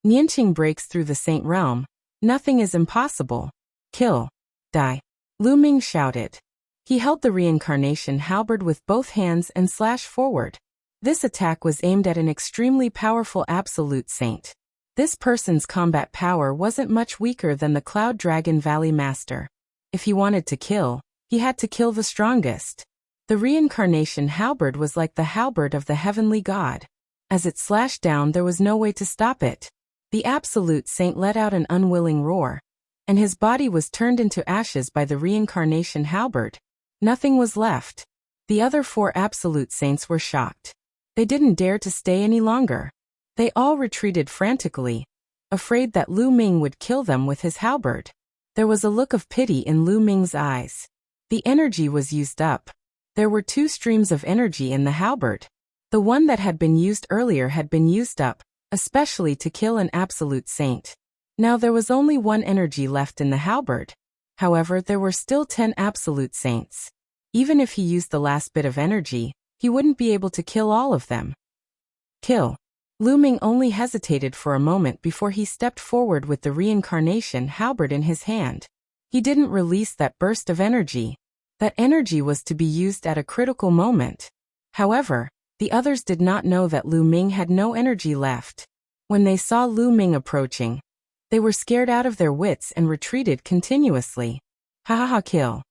Nianqing breaks through the Saint realm. Nothing is impossible. Kill. Die. Lu Ming shouted. He held the reincarnation halberd with both hands and slashed forward. This attack was aimed at an extremely powerful absolute saint. This person's combat power wasn't much weaker than the Cloud Dragon Valley Master. If he wanted to kill, he had to kill the strongest. The reincarnation halberd was like the halberd of the heavenly god. As it slashed down, there was no way to stop it. The absolute saint let out an unwilling roar, and his body was turned into ashes by the reincarnation halberd. Nothing was left. The other 4 absolute saints were shocked. They didn't dare to stay any longer. They all retreated frantically, afraid that Lu Ming would kill them with his halberd. There was a look of pity in Lu Ming's eyes. The energy was used up. There were 2 streams of energy in the halberd. The one that had been used earlier had been used up, especially to kill an absolute saint. Now there was only 1 energy left in the halberd. However, there were still 10 absolute saints. Even if he used the last bit of energy, he wouldn't be able to kill all of them. Kill. Lu Ming only hesitated for a moment before he stepped forward with the reincarnation halberd in his hand. He didn't release that burst of energy. That energy was to be used at a critical moment. However, the others did not know that Lu Ming had no energy left. When they saw Lu Ming approaching, they were scared out of their wits and retreated continuously. Ha ha ha, kill.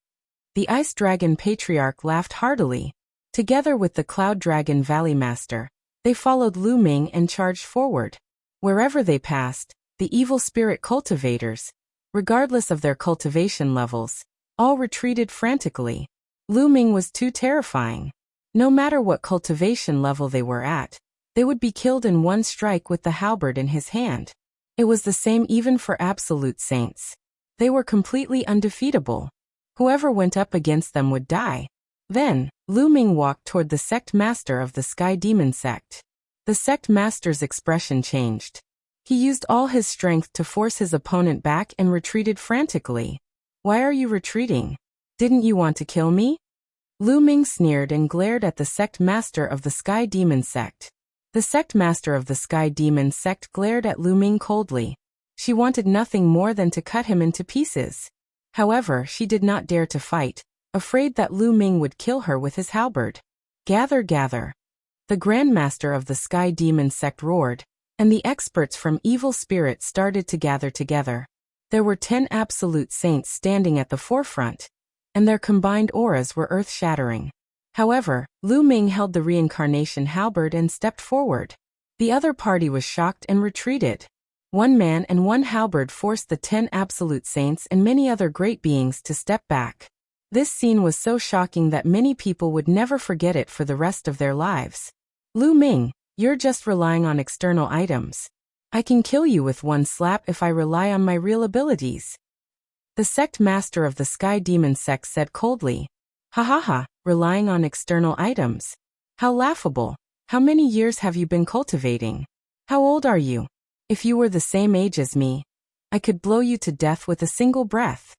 The Ice Dragon Patriarch laughed heartily. Together with the Cloud Dragon Valley Master, they followed Lu Ming and charged forward. Wherever they passed, the evil spirit cultivators, regardless of their cultivation levels, all retreated frantically. Lu Ming was too terrifying. No matter what cultivation level they were at, they would be killed in one strike with the halberd in his hand. It was the same even for absolute saints. They were completely undefeatable. Whoever went up against them would die. Then, Lu Ming walked toward the sect master of the Sky Demon sect. The sect master's expression changed. He used all his strength to force his opponent back and retreated frantically. Why are you retreating? Didn't you want to kill me? Lu Ming sneered and glared at the sect master of the Sky Demon sect. The sect master of the Sky Demon sect glared at Lu Ming coldly. She wanted nothing more than to cut him into pieces. However, she did not dare to fight, afraid that Lu Ming would kill her with his halberd. Gather, gather. The Grand Master of the Sky Demon sect roared, and the experts from evil spirits started to gather together. There were 10 absolute saints standing at the forefront, and their combined auras were earth-shattering. However, Lu Ming held the reincarnation halberd and stepped forward. The other party was shocked and retreated. 1 man and 1 halberd forced the 10 absolute saints and many other great beings to step back. This scene was so shocking that many people would never forget it for the rest of their lives. Lu Ming, you're just relying on external items. I can kill you with 1 slap if I rely on my real abilities. The sect master of the Sky Demon sect said coldly. Ha ha ha, relying on external items. How laughable. How many years have you been cultivating? How old are you? If you were the same age as me, I could blow you to death with a single breath.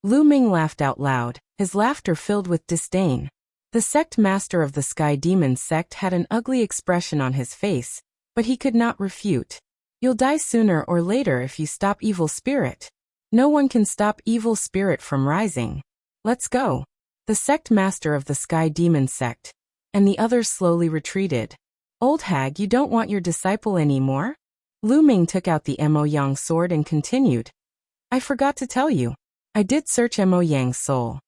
Lu Ming laughed out loud, his laughter filled with disdain. The sect master of the Sky Demon sect had an ugly expression on his face, but he could not refute. You'll die sooner or later if you stop evil spirit. No one can stop evil spirit from rising. Let's go. The sect master of the Sky Demon sect, and the others slowly retreated. Old hag, you don't want your disciple anymore? Lu Ming took out the Mo Yang sword and continued. I forgot to tell you. I did search Mo Yang's soul.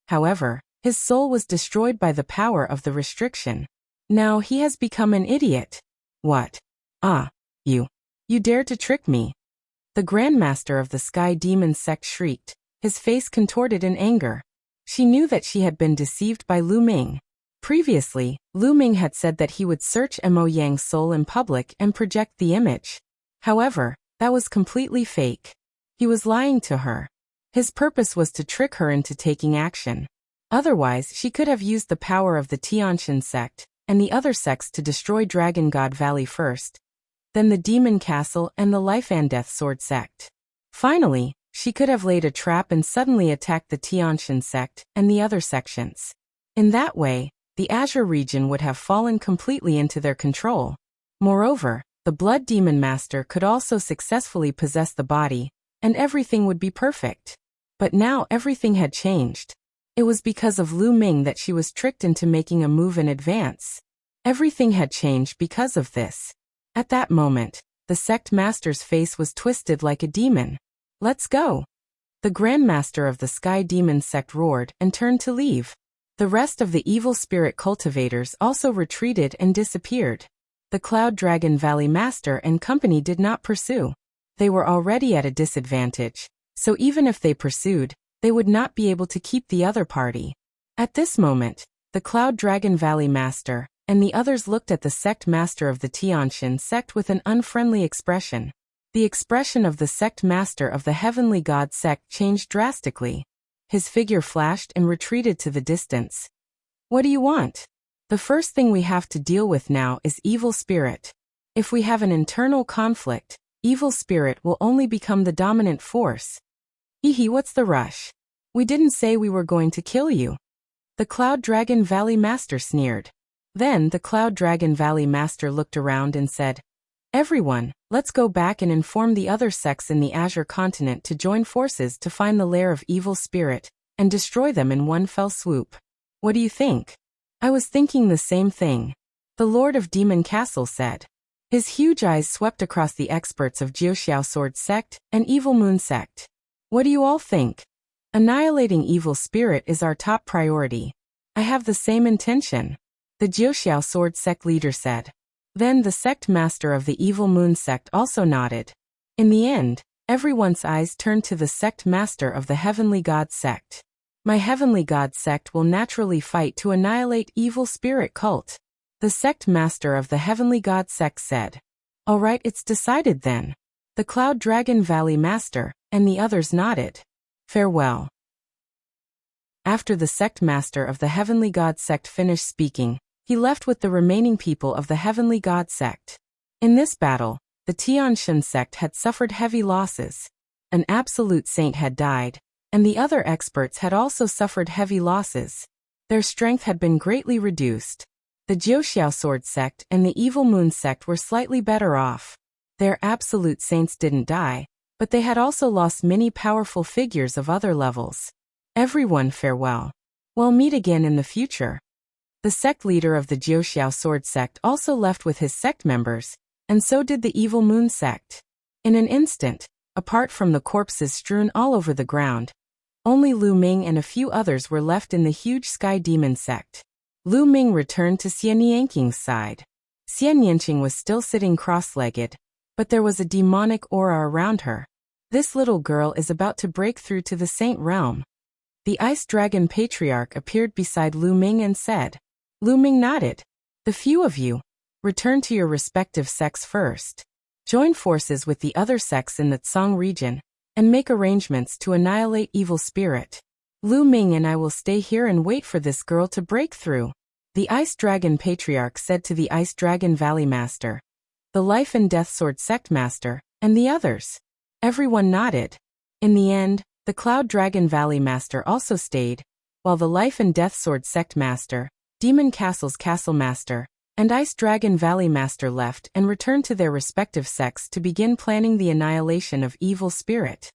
However, his soul was destroyed by the power of the restriction. Now he has become an idiot. What? Ah, you dared to trick me. The Grandmaster of the Sky Demon sect shrieked, his face contorted in anger. She knew that she had been deceived by Lu Ming. Previously, Lu Ming had said that he would search Mo Yang's soul in public and project the image. However, that was completely fake. He was lying to her. His purpose was to trick her into taking action. Otherwise, she could have used the power of the Tiantian sect and the other sects to destroy Dragon God Valley first, then the Demon Castle and the Life and Death Sword sect. Finally, she could have laid a trap and suddenly attacked the Tiantian sect and the other sections. In that way, the Azure region would have fallen completely into their control. Moreover, The Blood Demon Master could also successfully possess the body, and everything would be perfect. But now everything had changed. It was because of Lu Ming that she was tricked into making a move in advance. Everything had changed because of this. At that moment, the sect master's face was twisted like a demon. "Let's go!" The Grand Master of the Sky Demon sect roared and turned to leave. The rest of the evil spirit cultivators also retreated and disappeared. The Cloud Dragon Valley Master and company did not pursue. They were already at a disadvantage, so even if they pursued, they would not be able to keep the other party. At this moment, the Cloud Dragon Valley Master and the others looked at the sect master of the Tianshan sect with an unfriendly expression. The expression of the sect master of the Heavenly God sect changed drastically. His figure flashed and retreated to the distance. "What do you want?" "The first thing we have to deal with now is evil spirit. If we have an internal conflict, evil spirit will only become the dominant force." "Hehe, what's the rush? We didn't say we were going to kill you." The Cloud Dragon Valley Master sneered. Then the Cloud Dragon Valley Master looked around and said, "Everyone, let's go back and inform the other sects in the Azure continent to join forces to find the lair of evil spirit and destroy them in one fell swoop. What do you think?" "I was thinking the same thing," the Lord of Demon Castle said. His huge eyes swept across the experts of Jiuxiao Sword Sect and Evil Moon Sect. "What do you all think?" "Annihilating evil spirit is our top priority." "I have the same intention," the Jiuxiao Sword Sect leader said. Then the sect master of the Evil Moon Sect also nodded. In the end, everyone's eyes turned to the sect master of the Heavenly God Sect. "My Heavenly God Sect will naturally fight to annihilate evil spirit cult," the sect master of the Heavenly God Sect said. "All right, it's decided then." The Cloud Dragon Valley Master and the others nodded. "Farewell." After the sect master of the Heavenly God Sect finished speaking, he left with the remaining people of the Heavenly God Sect. In this battle, the Tianshan sect had suffered heavy losses. An absolute saint had died, and the other experts had also suffered heavy losses. Their strength had been greatly reduced. The Jiuxiao Sword Sect and the Evil Moon Sect were slightly better off. Their absolute saints didn't die, but they had also lost many powerful figures of other levels. Everyone, farewell. We'll meet again in the future. The sect leader of the Jiuxiao Sword Sect also left with his sect members, and so did the Evil Moon Sect. In an instant, apart from the corpses strewn all over the ground, only Lu Ming and a few others were left in the huge Sky Demon Sect. Lu Ming returned to Xian Yanqing's side. Xian Yanqing was still sitting cross-legged, but there was a demonic aura around her. This little girl is about to break through to the Saint Realm. The Ice Dragon Patriarch appeared beside Lu Ming and said. Lu Ming nodded. "The few of you, return to your respective sects first. Join forces with the other sects in the Tsang region, and make arrangements to annihilate evil spirit. Lu Ming and I will stay here and wait for this girl to break through," the Ice Dragon Patriarch said to the Ice Dragon Valley Master, the Life and Death Sword Sect Master, and the others. Everyone nodded. In the end, the Cloud Dragon Valley Master also stayed, while the Life and Death Sword Sect Master, Demon Castle's Castle Master, and Ice Dragon Valley Master left and returned to their respective sects to begin planning the annihilation of evil spirit.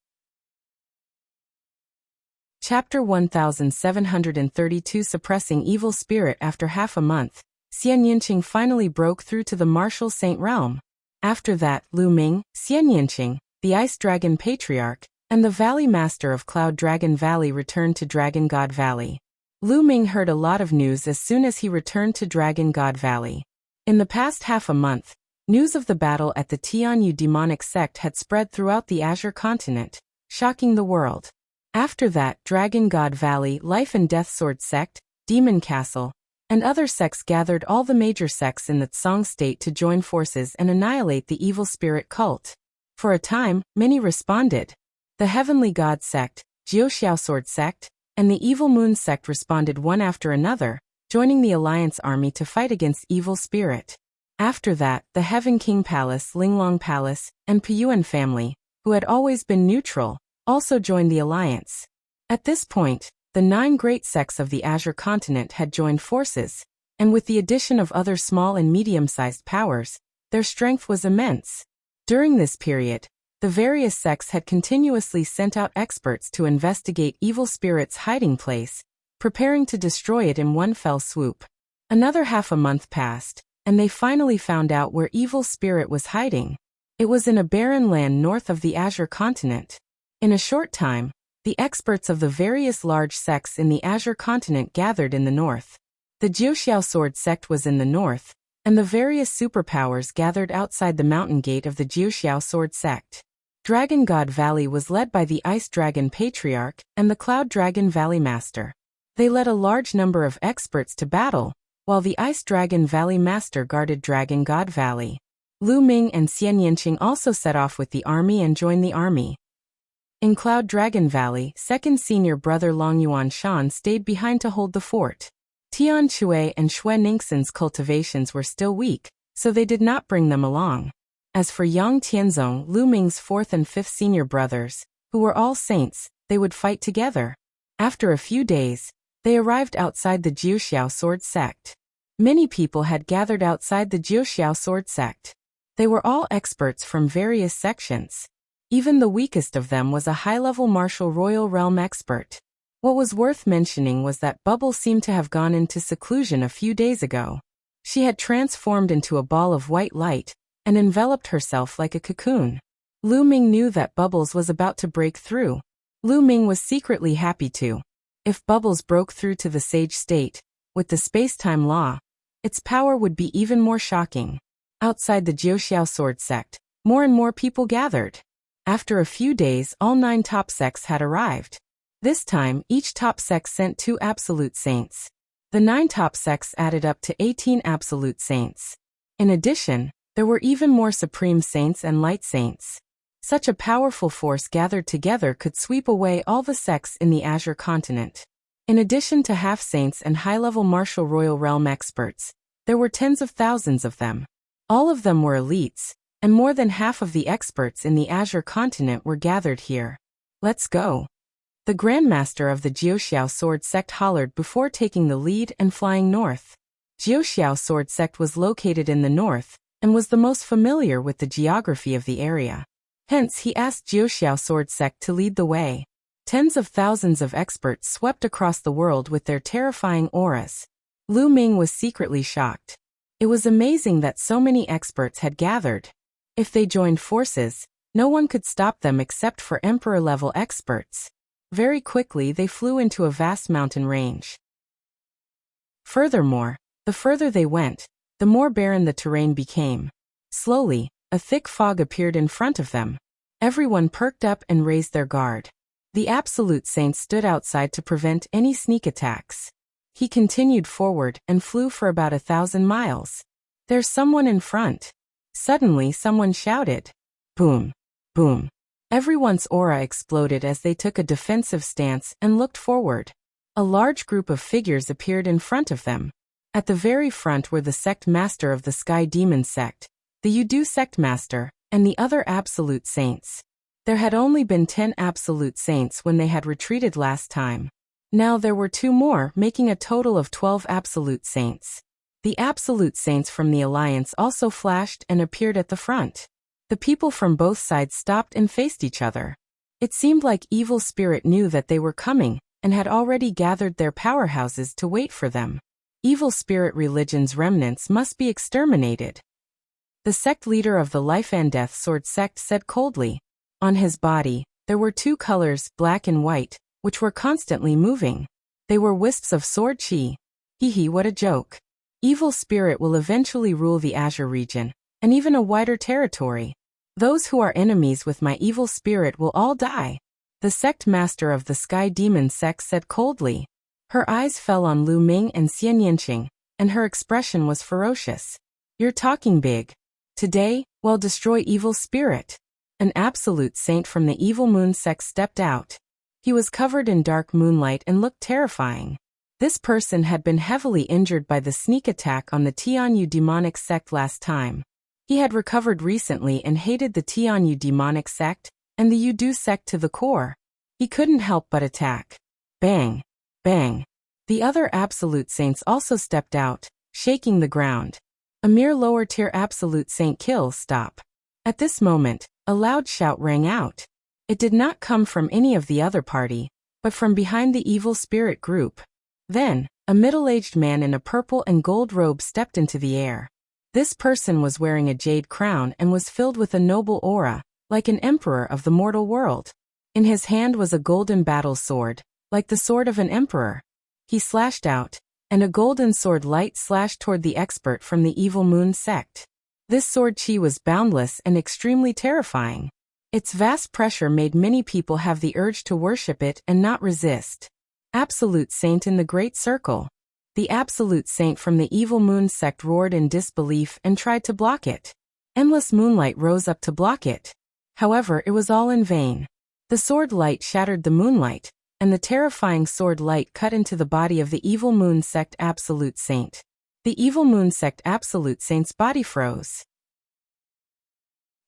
Chapter 1732 Suppressing Evil Spirit. After half a month, Xian Yanqing finally broke through to the martial Saint Realm. After that, Lu Ming, Xian Yanqing, the Ice Dragon Patriarch, and the Valley Master of Cloud Dragon Valley returned to Dragon God Valley. Lu Ming heard a lot of news as soon as he returned to Dragon God Valley. In the past half a month, news of the battle at the Tianyu demonic sect had spread throughout the Azure continent, shocking the world. After that, Dragon God Valley, Life and Death Sword Sect, Demon Castle, and other sects gathered all the major sects in the Tsang state to join forces and annihilate the evil spirit cult. For a time, many responded. The Heavenly God Sect, Jiuxiao Sword Sect, and the Evil Moon Sect responded one after another, joining the Alliance army to fight against evil spirit. After that, the Heaven King Palace, Linglong Palace, and Piyuan family, who had always been neutral, also joined the alliance. At this point, the 9 great sects of the Azure continent had joined forces, and with the addition of other small and medium-sized powers, Their strength was immense. During this period, the various sects had continuously sent out experts to investigate evil spirits' hiding place, preparing to destroy it in one fell swoop. Another half a month passed, and they finally found out where evil spirit was hiding. It was in a barren land north of the Azure continent. In a short time, the experts of the various large sects in the Azure continent gathered in the north. The Jiuxiao sword sect was in the north, and the various superpowers gathered outside the mountain gate of the Jiuxiao sword sect. Dragon God Valley was led by the Ice Dragon Patriarch and the Cloud Dragon Valley Master. They led a large number of experts to battle, while the Ice Dragon Valley Master guarded Dragon God Valley. Lu Ming and Xian Yanqing also set off with the army and joined the army. In Cloud Dragon Valley, second senior brother Long Yuan Shan stayed behind to hold the fort. Tian Chui and Xue Ningxin's cultivations were still weak, so they did not bring them along. As for Yang Tianzong, Lu Ming's fourth and fifth senior brothers, who were all saints, they would fight together. After a few days, they arrived outside the Jiuxiao sword sect. Many people had gathered outside the Jiuxiao sword sect. They were all experts from various sections. Even the weakest of them was a high-level martial royal realm expert. What was worth mentioning was that Bubble seemed to have gone into seclusion a few days ago. She had transformed into a ball of white light and enveloped herself like a cocoon. Lu Ming knew that Bubbles was about to break through. Lu Ming was secretly happy too. If Bubbles broke through to the sage state, with the space-time law, its power would be even more shocking. Outside the Jiuxiao sword sect, more and more people gathered. After a few days, all 9 top sects had arrived. This time, each top sect sent 2 absolute saints. The 9 top sects added up to 18 absolute saints. In addition, there were even more supreme saints and light saints. Such a powerful force gathered together could sweep away all the sects in the Azure continent. In addition to half-saints and high-level martial royal realm experts, there were tens of thousands of them. All of them were elites, and more than half of the experts in the Azure continent were gathered here. Let's go. The Grandmaster of the Jiuxiao sword sect hollered before taking the lead and flying north. Jiuxiao sword sect was located in the north, and was the most familiar with the geography of the area. Hence he asked Jiuxiao sword sect to lead the way. Tens of thousands of experts swept across the world with their terrifying auras. Lu Ming was secretly shocked. It was amazing that so many experts had gathered. If they joined forces, no one could stop them except for emperor-level experts. Very quickly they flew into a vast mountain range. Furthermore, the further they went, the more barren the terrain became. Slowly, a thick fog appeared in front of them. Everyone perked up and raised their guard. The absolute saint stood outside to prevent any sneak attacks. He continued forward and flew for about 1,000 miles. There's someone in front. Suddenly someone shouted. Boom! Boom! Everyone's aura exploded as they took a defensive stance and looked forward. A large group of figures appeared in front of them. At the very front were the sect master of the Sky Demon sect, the Yudu sect master, and the other absolute saints. There had only been 10 absolute saints when they had retreated last time. Now there were 2 more, making a total of 12 absolute saints. The absolute saints from the Alliance also flashed and appeared at the front. The people from both sides stopped and faced each other. It seemed like Evil Spirit knew that they were coming, and had already gathered their powerhouses to wait for them. Evil Spirit religion's remnants must be exterminated. The sect leader of the Life and Death Sword sect said coldly. On his body, there were 2 colors, black and white, which were constantly moving. They were wisps of sword chi. Hee, what a joke. Evil Spirit will eventually rule the Azure region, and even a wider territory. Those who are enemies with my Evil Spirit will all die. The sect master of the Sky Demon sect said coldly. Her eyes fell on Lu Ming and Xian Yanqing, and her expression was ferocious. You're talking big. Today, well, destroy Evil Spirit. An absolute saint from the Evil Moon sect stepped out. He was covered in dark moonlight and looked terrifying. This person had been heavily injured by the sneak attack on the Tianyu demonic sect last time. He had recovered recently and hated the Tianyu demonic sect and the Yudu sect to the core. He couldn't help but attack. Bang! Bang! The other absolute saints also stepped out, shaking the ground. A mere lower-tier absolute saint. Kill. Stop. At this moment, a loud shout rang out. It did not come from any of the other party, but from behind the evil spirit group. Then, a middle-aged man in a purple and gold robe stepped into the air. This person was wearing a jade crown and was filled with a noble aura, like an emperor of the mortal world. In his hand was a golden battle sword, like the sword of an emperor. He slashed out, and a golden sword light slashed toward the expert from the evil moon sect. This sword chi was boundless and extremely terrifying. Its vast pressure made many people have the urge to worship it and not resist. Absolute Saint in the Great Circle. The Absolute Saint from the evil moon sect roared in disbelief and tried to block it. Endless moonlight rose up to block it. However, it was all in vain. The sword light shattered the moonlight, and the terrifying sword light cut into the body of the evil moon sect Absolute Saint. The evil moon sect Absolute Saint's body froze.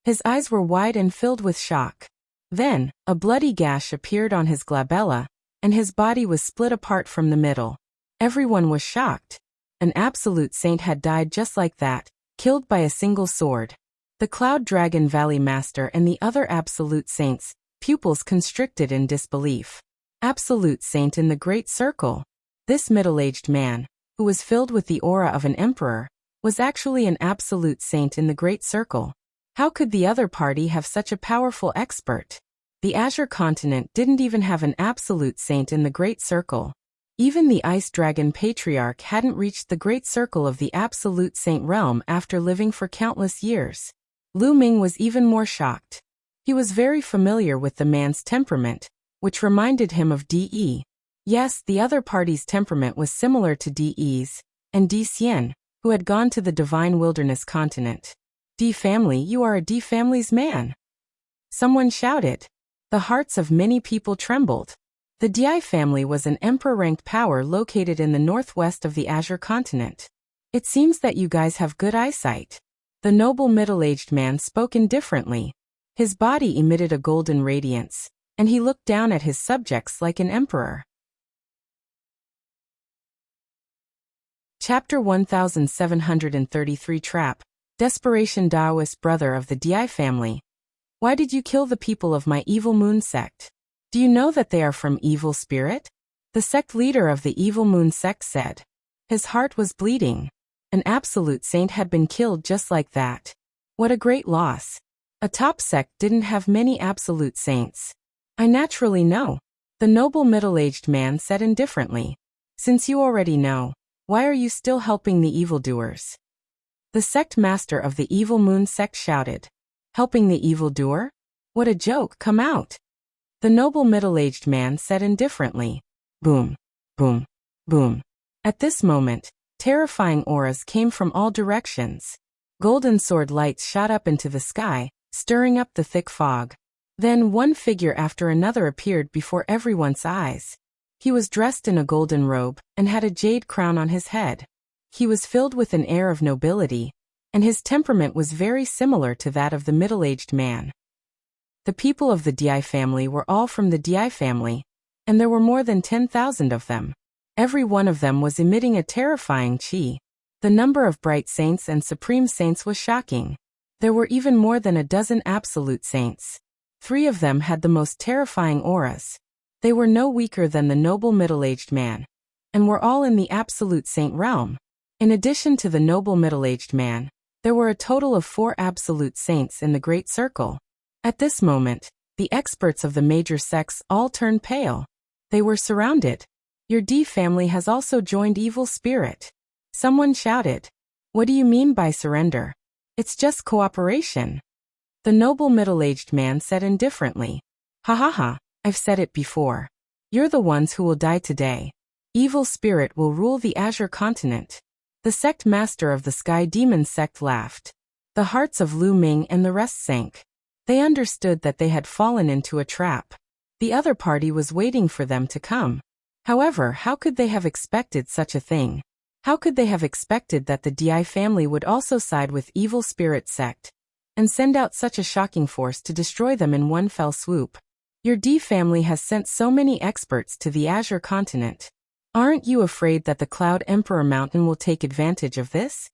His eyes were wide and filled with shock. Then, a bloody gash appeared on his glabella, and his body was split apart from the middle. Everyone was shocked. An Absolute Saint had died just like that, killed by a single sword. The Cloud Dragon Valley Master and the other Absolute Saints, pupils constricted in disbelief. Absolute Saint in the Great Circle. This middle-aged man, who was filled with the aura of an emperor, was actually an Absolute Saint in the Great Circle. How could the other party have such a powerful expert? The Azure Continent didn't even have an Absolute Saint in the Great Circle. Even the Ice Dragon Patriarch hadn't reached the Great Circle of the Absolute Saint realm after living for countless years. Lu Ming was even more shocked. He was very familiar with the man's temperament, which reminded him of De. Yes, the other party's temperament was similar to De's, and De Xian, who had gone to the Divine Wilderness Continent. De family, you are a De family's man. Someone shouted. The hearts of many people trembled. The Di family was an emperor-ranked power located in the northwest of the Azure Continent. It seems that you guys have good eyesight. The noble middle-aged man spoke indifferently. His body emitted a golden radiance, and he looked down at his subjects like an emperor. Chapter 1733 Trap. Desperation. Daoist brother of the Di family. Why did you kill the people of my evil moon sect? Do you know that they are from evil spirit? The sect leader of the evil moon sect said. His heart was bleeding. An Absolute Saint had been killed just like that. What a great loss. A top sect didn't have many Absolute Saints. I naturally know. The noble middle-aged man said indifferently. Since you already know, why are you still helping the evildoers? The sect master of the evil moon sect shouted. Helping the evildoer? What a joke, come out. The noble middle-aged man said indifferently. Boom, boom, boom. At this moment, terrifying auras came from all directions. Golden sword lights shot up into the sky, stirring up the thick fog. Then one figure after another appeared before everyone's eyes. He was dressed in a golden robe and had a jade crown on his head. He was filled with an air of nobility, and his temperament was very similar to that of the middle-aged man. The people of the Di family were all from the Di family, and there were more than 10,000 of them. Every one of them was emitting a terrifying chi. The number of bright saints and supreme saints was shocking. There were even more than a dozen Absolute Saints. 3 of them had the most terrifying auras. They were no weaker than the noble middle-aged man, and were all in the Absolute Saint realm. In addition to the noble middle-aged man, there were a total of 4 Absolute Saints in the Great Circle. At this moment, the experts of the major sects all turned pale. They were surrounded. Your D family has also joined evil spirit. Someone shouted. What do you mean by surrender? It's just cooperation. The noble middle-aged man said indifferently. Ha ha ha, I've said it before. You're the ones who will die today. Evil spirit will rule the Azure Continent. The sect master of the Sky Demon sect laughed. The hearts of Lu Ming and the rest sank. They understood that they had fallen into a trap. The other party was waiting for them to come. However, how could they have expected such a thing? How could they have expected that the Di family would also side with evil spirit sect and send out such a shocking force to destroy them in one fell swoop? Your D family has sent so many experts to the Azure Continent. Aren't you afraid that the Cloud Emperor Mountain will take advantage of this?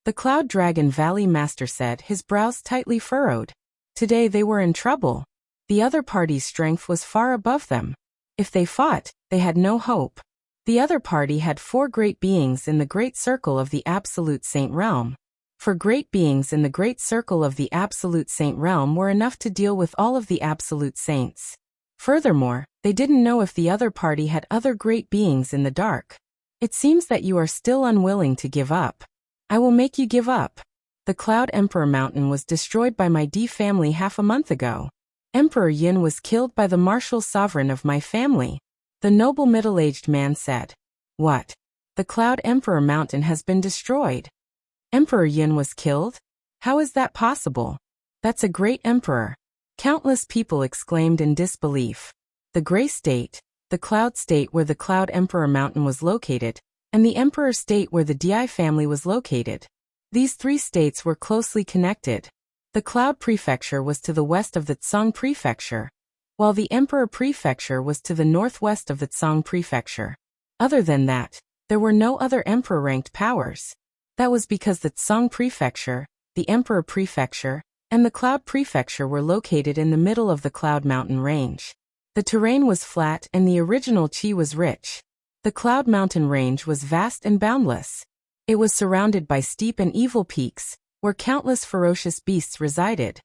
The Cloud Dragon Valley Master said, his brows tightly furrowed. Today they were in trouble. The other party's strength was far above them. If they fought, they had no hope. The other party had 4 great beings in the great circle of the Absolute Saint Realm. 4 great beings in the great circle of the Absolute Saint Realm were enough to deal with all of the Absolute Saints. Furthermore, they didn't know if the other party had other great beings in the dark. It seems that you are still unwilling to give up. I will make you give up. The Cloud Emperor Mountain was destroyed by my D family half a month ago. Emperor Yin was killed by the martial sovereign of my family. The noble middle-aged man said. What? The Cloud Emperor Mountain has been destroyed. Emperor Yin was killed? How is that possible? That's a great emperor. Countless people exclaimed in disbelief. The Gray State, the Cloud State where the Cloud Emperor Mountain was located, and the Emperor State where the Di family was located. These 3 states were closely connected. The Cloud Prefecture was to the west of the Tsang Prefecture, while the Emperor Prefecture was to the northwest of the Tsang Prefecture. Other than that, there were no other emperor-ranked powers. That was because the Tsang Prefecture, the Emperor Prefecture, and the Cloud Prefecture were located in the middle of the Cloud Mountain Range. The terrain was flat and the original Qi was rich. The Cloud Mountain Range was vast and boundless. It was surrounded by steep and evil peaks, where countless ferocious beasts resided.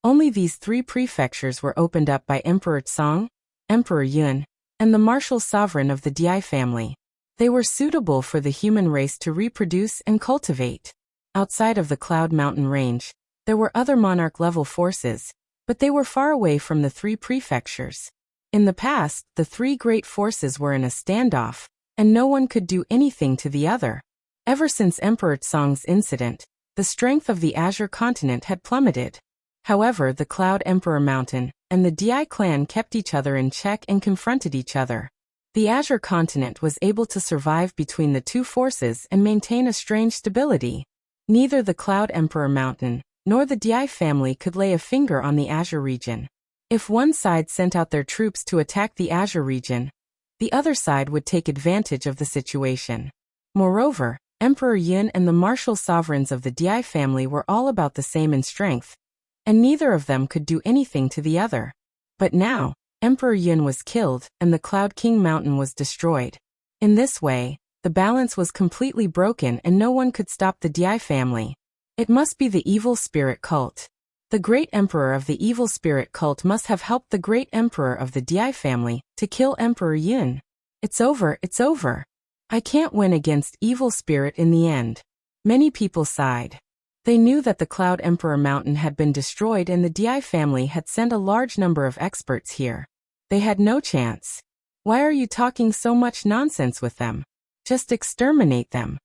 Only these 3 prefectures were opened up by Emperor Tsang, Emperor Yun, and the martial sovereign of the Di family. They were suitable for the human race to reproduce and cultivate. Outside of the Cloud Mountain Range, there were other monarch-level forces, but they were far away from the 3 prefectures. In the past, the 3 great forces were in a standoff, and no one could do anything to the other. Ever since Emperor Tsang's incident, the strength of the Azure continent had plummeted. However, the Cloud Emperor Mountain and the Di clan kept each other in check and confronted each other. The Azure continent was able to survive between the 2 forces and maintain a strange stability. Neither the Cloud Emperor Mountain nor the Di family could lay a finger on the Azure region. If one side sent out their troops to attack the Azure region, the other side would take advantage of the situation. Moreover, Emperor Yin and the martial sovereigns of the Di family were all about the same in strength, and neither of them could do anything to the other. But now, Emperor Yin was killed and the Cloud King Mountain was destroyed. In this way, the balance was completely broken and no one could stop the Di family. It must be the evil spirit cult. The great emperor of the evil spirit cult must have helped the great emperor of the Di family to kill Emperor Yin. It's over, it's over. I can't win against evil spirit in the end. Many people sighed. They knew that the Cloud Emperor Mountain had been destroyed and the Di family had sent a large number of experts here. They had no chance. Why are you talking so much nonsense with them? Just exterminate them.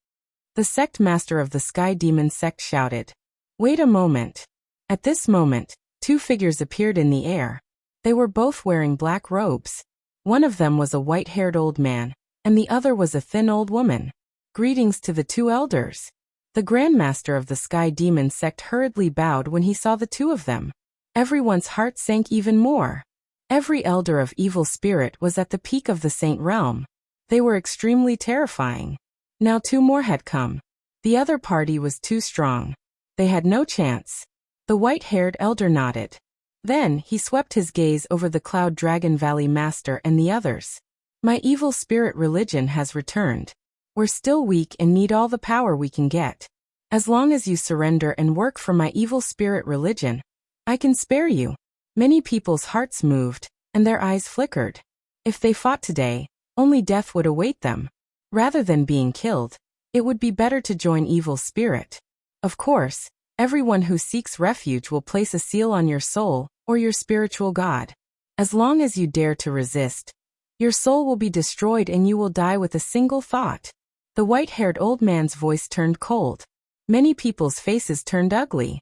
The sect master of the Sky Demon sect shouted. Wait a moment. At this moment, 2 figures appeared in the air. They were both wearing black robes. One of them was a white-haired old man, and the other was a thin old woman. Greetings to the 2 elders. The Grandmaster of the Sky Demon sect hurriedly bowed when he saw the 2 of them. Everyone's heart sank even more. Every elder of evil spirit was at the peak of the Saint Realm. They were extremely terrifying. Now 2 more had come. The other party was too strong. They had no chance. The white-haired elder nodded. Then he swept his gaze over the Cloud Dragon Valley Master and the others. My evil spirit religion has returned. We're still weak and need all the power we can get. As long as you surrender and work for my evil spirit religion, I can spare you. Many people's hearts moved, and their eyes flickered. If they fought today, only death would await them. Rather than being killed, it would be better to join evil spirit. Of course, everyone who seeks refuge will place a seal on your soul or your spiritual god. As long as you dare to resist, your soul will be destroyed and you will die with a single thought. The white-haired old man's voice turned cold. Many people's faces turned ugly.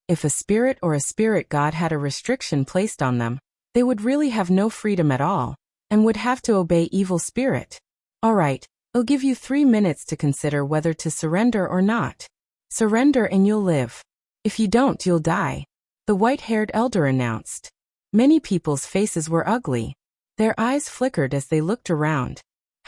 If a spirit or a spirit god had a restriction placed on them, they would really have no freedom at all, and would have to obey evil spirit. Alright, I'll give you 3 minutes to consider whether to surrender or not. Surrender and you'll live. If you don't, you'll die, the white-haired elder announced. Many people's faces were ugly. Their eyes flickered as they looked around.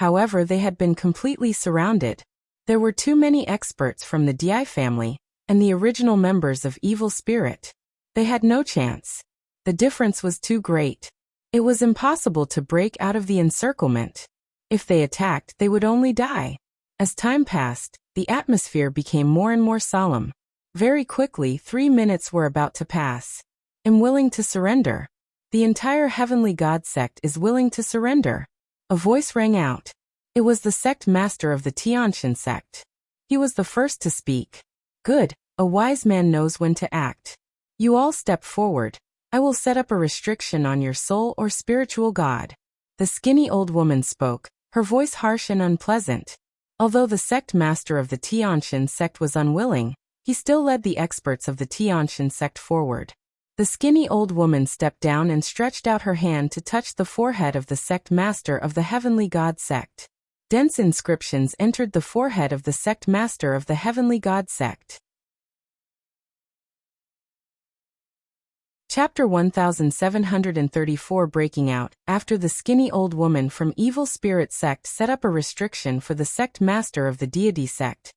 However, they had been completely surrounded. There were too many experts from the Di family, and the original members of Evil Spirit. They had no chance. The difference was too great. It was impossible to break out of the encirclement. If they attacked, they would only die. As time passed, the atmosphere became more and more solemn. Very quickly, 3 minutes were about to pass. I'm willing to surrender. The entire Heavenly God sect is willing to surrender. A voice rang out. It was the sect master of the Tiantian sect. He was the first to speak. Good, a wise man knows when to act. You all step forward. I will set up a restriction on your soul or spiritual god. The skinny old woman spoke, her voice harsh and unpleasant. Although the sect master of the Tiantian sect was unwilling, he still led the experts of the Tiantian sect forward. The skinny old woman stepped down and stretched out her hand to touch the forehead of the sect master of the Heavenly God sect. Dense inscriptions entered the forehead of the sect master of the Heavenly God sect. Chapter 1734 Breaking Out. After the skinny old woman from Evil Spirit sect set up a restriction for the sect master of the Deity sect,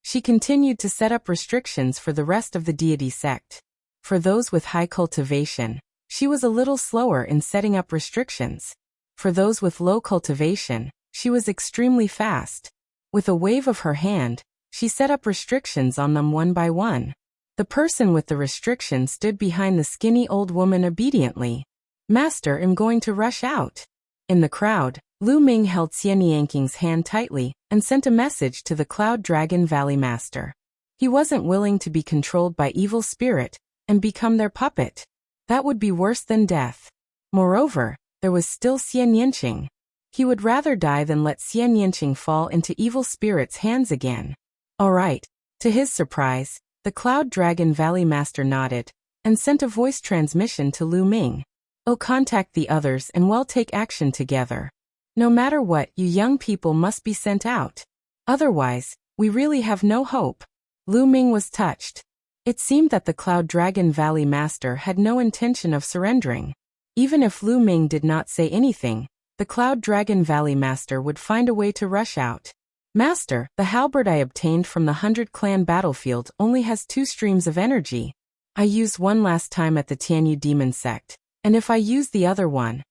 she continued to set up restrictions for the rest of the Deity sect. For those with high cultivation, she was a little slower in setting up restrictions. For those with low cultivation, she was extremely fast. With a wave of her hand, she set up restrictions on them one by one. The person with the restriction stood behind the skinny old woman obediently. Master, I'm going to rush out. In the crowd, Lu Ming held Xian Yanking's hand tightly and sent a message to the Cloud Dragon Valley Master. He wasn't willing to be controlled by Evil Spirit and become their puppet. That would be worse than death. Moreover, there was still Xian Yanqing. He would rather die than let Xian Yanqing fall into Evil Spirit's hands again. All right. To his surprise, the Cloud Dragon Valley Master nodded and sent a voice transmission to Lu Ming. Oh, contact the others and we'll take action together. No matter what, you young people must be sent out. Otherwise, we really have no hope. Lu Ming was touched. It seemed that the Cloud Dragon Valley Master had no intention of surrendering. Even if Lu Ming did not say anything, the Cloud Dragon Valley Master would find a way to rush out. Master, the halberd I obtained from the 100-clan battlefield only has 2 streams of energy. I used one last time at the Tianyu Demon Sect, and if I use the other one,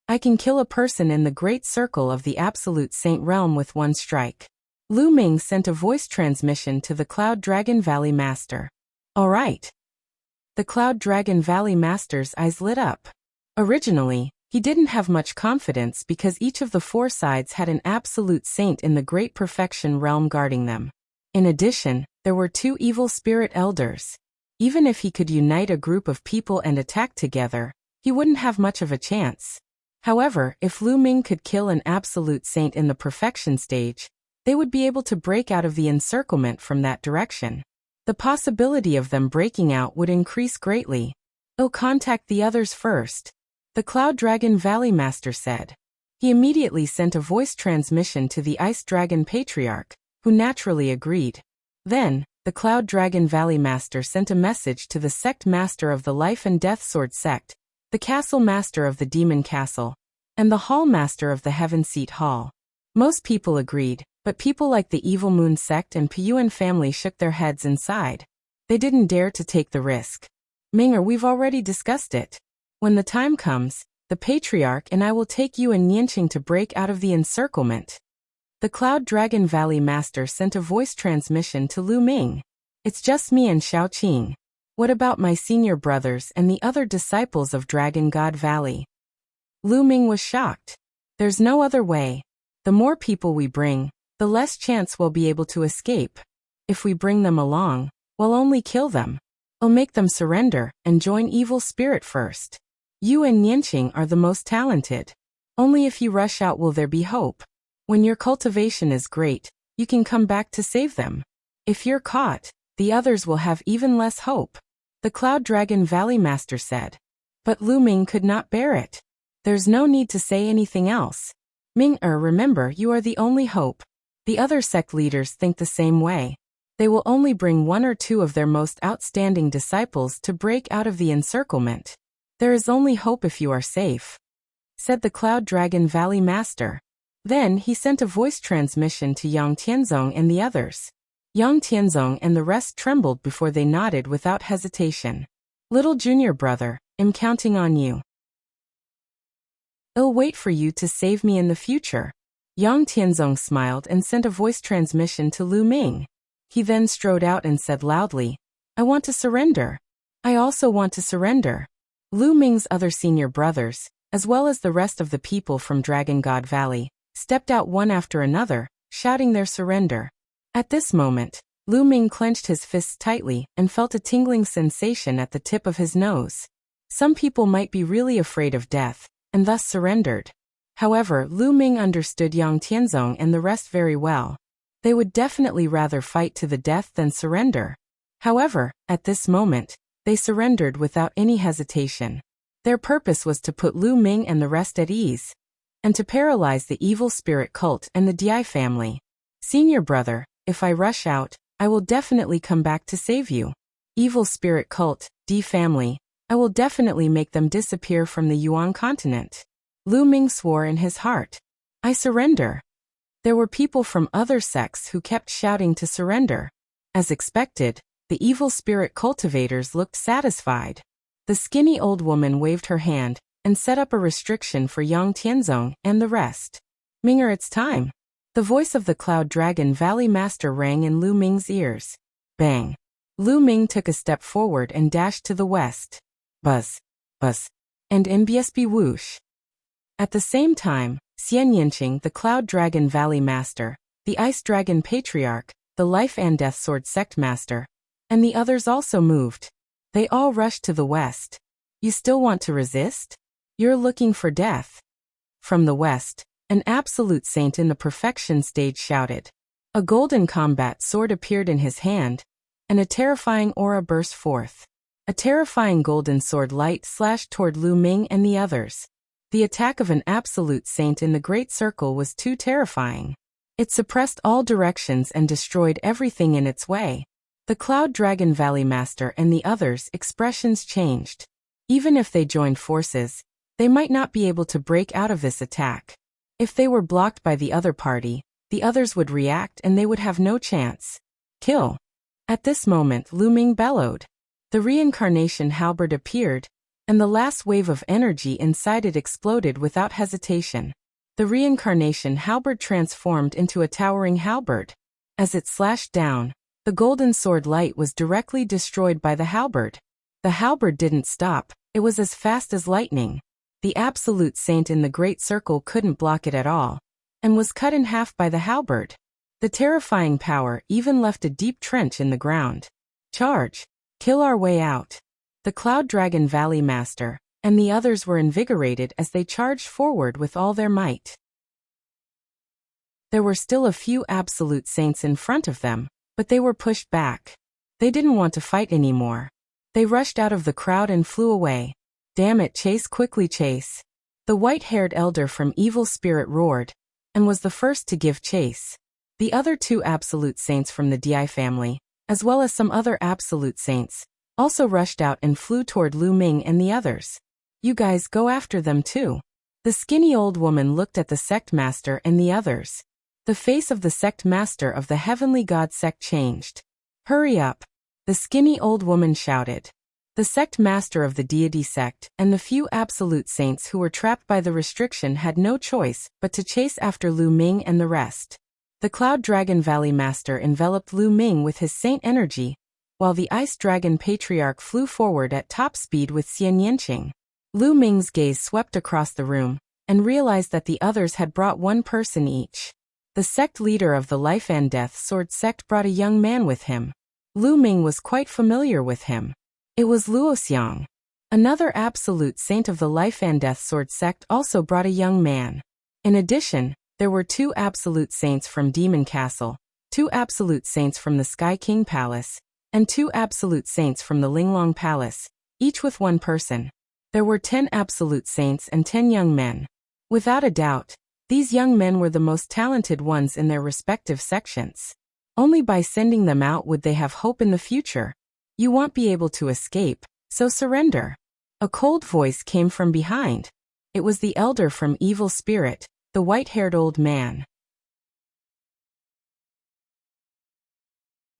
I can kill a person in the Great Circle of the Absolute Saint Realm with one strike. Lu Ming sent a voice transmission to the Cloud Dragon Valley Master. All right. The Cloud Dragon Valley Master's eyes lit up. Originally, he didn't have much confidence because each of the 4 sides had an absolute saint in the Great Perfection realm guarding them. In addition, there were 2 evil spirit elders. Even if he could unite a group of people and attack together, he wouldn't have much of a chance. However, if Lu Ming could kill an absolute saint in the perfection stage, they would be able to break out of the encirclement from that direction. The possibility of them breaking out would increase greatly. Oh, contact the others first. The Cloud Dragon Valley Master said. He immediately sent a voice transmission to the Ice Dragon Patriarch, who naturally agreed. Then, the Cloud Dragon Valley Master sent a message to the Sect Master of the Life and Death Sword Sect, the Castle Master of the Demon Castle, and the Hall Master of the Heaven Seat Hall. Most people agreed, but people like the Evil Moon Sect and Piyuan family shook their heads and sighed. They didn't dare to take the risk. Ming'er, we've already discussed it. When the time comes, the Patriarch and I will take you and Yanqing to break out of the encirclement. The Cloud Dragon Valley Master sent a voice transmission to Lu Ming. It's just me and Xiaoqing. What about my senior brothers and the other disciples of Dragon God Valley? Lu Ming was shocked. There's no other way. The more people we bring, the less chance we'll be able to escape. If we bring them along, we'll only kill them. I'll make them surrender and join Evil Spirit first. You and Yanqing are the most talented. Only if you rush out will there be hope. When your cultivation is great, you can come back to save them. If you're caught, the others will have even less hope. The Cloud Dragon Valley Master said. But Lu Ming could not bear it. There's no need to say anything else. Ming'er, remember, you are the only hope. The other sect leaders think the same way. They will only bring 1 or 2 of their most outstanding disciples to break out of the encirclement. There is only hope if you are safe, said the Cloud Dragon Valley Master. Then he sent a voice transmission to Yang Tianzong and the others. Yang Tianzong and the rest trembled before they nodded without hesitation. Little junior brother, I'm counting on you. I'll wait for you to save me in the future. Yang Tianzong smiled and sent a voice transmission to Lu Ming. He then strode out and said loudly, I want to surrender. I also want to surrender. Lu Ming's other senior brothers, as well as the rest of the people from Dragon God Valley, stepped out one after another, shouting their surrender. At this moment, Lu Ming clenched his fists tightly and felt a tingling sensation at the tip of his nose. Some people might be really afraid of death, and thus surrendered. However, Lu Ming understood Yang Tianzong and the rest very well. They would definitely rather fight to the death than surrender. However, at this moment, they surrendered without any hesitation. Their purpose was to put Lu Ming and the rest at ease, and to paralyze the evil spirit cult and the Dai family. Senior brother, if I rush out, I will definitely come back to save you. Evil spirit cult, Dai family, I will definitely make them disappear from the Yuan continent. Lu Ming swore in his heart. I surrender. There were people from other sects who kept shouting to surrender. As expected, the evil spirit cultivators looked satisfied. The skinny old woman waved her hand and set up a restriction for Yang Tianzong and the rest. Minger, it's time. The voice of the Cloud Dragon Valley Master rang in Lu Ming's ears. Bang. Lu Ming took a step forward and dashed to the west. Buzz. Buzz. And MBSB whoosh. At the same time, Xian Yinqing, the Cloud Dragon Valley Master, the Ice Dragon Patriarch, the Life and Death Sword Sect Master, and the others also moved. They all rushed to the west. You still want to resist? You're looking for death. From the west, an absolute saint in the perfection stage shouted. A golden combat sword appeared in his hand, and a terrifying aura burst forth. A terrifying golden sword light slashed toward Lu Ming and the others. The attack of an absolute saint in the Great Circle was too terrifying. It suppressed all directions and destroyed everything in its way. The Cloud Dragon Valley Master and the others' expressions changed. Even if they joined forces, they might not be able to break out of this attack. If they were blocked by the other party, the others would react and they would have no chance. Kill. At this moment, Lu Ming bellowed. The reincarnation halberd appeared, and the last wave of energy inside it exploded without hesitation. The reincarnation halberd transformed into a towering halberd. As it slashed down, the golden sword light was directly destroyed by the halberd. The halberd didn't stop, it was as fast as lightning. The absolute saint in the Great Circle couldn't block it at all, and was cut in half by the halberd. The terrifying power even left a deep trench in the ground. Charge! Kill our way out. The Cloud Dragon Valley Master and the others were invigorated as they charged forward with all their might. There were still a few absolute saints in front of them, but they were pushed back. They didn't want to fight anymore. They rushed out of the crowd and flew away. Damn it, chase quickly, chase. The white-haired elder from Evil Spirit roared, and was the first to give chase. The other two absolute saints from the Dai family, as well as some other absolute saints, also rushed out and flew toward Lu Ming and the others. You guys go after them too. The skinny old woman looked at the sect master and the others. The face of the sect master of the Heavenly God sect changed. Hurry up! The skinny old woman shouted. The sect master of the deity sect and the few absolute saints who were trapped by the restriction had no choice but to chase after Lu Ming and the rest. The Cloud Dragon Valley Master enveloped Lu Ming with his saint energy, while the Ice Dragon Patriarch flew forward at top speed with Xian Yinqing. Lu Ming's gaze swept across the room, and realized that the others had brought one person each. The sect leader of the Life and Death Sword sect brought a young man with him. Lu Ming was quite familiar with him. It was Luoxiang. Another absolute saint of the Life and Death Sword sect also brought a young man. In addition, there were 2 absolute saints from Demon Castle, 2 absolute saints from the Sky King Palace, and 2 absolute saints from the Linglong Palace, each with one person. There were 10 absolute saints and 10 young men. Without a doubt, these young men were the most talented ones in their respective sections. Only by sending them out would they have hope in the future. You won't be able to escape, so surrender. A cold voice came from behind. It was the elder from Evil Spirit, The white-haired old man.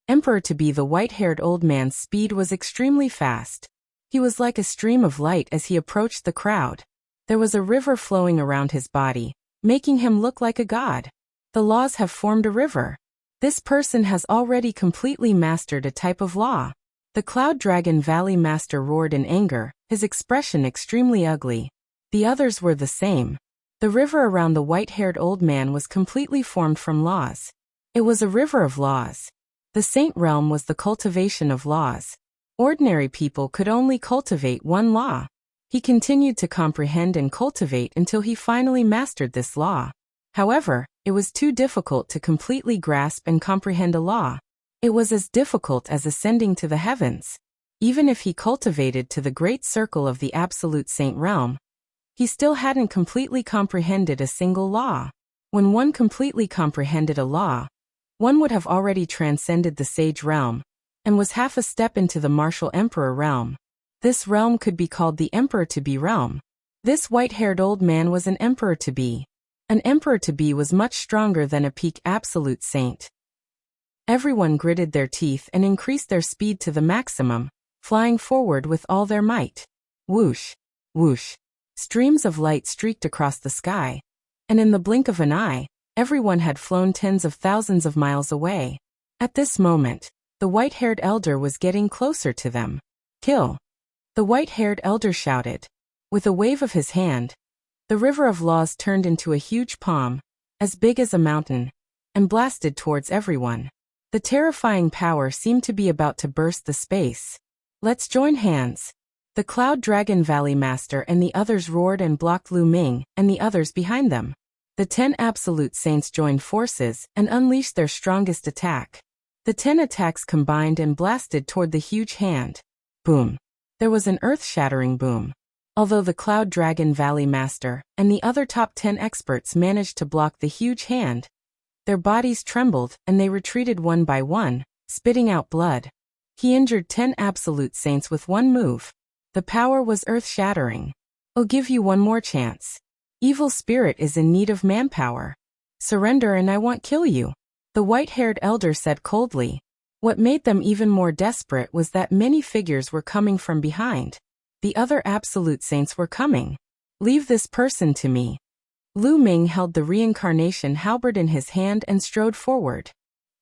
Emperor-to-be. The white-haired old man's speed was extremely fast. He was like a stream of light as he approached the crowd. There was a river flowing around his body, making him look like a god. The laws have formed a river. This person has already completely mastered a type of law. The Cloud Dragon Valley Master roared in anger, his expression extremely ugly. The others were the same. The river around the white-haired old man was completely formed from laws. It was a river of laws. The Saint Realm was the cultivation of laws. Ordinary people could only cultivate one law. He continued to comprehend and cultivate until he finally mastered this law. However, it was too difficult to completely grasp and comprehend a law. It was as difficult as ascending to the heavens. Even if he cultivated to the great circle of the absolute Saint Realm, he still hadn't completely comprehended a single law. When one completely comprehended a law, one would have already transcended the Sage Realm, and was half a step into the Martial Emperor Realm. This realm could be called the Emperor-to-be realm. This white-haired old man was an Emperor-to-be. An Emperor-to-be was much stronger than a peak absolute saint. Everyone gritted their teeth and increased their speed to the maximum, flying forward with all their might. Whoosh, whoosh. Streams of light streaked across the sky, and in the blink of an eye, everyone had flown tens of thousands of miles away. At this moment, the white-haired elder was getting closer to them. Kill! The white-haired elder shouted. With a wave of his hand, the river of laws turned into a huge palm, as big as a mountain, and blasted towards everyone. The terrifying power seemed to be about to burst the space. Let's join hands. The Cloud Dragon Valley Master and the others roared and blocked Lu Ming and the others behind them. The 10 Absolute Saints joined forces and unleashed their strongest attack. The 10 attacks combined and blasted toward the huge hand. Boom. There was an earth-shattering boom. Although the Cloud Dragon Valley Master and the other top 10 experts managed to block the huge hand, their bodies trembled and they retreated one by one, spitting out blood. He injured 10 Absolute Saints with one move. The power was earth-shattering. I'll give you one more chance. Evil spirit is in need of manpower. Surrender and I won't kill you. The white-haired elder said coldly. What made them even more desperate was that many figures were coming from behind. The other Absolute Saints were coming. Leave this person to me. Lu Ming held the reincarnation halberd in his hand and strode forward.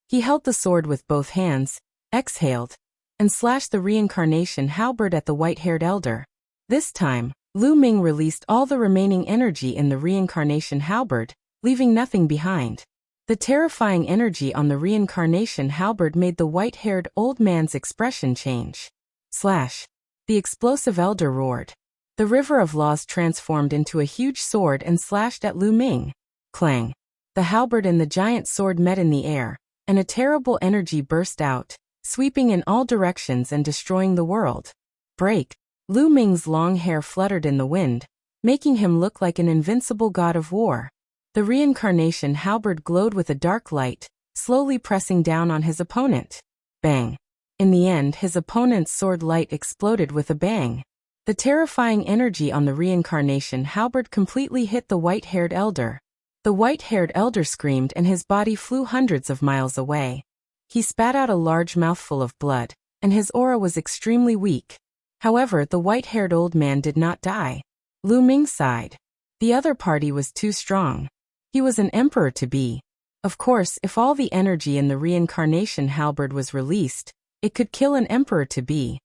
He held the sword with both hands, exhaled, and slashed the reincarnation halberd at the white-haired elder. This time, Lu Ming released all the remaining energy in the reincarnation halberd, leaving nothing behind. The terrifying energy on the reincarnation halberd made the white-haired old man's expression change. Slash. The explosive elder roared. The river of laws transformed into a huge sword and slashed at Lu Ming. Clang. The halberd and the giant sword met in the air, and a terrible energy burst out, sweeping in all directions and destroying the world. Break. Lu Ming's long hair fluttered in the wind, making him look like an invincible god of war. The reincarnation halberd glowed with a dark light, slowly pressing down on his opponent. Bang. In the end, his opponent's sword light exploded with a bang. The terrifying energy on the reincarnation halberd completely hit the white-haired elder. The white-haired elder screamed and his body flew hundreds of miles away. He spat out a large mouthful of blood, and his aura was extremely weak. However, the white-haired old man did not die. Lu Ming sighed. The other party was too strong. He was an Emperor-to-be. Of course, if all the energy in the reincarnation halberd was released, it could kill an Emperor-to-be.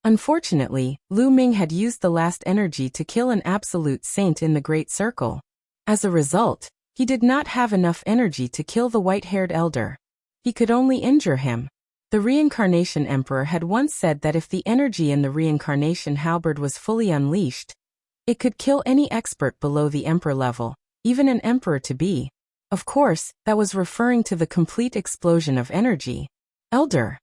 Unfortunately, Lu Ming had used the last energy to kill an absolute saint in the Great Circle. As a result, he did not have enough energy to kill the white-haired elder. He could only injure him. The Reincarnation Emperor had once said that if the energy in the reincarnation halberd was fully unleashed, it could kill any expert below the Emperor level, even an Emperor-to-be. Of course, that was referring to the complete explosion of energy. Elder.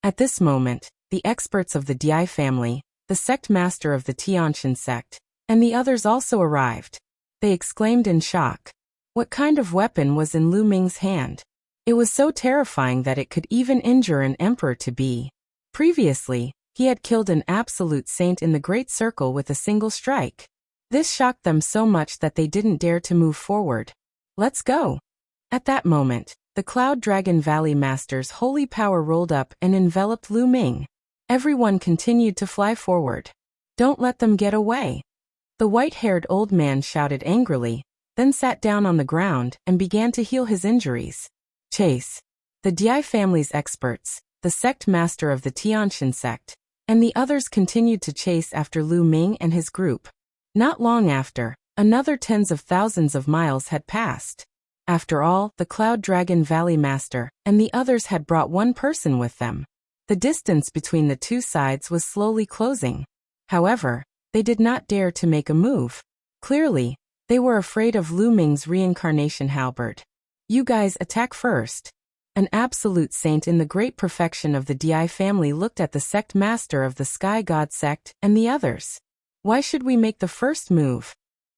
At this moment, the experts of the Dai family, the sect master of the Tiantian sect, and the others also arrived. They exclaimed in shock. What kind of weapon was in Lu Ming's hand? It was so terrifying that it could even injure an Emperor-to-be. Previously, he had killed an absolute saint in the Great Circle with a single strike. This shocked them so much that they didn't dare to move forward. Let's go. At that moment, the Cloud Dragon Valley Master's holy power rolled up and enveloped Lu Ming. Everyone continued to fly forward. Don't let them get away. The white-haired old man shouted angrily, then sat down on the ground and began to heal his injuries. Chase. The Dai family's experts, the sect master of the Tiantian sect, and the others continued to chase after Lu Ming and his group. Not long after, another tens of thousands of miles had passed. After all, the Cloud Dragon Valley Master and the others had brought one person with them. The distance between the two sides was slowly closing. However, they did not dare to make a move. Clearly, they were afraid of Lu Ming's reincarnation halberd. You guys attack first. An absolute saint in the great perfection of the Dai family looked at the sect master of the Sky God sect and the others. Why should we make the first move?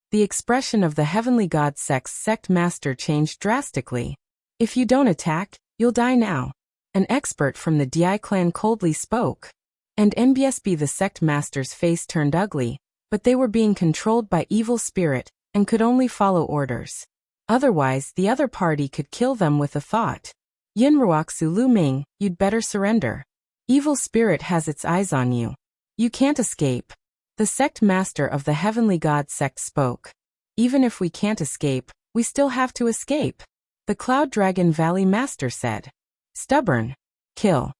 The expression of the Heavenly God sect's sect master changed drastically. If you don't attack, you'll die now. An expert from the Dai clan coldly spoke. And NBSB the sect master's face turned ugly, but they were being controlled by evil spirit and could only follow orders. Otherwise, the other party could kill them with a thought. Yinruoxu Lu Ming, you'd better surrender. Evil spirit has its eyes on you. You can't escape. The sect master of the Heavenly God sect spoke. Even if we can't escape, we still have to escape. The Cloud Dragon Valley Master said. Stubborn. Kill.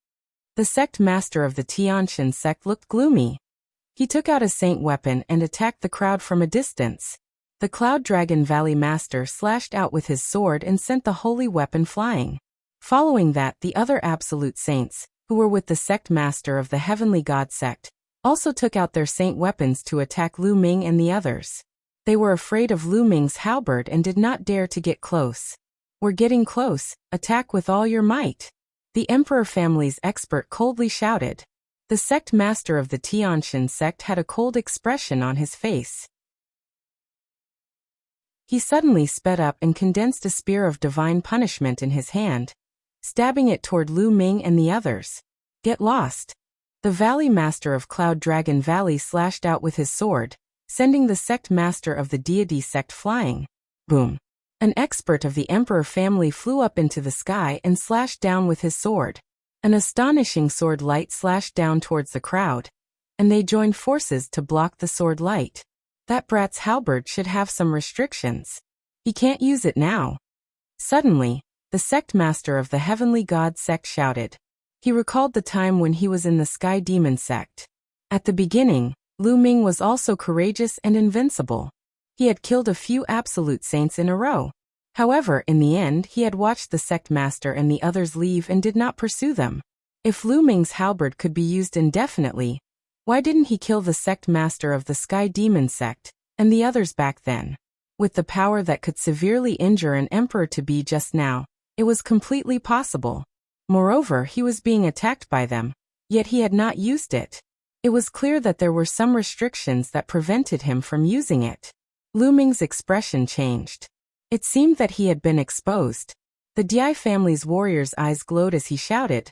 The sect master of the Tiantian sect looked gloomy. He took out a saint weapon and attacked the crowd from a distance. The Cloud Dragon Valley Master slashed out with his sword and sent the holy weapon flying. Following that, the other absolute saints, who were with the sect master of the Heavenly God sect, also took out their saint weapons to attack Lu Ming and the others. They were afraid of Lu Ming's halberd and did not dare to get close. We're getting close, attack with all your might. The Emperor family's expert coldly shouted. The sect master of the Tiantian sect had a cold expression on his face. He suddenly sped up and condensed a spear of divine punishment in his hand, stabbing it toward Lu Ming and the others. Get lost. The Valley Master of Cloud Dragon Valley slashed out with his sword, sending the sect master of the deity sect flying. Boom. An expert of the Emperor family flew up into the sky and slashed down with his sword. An astonishing sword light slashed down towards the crowd, and they joined forces to block the sword light. That brat's halberd should have some restrictions. He can't use it now. Suddenly, the sect master of the Heavenly God sect shouted. He recalled the time when he was in the Sky Demon sect. At the beginning, Lu Ming was also courageous and invincible. He had killed a few absolute saints in a row. However, in the end, he had watched the sect master and the others leave and did not pursue them. If Lu Ming's halberd could be used indefinitely, why didn't he kill the sect master of the Sky Demon sect and the others back then? With the power that could severely injure an emperor to be just now, it was completely possible. Moreover, he was being attacked by them, yet he had not used it. It was clear that there were some restrictions that prevented him from using it. Lu Ming's expression changed. It seemed that he had been exposed. The Dai family's warrior's eyes glowed as he shouted,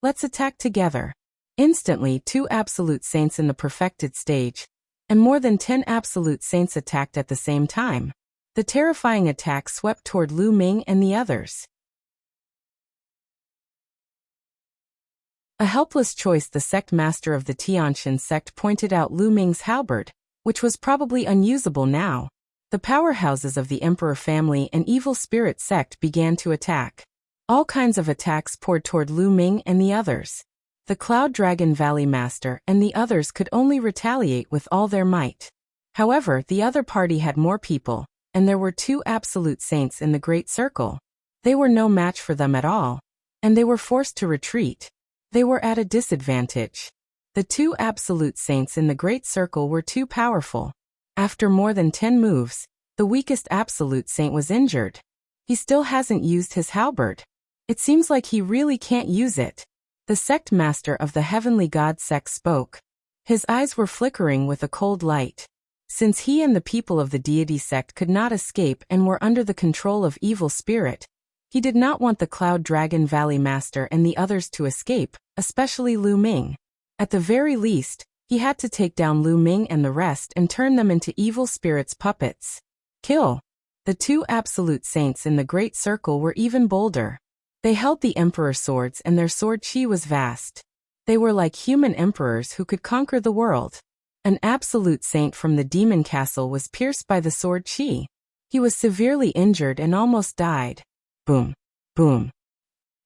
"Let's attack together." Instantly, 2 absolute saints in the perfected stage, and more than 10 absolute saints attacked at the same time. The terrifying attack swept toward Lu Ming and the others. A helpless choice. The sect master of the Tiantian sect pointed out Lu Ming's halberd, which was probably unusable now. The powerhouses of the Emperor family and Evil Spirit sect began to attack. All kinds of attacks poured toward Lu Ming and the others. The Cloud Dragon Valley Master and the others could only retaliate with all their might. However, the other party had more people, and there were 2 absolute saints in the Great Circle. They were no match for them at all, and they were forced to retreat. They were at a disadvantage. The 2 absolute saints in the Great Circle were too powerful. After more than 10 moves, the weakest absolute saint was injured. He still hasn't used his halberd. It seems like he really can't use it. The sect master of the Heavenly God sect spoke. His eyes were flickering with a cold light. Since he and the people of the deity sect could not escape and were under the control of evil spirit, he did not want the Cloud Dragon Valley Master and the others to escape, especially Lu Ming. At the very least, He had to take down Lu Ming and the rest and turn them into evil spirits' puppets. Kill. The two absolute saints in the Great Circle were even bolder. They held the emperor swords and their sword chi was vast. They were like human emperors who could conquer the world. An absolute saint from the demon castle was pierced by the sword chi. He was severely injured and almost died. Boom. Boom.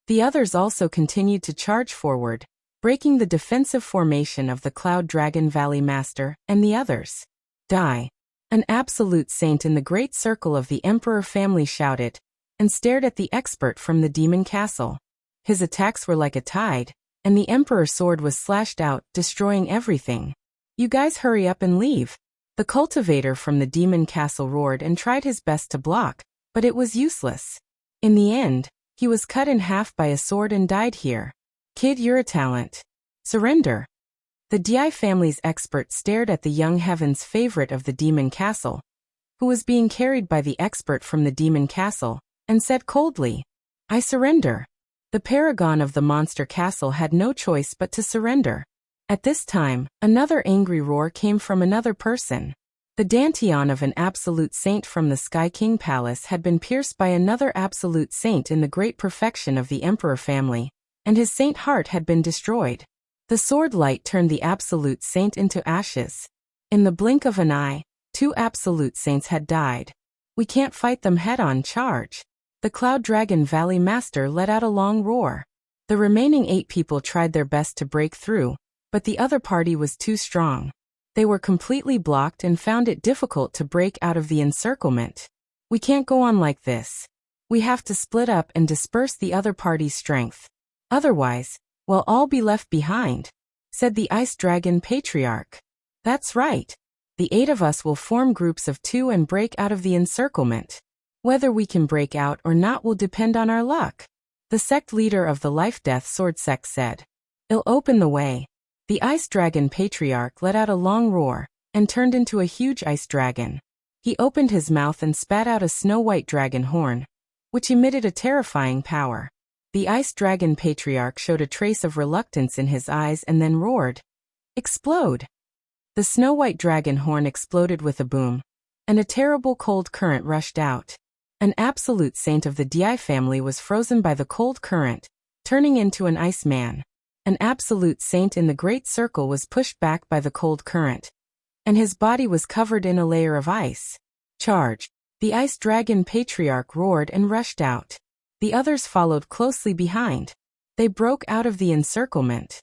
The others also continued to charge forward, breaking the defensive formation of the Cloud Dragon Valley Master and the others. Die. An absolute saint in the Great Circle of the Emperor family shouted, and stared at the expert from the demon castle. His attacks were like a tide, and the Emperor's sword was slashed out, destroying everything. You guys hurry up and leave. The cultivator from the demon castle roared and tried his best to block, but it was useless. In the end, he was cut in half by a sword and died here. Kid, you're a talent. Surrender. The Dai family's expert stared at the young heaven's favorite of the demon castle, who was being carried by the expert from the demon castle, and said coldly, I surrender. The paragon of the monster castle had no choice but to surrender. At this time, another angry roar came from another person. The dantian of an absolute saint from the Sky King Palace had been pierced by another absolute saint in the great perfection of the emperor family, and his saint heart had been destroyed. The sword light turned the absolute saint into ashes. In the blink of an eye, two absolute saints had died. We can't fight them head-on, charge. The Cloud Dragon Valley Master let out a long roar. The remaining 8 people tried their best to break through, but the other party was too strong. They were completely blocked and found it difficult to break out of the encirclement. We can't go on like this. We have to split up and disperse the other party's strength. Otherwise, we'll all be left behind, said the Ice Dragon Patriarch. That's right. The 8 of us will form groups of 2 and break out of the encirclement. Whether we can break out or not will depend on our luck. The sect leader of the Life-Death Sword sect said. It'll open the way. The Ice Dragon Patriarch let out a long roar, and turned into a huge ice dragon. He opened his mouth and spat out a snow-white dragon horn, which emitted a terrifying power. The Ice Dragon Patriarch showed a trace of reluctance in his eyes and then roared. Explode! The snow-white dragon horn exploded with a boom, and a terrible cold current rushed out. An absolute saint of the Dai family was frozen by the cold current, turning into an ice man. An absolute saint in the Great Circle was pushed back by the cold current, and his body was covered in a layer of ice. Charge! The Ice Dragon Patriarch roared and rushed out. The others followed closely behind. They broke out of the encirclement.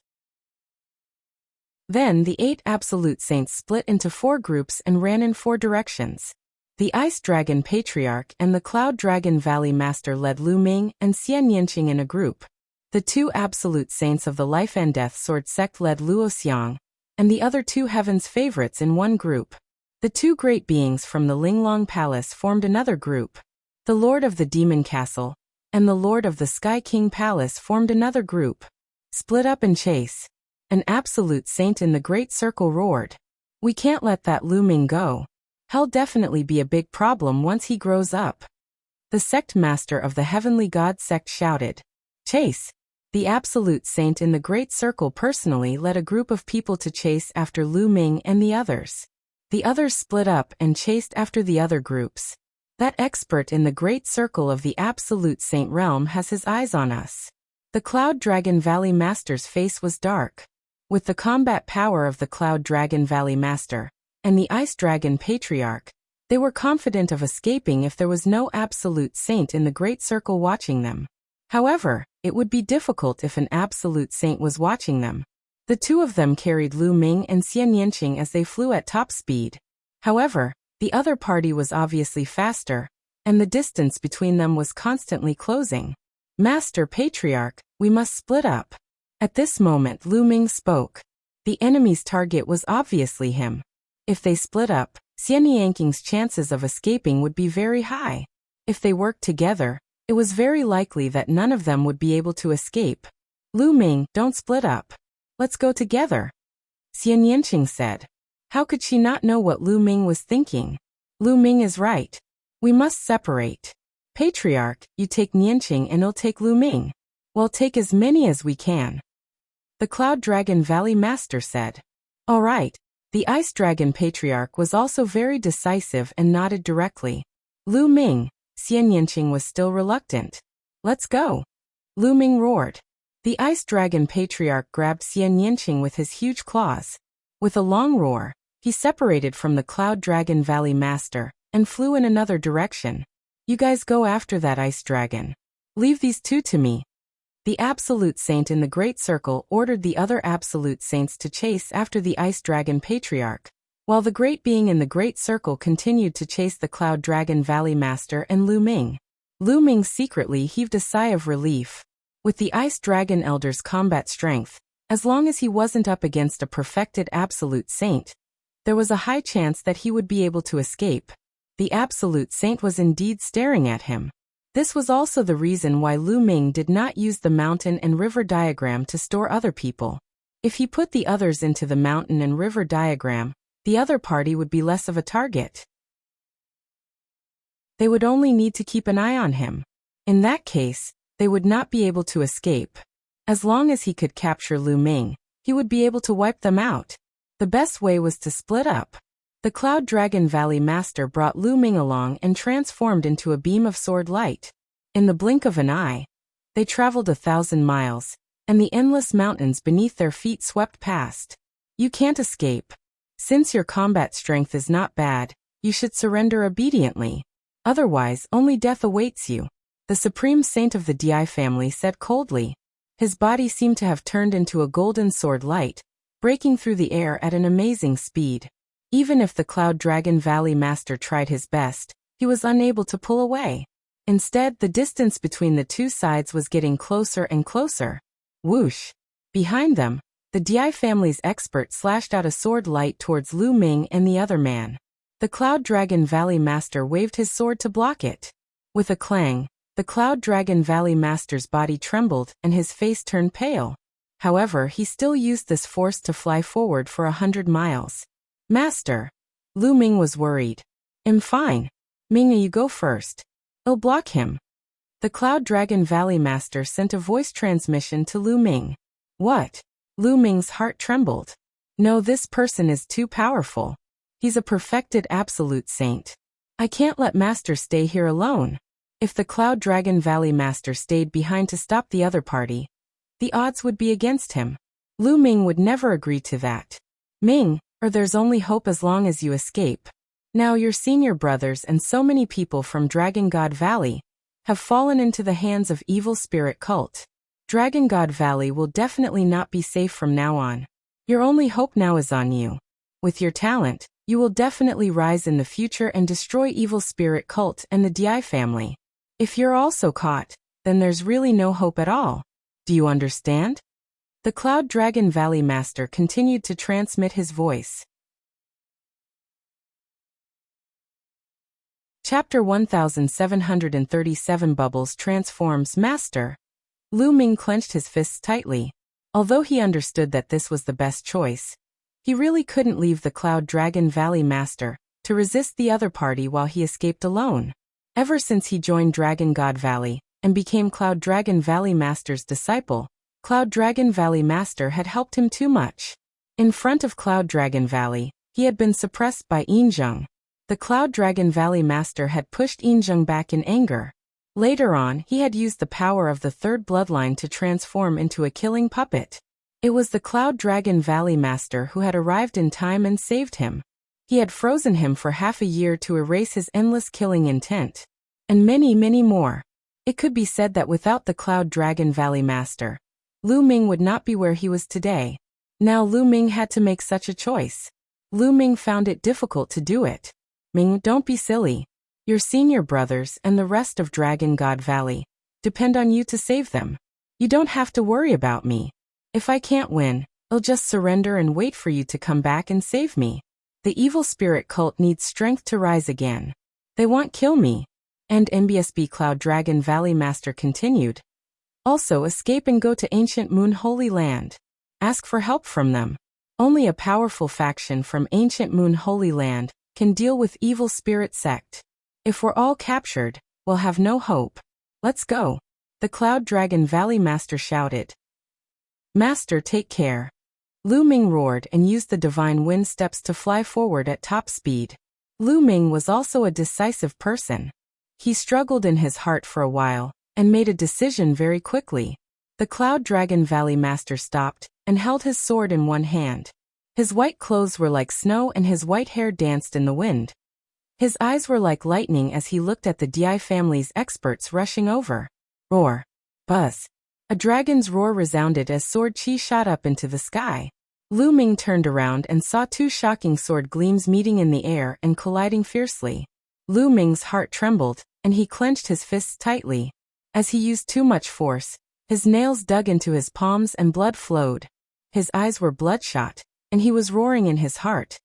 Then the 8 absolute saints split into 4 groups and ran in 4 directions. The Ice Dragon Patriarch and the Cloud Dragon Valley Master led Lu Ming and Xian Yanqing in a group. The 2 absolute saints of the Life and Death Sword sect led Luo Xiang, and the other 2 heaven's favorites in one group. The 2 great beings from the Linglong Palace formed another group. The Lord of the Demon Castle and the Lord of the Sky King Palace formed another group. Split up and chase. An absolute saint in the Great Circle roared. We can't let that Lu Ming go. He'll definitely be a big problem once he grows up. The sect master of the Heavenly God sect shouted. Chase. The absolute saint in the Great Circle personally led a group of people to chase after Lu Ming and the others. The others split up and chased after the other groups. That expert in the Great Circle of the Absolute Saint realm has his eyes on us. The Cloud Dragon Valley Master's face was dark. With the combat power of the Cloud Dragon Valley Master and the Ice Dragon Patriarch, they were confident of escaping if there was no absolute saint in the Great Circle watching them. However, it would be difficult if an absolute saint was watching them. The 2 of them carried Lu Ming and Xian Yanqing as they flew at top speed. However, the other party was obviously faster, and the distance between them was constantly closing. Master Patriarch, we must split up. At this moment Lu Ming spoke. The enemy's target was obviously him. If they split up, Xian Yanqing's chances of escaping would be very high. If they worked together, it was very likely that none of them would be able to escape. Lu Ming, don't split up. Let's go together. Xian Yanqing said. How could she not know what Lu Ming was thinking? Lu Ming is right. We must separate. Patriarch, you take Yanqing and I'll take Lu Ming. We'll take as many as we can. The Cloud Dragon Valley Master said. All right. The Ice Dragon Patriarch was also very decisive and nodded directly. Lu Ming, Xian Yanqing was still reluctant. Let's go. Lu Ming roared. The Ice Dragon Patriarch grabbed Xian Yanqing with his huge claws. With a long roar, he separated from the Cloud Dragon Valley Master and flew in another direction. You guys go after that Ice Dragon. Leave these two to me. The Absolute Saint in the Great Circle ordered the other Absolute Saints to chase after the Ice Dragon Patriarch, while the Great Being in the Great Circle continued to chase the Cloud Dragon Valley Master and Lu Ming. Lu Ming secretly heaved a sigh of relief. With the Ice Dragon Elder's combat strength, as long as he wasn't up against a perfected Absolute Saint, there was a high chance that he would be able to escape. The Absolute Saint was indeed staring at him. This was also the reason why Lu Ming did not use the mountain and river diagram to store other people. If he put the others into the mountain and river diagram, the other party would be less of a target. They would only need to keep an eye on him. In that case, they would not be able to escape. As long as he could capture Lu Ming, he would be able to wipe them out. The best way was to split up. The Cloud Dragon Valley Master brought Lu Ming along and transformed into a beam of sword light. In the blink of an eye, they traveled 1,000 miles, and the endless mountains beneath their feet swept past. You can't escape. Since your combat strength is not bad, you should surrender obediently. Otherwise, only death awaits you. The Supreme Saint of the Di family said coldly. His body seemed to have turned into a golden sword light, breaking through the air at an amazing speed. Even if the Cloud Dragon Valley Master tried his best, he was unable to pull away. Instead, the distance between the two sides was getting closer and closer. Whoosh! Behind them, the Di family's expert slashed out a sword light towards Lu Ming and the other man. The Cloud Dragon Valley Master waved his sword to block it. With a clang, the Cloud Dragon Valley Master's body trembled and his face turned pale. However, he still used this force to fly forward for 100 miles. Master. Lu Ming was worried. I'm fine. Ming, you go first. I'll block him. The Cloud Dragon Valley Master sent a voice transmission to Lu Ming. What? Lu Ming's heart trembled. No, this person is too powerful. He's a perfected Absolute Saint. I can't let Master stay here alone. If the Cloud Dragon Valley Master stayed behind to stop the other party, the odds would be against him. Lu Ming would never agree to that. Ming, or there's only hope as long as you escape. Now your senior brothers and so many people from Dragon God Valley have fallen into the hands of evil spirit cult. Dragon God Valley will definitely not be safe from now on. Your only hope now is on you. With your talent, you will definitely rise in the future and destroy evil spirit cult and the Di family. If you're also caught, then there's really no hope at all. Do you understand? The Cloud Dragon Valley Master continued to transmit his voice. Chapter 1737 Bubbles transforms Master. Lu Ming clenched his fists tightly. Although he understood that this was the best choice, he really couldn't leave the Cloud Dragon Valley Master to resist the other party while he escaped alone. Ever since he joined Dragon God Valley and became Cloud Dragon Valley Master's disciple, Cloud Dragon Valley Master had helped him too much. In front of Cloud Dragon Valley, he had been suppressed by Yinzheng. The Cloud Dragon Valley Master had pushed Yinzheng back in anger. Later on, he had used the power of the third bloodline to transform into a killing puppet. It was the Cloud Dragon Valley Master who had arrived in time and saved him. He had frozen him for half a year to erase his endless killing intent. And many, many more. It could be said that without the Cloud Dragon Valley Master, Lu Ming would not be where he was today. Now Lu Ming had to make such a choice. Lu Ming found it difficult to do it. Ming, don't be silly. Your senior brothers and the rest of Dragon God Valley depend on you to save them. You don't have to worry about me. If I can't win, I'll just surrender and wait for you to come back and save me. The evil spirit cult needs strength to rise again. They won't kill me. And MBSB Cloud Dragon Valley Master continued. Also escape and go to Ancient Moon Holy Land. Ask for help from them. Only a powerful faction from Ancient Moon Holy Land can deal with evil spirit sect. If we're all captured, we'll have no hope. Let's go. The Cloud Dragon Valley Master shouted. Master, take care. Lu Ming roared and used the divine wind steps to fly forward at top speed. Lu Ming was also a decisive person. He struggled in his heart for a while, and made a decision very quickly. The Cloud Dragon Valley Master stopped, and held his sword in one hand. His white clothes were like snow and his white hair danced in the wind. His eyes were like lightning as he looked at the Dai family's experts rushing over. Roar. Buzz. A dragon's roar resounded as sword chi shot up into the sky. Lu Ming turned around and saw two shocking sword gleams meeting in the air and colliding fiercely. Lu Ming's heart trembled, and he clenched his fists tightly. As he used too much force, his nails dug into his palms and blood flowed. His eyes were bloodshot, and he was roaring in his heart.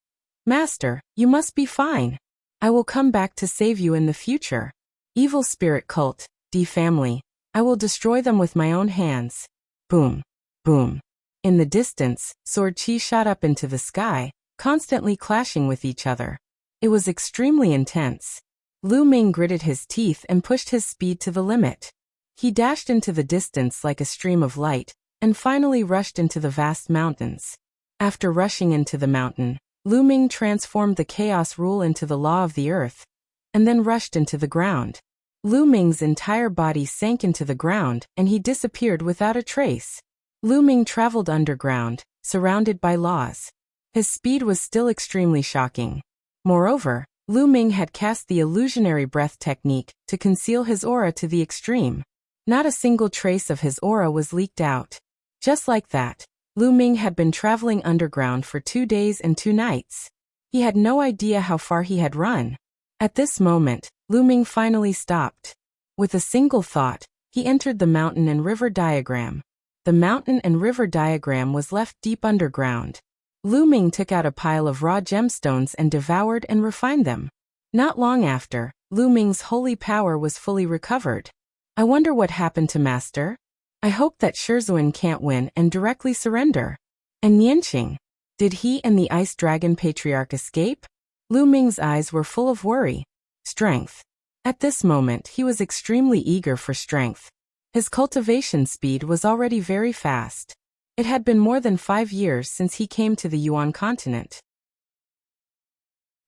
Master, you must be fine. I will come back to save you in the future. Evil spirit cult, D family. I will destroy them with my own hands. Boom. Boom. In the distance, sword chi shot up into the sky, constantly clashing with each other. It was extremely intense. Lu Ming gritted his teeth and pushed his speed to the limit. He dashed into the distance like a stream of light, and finally rushed into the vast mountains. After rushing into the mountain, Lu Ming transformed the chaos rule into the law of the earth, and then rushed into the ground. Lu Ming's entire body sank into the ground, and he disappeared without a trace. Lu Ming traveled underground, surrounded by laws. His speed was still extremely shocking. Moreover, Lu Ming had cast the illusionary breath technique to conceal his aura to the extreme. Not a single trace of his aura was leaked out. Just like that, Lu Ming had been traveling underground for 2 days and 2 nights. He had no idea how far he had run. At this moment, Lu Ming finally stopped. With a single thought, he entered the mountain and river diagram. The mountain and river diagram was left deep underground. Lu Ming took out a pile of raw gemstones and devoured and refined them. Not long after, Lu Ming's holy power was fully recovered. I wonder what happened to Master? I hope that Shizuan can't win and directly surrender. And Nianqing? Did he and the Ice Dragon Patriarch escape? Lu Ming's eyes were full of worry. Strength. At this moment he was extremely eager for strength. His cultivation speed was already very fast. It had been more than 5 years since he came to the Yuan continent.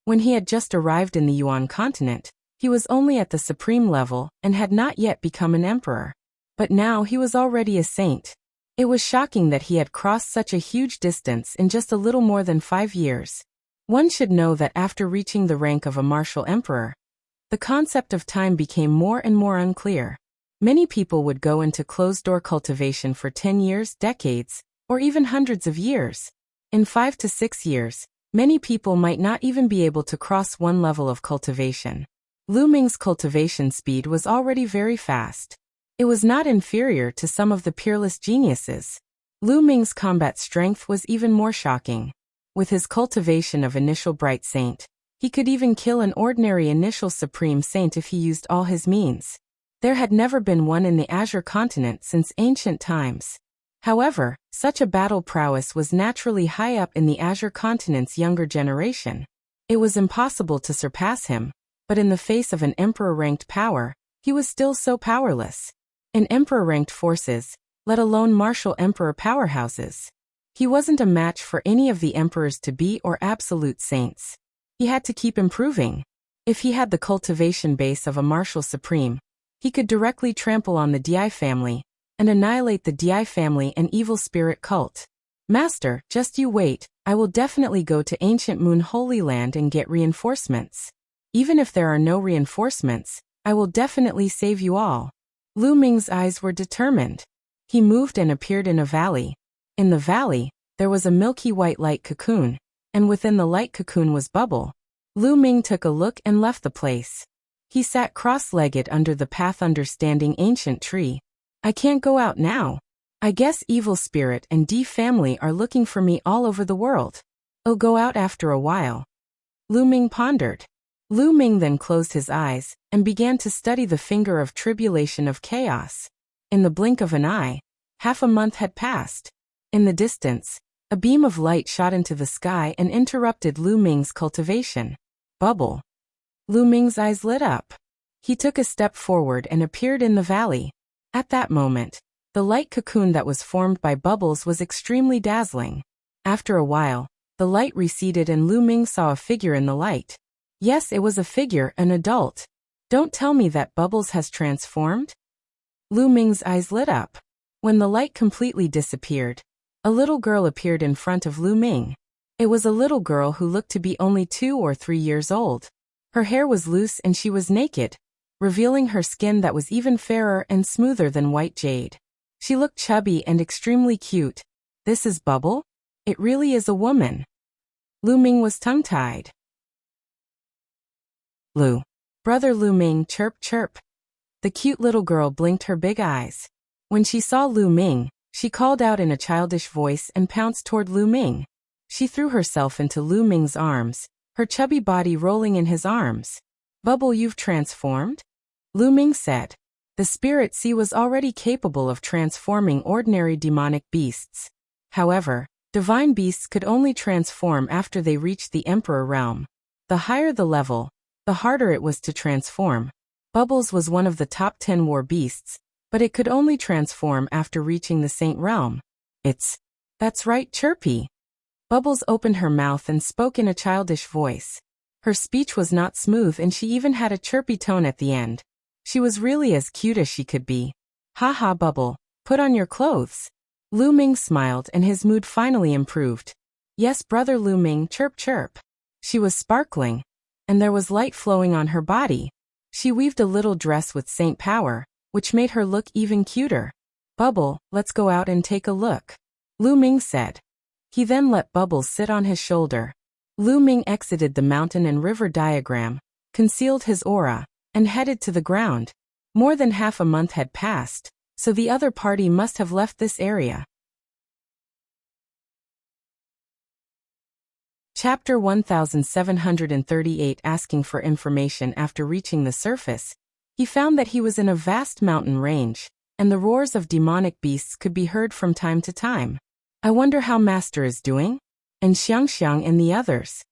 When he had just arrived in the Yuan continent, he was only at the supreme level and had not yet become an emperor. But now he was already a saint. It was shocking that he had crossed such a huge distance in just a little more than 5 years. One should know that after reaching the rank of a martial emperor, the concept of time became more and more unclear. Many people would go into closed-door cultivation for 10 years, decades, or even hundreds of years. In 5 to 6 years, many people might not even be able to cross one level of cultivation. Lu Ming's cultivation speed was already very fast. It was not inferior to some of the peerless geniuses. Lu Ming's combat strength was even more shocking. With his cultivation of Initial Bright Saint, he could even kill an ordinary Initial Supreme Saint if he used all his means. There had never been one in the Azure continent since ancient times. However, such a battle prowess was naturally high up in the Azure continent's younger generation. It was impossible to surpass him, but in the face of an emperor-ranked power, he was still so powerless. In emperor-ranked forces, let alone martial emperor powerhouses, he wasn't a match for any of the emperors to be or absolute saints. He had to keep improving. If he had the cultivation base of a martial supreme, he could directly trample on the Dai family and annihilate the Dai family and evil spirit cult. Master, just you wait, I will definitely go to Ancient Moon Holy Land and get reinforcements. Even if there are no reinforcements, I will definitely save you all. Lu Ming's eyes were determined. He moved and appeared in a valley. In the valley, there was a milky white light cocoon, and within the light cocoon was Bubble. Lu Ming took a look and left the place. He sat cross-legged under the path understanding ancient tree. I can't go out now. I guess Evil Spirit and D family are looking for me all over the world. I'll go out after a while. Lu Ming pondered. Lu Ming then closed his eyes and began to study the finger of tribulation of chaos. In the blink of an eye, half a month had passed. In the distance, a beam of light shot into the sky and interrupted Lu Ming's cultivation. Bubble. Lu Ming's eyes lit up. He took a step forward and appeared in the valley. At that moment, the light cocoon that was formed by bubbles was extremely dazzling. After a while, the light receded and Lu Ming saw a figure in the light. Yes, it was a figure, an adult. Don't tell me that Bubbles has transformed? Lu Ming's eyes lit up. When the light completely disappeared, a little girl appeared in front of Lu Ming. It was a little girl who looked to be only 2 or 3 years old. Her hair was loose and she was naked, revealing her skin that was even fairer and smoother than white jade. She looked chubby and extremely cute. This is Bubble? It really is a woman. Lu Ming was tongue-tied. Lu. Brother Lu Ming, chirp chirp. The cute little girl blinked her big eyes. When she saw Lu Ming, she called out in a childish voice and pounced toward Lu Ming. She threw herself into Lu Ming's arms, her chubby body rolling in his arms. Bubble, you've transformed? Lu Ming said. The spirit sea was already capable of transforming ordinary demonic beasts. However, divine beasts could only transform after they reached the Emperor realm. The higher the level, the harder it was to transform. Bubbles was one of the top 10 war beasts, but it could only transform after reaching the Saint realm. That's right, Chirpy. Bubbles opened her mouth and spoke in a childish voice. Her speech was not smooth and she even had a chirpy tone at the end. She was really as cute as she could be. Ha ha, Bubble, put on your clothes. Lu Ming smiled and his mood finally improved. Yes, brother Lu Ming, chirp chirp. She was sparkling, and there was light flowing on her body. She weaved a little dress with saint power, which made her look even cuter. Bubble, let's go out and take a look. Lu Ming said. He then let Bubbles sit on his shoulder. Lu Ming exited the mountain and river diagram, concealed his aura, and headed to the ground. More than half a month had passed, so the other party must have left this area. Chapter 1738. Asking for information. After reaching the surface, he found that he was in a vast mountain range, and the roars of demonic beasts could be heard from time to time. I wonder how Master is doing? And Xiangxiang and the others?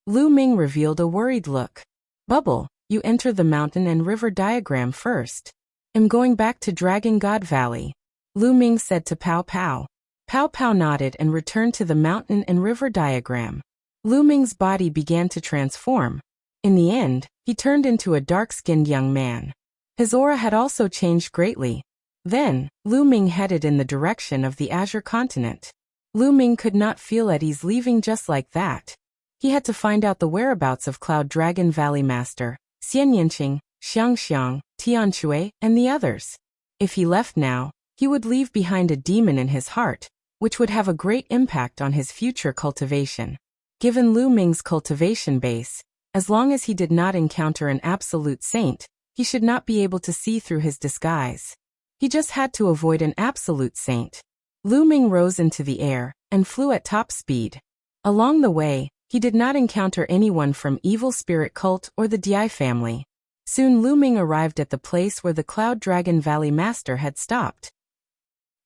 Lu Ming revealed a worried look. Bubble, you enter the mountain and river diagram first. I'm going back to Dragon God Valley. Lu Ming said to Pow Pow. Pow Pow nodded and returned to the mountain and river diagram. Lu Ming's body began to transform. In the end, he turned into a dark-skinned young man. His aura had also changed greatly. Then, Lu Ming headed in the direction of the Azure continent. Lu Ming could not feel at ease leaving just like that. He had to find out the whereabouts of Cloud Dragon Valley Master, Xian Yanqing, Xiangxiang, Tianshui, and the others. If he left now, he would leave behind a demon in his heart, which would have a great impact on his future cultivation. Given Lu Ming's cultivation base, as long as he did not encounter an absolute saint, he should not be able to see through his disguise. He just had to avoid an absolute saint. Lu Ming rose into the air and flew at top speed. Along the way, he did not encounter anyone from Evil Spirit Cult or the Dai family. Soon Lu Ming arrived at the place where the Cloud Dragon Valley Master had stopped.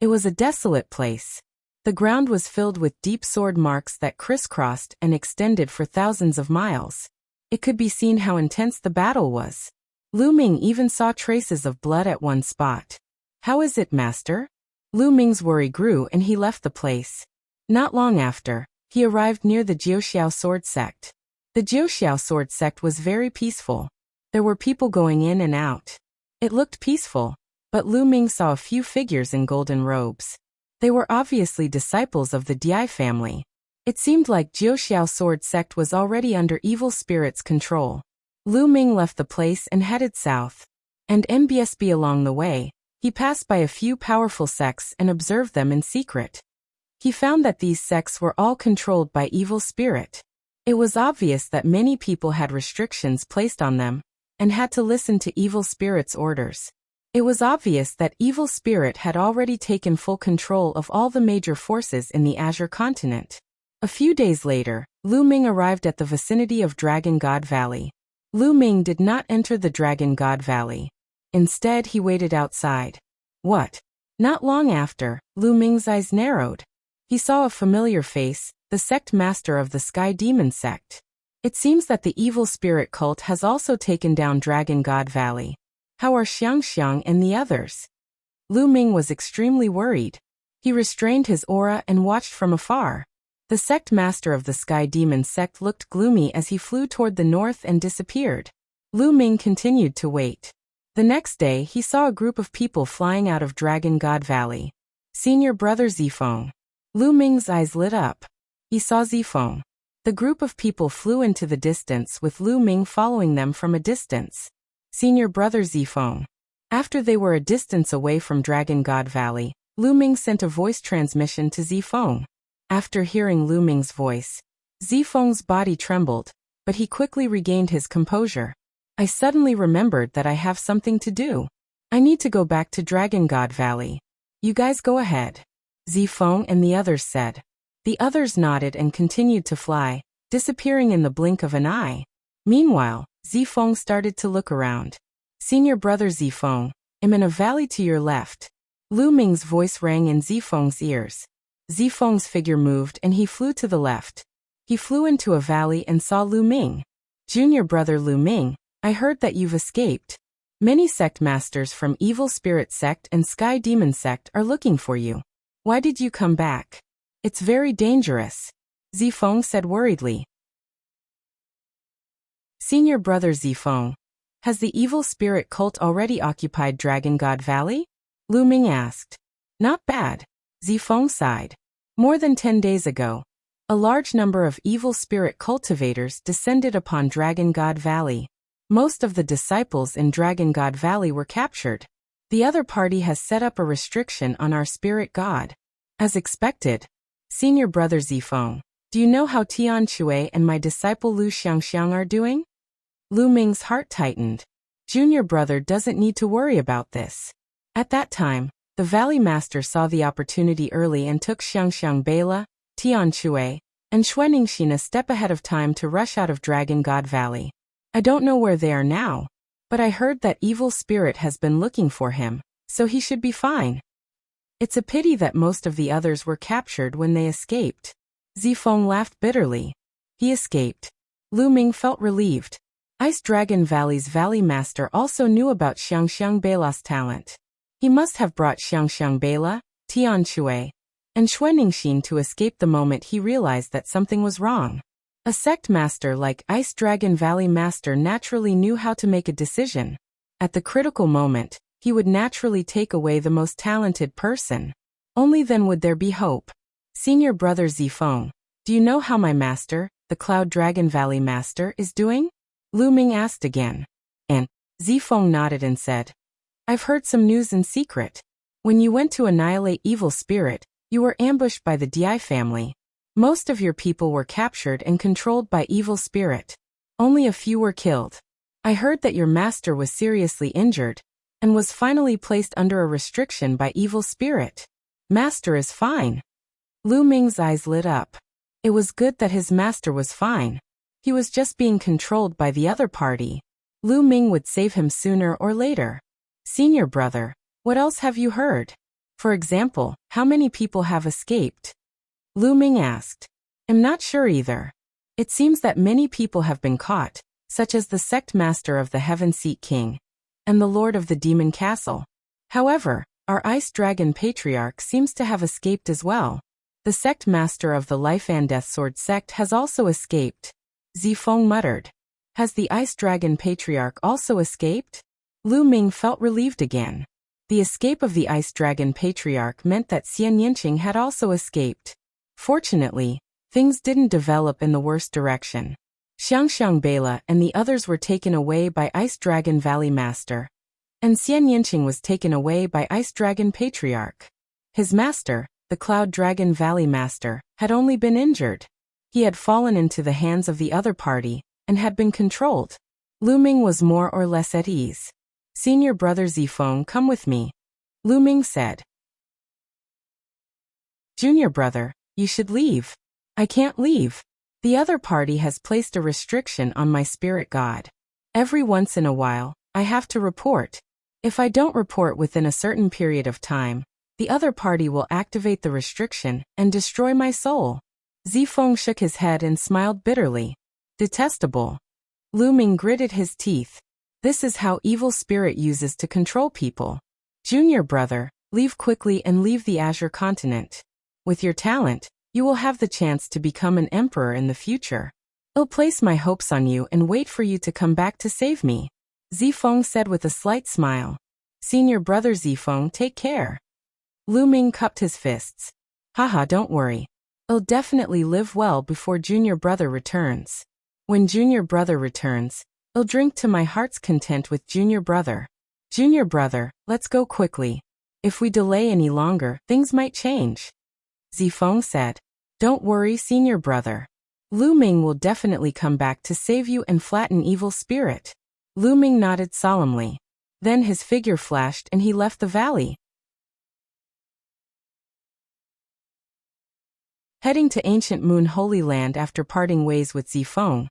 It was a desolate place. The ground was filled with deep sword marks that crisscrossed and extended for thousands of miles. It could be seen how intense the battle was. Lu Ming even saw traces of blood at one spot. How is it, Master? Lu Ming's worry grew and he left the place. Not long after, he arrived near the Jiuxiao sword sect. The Jiuxiao sword sect was very peaceful. There were people going in and out. It looked peaceful, but Lu Ming saw a few figures in golden robes. They were obviously disciples of the Dai family. It seemed like Jiuxiao sword sect was already under evil spirits' control. Lu Ming left the place and headed south. And MBSB along the way, he passed by a few powerful sects and observed them in secret. He found that these sects were all controlled by evil spirit. It was obvious that many people had restrictions placed on them and had to listen to evil spirit's orders. It was obvious that evil spirit had already taken full control of all the major forces in the Azure continent. A few days later, Lu Ming arrived at the vicinity of Dragon God Valley. Lu Ming did not enter the Dragon God Valley. Instead, he waited outside. What? Not long after, Lu Ming's eyes narrowed. He saw a familiar face, the sect master of the Sky Demon sect. It seems that the evil spirit cult has also taken down Dragon God Valley. How are Xiangxiang and the others? Lu Ming was extremely worried. He restrained his aura and watched from afar. The sect master of the Sky Demon sect looked gloomy as he flew toward the north and disappeared. Lu Ming continued to wait. The next day, he saw a group of people flying out of Dragon God Valley. Senior brother Zifeng. Lu Ming's eyes lit up. He saw Zifeng. The group of people flew into the distance with Lu Ming following them from a distance. Senior brother Zifeng. After they were a distance away from Dragon God Valley, Lu Ming sent a voice transmission to Zifeng. After hearing Lu Ming's voice, Zifeng's body trembled, but he quickly regained his composure. I suddenly remembered that I have something to do. I need to go back to Dragon God Valley. You guys go ahead. Zifeng and the others said. The others nodded and continued to fly, disappearing in the blink of an eye. Meanwhile, Zifeng started to look around. Senior brother Zifeng, I'm in a valley to your left. Lu Ming's voice rang in Zifeng's ears. Zifeng's figure moved and he flew to the left. He flew into a valley and saw Lu Ming. Junior brother Lu Ming, I heard that you've escaped. Many sect masters from Evil Spirit Sect and Sky Demon Sect are looking for you. Why did you come back? It's very dangerous. Zifeng said worriedly. Senior brother Zifeng, has the Evil Spirit cult already occupied Dragon God Valley? Lu Ming asked. Not bad. Zifeng sighed. More than 10 days ago, a large number of evil spirit cultivators descended upon Dragon God Valley. Most of the disciples in Dragon God Valley were captured. The other party has set up a restriction on our spirit god. As expected. Senior brother Zifeng, do you know how Tian Shui and my disciple Lu Xiangxiang are doing? Lu Ming's heart tightened. Junior brother doesn't need to worry about this. At that time, the Valley Master saw the opportunity early and took Xiangxiang Beila, Tian Shui, and Xuaningxin a step ahead of time to rush out of Dragon God Valley. I don't know where they are now, but I heard that evil spirit has been looking for him, so he should be fine. It's a pity that most of the others were captured when they escaped. Zifeng laughed bitterly. He escaped. Lu Ming felt relieved. Ice Dragon Valley's Valley Master also knew about Xiangxiang Beila's talent. He must have brought Xiangxiang Beila, Tian Shui, and Xuaningxin to escape the moment he realized that something was wrong. A sect master like Ice Dragon Valley Master naturally knew how to make a decision. At the critical moment, he would naturally take away the most talented person. Only then would there be hope. Senior brother Zifeng, do you know how my master, the Cloud Dragon Valley Master, is doing? Lu Ming asked again. And Zifeng nodded and said, I've heard some news in secret. When you went to annihilate evil spirit, you were ambushed by the Di family. Most of your people were captured and controlled by evil spirit. Only a few were killed. I heard that your master was seriously injured and was finally placed under a restriction by evil spirit. Master is fine. Lu Ming's eyes lit up. It was good that his master was fine. He was just being controlled by the other party. Lu Ming would save him sooner or later. Senior brother, what else have you heard? For example, how many people have escaped? Lu Ming asked. I'm not sure either. It seems that many people have been caught, such as the sect master of the Heaven Seat King and the Lord of the Demon Castle. However, our Ice Dragon Patriarch seems to have escaped as well. The sect master of the Life and Death Sword sect has also escaped. Zifeng muttered. Has the Ice Dragon Patriarch also escaped? Lu Ming felt relieved again. The escape of the Ice Dragon Patriarch meant that Xian Yinqing had also escaped. Fortunately, things didn't develop in the worst direction. Xiangxiang Beila and the others were taken away by Ice Dragon Valley Master, and Xian Yinqing was taken away by Ice Dragon Patriarch. His master, the Cloud Dragon Valley Master, had only been injured. He had fallen into the hands of the other party and had been controlled. Lu Ming was more or less at ease. Senior brother Zifeng, come with me. Lu Ming said. Junior brother, you should leave. I can't leave. The other party has placed a restriction on my spirit god. Every once in a while, I have to report. If I don't report within a certain period of time, the other party will activate the restriction and destroy my soul. Zifeng shook his head and smiled bitterly. Detestable. Lu Ming gritted his teeth. This is how evil spirit uses to control people. Junior brother, leave quickly and leave the Azure continent. With your talent, You will have the chance to become an emperor in the future. I'll place my hopes on you and wait for you to come back to save me, Zifeng said with a slight smile. Senior brother Zifeng, take care. Lu Ming cupped his fists. Haha, don't worry. I'll definitely live well before junior brother returns. When junior brother returns, I'll drink to my heart's content with junior brother. Junior brother, let's go quickly. If we delay any longer, things might change. Zifeng said. Don't worry, senior brother. Lu Ming will definitely come back to save you and flatten evil spirit. Lu Ming nodded solemnly. Then his figure flashed and he left the valley. Heading to ancient Moon Holy Land after parting ways with Zifeng,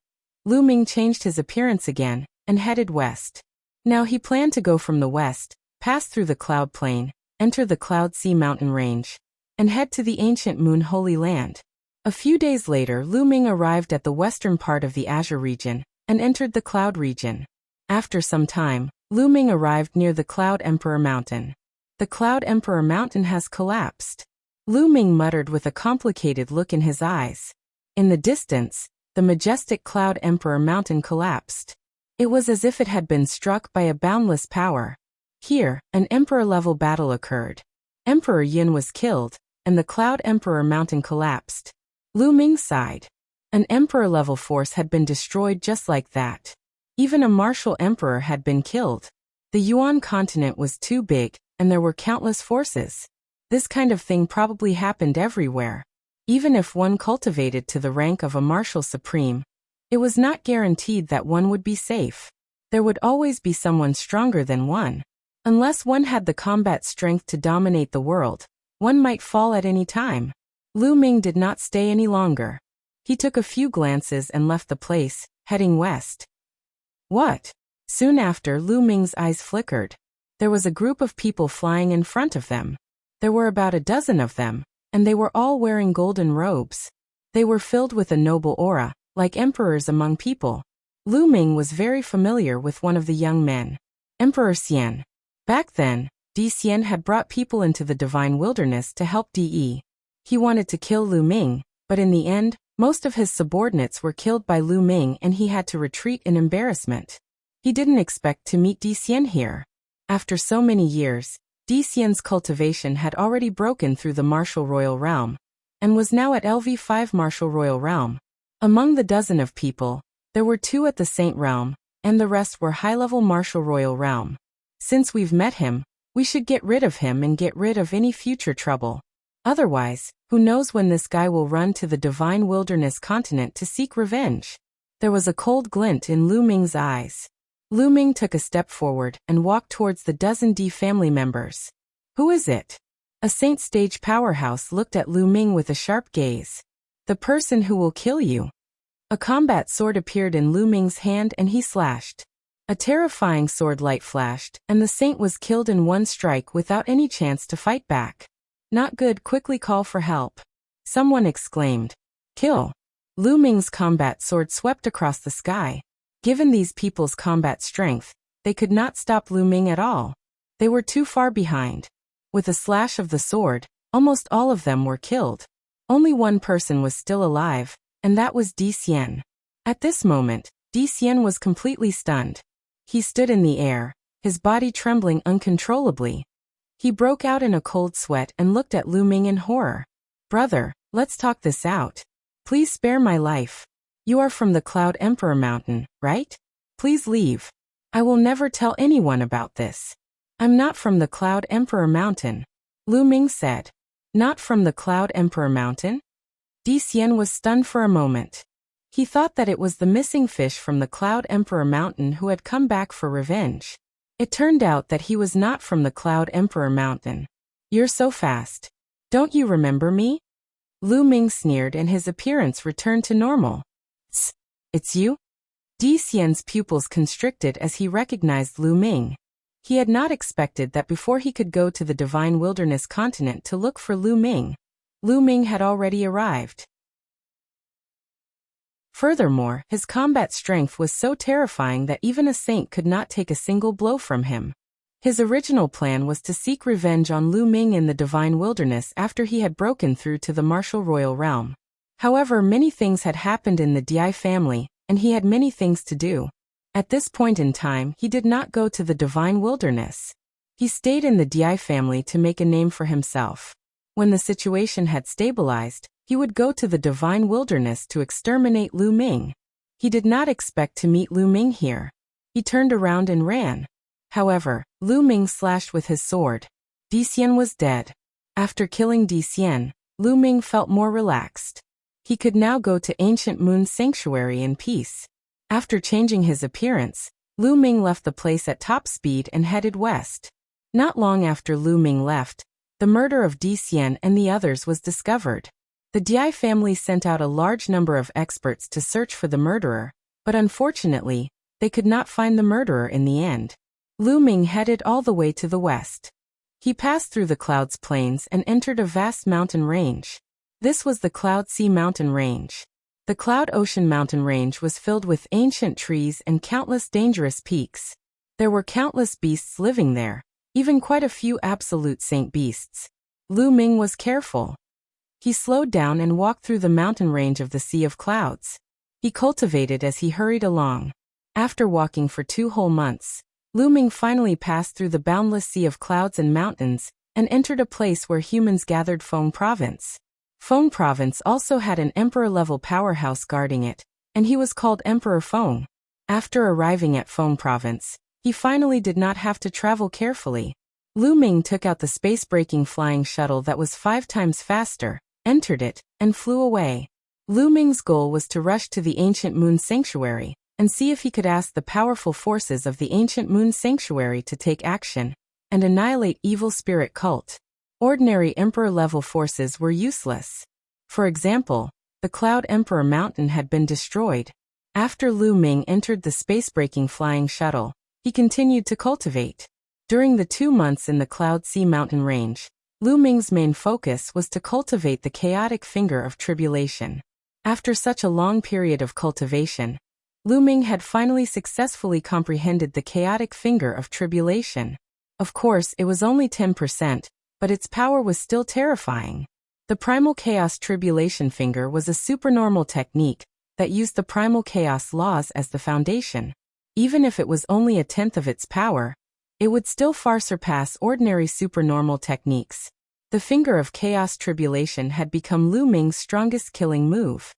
Lu Ming changed his appearance again and headed west. Now he planned to go from the west, pass through the Cloud Plain, enter the Cloud Sea mountain range, and head to the ancient Moon Holy Land. A few days later, Lu Ming arrived at the western part of the Azure region and entered the Cloud region. After some time, Lu Ming arrived near the Cloud Emperor Mountain. The Cloud Emperor Mountain has collapsed. Lu Ming muttered with a complicated look in his eyes. In the distance, the majestic Cloud Emperor Mountain collapsed. It was as if it had been struck by a boundless power. Here, an emperor-level battle occurred. Emperor Yin was killed, and the Cloud Emperor Mountain collapsed. Lu Ming sighed. An emperor-level force had been destroyed just like that. Even a martial emperor had been killed. The Yuan continent was too big, and there were countless forces. This kind of thing probably happened everywhere. Even if one cultivated to the rank of a martial supreme, it was not guaranteed that one would be safe. There would always be someone stronger than one. Unless one had the combat strength to dominate the world, one might fall at any time. Lu Ming did not stay any longer. He took a few glances and left the place, heading west. What? Soon after, Lu Ming's eyes flickered. There was a group of people flying in front of them. There were about a dozen of them, and they were all wearing golden robes. They were filled with a noble aura, like emperors among people. Lu Ming was very familiar with one of the young men, Emperor Xian. Back then, Di Xian had brought people into the divine wilderness to help Di. He wanted to kill Lu Ming, but in the end, most of his subordinates were killed by Lu Ming and he had to retreat in embarrassment. He didn't expect to meet Di Xian here. After so many years, Di Xian's cultivation had already broken through the martial royal realm, and was now at LV5 martial royal realm. Among the dozen of people, there were 2 at the Saint realm, and the rest were high-level martial royal realm. Since we've met him, we should get rid of him and get rid of any future trouble. Otherwise, who knows when this guy will run to the divine wilderness continent to seek revenge. There was a cold glint in Lu Ming's eyes. Lu Ming took a step forward and walked towards the dozen D family members. Who is it? A Saint stage powerhouse looked at Lu Ming with a sharp gaze. The person who will kill you. A combat sword appeared in Lu Ming's hand and he slashed. A terrifying sword light flashed, and the Saint was killed in one strike without any chance to fight back. Not good, quickly call for help. Someone exclaimed. Kill. Lu Ming's combat sword swept across the sky. Given these people's combat strength, they could not stop Lu Ming at all. They were too far behind. With a slash of the sword, almost all of them were killed. Only one person was still alive, and that was Di Xian. At this moment, Di Xian was completely stunned. He stood in the air, his body trembling uncontrollably. He broke out in a cold sweat and looked at Lu Ming in horror. Brother, let's talk this out. Please spare my life. You are from the Cloud Emperor Mountain, right? Please leave. I will never tell anyone about this. I'm not from the Cloud Emperor Mountain, Lu Ming said. Not from the Cloud Emperor Mountain? Di Xian was stunned for a moment. He thought that it was the missing fish from the Cloud Emperor Mountain who had come back for revenge. It turned out that he was not from the Cloud Emperor Mountain. You're so fast. Don't you remember me? Lu Ming sneered and his appearance returned to normal. Tss, it's you? Di Xian's pupils constricted as he recognized Lu Ming. He had not expected that before he could go to the Divine Wilderness continent to look for Lu Ming had already arrived. Furthermore, his combat strength was so terrifying that even a saint could not take a single blow from him. His original plan was to seek revenge on Lu Ming in the Divine Wilderness after he had broken through to the martial royal realm. However, many things had happened in the Dai family, and he had many things to do. At this point in time, he did not go to the Divine Wilderness. He stayed in the Dai family to make a name for himself. When the situation had stabilized, he would go to the Divine Wilderness to exterminate Lu Ming. He did not expect to meet Lu Ming here. He turned around and ran. However, Lu Ming slashed with his sword. Di Xian was dead. After killing Di Xian, Lu Ming felt more relaxed. He could now go to Ancient Moon's sanctuary in peace. After changing his appearance, Lu Ming left the place at top speed and headed west. Not long after Lu Ming left, the murder of Di Xian and the others was discovered. The Dai family sent out a large number of experts to search for the murderer, but unfortunately, they could not find the murderer in the end. Lu Ming headed all the way to the west. He passed through the Clouds Plains and entered a vast mountain range. This was the Cloud Sea Mountain Range. The Cloud Ocean Mountain Range was filled with ancient trees and countless dangerous peaks. There were countless beasts living there, even quite a few absolute saint beasts. Lu Ming was careful. He slowed down and walked through the mountain range of the Sea of Clouds. He cultivated as he hurried along. After walking for 2 whole months, Lu Ming finally passed through the boundless sea of clouds and mountains, and entered a place where humans gathered Feng Province. Feng Province also had an emperor-level powerhouse guarding it, and he was called Emperor Feng. After arriving at Feng Province, he finally did not have to travel carefully. Lu Ming took out the space-breaking flying shuttle that was 5 times faster, entered it, and flew away. Lu Ming's goal was to rush to the Ancient Moon Sanctuary, and see if he could ask the powerful forces of the Ancient Moon Sanctuary to take action, and annihilate evil spirit cult. Ordinary Emperor-level forces were useless. For example, the Cloud Emperor Mountain had been destroyed. After Lu Ming entered the space-breaking flying shuttle, he continued to cultivate. During the 2 months in the Cloud Sea Mountain Range, Lu Ming's main focus was to cultivate the chaotic finger of tribulation. After such a long period of cultivation, Lu Ming had finally successfully comprehended the chaotic finger of tribulation. Of course, it was only 10%, but its power was still terrifying. The primal chaos tribulation finger was a supernormal technique that used the primal chaos laws as the foundation. Even if it was only 1/10 of its power, it would still far surpass ordinary supernormal techniques. The finger of chaos tribulation had become Lu Ming's strongest killing move.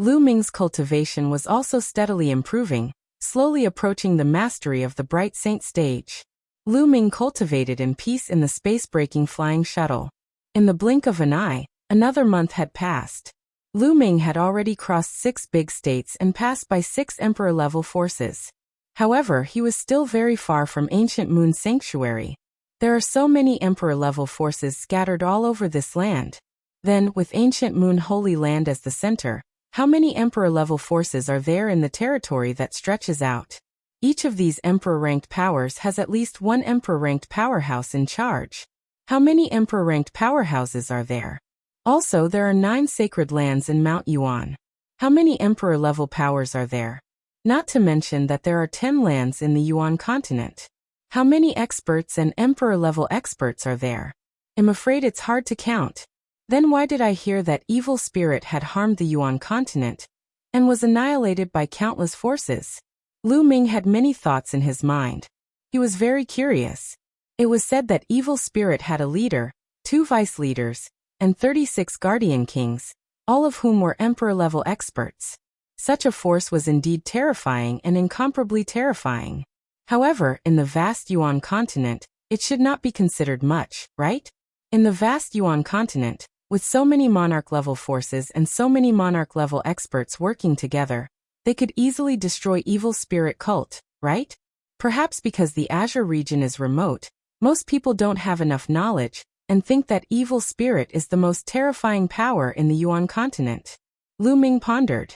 Lu Ming's cultivation was also steadily improving, slowly approaching the mastery of the Bright Saint stage. Lu Ming cultivated in peace in the space-breaking flying shuttle. In the blink of an eye, another month had passed. Lu Ming had already crossed 6 big states and passed by 6 emperor-level forces. However, he was still very far from Ancient Moon Sanctuary. There are so many emperor-level forces scattered all over this land. Then, with Ancient Moon Holy Land as the center, how many emperor-level forces are there in the territory that stretches out? Each of these emperor-ranked powers has at least 1 emperor-ranked powerhouse in charge. How many emperor-ranked powerhouses are there? Also, there are 9 sacred lands in Mount Yuan. How many emperor-level powers are there? Not to mention that there are 10 lands in the Yuan continent. How many experts and emperor-level experts are there? I'm afraid it's hard to count. Then why did I hear that evil spirit had harmed the Yuan continent and was annihilated by countless forces? Lu Ming had many thoughts in his mind. He was very curious. It was said that evil spirit had a leader, 2 vice leaders, and 36 guardian kings, all of whom were emperor-level experts. Such a force was indeed terrifying and incomparably terrifying. However, in the vast Yuan continent, it should not be considered much, right? In the vast Yuan continent, with so many monarch-level forces and so many monarch-level experts working together, they could easily destroy evil spirit cult, right? Perhaps because the Azure region is remote, most people don't have enough knowledge and think that evil spirit is the most terrifying power in the Yuan continent. Lu Ming pondered.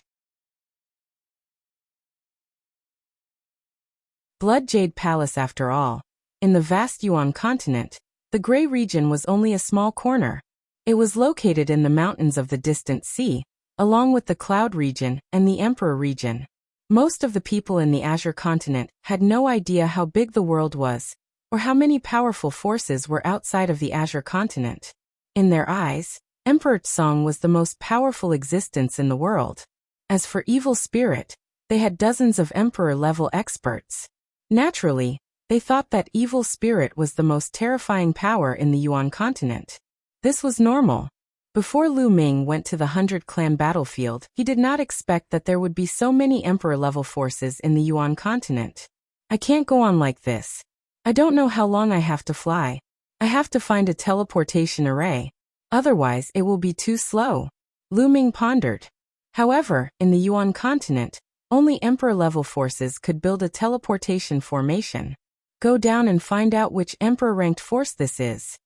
Blood Jade Palace after all. In the vast Yuan continent, the Gray region was only a small corner. It was located in the mountains of the distant sea, along with the Cloud region and the Emperor region. Most of the people in the Azure continent had no idea how big the world was, or how many powerful forces were outside of the Azure continent. In their eyes, Emperor Tsong was the most powerful existence in the world. As for evil spirit, they had dozens of emperor-level experts. Naturally, they thought that evil spirit was the most terrifying power in the Yuan continent. This was normal. Before Lu Ming went to the 100-clan battlefield, he did not expect that there would be so many emperor-level forces in the Yuan continent. I can't go on like this. I don't know how long I have to fly. I have to find a teleportation array. Otherwise, it will be too slow. Lu Ming pondered. However, in the Yuan continent, only emperor-level forces could build a teleportation formation. Go down and find out which emperor-ranked force this is.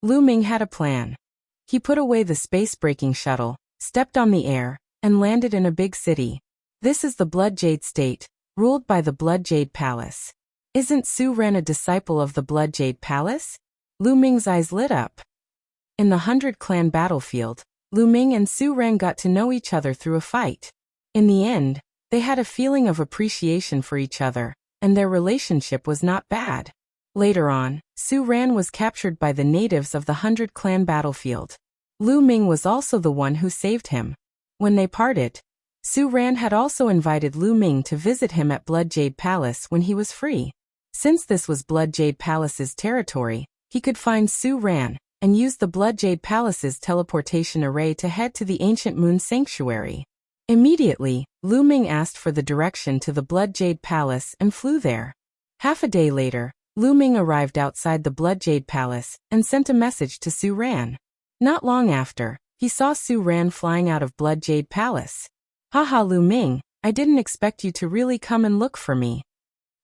Lu Ming had a plan. He put away the space-breaking shuttle, stepped on the air, and landed in a big city. This is the Blood Jade State, ruled by the Blood Jade Palace. Isn't Su Ren a disciple of the Blood Jade Palace? Lu Ming's eyes lit up. In the 100-clan battlefield, Lu Ming and Su Ren got to know each other through a fight. In the end, they had a feeling of appreciation for each other, and their relationship was not bad. Later on, Su Ren was captured by the natives of the 100-clan battlefield. Lu Ming was also the one who saved him. When they parted, Su Ren had also invited Lu Ming to visit him at Blood Jade Palace when he was free. Since this was Blood Jade Palace's territory, he could find Su Ren and use the Blood Jade Palace's teleportation array to head to the Ancient Moon Sanctuary. Immediately, Lu Ming asked for the direction to the Blood Jade Palace and flew there. Half a day later, Lu Ming arrived outside the Blood Jade Palace and sent a message to Su Ren. Not long after, he saw Su Ren flying out of Blood Jade Palace. Haha, Lu Ming, I didn't expect you to really come and look for me.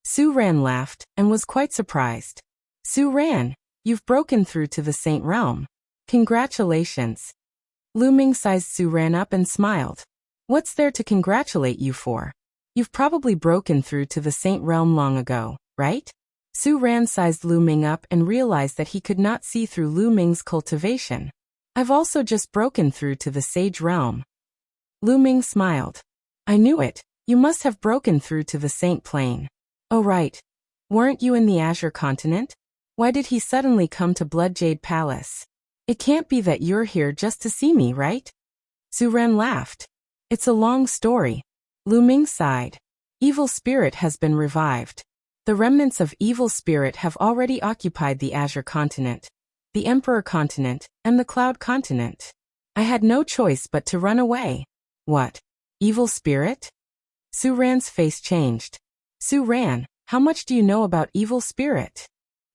Su Ren laughed and was quite surprised. Su Ren, you've broken through to the Saint Realm. Congratulations. Lu Ming sized Su Ren up and smiled. What's there to congratulate you for? You've probably broken through to the Saint Realm long ago, right? Su Ren sized Lu Ming up and realized that he could not see through Lu Ming's cultivation. I've also just broken through to the Sage Realm. Lu Ming smiled. I knew it. You must have broken through to the Saint Plane. Oh right. Weren't you in the Azure continent? Why did he suddenly come to Blood Jade Palace? It can't be that you're here just to see me, right? Su Ren laughed. It's a long story. Lu Ming sighed. Evil spirit has been revived. The remnants of evil spirit have already occupied the Azure continent, the Emperor continent, and the Cloud continent. I had no choice but to run away. What? Evil spirit? Su Ran's face changed. Su Ran, how much do you know about evil spirit?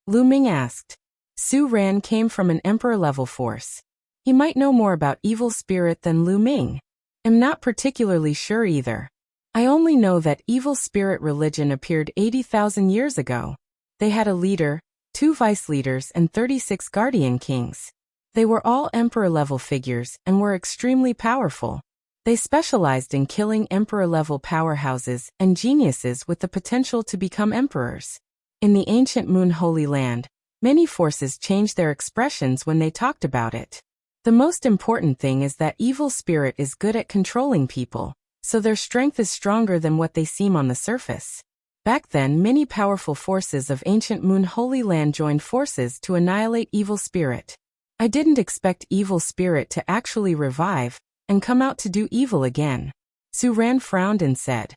Lu Ming asked. Su Ran came from an emperor-level force. He might know more about evil spirit than Lu Ming. I'm not particularly sure either. I only know that evil spirit religion appeared 80,000 years ago. They had a leader, 2 vice leaders, and 36 guardian kings. They were all emperor-level figures and were extremely powerful. They specialized in killing emperor-level powerhouses and geniuses with the potential to become emperors. In the ancient Moon Holy Land, many forces changed their expressions when they talked about it. The most important thing is that evil spirit is good at controlling people, so their strength is stronger than what they seem on the surface. Back then, many powerful forces of ancient Moon Holy Land joined forces to annihilate evil spirit. I didn't expect evil spirit to actually revive and come out to do evil again. Su Ran frowned and said.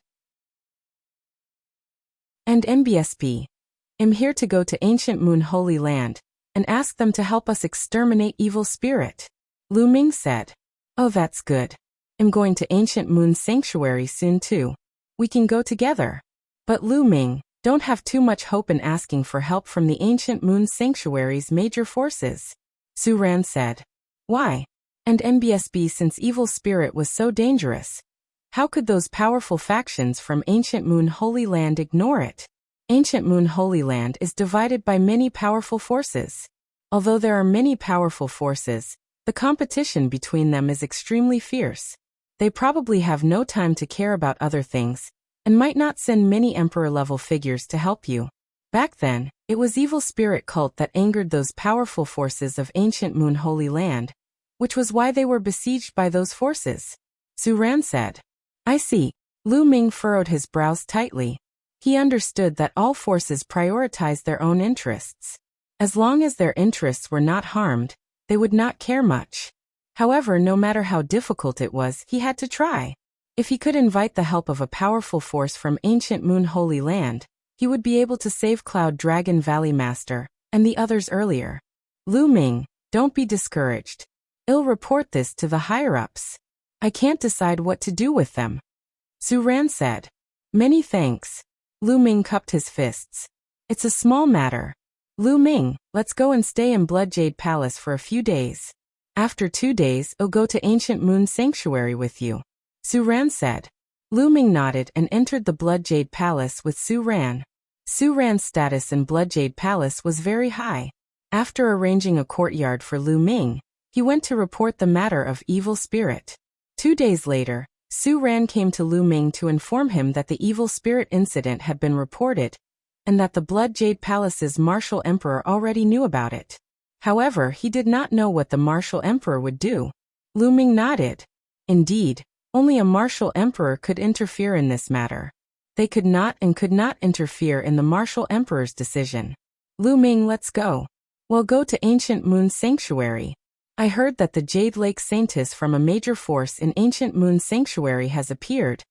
And MBSP. I'm here to go to ancient Moon Holy Land and ask them to help us exterminate evil spirit. Lu Ming said. Oh, that's good. I'm going to ancient Moon Sanctuary soon too. We can go together. But Lu Ming, don't have too much hope in asking for help from the ancient Moon Sanctuary's major forces. Su Ran said. Why? And MBSB, since evil spirit was so dangerous. How could those powerful factions from ancient Moon Holy Land ignore it? Ancient Moon Holy Land is divided by many powerful forces. Although there are many powerful forces, the competition between them is extremely fierce. They probably have no time to care about other things, and might not send many emperor-level figures to help you. Back then, it was evil spirit cult that angered those powerful forces of ancient Moon Holy Land, which was why they were besieged by those forces. Su Ran said. I see. Lu Ming furrowed his brows tightly. He understood that all forces prioritize their own interests. As long as their interests were not harmed, they would not care much. However, no matter how difficult it was, he had to try. If he could invite the help of a powerful force from ancient Moon Holy Land, he would be able to save Cloud Dragon Valley Master, and the others earlier. Lu Ming, don't be discouraged. I'll report this to the higher-ups. I can't decide what to do with them. Su Ran said. Many thanks. Lu Ming cupped his fists. It's a small matter. Lu Ming, let's go and stay in Blood Jade Palace for a few days. After 2 days, I'll go to Ancient Moon Sanctuary with you. Su Ran said. Lu Ming nodded and entered the Blood Jade Palace with Su Ran. Su Ran's status in Blood Jade Palace was very high. After arranging a courtyard for Lu Ming, he went to report the matter of evil spirit. 2 days later, Su Ran came to Lu Ming to inform him that the evil spirit incident had been reported, and that the Blood Jade Palace's Martial Emperor already knew about it. However, he did not know what the Martial Emperor would do. Lu Ming nodded. Indeed, only a Martial Emperor could interfere in this matter. They could not interfere in the Martial Emperor's decision. Lu Ming, let's go. We'll go to Ancient Moon Sanctuary. I heard that the Jade Lake Saintess from a major force in Ancient Moon Sanctuary has appeared,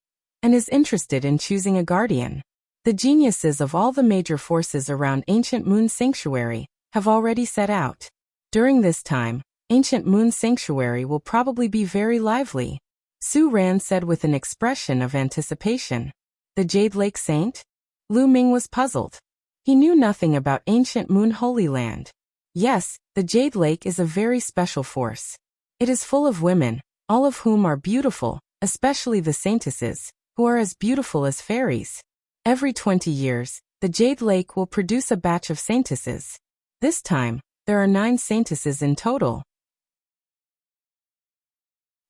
and is interested in choosing a guardian. The geniuses of all the major forces around Ancient Moon Sanctuary have already set out. During this time, Ancient Moon Sanctuary will probably be very lively. Su Ran said with an expression of anticipation. The Jade Lake Saint? Lu Ming was puzzled. He knew nothing about Ancient Moon Holy Land. Yes, the Jade Lake is a very special force. It is full of women, all of whom are beautiful, especially the saintesses, who are as beautiful as fairies. Every 20 years, the Jade Lake will produce a batch of saintesses. This time, there are 9 saintesses in total.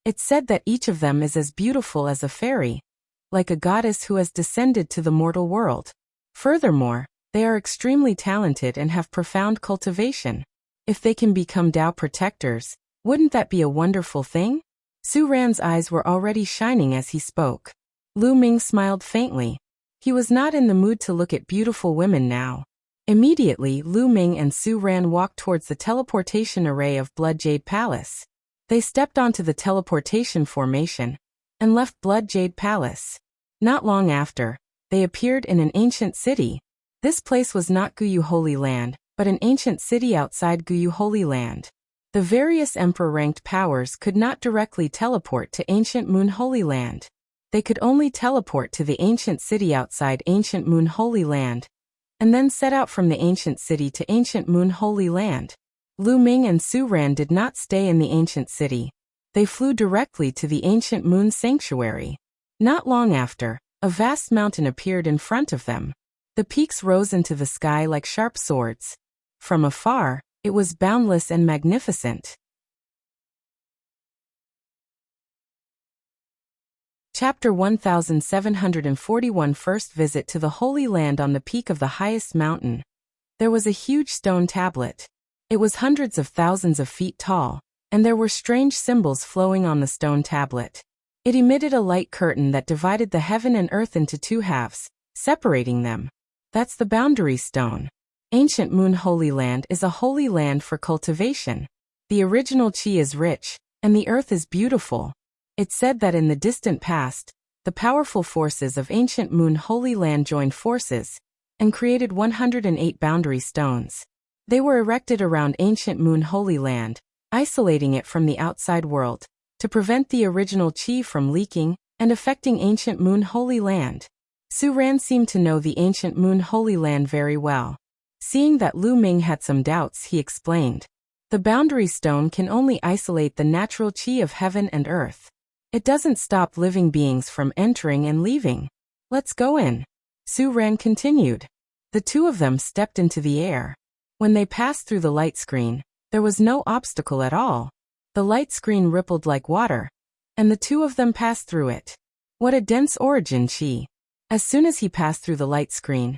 It's said that each of them is as beautiful as a fairy, like a goddess who has descended to the mortal world. Furthermore, they are extremely talented and have profound cultivation. If they can become Tao protectors, wouldn't that be a wonderful thing? Su Ran's eyes were already shining as he spoke. Lu Ming smiled faintly. He was not in the mood to look at beautiful women now. Immediately, Lu Ming and Su Ran walked towards the teleportation array of Blood Jade Palace. They stepped onto the teleportation formation and left Blood Jade Palace. Not long after, they appeared in an ancient city. This place was not Guyu Holy Land, but an ancient city outside Guyu Holy Land. The various emperor-ranked powers could not directly teleport to Ancient Moon Holy Land. They could only teleport to the ancient city outside Ancient Moon Holy Land, and then set out from the ancient city to Ancient Moon Holy Land. Lu Ming and Su Ran did not stay in the ancient city. They flew directly to the Ancient Moon Sanctuary. Not long after, a vast mountain appeared in front of them. The peaks rose into the sky like sharp swords. From afar, it was boundless and magnificent. Chapter 1741 First Visit to the Holy Land. On the peak of the highest mountain, there was a huge stone tablet. It was hundreds of thousands of feet tall, and there were strange symbols flowing on the stone tablet. It emitted a light curtain that divided the heaven and earth into 2 halves, separating them. That's the boundary stone. Ancient Moon Holy Land is a holy land for cultivation. The original Qi is rich, and the earth is beautiful. It's said that in the distant past, the powerful forces of Ancient Moon Holy Land joined forces and created 108 boundary stones. They were erected around Ancient Moon Holy Land, isolating it from the outside world, to prevent the original Qi from leaking and affecting Ancient Moon Holy Land. Su Ran seemed to know the Ancient Moon Holy Land very well. Seeing that Lu Ming had some doubts, he explained. The boundary stone can only isolate the natural Qi of heaven and earth. It doesn't stop living beings from entering and leaving. Let's go in. Su Ran continued. The 2 of them stepped into the air. When they passed through the light screen, there was no obstacle at all. The light screen rippled like water, and the 2 of them passed through it. What a dense origin Qi. As soon as he passed through the light screen,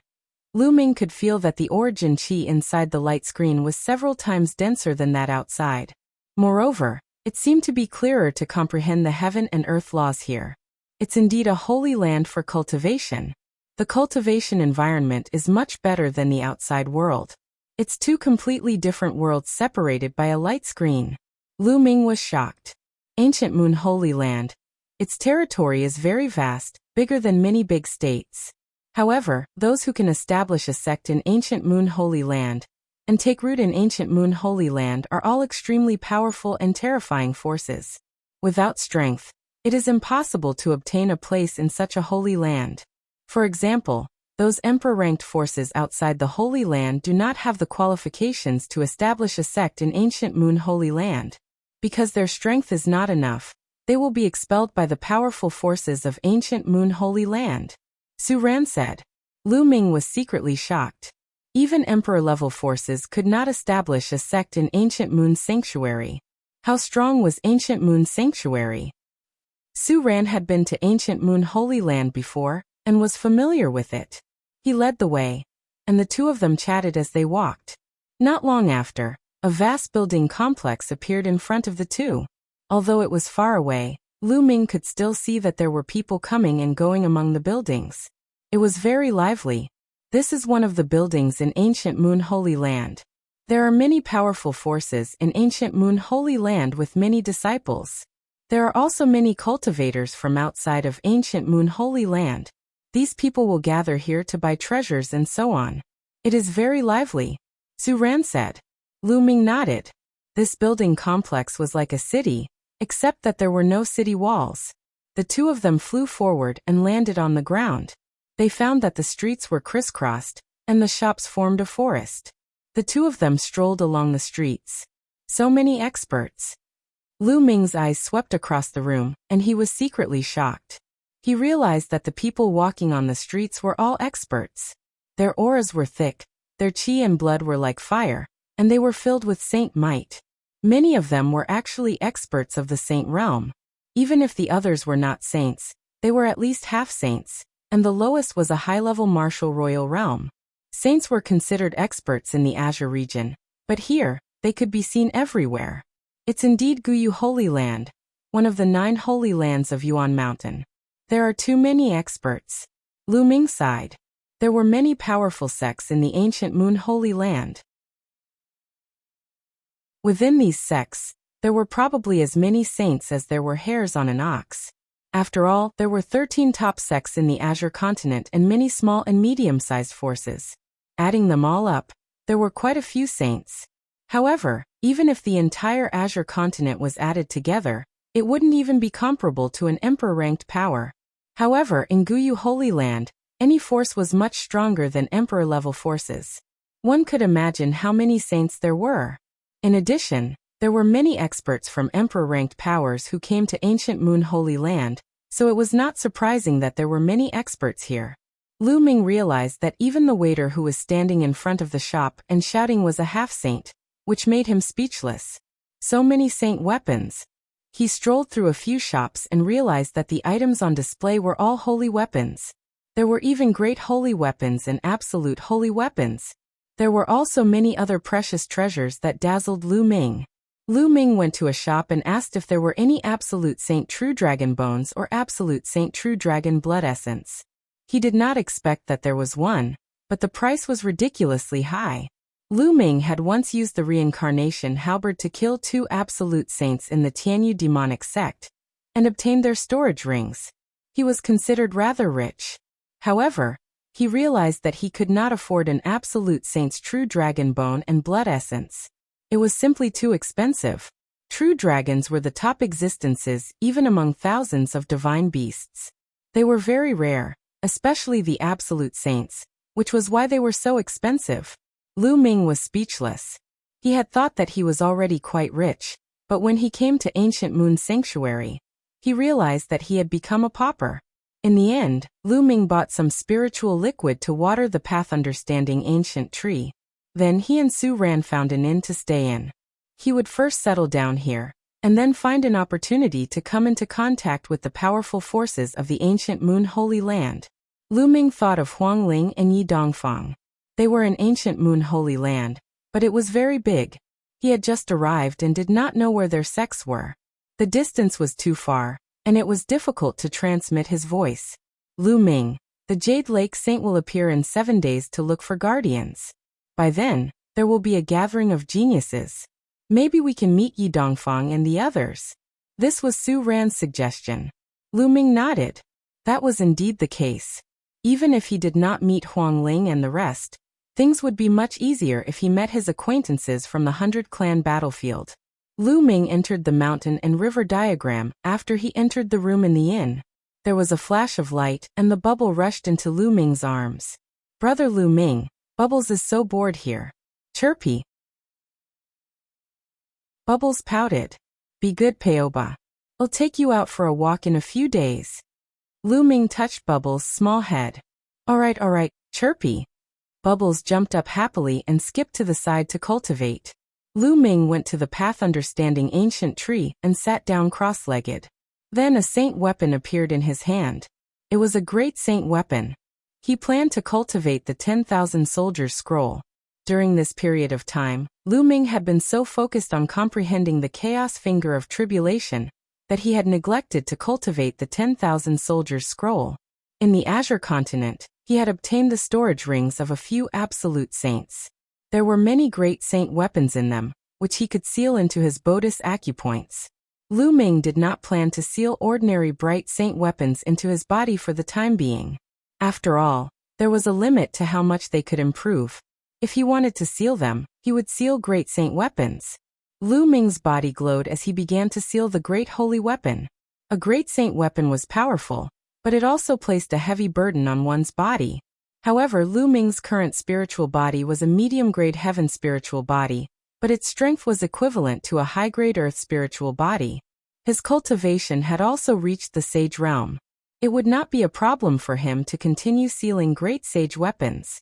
Lu Ming could feel that the origin Qi inside the light screen was several times denser than that outside. Moreover, it seemed to be clearer to comprehend the heaven and earth laws here. It's indeed a holy land for cultivation. The cultivation environment is much better than the outside world. It's two completely different worlds separated by a light screen. Lu Ming was shocked. Ancient Moon Holy Land. Its territory is very vast, bigger than many big states. However, those who can establish a sect in Ancient Moon Holy Land and take root in Ancient Moon Holy Land are all extremely powerful and terrifying forces. Without strength, it is impossible to obtain a place in such a holy land. For example, those emperor-ranked forces outside the Holy Land do not have the qualifications to establish a sect in Ancient Moon Holy Land. Because their strength is not enough, they will be expelled by the powerful forces of Ancient Moon Holy Land. Su Ran said. Lu Ming was secretly shocked. Even emperor-level forces could not establish a sect in Ancient Moon Sanctuary. How strong was Ancient Moon Sanctuary? Su Ran had been to Ancient Moon Holy Land before, and was familiar with it. He led the way, and the two of them chatted as they walked. Not long after, a vast building complex appeared in front of the two. Although it was far away, Lu Ming could still see that there were people coming and going among the buildings. It was very lively. This is one of the buildings in Ancient Moon Holy Land. There are many powerful forces in Ancient Moon Holy Land with many disciples. There are also many cultivators from outside of Ancient Moon Holy Land. These people will gather here to buy treasures and so on. It is very lively, Su Ran said. Lu Ming nodded. This building complex was like a city, except that there were no city walls. The two of them flew forward and landed on the ground. They found that the streets were crisscrossed, and the shops formed a forest. The two of them strolled along the streets. So many experts. Lu Ming's eyes swept across the room, and he was secretly shocked. He realized that the people walking on the streets were all experts. Their auras were thick, their chi and blood were like fire, and they were filled with saint might. Many of them were actually experts of the saint realm. Even if the others were not saints, they were at least half saints, and the lowest was a high-level martial royal realm. Saints were considered experts in the Azure region, but here, they could be seen everywhere. It's indeed Guyu Holy Land, one of the 9 holy lands of Yuan Mountain. There are too many experts. Lu Ming sighed. There were many powerful sects in the Ancient Moon Holy Land. Within these sects, there were probably as many saints as there were hairs on an ox. After all, there were 13 top sects in the Azure continent and many small and medium-sized forces. Adding them all up, there were quite a few saints. However, even if the entire Azure continent was added together, it wouldn't even be comparable to an emperor-ranked power. However, in Guyu Holy Land, any force was much stronger than emperor-level forces. One could imagine how many saints there were. In addition, there were many experts from emperor-ranked powers who came to Ancient Moon Holy Land, so it was not surprising that there were many experts here. Lu Ming realized that even the waiter who was standing in front of the shop and shouting was a half-saint, which made him speechless. So many saint weapons. He strolled through a few shops and realized that the items on display were all holy weapons. There were even great holy weapons and absolute holy weapons. There were also many other precious treasures that dazzled Lu Ming. Lu Ming went to a shop and asked if there were any Absolute Saint True Dragon Bones or Absolute Saint True Dragon Blood Essence. He did not expect that there was one, but the price was ridiculously high. Lu Ming had once used the reincarnation halberd to kill 2 absolute saints in the Tianyu demonic sect, and obtained their storage rings. He was considered rather rich. However, he realized that he could not afford an absolute saint's true dragon bone and blood essence. It was simply too expensive. True dragons were the top existences even among thousands of divine beasts. They were very rare, especially the absolute saints, which was why they were so expensive. Lu Ming was speechless. He had thought that he was already quite rich, but when he came to Ancient Moon Sanctuary, he realized that he had become a pauper. In the end, Lu Ming bought some spiritual liquid to water the path understanding ancient tree. Then he and Su Ran found an inn to stay in. He would first settle down here, and then find an opportunity to come into contact with the powerful forces of the Ancient Moon Holy Land. Lu Ming thought of Huang Ling and Yi Dongfang. They were in Ancient Moon Holy Land, but it was very big. He had just arrived and did not know where their sects were. The distance was too far, and it was difficult to transmit his voice. Lu Ming, the Jade Lake Saint will appear in 7 days to look for guardians. By then, there will be a gathering of geniuses. Maybe we can meet Yi Dongfang and the others. This was Su Ran's suggestion. Lu Ming nodded. That was indeed the case. Even if he did not meet Huang Ling and the rest, things would be much easier if he met his acquaintances from the 100 Clan battlefield. Lu Ming entered the mountain and river diagram after he entered the room in the inn. There was a flash of light and the bubble rushed into Lu Ming's arms. Brother Lu Ming, Bubbles is so bored here. Chirpy. Bubbles pouted. Be good, Paoba. I'll take you out for a walk in a few days. Lu Ming touched Bubbles' small head. Alright, Chirpy. Bubbles jumped up happily and skipped to the side to cultivate. Lu Ming went to the path understanding ancient tree and sat down cross-legged. Then a saint weapon appeared in his hand. It was a great saint weapon. He planned to cultivate the 10,000 soldiers scroll. During this period of time, Lu Ming had been so focused on comprehending the chaos finger of tribulation that he had neglected to cultivate the 10,000 soldiers scroll. In the Azure continent, he had obtained the storage rings of a few absolute saints. There were many great saint weapons in them, which he could seal into his Bodis acupoints. Lu Ming did not plan to seal ordinary bright saint weapons into his body for the time being. After all, there was a limit to how much they could improve. If he wanted to seal them, he would seal great saint weapons. Lu Ming's body glowed as he began to seal the great holy weapon. A great saint weapon was powerful, but it also placed a heavy burden on one's body. However, Lu Ming's current spiritual body was a medium-grade heaven spiritual body, but its strength was equivalent to a high-grade earth spiritual body. His cultivation had also reached the sage realm. It would not be a problem for him to continue sealing great sage weapons.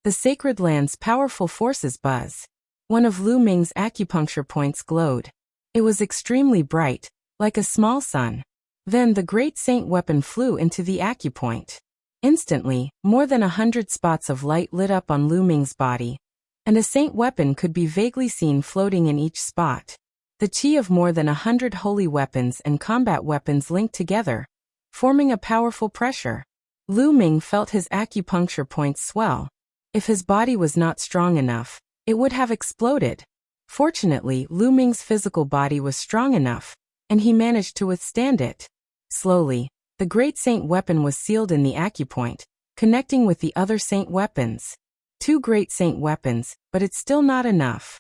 The sacred land's powerful forces buzz. One of Lu Ming's acupuncture points glowed. It was extremely bright, like a small sun. Then the great saint weapon flew into the acupoint. Instantly, more than 100 spots of light lit up on Lu Ming's body, and a saint weapon could be vaguely seen floating in each spot. The chi of more than 100 holy weapons and combat weapons linked together, forming a powerful pressure. Lu Ming felt his acupuncture points swell. If his body was not strong enough, it would have exploded. Fortunately, Lu Ming's physical body was strong enough, and he managed to withstand it. Slowly, the great saint weapon was sealed in the acupoint, connecting with the other saint weapons. 2 great saint weapons, but it's still not enough.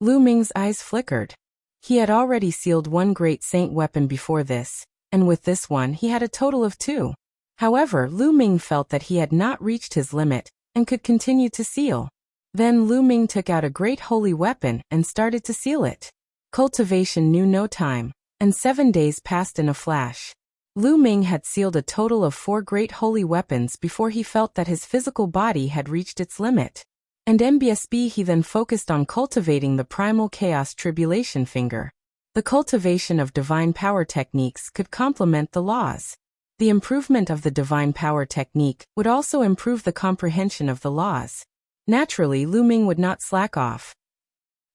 Lu Ming's eyes flickered. He had already sealed 1 great saint weapon before this, and with this one he had a total of 2. However, Lu Ming felt that he had not reached his limit and could continue to seal. Then Lu Ming took out a great holy weapon and started to seal it. Cultivation knew no time, and 7 days passed in a flash. Lu Ming had sealed a total of 4 great holy weapons before he felt that his physical body had reached its limit. And MBSB he then focused on cultivating the primal chaos tribulation finger. The cultivation of divine power techniques could complement the laws. The improvement of the divine power technique would also improve the comprehension of the laws. Naturally, Lu Ming would not slack off.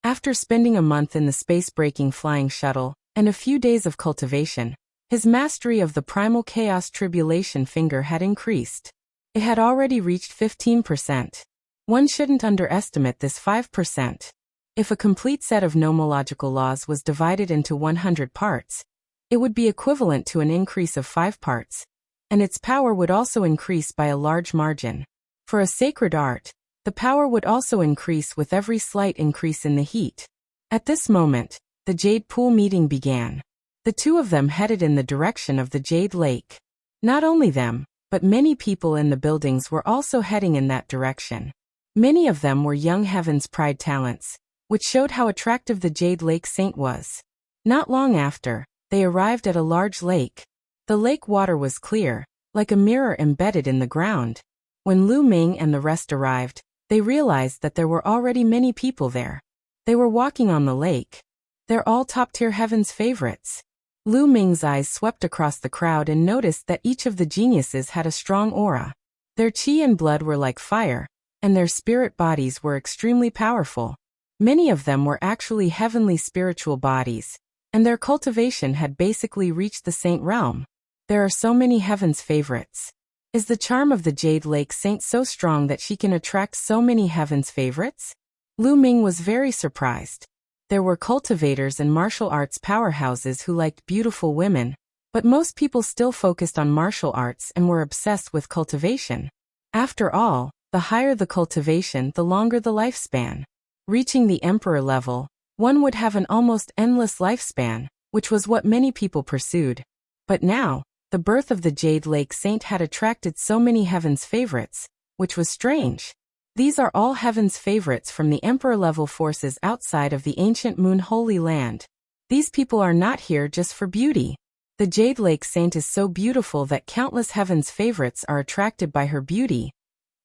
After spending a month in the space-breaking flying shuttle and a few days of cultivation, his mastery of the primal chaos tribulation finger had increased. It had already reached 15%. One shouldn't underestimate this 5%. If a complete set of nomological laws was divided into 100 parts, it would be equivalent to an increase of 5 parts, and its power would also increase by a large margin. For a sacred art, the power would also increase with every slight increase in the heat. At this moment, the Jade Pool meeting began. The 2 of them headed in the direction of the Jade Lake. Not only them, but many people in the buildings were also heading in that direction. Many of them were young Heaven's Pride talents, which showed how attractive the Jade Lake Saint was. Not long after, they arrived at a large lake. The lake water was clear, like a mirror embedded in the ground. When Lu Ming and the rest arrived, they realized that there were already many people there. They were walking on the lake. They're all top-tier Heaven's favorites. Lu Ming's eyes swept across the crowd and noticed that each of the geniuses had a strong aura. Their chi and blood were like fire, and their spirit bodies were extremely powerful. Many of them were actually heavenly spiritual bodies, and their cultivation had basically reached the saint realm. There are so many heaven's favorites. Is the charm of the Jade Lake Saint so strong that she can attract so many heaven's favorites? Lu Ming was very surprised. There were cultivators and martial arts powerhouses who liked beautiful women, but most people still focused on martial arts and were obsessed with cultivation. After all, the higher the cultivation, the longer the lifespan. Reaching the emperor level, one would have an almost endless lifespan, which was what many people pursued. But now, the birth of the Jade Lake Saint had attracted so many heaven's favorites, which was strange. These are all heaven's favorites from the emperor-level forces outside of the ancient Moon Holy Land. These people are not here just for beauty. The Jade Lake Saint is so beautiful that countless heaven's favorites are attracted by her beauty,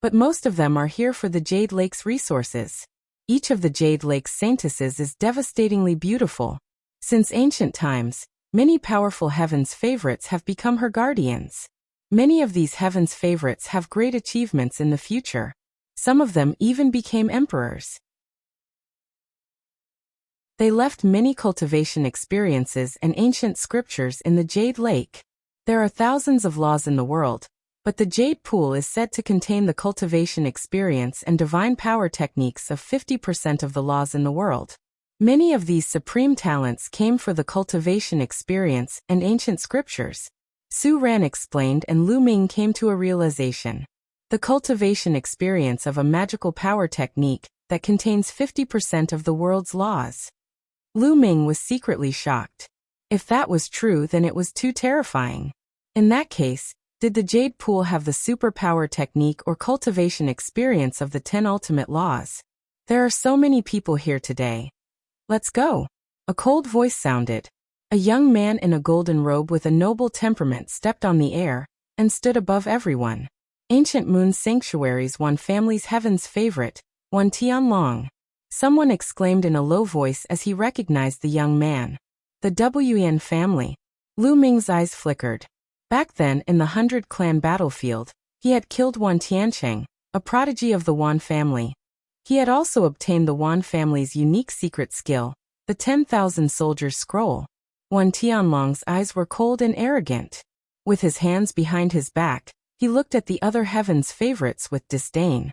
but most of them are here for the Jade Lake's resources. Each of the Jade Lake's saintesses is devastatingly beautiful. Since ancient times, many powerful heaven's favorites have become her guardians. Many of these heaven's favorites have great achievements in the future. Some of them even became emperors. They left many cultivation experiences and ancient scriptures in the Jade Lake. There are thousands of laws in the world, but the Jade Pool is said to contain the cultivation experience and divine power techniques of 50% of the laws in the world. Many of these supreme talents came for the cultivation experience and ancient scriptures. Su Ran explained, and Lu Ming came to a realization. The cultivation experience of a magical power technique that contains 50% of the world's laws. Lu Ming was secretly shocked. If that was true, then it was too terrifying. In that case, did the Jade Pool have the superpower technique or cultivation experience of the 10 ultimate laws? There are so many people here today. Let's go. A cold voice sounded. A young man in a golden robe with a noble temperament stepped on the air and stood above everyone. Ancient Moon Sanctuary's one family's heaven's favorite, Wan Tianlong. Someone exclaimed in a low voice as he recognized the young man. The Wen family. Lu Ming's eyes flickered. Back then, in the 100-clan battlefield, he had killed Wan Tiancheng, a prodigy of the Wan family. He had also obtained the Wan family's unique secret skill, the 10,000 Soldiers Scroll. Wan Tianlong's eyes were cold and arrogant. With his hands behind his back, he looked at the other heaven's favorites with disdain.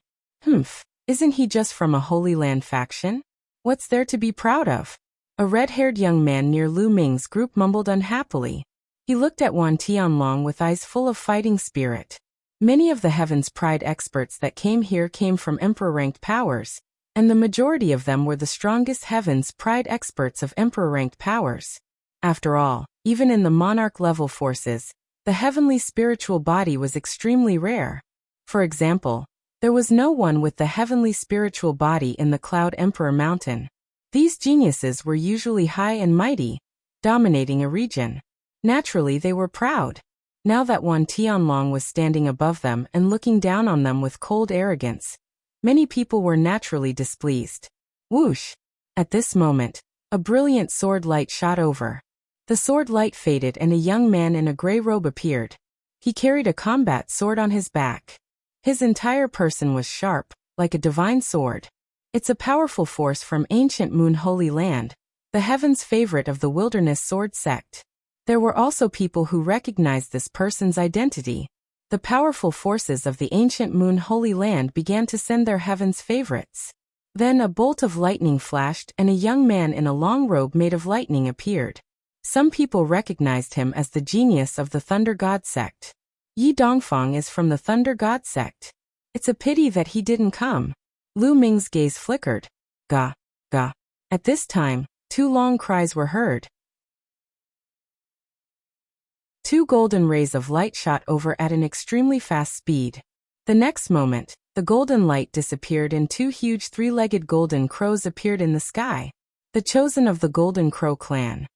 Isn't he just from a Holy Land faction? What's there to be proud of? A red-haired young man near Lu Ming's group mumbled unhappily. He looked at Wan Tianlong with eyes full of fighting spirit. Many of the Heaven's Pride experts that came here came from Emperor-ranked powers, and the majority of them were the strongest Heaven's Pride experts of Emperor-ranked powers. After all, even in the monarch-level forces, the heavenly spiritual body was extremely rare. For example, there was no one with the heavenly spiritual body in the Cloud Emperor Mountain. These geniuses were usually high and mighty, dominating a region. Naturally, they were proud. Now that Wan Tianlong was standing above them and looking down on them with cold arrogance, many people were naturally displeased. Whoosh! At this moment, a brilliant sword light shot over. The sword light faded and a young man in a gray robe appeared. He carried a combat sword on his back. His entire person was sharp, like a divine sword. It's a powerful force from ancient Moon Holy Land, the heaven's favorite of the Wilderness Sword Sect. There were also people who recognized this person's identity. The powerful forces of the ancient Moon Holy Land began to send their heaven's favorites. Then a bolt of lightning flashed and a young man in a long robe made of lightning appeared. Some people recognized him as the genius of the Thunder God Sect. Yi Dongfang is from the Thunder God Sect. It's a pity that he didn't come. Lu Ming's gaze flickered. Ga, ga. At this time, two long cries were heard. Two golden rays of light shot over at an extremely fast speed. The next moment, the golden light disappeared and two huge three-legged golden crows appeared in the sky. The chosen of the Golden Crow clan.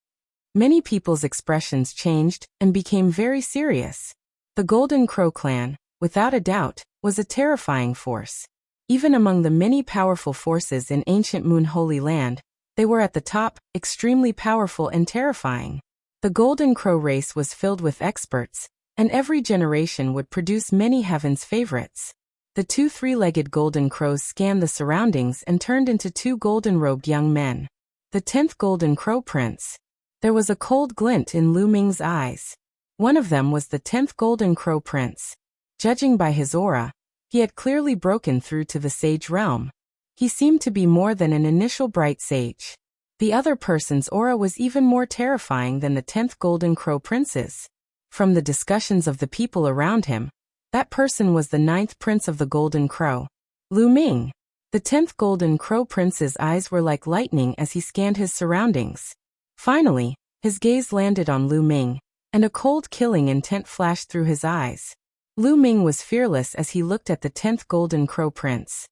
Many people's expressions changed and became very serious. The Golden Crow clan, without a doubt, was a terrifying force. Even among the many powerful forces in ancient Moon Holy Land, they were at the top, extremely powerful and terrifying. The Golden Crow race was filled with experts, and every generation would produce many heaven's favorites. The two three-legged golden crows scanned the surroundings and turned into two golden-robed young men. The 10th Golden Crow Prince. There was a cold glint in Lu Ming's eyes. One of them was the 10th Golden Crow Prince. Judging by his aura, he had clearly broken through to the sage realm. He seemed to be more than an initial bright sage. The other person's aura was even more terrifying than the 10th Golden Crow Prince's. From the discussions of the people around him, that person was the 9th Prince of the Golden Crow, Lu Ming. The 10th Golden Crow Prince's eyes were like lightning as he scanned his surroundings. Finally, his gaze landed on Lu Ming, and a cold killing intent flashed through his eyes. Lu Ming was fearless as he looked at the 10th Golden Crow Prince.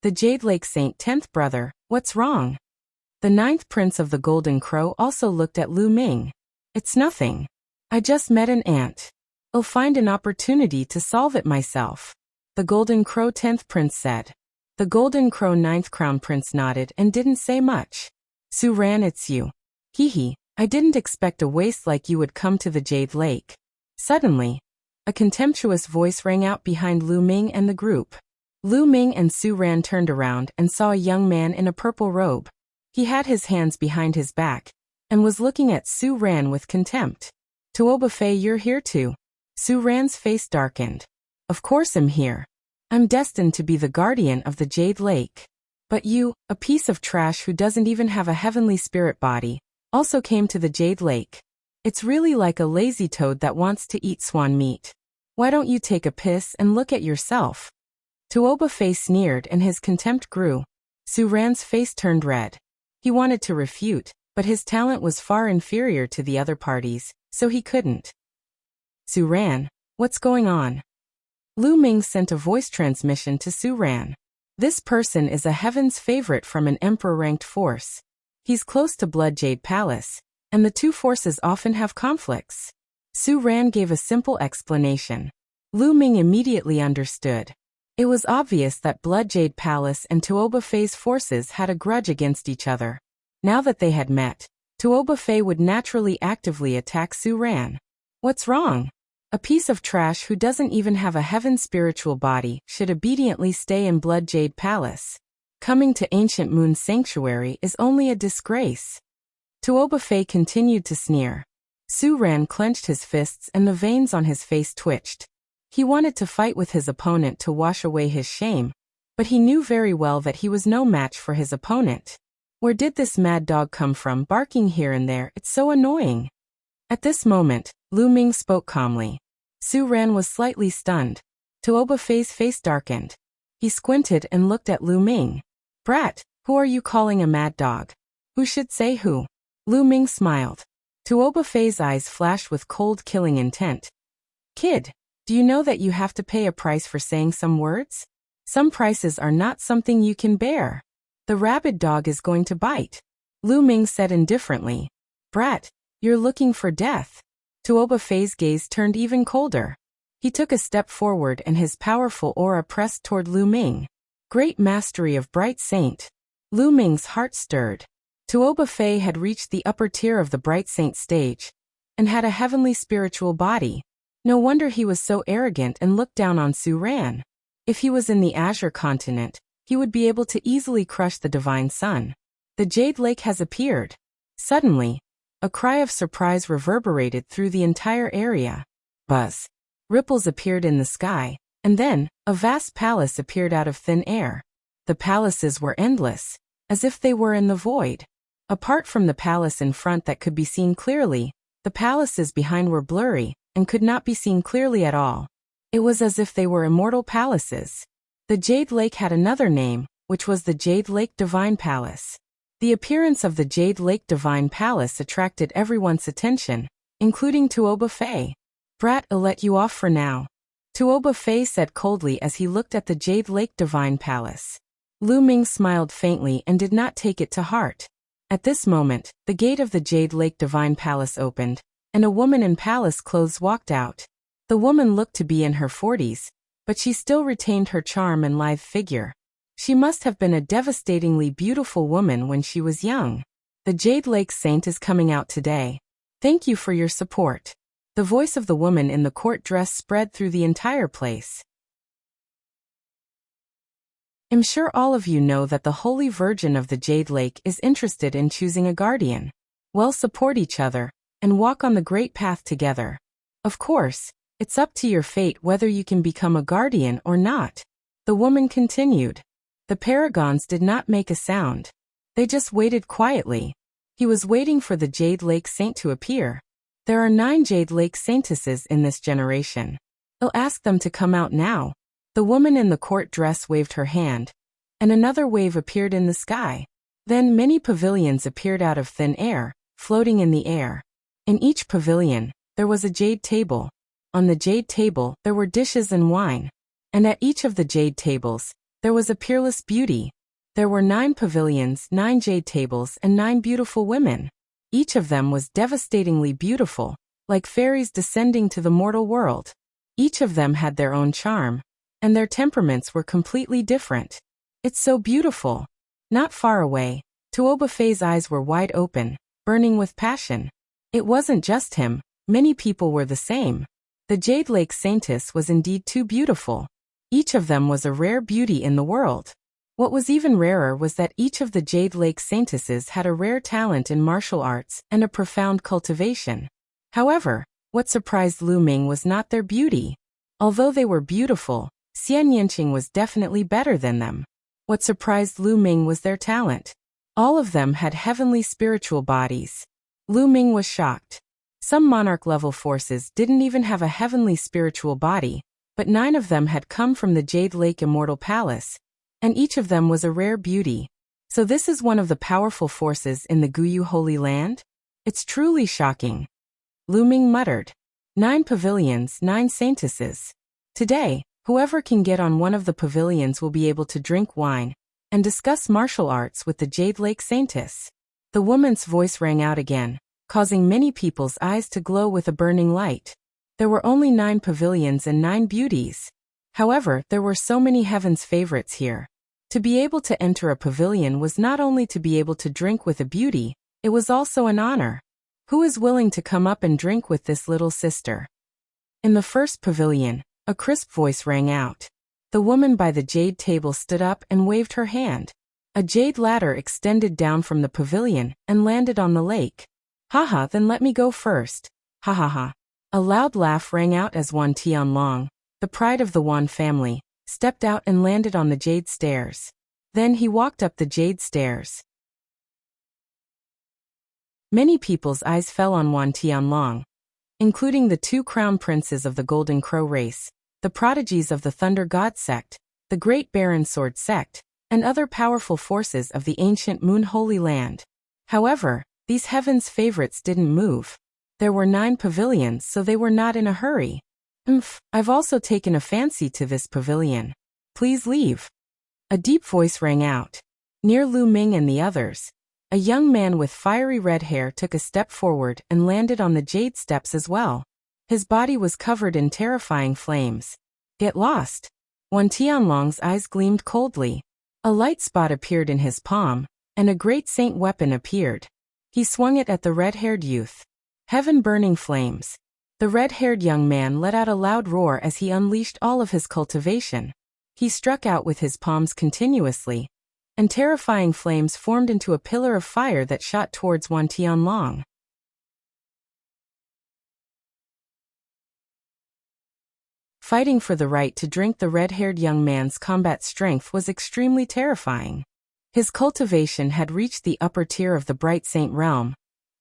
The Jade Lake Saint 10th brother, what's wrong? The 9th Prince of the Golden Crow also looked at Lu Ming. It's nothing. I just met an ant. I'll find an opportunity to solve it myself, the Golden Crow 10th Prince said. The Golden Crow 9th Crown Prince nodded and didn't say much. Su Ran, it's you. Hee, I didn't expect a waste like you would come to the Jade Lake. Suddenly, a contemptuous voice rang out behind Lu Ming and the group. Lu Ming and Su Ran turned around and saw a young man in a purple robe. He had his hands behind his back and was looking at Su Ran with contempt. Tuoba Fei, you're here too. Su Ran's face darkened. Of course I'm here. I'm destined to be the guardian of the Jade Lake. But you, a piece of trash who doesn't even have a heavenly spirit body, also came to the Jade Lake. It's really like a lazy toad that wants to eat swan meat. Why don't you take a piss and look at yourself? Tuoba Fei sneered and his contempt grew. Su Ran's face turned red. He wanted to refute, but his talent was far inferior to the other parties, so he couldn't. Su Ran, what's going on? Lu Ming sent a voice transmission to Su Ran. This person is a heaven's favorite from an emperor-ranked force. He's close to Blood Jade Palace, and the two forces often have conflicts. Su Ran gave a simple explanation. Lu Ming immediately understood. It was obvious that Blood Jade Palace and Tuoba Fei's forces had a grudge against each other. Now that they had met, Tuoba Fei would naturally actively attack Su Ran. What's wrong? A piece of trash who doesn't even have a heaven spiritual body should obediently stay in Blood Jade Palace. Coming to Ancient Moon Sanctuary is only a disgrace. Tuoba Fei continued to sneer. Su Ran clenched his fists and the veins on his face twitched. He wanted to fight with his opponent to wash away his shame, but he knew very well that he was no match for his opponent. Where did this mad dog come from barking here and there? It's so annoying. At this moment, Lu Ming spoke calmly. Su Ran was slightly stunned. Tuoba Fei's face darkened. He squinted and looked at Lu Ming. Brat, who are you calling a mad dog? Who should say who? Lu Ming smiled. Tuoba Fei's eyes flashed with cold killing intent. Kid, do you know that you have to pay a price for saying some words? Some prices are not something you can bear. The rabid dog is going to bite. Lu Ming said indifferently. Brat, you're looking for death. Tuoba Fei's gaze turned even colder. He took a step forward and his powerful aura pressed toward Lu Ming. Great mastery of Bright Saint. Lu Ming's heart stirred. Tuoba Fei had reached the upper tier of the Bright Saint stage and had a heavenly spiritual body. No wonder he was so arrogant and looked down on Su Ran. If he was in the Azure continent, he would be able to easily crush the Divine Sun. The Jade Lake has appeared. Suddenly, a cry of surprise reverberated through the entire area. Buzz. Ripples appeared in the sky, and then, a vast palace appeared out of thin air. The palaces were endless, as if they were in the void. Apart from the palace in front that could be seen clearly, the palaces behind were blurry and could not be seen clearly at all. It was as if they were immortal palaces. The Jade Lake had another name, which was the Jade Lake Divine Palace. The appearance of the Jade Lake Divine Palace attracted everyone's attention, including Tuoba Fei. Brat, I'll let you off for now. Tuoba Fei said coldly as he looked at the Jade Lake Divine Palace. Lu Ming smiled faintly and did not take it to heart. At this moment, the gate of the Jade Lake Divine Palace opened, and a woman in palace clothes walked out. The woman looked to be in her 40s, but she still retained her charm and lithe figure. She must have been a devastatingly beautiful woman when she was young. The Jade Lake Saint is coming out today. Thank you for your support. The voice of the woman in the court dress spread through the entire place. I'm sure all of you know that the Holy Virgin of the Jade Lake is interested in choosing a guardian. Well, support each other and walk on the great path together. Of course, it's up to your fate whether you can become a guardian or not. The woman continued. The paragons did not make a sound. They just waited quietly. He was waiting for the Jade Lake Saint to appear. There are 9 Jade Lake Saintesses in this generation. I'll ask them to come out now. The woman in the court dress waved her hand, and another wave appeared in the sky. Then many pavilions appeared out of thin air, floating in the air. In each pavilion, there was a jade table. On the jade table, there were dishes and wine. And at each of the jade tables, there was a peerless beauty. There were 9 pavilions, 9 jade tables, and 9 beautiful women. Each of them was devastatingly beautiful, like fairies descending to the mortal world. Each of them had their own charm, and their temperaments were completely different. It's so beautiful. Not far away, Tuobafei's eyes were wide open, burning with passion. It wasn't just him, many people were the same. The Jade Lake Saintess was indeed too beautiful. Each of them was a rare beauty in the world. What was even rarer was that each of the Jade Lake Saintesses had a rare talent in martial arts and a profound cultivation. However, what surprised Lu Ming was not their beauty. Although they were beautiful, Xian Yanqing was definitely better than them. What surprised Lu Ming was their talent. All of them had heavenly spiritual bodies. Lu Ming was shocked. Some monarch-level forces didn't even have a heavenly spiritual body, but 9 of them had come from the Jade Lake Immortal Palace, and each of them was a rare beauty. So this is one of the powerful forces in the Guyu Holy Land? It's truly shocking. Lu Ming muttered. 9 pavilions, 9 saintesses. Today, whoever can get on one of the pavilions will be able to drink wine and discuss martial arts with the Jade Lake Saintess. The woman's voice rang out again, causing many people's eyes to glow with a burning light. There were only 9 pavilions and 9 beauties. However, there were so many heaven's favorites here. To be able to enter a pavilion was not only to be able to drink with a beauty, it was also an honor. Who is willing to come up and drink with this little sister? In the first pavilion, a crisp voice rang out. The woman by the jade table stood up and waved her hand. A jade ladder extended down from the pavilion and landed on the lake. Haha, then let me go first. Ha ha ha. A loud laugh rang out as Wan Tianlong, the pride of the Wan family, stepped out and landed on the jade stairs. Then he walked up the jade stairs. Many people's eyes fell on Wan Tianlong, including the 2 crown princes of the Golden Crow race, the prodigies of the Thunder God sect, the Great Baron Sword sect, and other powerful forces of the ancient Moon Holy Land. However, these heaven's favorites didn't move. There were 9 pavilions, so they were not in a hurry. I've also taken a fancy to this pavilion. Please leave. A deep voice rang out. Near Lu Ming and the others, a young man with fiery red hair took a step forward and landed on the jade steps as well. His body was covered in terrifying flames. Get lost. Wan Tianlong's eyes gleamed coldly. A light spot appeared in his palm, and a great saint weapon appeared. He swung it at the red-haired youth. Heaven-burning flames. The red-haired young man let out a loud roar as he unleashed all of his cultivation. He struck out with his palms continuously, and terrifying flames formed into a pillar of fire that shot towards Wan Tianlong. Fighting for the right to drink, the red-haired young man's combat strength was extremely terrifying. His cultivation had reached the upper tier of the Bright Saint realm,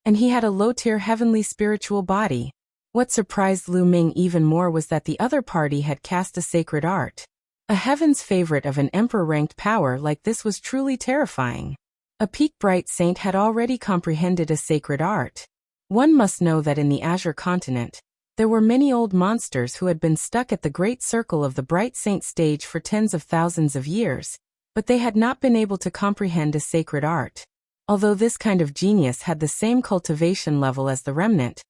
and he had a low-tier heavenly spiritual body. What surprised Lu Ming even more was that the other party had cast a sacred art. A heaven's favorite of an emperor-ranked power like this was truly terrifying. A peak Bright Saint had already comprehended a sacred art. One must know that in the Azure continent, there were many old monsters who had been stuck at the great circle of the Bright Saint stage for tens of thousands of years, but they had not been able to comprehend a sacred art. Although this kind of genius had the same cultivation level as the remnant,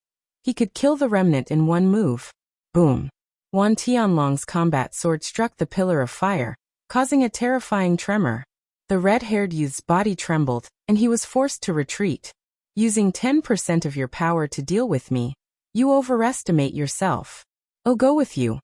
he could kill the remnant in one move. Boom. Wan Tianlong's combat sword struck the pillar of fire, causing a terrifying tremor. The red-haired youth's body trembled, and he was forced to retreat. Using 10% of your power to deal with me. You overestimate yourself. I'll go with you,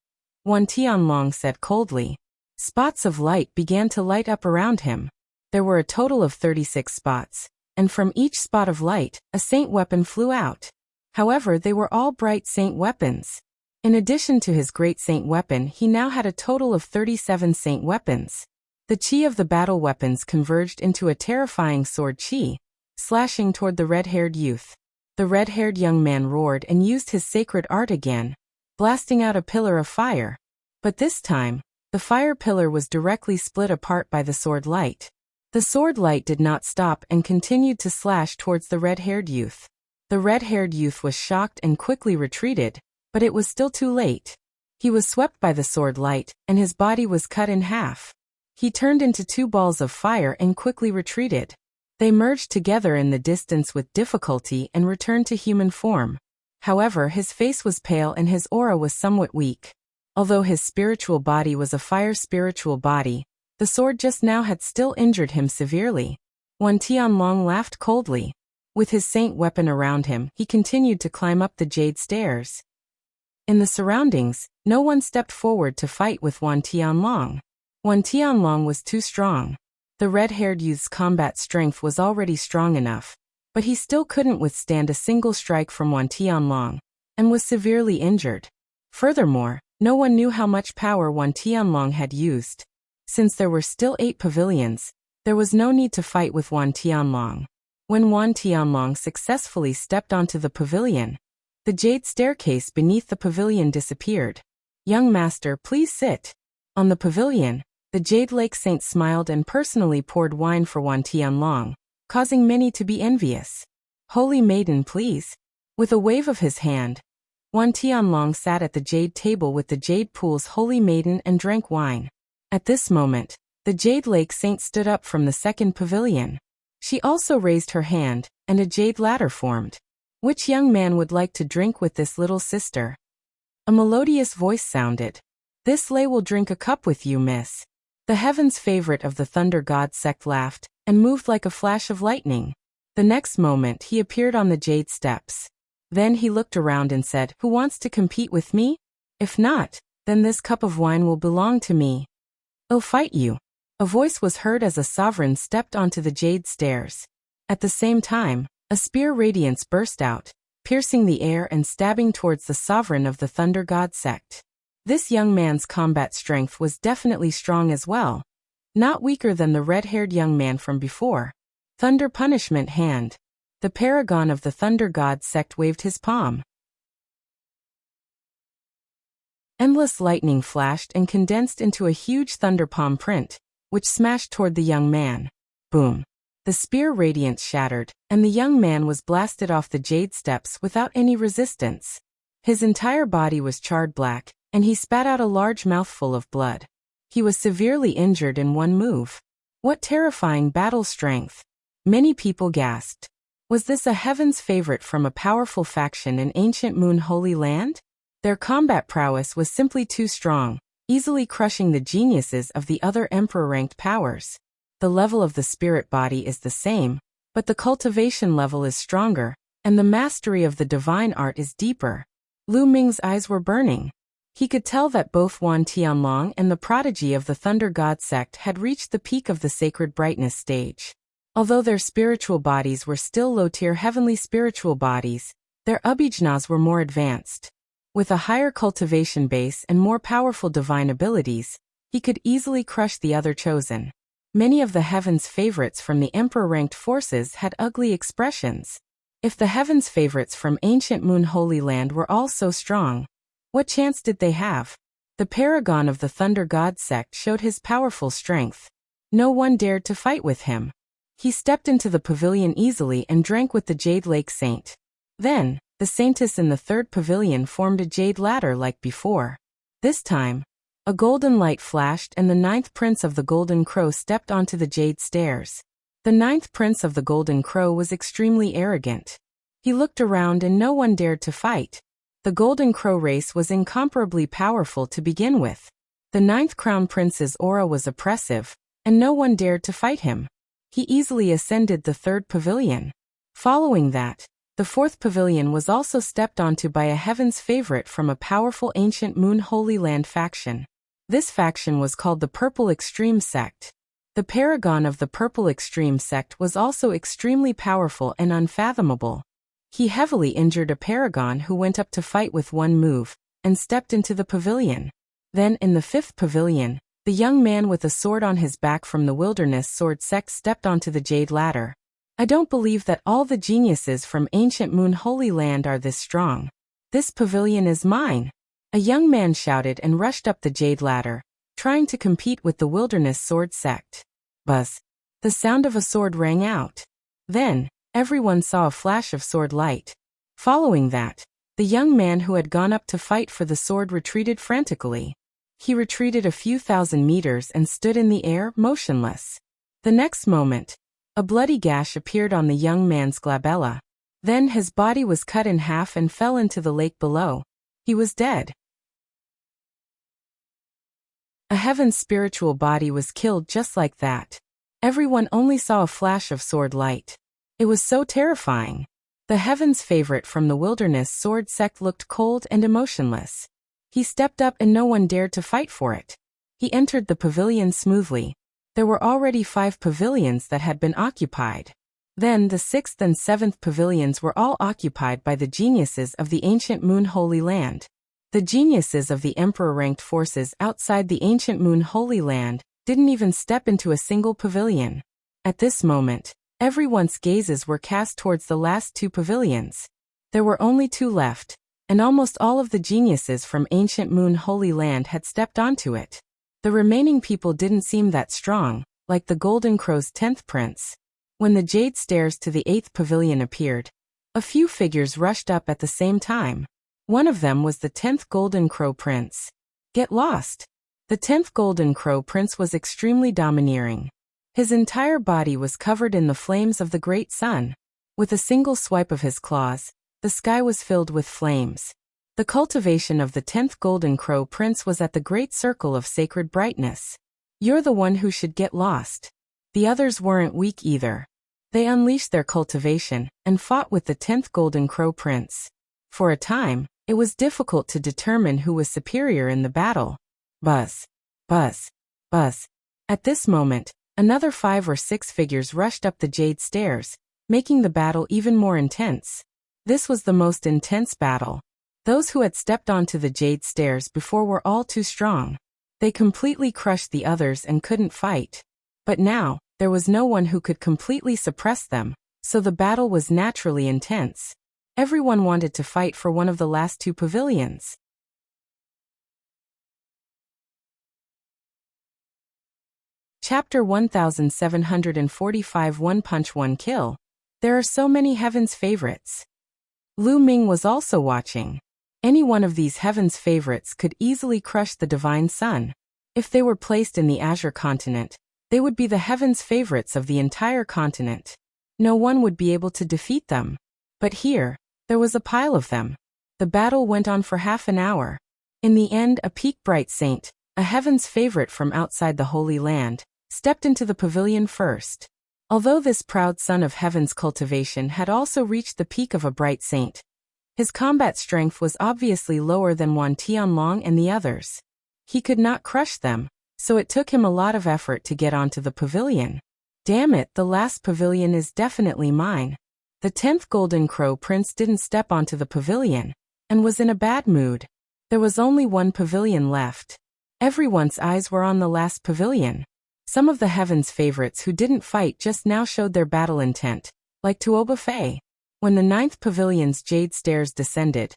Wan Tianlong said coldly. Spots of light began to light up around him. There were a total of 36 spots, and from each spot of light, a saint weapon flew out. However, they were all bright saint weapons. In addition to his great saint weapon, he now had a total of 37 saint weapons. The chi of the battle weapons converged into a terrifying sword chi, slashing toward the red-haired youth. The red-haired young man roared and used his sacred art again, blasting out a pillar of fire. But this time, the fire pillar was directly split apart by the sword light. The sword light did not stop and continued to slash towards the red-haired youth. The red-haired youth was shocked and quickly retreated, but it was still too late. He was swept by the sword light, and his body was cut in half. He turned into two balls of fire and quickly retreated. They merged together in the distance with difficulty and returned to human form. However, his face was pale and his aura was somewhat weak. Although his spiritual body was a fire spiritual body, the sword just now had still injured him severely. Wan Tianlong laughed coldly. With his saint weapon around him, he continued to climb up the jade stairs. In the surroundings, no one stepped forward to fight with Wan Tianlong. Wan Tianlong was too strong. The red-haired youth's combat strength was already strong enough, but he still couldn't withstand a single strike from Wan Tianlong, and was severely injured. Furthermore, no one knew how much power Wan Tianlong had used. Since there were still 8 pavilions, there was no need to fight with Wan Tianlong. When Wan Tianlong successfully stepped onto the pavilion, the jade staircase beneath the pavilion disappeared. Young master, please sit. On the pavilion, the Jade Lake Saint smiled and personally poured wine for Wan Tianlong, causing many to be envious. Holy maiden, please. With a wave of his hand, Wan Tianlong sat at the jade table with the jade pool's holy maiden and drank wine. At this moment, the Jade Lake Saint stood up from the second pavilion. She also raised her hand, and a jade ladder formed. Which young man would like to drink with this little sister? A melodious voice sounded. This lay will drink a cup with you, miss. The heaven's favorite of the Thunder God sect laughed, and moved like a flash of lightning. The next moment he appeared on the jade steps. Then he looked around and said, Who wants to compete with me? If not, then this cup of wine will belong to me. I'll fight you. A voice was heard as a sovereign stepped onto the jade stairs. At the same time, a spear radiance burst out, piercing the air and stabbing towards the sovereign of the Thunder God sect. This young man's combat strength was definitely strong as well, not weaker than the red-haired young man from before. Thunder Punishment Hand. The paragon of the Thunder God sect waved his palm. Endless lightning flashed and condensed into a huge thunder palm print, which smashed toward the young man. Boom. The spear radiance shattered, and the young man was blasted off the jade steps without any resistance. His entire body was charred black, and he spat out a large mouthful of blood. He was severely injured in one move. What terrifying battle strength! Many people gasped. Was this a heaven's favorite from a powerful faction in ancient Moon Holy Land? Their combat prowess was simply too strong, easily crushing the geniuses of the other emperor-ranked powers. The level of the spirit body is the same, but the cultivation level is stronger, and the mastery of the divine art is deeper. Lu Ming's eyes were burning. He could tell that both Wan Tianlong and the prodigy of the Thunder God sect had reached the peak of the sacred brightness stage. Although their spiritual bodies were still low-tier heavenly spiritual bodies, their abhijnas were more advanced. With a higher cultivation base and more powerful divine abilities, he could easily crush the other chosen. Many of the heavens' favorites from the emperor-ranked forces had ugly expressions. If the heavens' favorites from ancient Moon Holy Land were all so strong, what chance did they have? The paragon of the Thunder God sect showed his powerful strength. No one dared to fight with him. He stepped into the pavilion easily and drank with the Jade Lake Saint. Then, the saintess in the third pavilion formed a jade ladder like before. This time, a golden light flashed and the 9th prince of the Golden Crow stepped onto the jade stairs. The 9th prince of the Golden Crow was extremely arrogant. He looked around and no one dared to fight. The Golden Crow race was incomparably powerful to begin with. The 9th Crown Prince's aura was oppressive, and no one dared to fight him. He easily ascended the third pavilion. Following that, The fourth pavilion was also stepped onto by a heaven's favorite from a powerful ancient Moon Holy Land faction. This faction was called the Purple Extreme Sect. The paragon of the Purple Extreme Sect was also extremely powerful and unfathomable. He heavily injured a paragon who went up to fight with one move, and stepped into the pavilion. Then in the fifth pavilion, the young man with a sword on his back from the Wilderness Sword Sect stepped onto the Jade Ladder. I don't believe that all the geniuses from ancient Moon Holy Land are this strong. This pavilion is mine. A young man shouted and rushed up the Jade Ladder, trying to compete with the Wilderness Sword Sect. Buzz. The sound of a sword rang out. Then, everyone saw a flash of sword light. Following that, the young man who had gone up to fight for the sword retreated frantically. He retreated a few thousand meters and stood in the air, motionless. The next moment, a bloody gash appeared on the young man's glabella. Then his body was cut in half and fell into the lake below. He was dead. A heaven's spiritual body was killed just like that. Everyone only saw a flash of sword light. It was so terrifying. The heaven's favorite from the Wilderness Sword Sect looked cold and emotionless. He stepped up and no one dared to fight for it. He entered the pavilion smoothly. There were already 5 pavilions that had been occupied. Then the 6th and 7th pavilions were all occupied by the geniuses of the ancient Moon Holy Land. The geniuses of the Emperor-ranked forces outside the ancient Moon Holy Land didn't even step into a single pavilion. At this moment, everyone's gazes were cast towards the last 2 pavilions. There were only 2 left, and almost all of the geniuses from ancient Moon Holy Land had stepped onto it. The remaining people didn't seem that strong, like the Golden Crow's 10th prince. When the jade stairs to the 8th pavilion appeared, a few figures rushed up at the same time. One of them was the 10th Golden Crow prince. Get lost! The 10th Golden Crow prince was extremely domineering. His entire body was covered in the flames of the great sun. With a single swipe of his claws, the sky was filled with flames. The cultivation of the 10th Golden Crow Prince was at the great circle of sacred brightness. You're the one who should get lost. The others weren't weak either. They unleashed their cultivation and fought with the 10th Golden Crow Prince. For a time, it was difficult to determine who was superior in the battle. Buzz. Buzz. Buzz. At this moment, another 5 or 6 figures rushed up the jade stairs, making the battle even more intense. This was the most intense battle. Those who had stepped onto the jade stairs before were all too strong. They completely crushed the others and couldn't fight. But now, there was no one who could completely suppress them, so the battle was naturally intense. Everyone wanted to fight for one of the last 2 pavilions. Chapter 1745 One Punch One Kill. There are so many heaven's favorites. Lu Ming was also watching. Any one of these heaven's favorites could easily crush the divine sun. If they were placed in the Azure continent, they would be the heaven's favorites of the entire continent. No one would be able to defeat them. But here, there was a pile of them. The battle went on for half an hour. In the end, a peak bright saint, a heaven's favorite from outside the Holy Land, stepped into the pavilion first. Although this proud son of heaven's cultivation had also reached the peak of a bright saint, his combat strength was obviously lower than Wan Tianlong and the others. He could not crush them, so it took him a lot of effort to get onto the pavilion. Damn it, the last pavilion is definitely mine. The 10th Golden Crow Prince didn't step onto the pavilion, and was in a bad mood. There was only 1 pavilion left. Everyone's eyes were on the last pavilion. Some of the heaven's favorites who didn't fight just now showed their battle intent, like Tuoba Fei. When the 9th pavilion's jade stairs descended,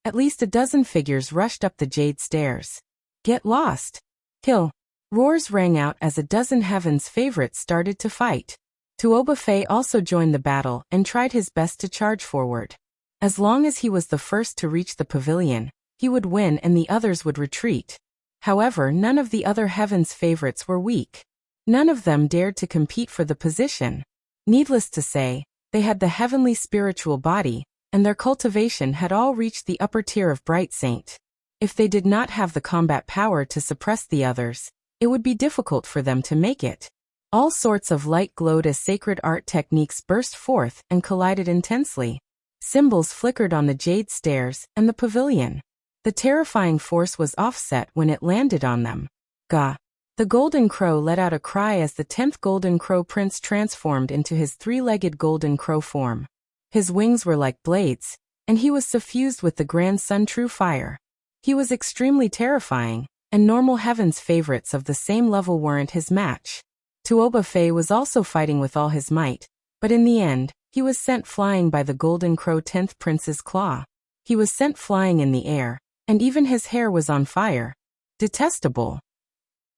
at least a dozen figures rushed up the jade stairs. Get lost! Kill! Roars rang out as a dozen heaven's favorites started to fight. Tuoba Fei also joined the battle and tried his best to charge forward. As long as he was the first to reach the pavilion, he would win and the others would retreat. However, none of the other heaven's favorites were weak. None of them dared to compete for the position. Needless to say, they had the heavenly spiritual body, and their cultivation had all reached the upper tier of Bright Saint. If they did not have the combat power to suppress the others, it would be difficult for them to make it. All sorts of light glowed as sacred art techniques burst forth and collided intensely. Symbols flickered on the jade stairs and the pavilion. The terrifying force was offset when it landed on them. Gah! The golden crow let out a cry as the 10th golden crow prince transformed into his three-legged golden crow form. His wings were like blades, and he was suffused with the grand sun true fire. He was extremely terrifying, and normal heaven's favorites of the same level weren't his match. Tuoba Fei was also fighting with all his might, but in the end, he was sent flying by the golden crow 10th prince's claw. He was sent flying in the air, and even his hair was on fire. Detestable!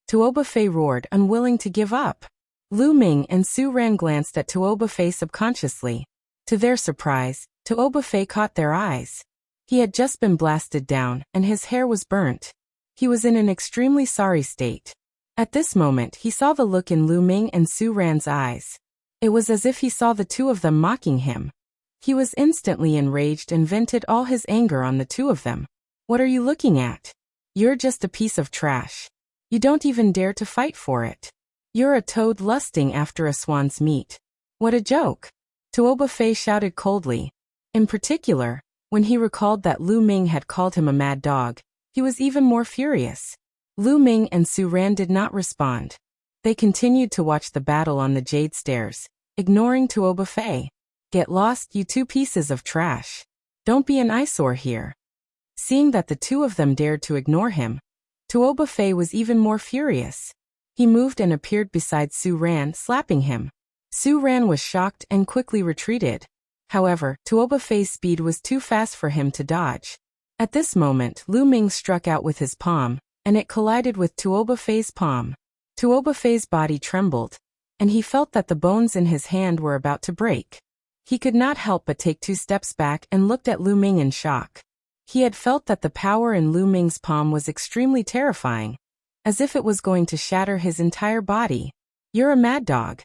Tuoba Fei roared, unwilling to give up. Lu Ming and Su Ran glanced at Tuoba Fei subconsciously. To their surprise, Tuoba Fei caught their eyes. He had just been blasted down, and his hair was burnt. He was in an extremely sorry state. At this moment he saw the look in Lu Ming and Su Ran's eyes. It was as if he saw the two of them mocking him. He was instantly enraged and vented all his anger on the two of them. What are you looking at? You're just a piece of trash. You don't even dare to fight for it. You're a toad lusting after a swan's meat. What a joke! Tuoba Fei shouted coldly. In particular, when he recalled that Lu Ming had called him a mad dog, he was even more furious. Lu Ming and Su Ran did not respond. They continued to watch the battle on the jade stairs, ignoring Tuoba Fei. Get lost, you two pieces of trash. Don't be an eyesore here. Seeing that the two of them dared to ignore him, Tuoba Fei was even more furious. He moved and appeared beside Su Ran, slapping him. Su Ran was shocked and quickly retreated. However, Tuoba Fei's speed was too fast for him to dodge. At this moment, Lu Ming struck out with his palm, and it collided with Tuoba Fei's palm. Tuoba Fei's body trembled, and he felt that the bones in his hand were about to break. He could not help but take 2 steps back and looked at Lu Ming in shock. He had felt that the power in Lu Ming's palm was extremely terrifying, as if it was going to shatter his entire body. You're a mad dog.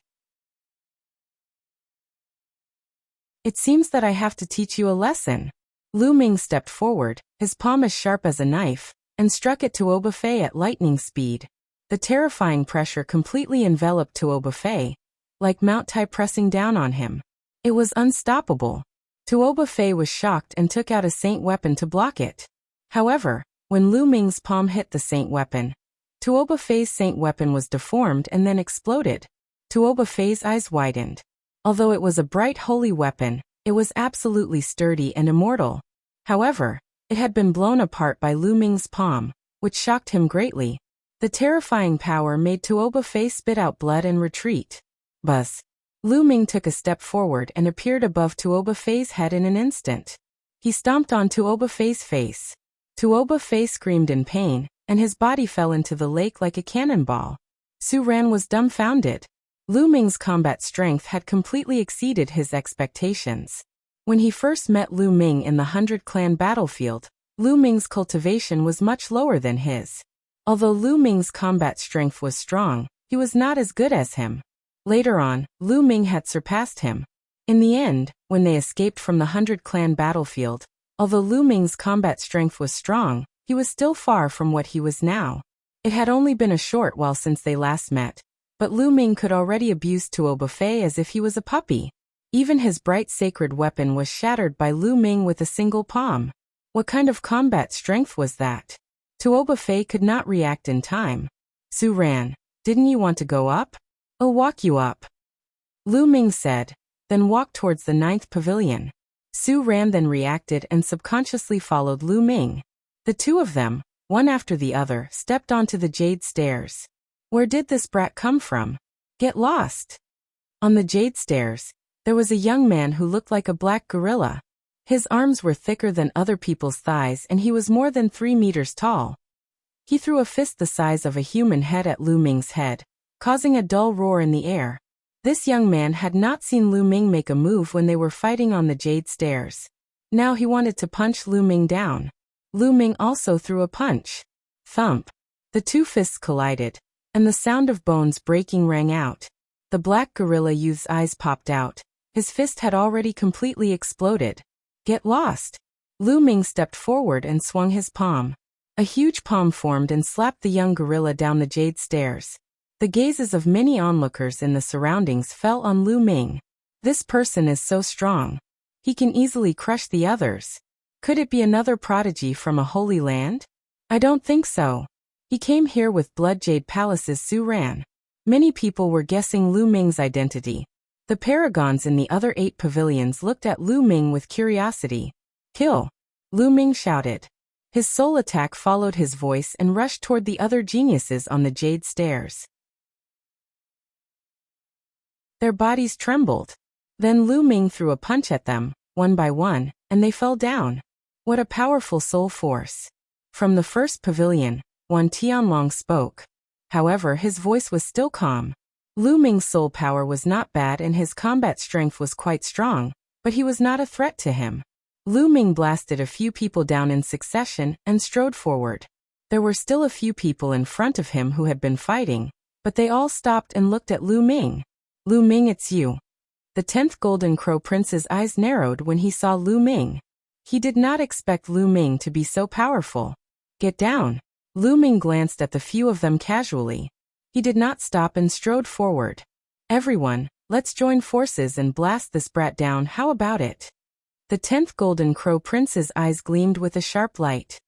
It seems that I have to teach you a lesson. Lu Ming stepped forward, his palm as sharp as a knife, and struck at Tuoba Fei at lightning speed. The terrifying pressure completely enveloped Tuoba Fei, like Mount Tai pressing down on him. It was unstoppable. Tuoba Fei was shocked and took out a saint weapon to block it. However, when Lu Ming's palm hit the saint weapon, Tuoba Fei's saint weapon was deformed and then exploded. Tuoba Fei's eyes widened. Although it was a bright holy weapon, it was absolutely sturdy and immortal. However, it had been blown apart by Lu Ming's palm, which shocked him greatly. The terrifying power made Tuoba Fei spit out blood and retreat. Buzz! Lu Ming took a step forward and appeared above Tuoba Fei's head in an instant. He stomped on Tuoba Fei's face. Tuoba Fei screamed in pain, and his body fell into the lake like a cannonball. Su Ran was dumbfounded. Lu Ming's combat strength had completely exceeded his expectations. When he first met Lu Ming in the 100 Clan battlefield, Lu Ming's cultivation was much lower than his. Although Lu Ming's combat strength was strong, he was not as good as him. Later on, Lu Ming had surpassed him. In the end, when they escaped from the 100 Clan battlefield, although Lu Ming's combat strength was strong, he was still far from what he was now. It had only been a short while since they last met, but Lu Ming could already abuse Tuoba Fei as if he was a puppy. Even his bright sacred weapon was shattered by Lu Ming with a single palm. What kind of combat strength was that? Tuoba Fei could not react in time. Su Ran, didn't you want to go up? I'll walk you up. Lu Ming said, then walked towards the 9th pavilion. Su Ran then reacted and subconsciously followed Lu Ming. The two of them, one after the other, stepped onto the jade stairs. Where did this brat come from? Get lost. On the jade stairs, there was a young man who looked like a black gorilla. His arms were thicker than other people's thighs and he was more than 3 meters tall. He threw a fist the size of a human head at Lu Ming's head, causing a dull roar in the air. This young man had not seen Lu Ming make a move when they were fighting on the jade stairs. Now he wanted to punch Lu Ming down. Lu Ming also threw a punch. Thump. The two fists collided, and the sound of bones breaking rang out. The black gorilla youth's eyes popped out. His fist had already completely exploded. Get lost. Lu Ming stepped forward and swung his palm. A huge palm formed and slapped the young gorilla down the jade stairs. The gazes of many onlookers in the surroundings fell on Lu Ming. This person is so strong. He can easily crush the others. Could it be another prodigy from a holy land? I don't think so. He came here with Blood Jade Palace's Su Ran. Many people were guessing Lu Ming's identity. The paragons in the other 8 pavilions looked at Lu Ming with curiosity. Kill! Lu Ming shouted. His soul attack followed his voice and rushed toward the other geniuses on the jade stairs. Their bodies trembled. Then Lu Ming threw a punch at them, one by one, and they fell down. What a powerful soul force. From the first pavilion, Wan Tianlong spoke. However, his voice was still calm. Lu Ming's soul power was not bad and his combat strength was quite strong, but he was not a threat to him. Lu Ming blasted a few people down in succession and strode forward. There were still a few people in front of him who had been fighting, but they all stopped and looked at Lu Ming. Lu Ming, it's you. The 10th Golden Crow Prince's eyes narrowed when he saw Lu Ming. He did not expect Lu Ming to be so powerful. Get down. Lu Ming glanced at the few of them casually. He did not stop and strode forward. Everyone, let's join forces and blast this brat down, how about it? The 10th Golden Crow Prince's eyes gleamed with a sharp light.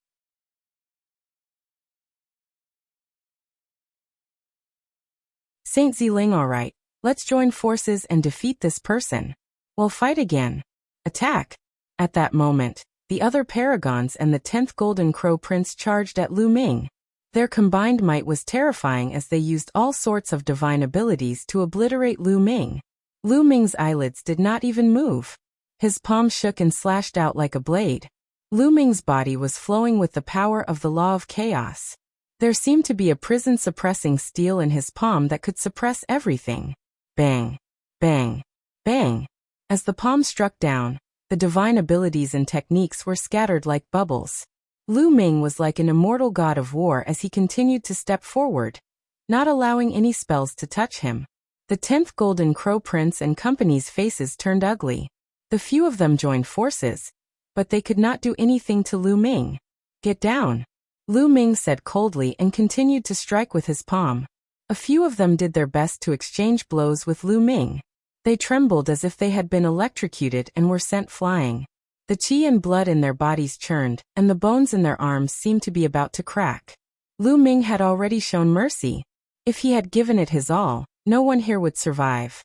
Saint Ziling, all right. Let's join forces and defeat this person. We'll fight again. Attack! At that moment, the other paragons and the 10th Golden Crow Prince charged at Lu Ming. Their combined might was terrifying as they used all sorts of divine abilities to obliterate Lu Ming. Lu Ming's eyelids did not even move. His palm shook and slashed out like a blade. Lu Ming's body was flowing with the power of the law of chaos. There seemed to be a prison-suppressing steel in his palm that could suppress everything. Bang! Bang! Bang! As the palm struck down, the divine abilities and techniques were scattered like bubbles. Lu Ming was like an immortal god of war as he continued to step forward, not allowing any spells to touch him. The 10th Golden Crow Prince and company's faces turned ugly. The few of them joined forces, but they could not do anything to Lu Ming. Get down! Lu Ming said coldly and continued to strike with his palm. A few of them did their best to exchange blows with Lu Ming. They trembled as if they had been electrocuted and were sent flying. The qi and blood in their bodies churned, and the bones in their arms seemed to be about to crack. Lu Ming had already shown mercy. If he had given it his all, no one here would survive.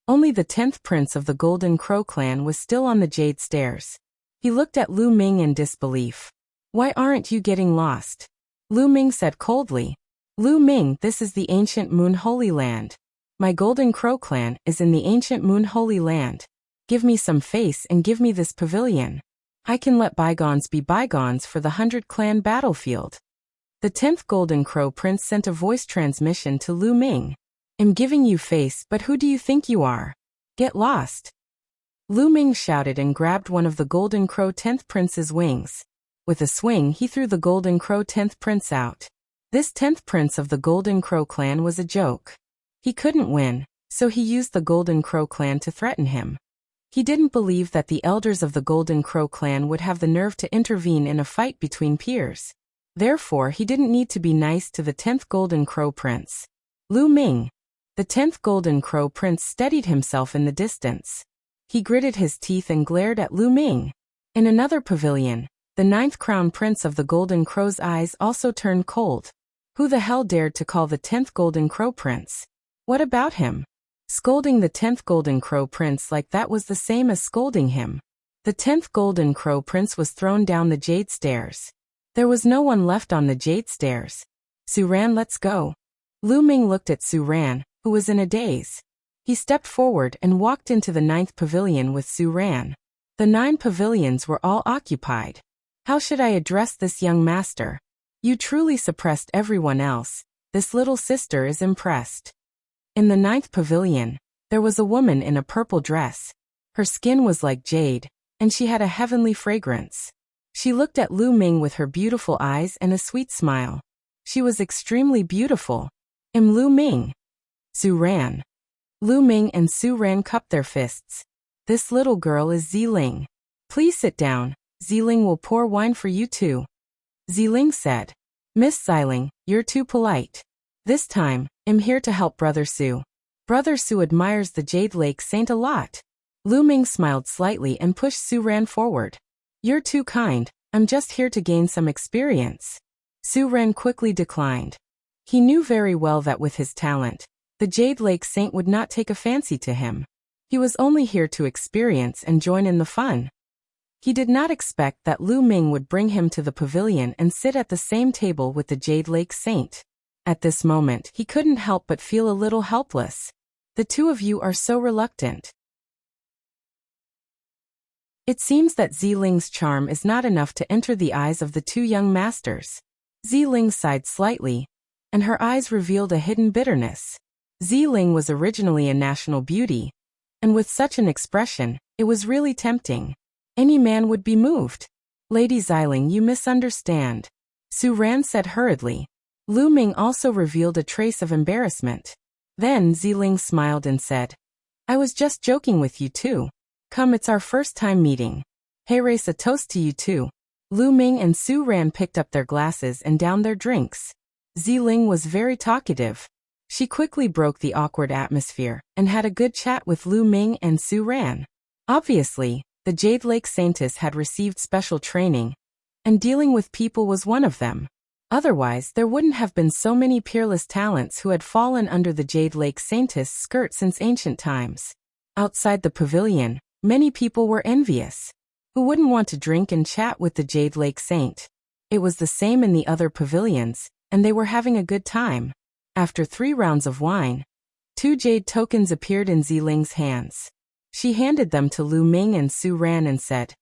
Only the 10th Prince of the Golden Crow clan was still on the jade stairs. He looked at Lu Ming in disbelief. Why aren't you getting lost? Lu Ming said coldly. Lu Ming, this is the ancient Moon Holy Land. My Golden Crow clan is in the ancient Moon Holy Land. Give me some face and give me this pavilion. I can let bygones be bygones for the 100 clan battlefield. The 10th Golden Crow Prince sent a voice transmission to Lu Ming. I'm giving you face, but who do you think you are? Get lost. Lu Ming shouted and grabbed one of the Golden Crow 10th Prince's wings. With a swing, he threw the Golden Crow 10th Prince out. This 10th Prince of the Golden Crow clan was a joke. He couldn't win, so he used the Golden Crow clan to threaten him. He didn't believe that the elders of the Golden Crow clan would have the nerve to intervene in a fight between peers. Therefore, he didn't need to be nice to the 10th Golden Crow Prince. Lu Ming. The 10th Golden Crow Prince steadied himself in the distance. He gritted his teeth and glared at Lu Ming. In another pavilion, the 9th Crown Prince of the Golden Crow's eyes also turned cold. Who the hell dared to call the 10th Golden Crow Prince? What about him? Scolding the 10th Golden Crow Prince like that was the same as scolding him. The 10th Golden Crow Prince was thrown down the jade stairs. There was no one left on the jade stairs. Su Ran, let's go. Lu Ming looked at Su Ran, who was in a daze. He stepped forward and walked into the 9th pavilion with Su Ran. The 9 pavilions were all occupied. How should I address this young master? You truly suppressed everyone else. This little sister is impressed. In the 9th pavilion, there was a woman in a purple dress. Her skin was like jade, and she had a heavenly fragrance. She looked at Lu Ming with her beautiful eyes and a sweet smile. She was extremely beautiful. Lu Ming. Su Ran. Lu Ming and Su Ran cupped their fists. This little girl is Ziling. Please sit down. Ziling will pour wine for you too. Ziling said. Miss Ziling, you're too polite. This time, I'm here to help Brother Su. Brother Su admires the Jade Lake Saint a lot. Lu Ming smiled slightly and pushed Su Ran forward. You're too kind, I'm just here to gain some experience. Su Ran quickly declined. He knew very well that with his talent, the Jade Lake Saint would not take a fancy to him. He was only here to experience and join in the fun. He did not expect that Lu Ming would bring him to the pavilion and sit at the same table with the Jade Lake Saint. At this moment, he couldn't help but feel a little helpless. The two of you are so reluctant. It seems that Ziling's charm is not enough to enter the eyes of the two young masters. Ziling sighed slightly, and her eyes revealed a hidden bitterness. Ziling was originally a national beauty, and with such an expression, it was really tempting. Any man would be moved. Lady Ziling, you misunderstand, Su Ran said hurriedly. Lu Ming also revealed a trace of embarrassment. Then Ziling smiled and said, I was just joking with you too. Come, it's our first time meeting. Hey, race a toast to you too. Lu Ming and Su Ran picked up their glasses and downed their drinks. Ziling was very talkative. She quickly broke the awkward atmosphere and had a good chat with Lu Ming and Su Ran. Obviously, the Jade Lake Saintess had received special training, and dealing with people was one of them. Otherwise, there wouldn't have been so many peerless talents who had fallen under the Jade Lake Saintess' skirt since ancient times. Outside the pavilion, many people were envious. Who wouldn't want to drink and chat with the Jade Lake Saint? It was the same in the other pavilions, and they were having a good time. After 3 rounds of wine, 2 jade tokens appeared in Ziling's hands. She handed them to Lu Ming and Su Ran and said,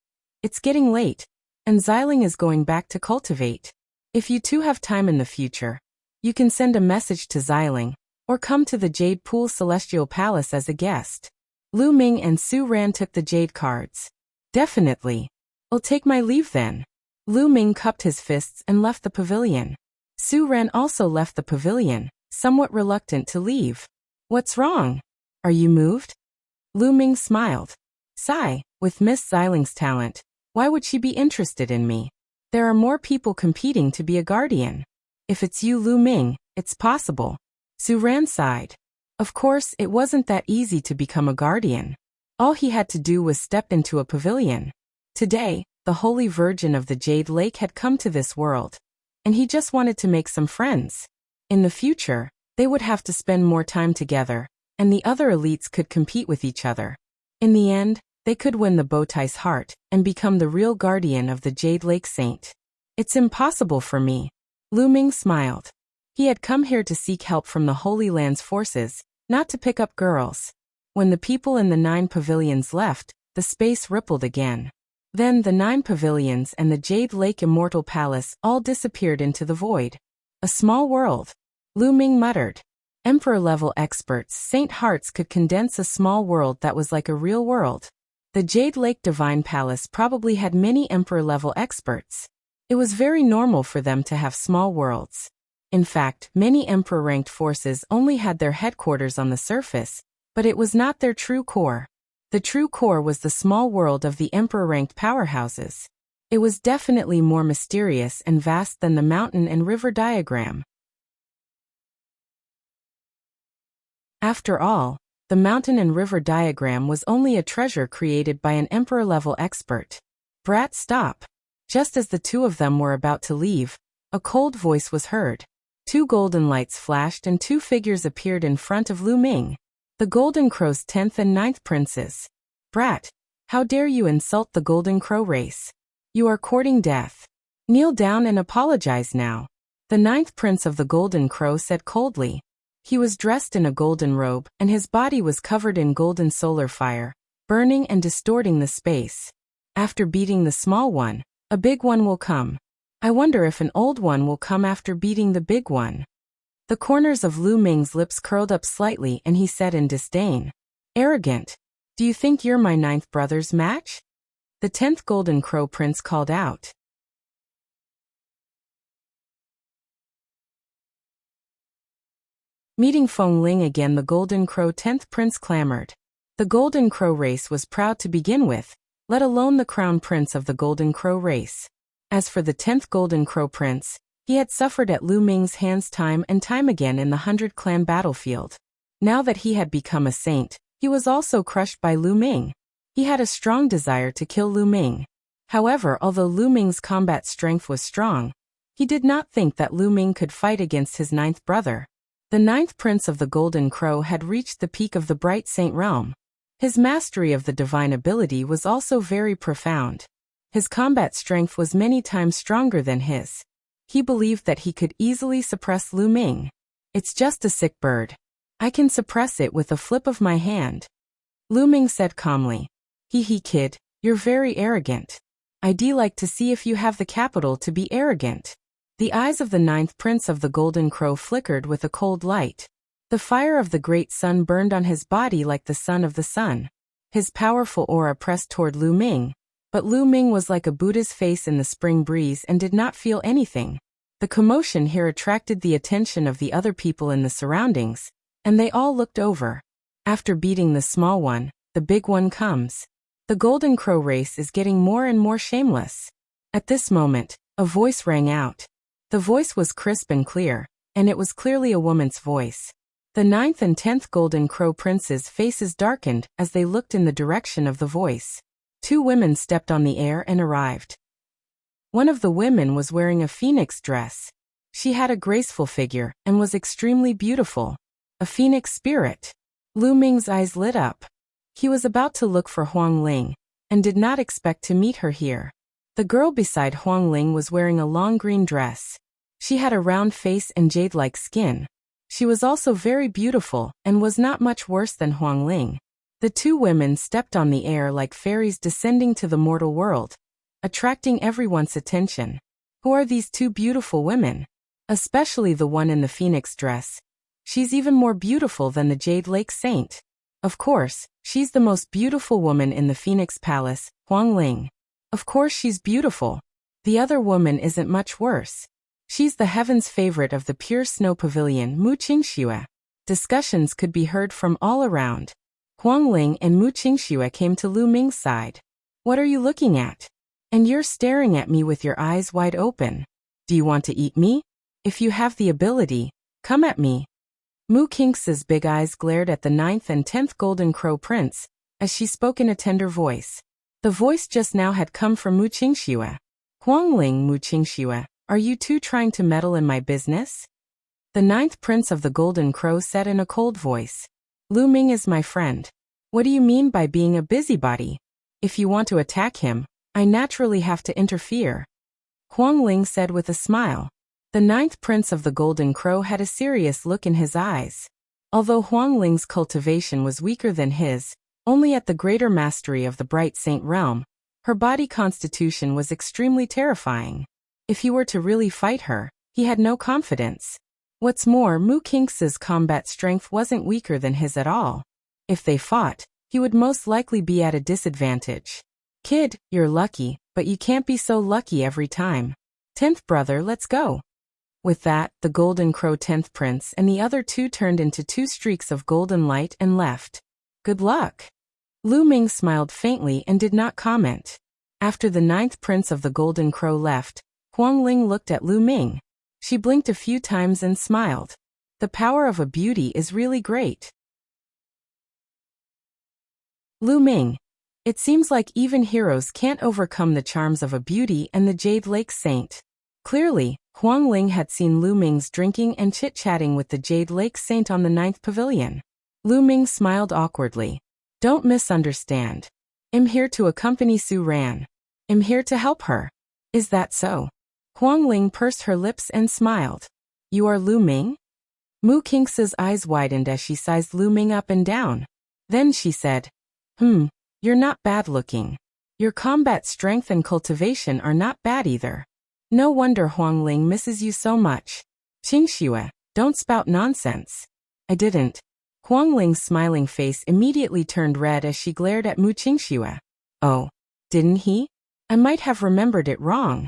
It's getting late, and Ziling is going back to cultivate. If you two have time in the future, you can send a message to Ziling, or come to the Jade Pool Celestial Palace as a guest. Lu Ming and Su Ran took the jade cards. Definitely. I'll take my leave then. Lu Ming cupped his fists and left the pavilion. Su Ran also left the pavilion, somewhat reluctant to leave. What's wrong? Are you moved? Lu Ming smiled. Sigh, with Miss Ziling's talent, why would she be interested in me? There are more people competing to be a guardian. If it's you, Lu Ming, it's possible. Su Ran sighed. Of course, it wasn't that easy to become a guardian. All he had to do was step into a pavilion. Today, the Holy Virgin of the Jade Lake had come to this world, and he just wanted to make some friends. In the future, they would have to spend more time together, and the other elites could compete with each other. In the end, they could win the Bowtie's heart and become the real guardian of the Jade Lake Saint. It's impossible for me. Lu Ming smiled. He had come here to seek help from the Holy Land's forces, not to pick up girls. When the people in the 9 pavilions left, the space rippled again. Then the 9 pavilions and the Jade Lake Immortal Palace all disappeared into the void. A small world. Lu Ming muttered. Emperor-level experts, Saint Hearts could condense a small world that was like a real world. The Jade Lake Divine Palace probably had many Emperor-level experts. It was very normal for them to have small worlds. In fact, many Emperor-ranked forces only had their headquarters on the surface, but it was not their true core. The true core was the small world of the Emperor-ranked powerhouses. It was definitely more mysterious and vast than the mountain and river diagram. After all, the mountain and river diagram was only a treasure created by an Emperor-level expert. Brat, stop. Just as the two of them were about to leave, a cold voice was heard. 2 golden lights flashed and 2 figures appeared in front of Lu Ming. The Golden Crow's 10th and 9th princes. Brat, how dare you insult the Golden Crow race? You are courting death. Kneel down and apologize now. The 9th prince of the Golden Crow said coldly. He was dressed in a golden robe, and his body was covered in golden solar fire, burning and distorting the space. After beating the small one, a big one will come. I wonder if an old one will come after beating the big one. The corners of Lu Ming's lips curled up slightly and he said in disdain. Arrogant. Do you think you're my 9th brother's match? The 10th Golden Crow Prince called out. Meeting Feng Ling again, the Golden Crow 10th Prince clamored. The Golden Crow race was proud to begin with, let alone the Crown Prince of the Golden Crow race. As for the 10th Golden Crow Prince, he had suffered at Lu Ming's hands time and time again in the 100-clan battlefield. Now that he had become a saint, he was also crushed by Lu Ming. He had a strong desire to kill Lu Ming. However, although Lu Ming's combat strength was strong, he did not think that Lu Ming could fight against his ninth brother. The ninth prince of the Golden Crow had reached the peak of the Bright Saint realm. His mastery of the divine ability was also very profound. His combat strength was many times stronger than his. He believed that he could easily suppress Lu Ming. It's just a sick bird. I can suppress it with a flip of my hand. Lu Ming said calmly. Hee kid, you're very arrogant. I'd like to see if you have the capital to be arrogant. The eyes of the ninth prince of the Golden Crow flickered with a cold light. The fire of the great sun burned on his body like the sun of the sun. His powerful aura pressed toward Lu Ming, but Lu Ming was like a Buddha's face in the spring breeze and did not feel anything. The commotion here attracted the attention of the other people in the surroundings, and they all looked over. After beating the small one, the big one comes. The Golden Crow race is getting more and more shameless. At this moment, a voice rang out. The voice was crisp and clear, and it was clearly a woman's voice. The 9th and 10th Golden Crow princes' faces darkened as they looked in the direction of the voice. 2 women stepped on the air and arrived. One of the women was wearing a phoenix dress. She had a graceful figure and was extremely beautiful. A phoenix spirit. Lu Ming's eyes lit up. He was about to look for Huang Ling, and did not expect to meet her here. The girl beside Huang Ling was wearing a long green dress. She had a round face and jade-like skin. She was also very beautiful, and was not much worse than Huang Ling. The 2 women stepped on the air like fairies descending to the mortal world, attracting everyone's attention. Who are these 2 beautiful women? Especially the one in the phoenix dress. She's even more beautiful than the Jade Lake Saint. Of course, she's the most beautiful woman in the Phoenix Palace, Huang Ling. Of course she's beautiful. The other woman isn't much worse. She's the heaven's favorite of the pure snow pavilion, Mu Qingxue. Discussions could be heard from all around. Huang Ling and Mu Qingxue came to Lu Ming's side. What are you looking at? And you're staring at me with your eyes wide open. Do you want to eat me? If you have the ability, come at me. Mu Qingxue's big eyes glared at the 9th and 10th Golden Crow Prince, as she spoke in a tender voice. The voice just now had come from Mu Qingxue. Huang Ling, Mu Qingxue, are you 2 trying to meddle in my business? The 9th Prince of the Golden Crow said in a cold voice. Lu Ming is my friend. What do you mean by being a busybody? If you want to attack him, I naturally have to interfere. Huang Ling said with a smile. The 9th Prince of the Golden Crow had a serious look in his eyes. Although Huang Ling's cultivation was weaker than his, only at the greater mastery of the Bright Saint realm, her body constitution was extremely terrifying. If he were to really fight her, he had no confidence. What's more, Mu Qingxue's combat strength wasn't weaker than his at all. If they fought, he would most likely be at a disadvantage. Kid, you're lucky, but you can't be so lucky every time. 10th brother, let's go. With that, the Golden Crow 10th Prince and the other 2 turned into 2 streaks of golden light and left. Good luck. Lu Ming smiled faintly and did not comment. After the 9th Prince of the Golden Crow left, Huang Ling looked at Lu Ming. She blinked a few times and smiled. The power of a beauty is really great. Lu Ming. It seems like even heroes can't overcome the charms of a beauty and the Jade Lake Saint. Clearly, Huang Ling had seen Lu Ming's drinking and chit-chatting with the Jade Lake Saint on the 9th pavilion. Lu Ming smiled awkwardly. Don't misunderstand. I'm here to accompany Su Ran. I'm here to help her. Is that so? Huang Ling pursed her lips and smiled. You are Lu Ming? Mu Qingxue's eyes widened as she sized Lu Ming up and down. Then she said, you're not bad looking. Your combat strength and cultivation are not bad either. No wonder Huang Ling misses you so much. Qingxue, don't spout nonsense. I didn't. Huang Ling's smiling face immediately turned red as she glared at Mu Qingxue. Oh, didn't he? I might have remembered it wrong.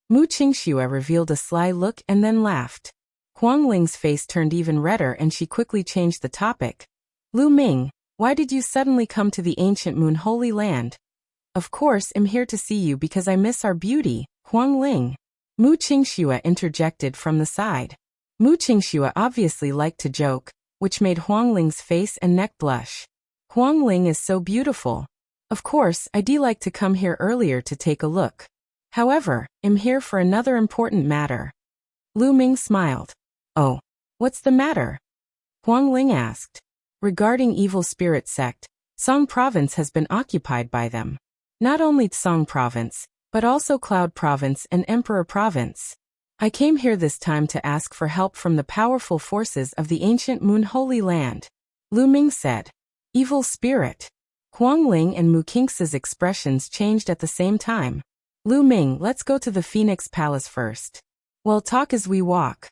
Mu Qingxue revealed a sly look and then laughed. Huang Ling's face turned even redder and she quickly changed the topic. Lu Ming, why did you suddenly come to the ancient Moon Holy Land? Of course, I'm here to see you because I miss our beauty, Huang Ling. Mu Qingxue interjected from the side. Mu Qingxue obviously liked to joke, which made Huang Ling's face and neck blush. Huang Ling is so beautiful. Of course, I'd like to come here earlier to take a look. However, I'm here for another important matter. Lu Ming smiled. Oh, what's the matter? Huang Ling asked. Regarding evil spirit sect, Song Province has been occupied by them. Not only Song Province, but also Cloud Province and Emperor Province. I came here this time to ask for help from the powerful forces of the ancient Moon Holy Land. Lu Ming said. Evil spirit. Huang Ling and Mu Qingce's expressions changed at the same time. Lu Ming, let's go to the Phoenix Palace first. We'll talk as we walk,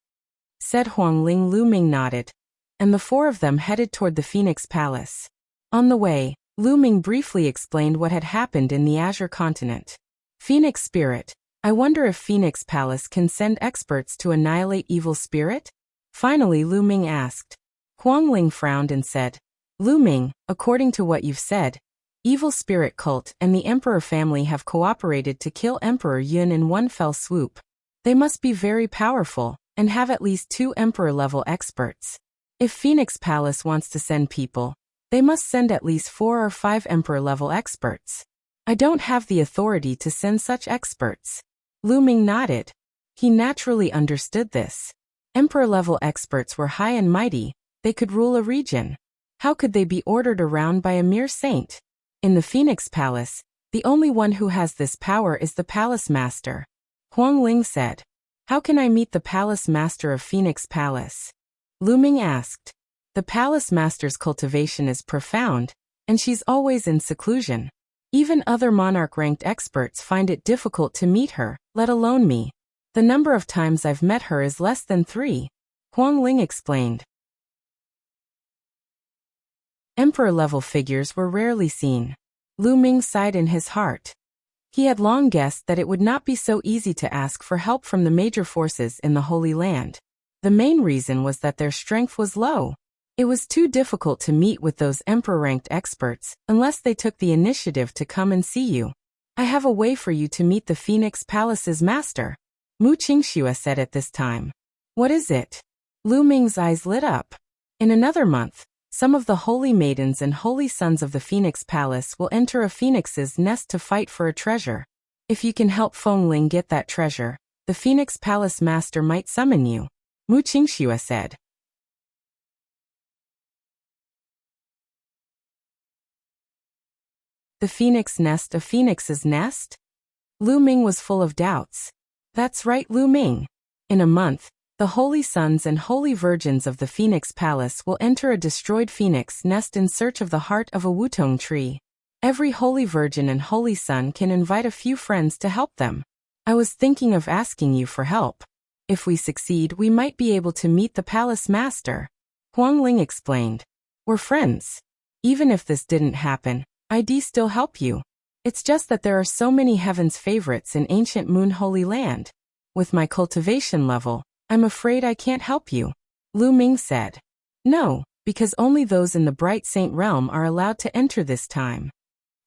said Huang Ling. Lu Ming nodded, and the four of them headed toward the Phoenix Palace. On the way, Lu Ming briefly explained what had happened in the Azure continent. Phoenix Spirit, I wonder if Phoenix Palace can send experts to annihilate evil spirit? Finally Lu Ming asked. Huang Ling frowned and said, Lu Ming, according to what you've said, Evil Spirit Cult and the Emperor family have cooperated to kill Emperor Yun in one fell swoop. They must be very powerful, and have at least 2 Emperor-level experts. If Phoenix Palace wants to send people, they must send at least 4 or 5 Emperor-level experts. I don't have the authority to send such experts. Lu Ming nodded. He naturally understood this. Emperor-level experts were high and mighty, they could rule a region. How could they be ordered around by a mere saint? In the Phoenix Palace, the only one who has this power is the Palace Master. Huang Ling said. How can I meet the Palace Master of Phoenix Palace? Lu Ming asked. The Palace Master's cultivation is profound, and she's always in seclusion. Even other monarch-ranked experts find it difficult to meet her, let alone me. The number of times I've met her is less than 3. Huang Ling explained. Emperor-level figures were rarely seen. Lu Ming sighed in his heart. He had long guessed that it would not be so easy to ask for help from the major forces in the Holy Land. The main reason was that their strength was low. It was too difficult to meet with those Emperor-ranked experts unless they took the initiative to come and see you. I have a way for you to meet the Phoenix Palace's master, Mu Qingxue said at this time. What is it? Lu Ming's eyes lit up. In another month, some of the holy maidens and holy sons of the Phoenix Palace will enter a phoenix's nest to fight for a treasure. If you can help Feng Ling get that treasure, the Phoenix Palace master might summon you, Mu Qingxue said. The Phoenix Nest, a phoenix's nest? Lu Ming was full of doubts. That's right, Lu Ming. In a month, the holy sons and holy virgins of the Phoenix Palace will enter a destroyed phoenix nest in search of the heart of a wutong tree. Every holy virgin and holy son can invite a few friends to help them. I was thinking of asking you for help. If we succeed, we might be able to meet the palace master. Huang Ling explained. We're friends. Even if this didn't happen, I'd still help you. It's just that there are so many heaven's favorites in ancient Moon Holy Land. With my cultivation level, I'm afraid I can't help you, Lu Ming said. No, because only those in the Bright Saint realm are allowed to enter this time,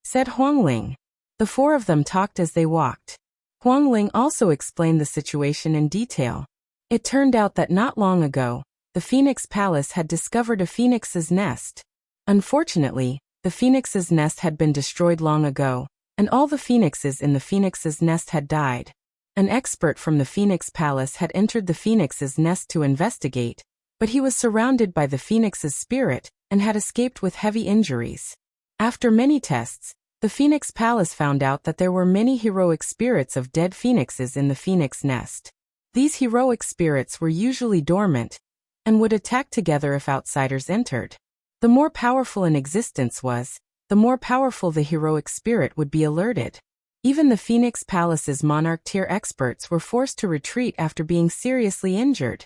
said Huang Ling. The four of them talked as they walked. Huang Ling also explained the situation in detail. It turned out that not long ago, the Phoenix Palace had discovered a phoenix's nest. Unfortunately, the phoenix's nest had been destroyed long ago, and all the phoenixes in the phoenix's nest had died. An expert from the Phoenix Palace had entered the phoenix's nest to investigate, but he was surrounded by the phoenix's spirit and had escaped with heavy injuries. After many tests, the Phoenix Palace found out that there were many heroic spirits of dead phoenixes in the phoenix nest. These heroic spirits were usually dormant and would attack together if outsiders entered. The more powerful an existence was, the more powerful the heroic spirit would be alerted. Even the Phoenix Palace's monarch-tier experts were forced to retreat after being seriously injured.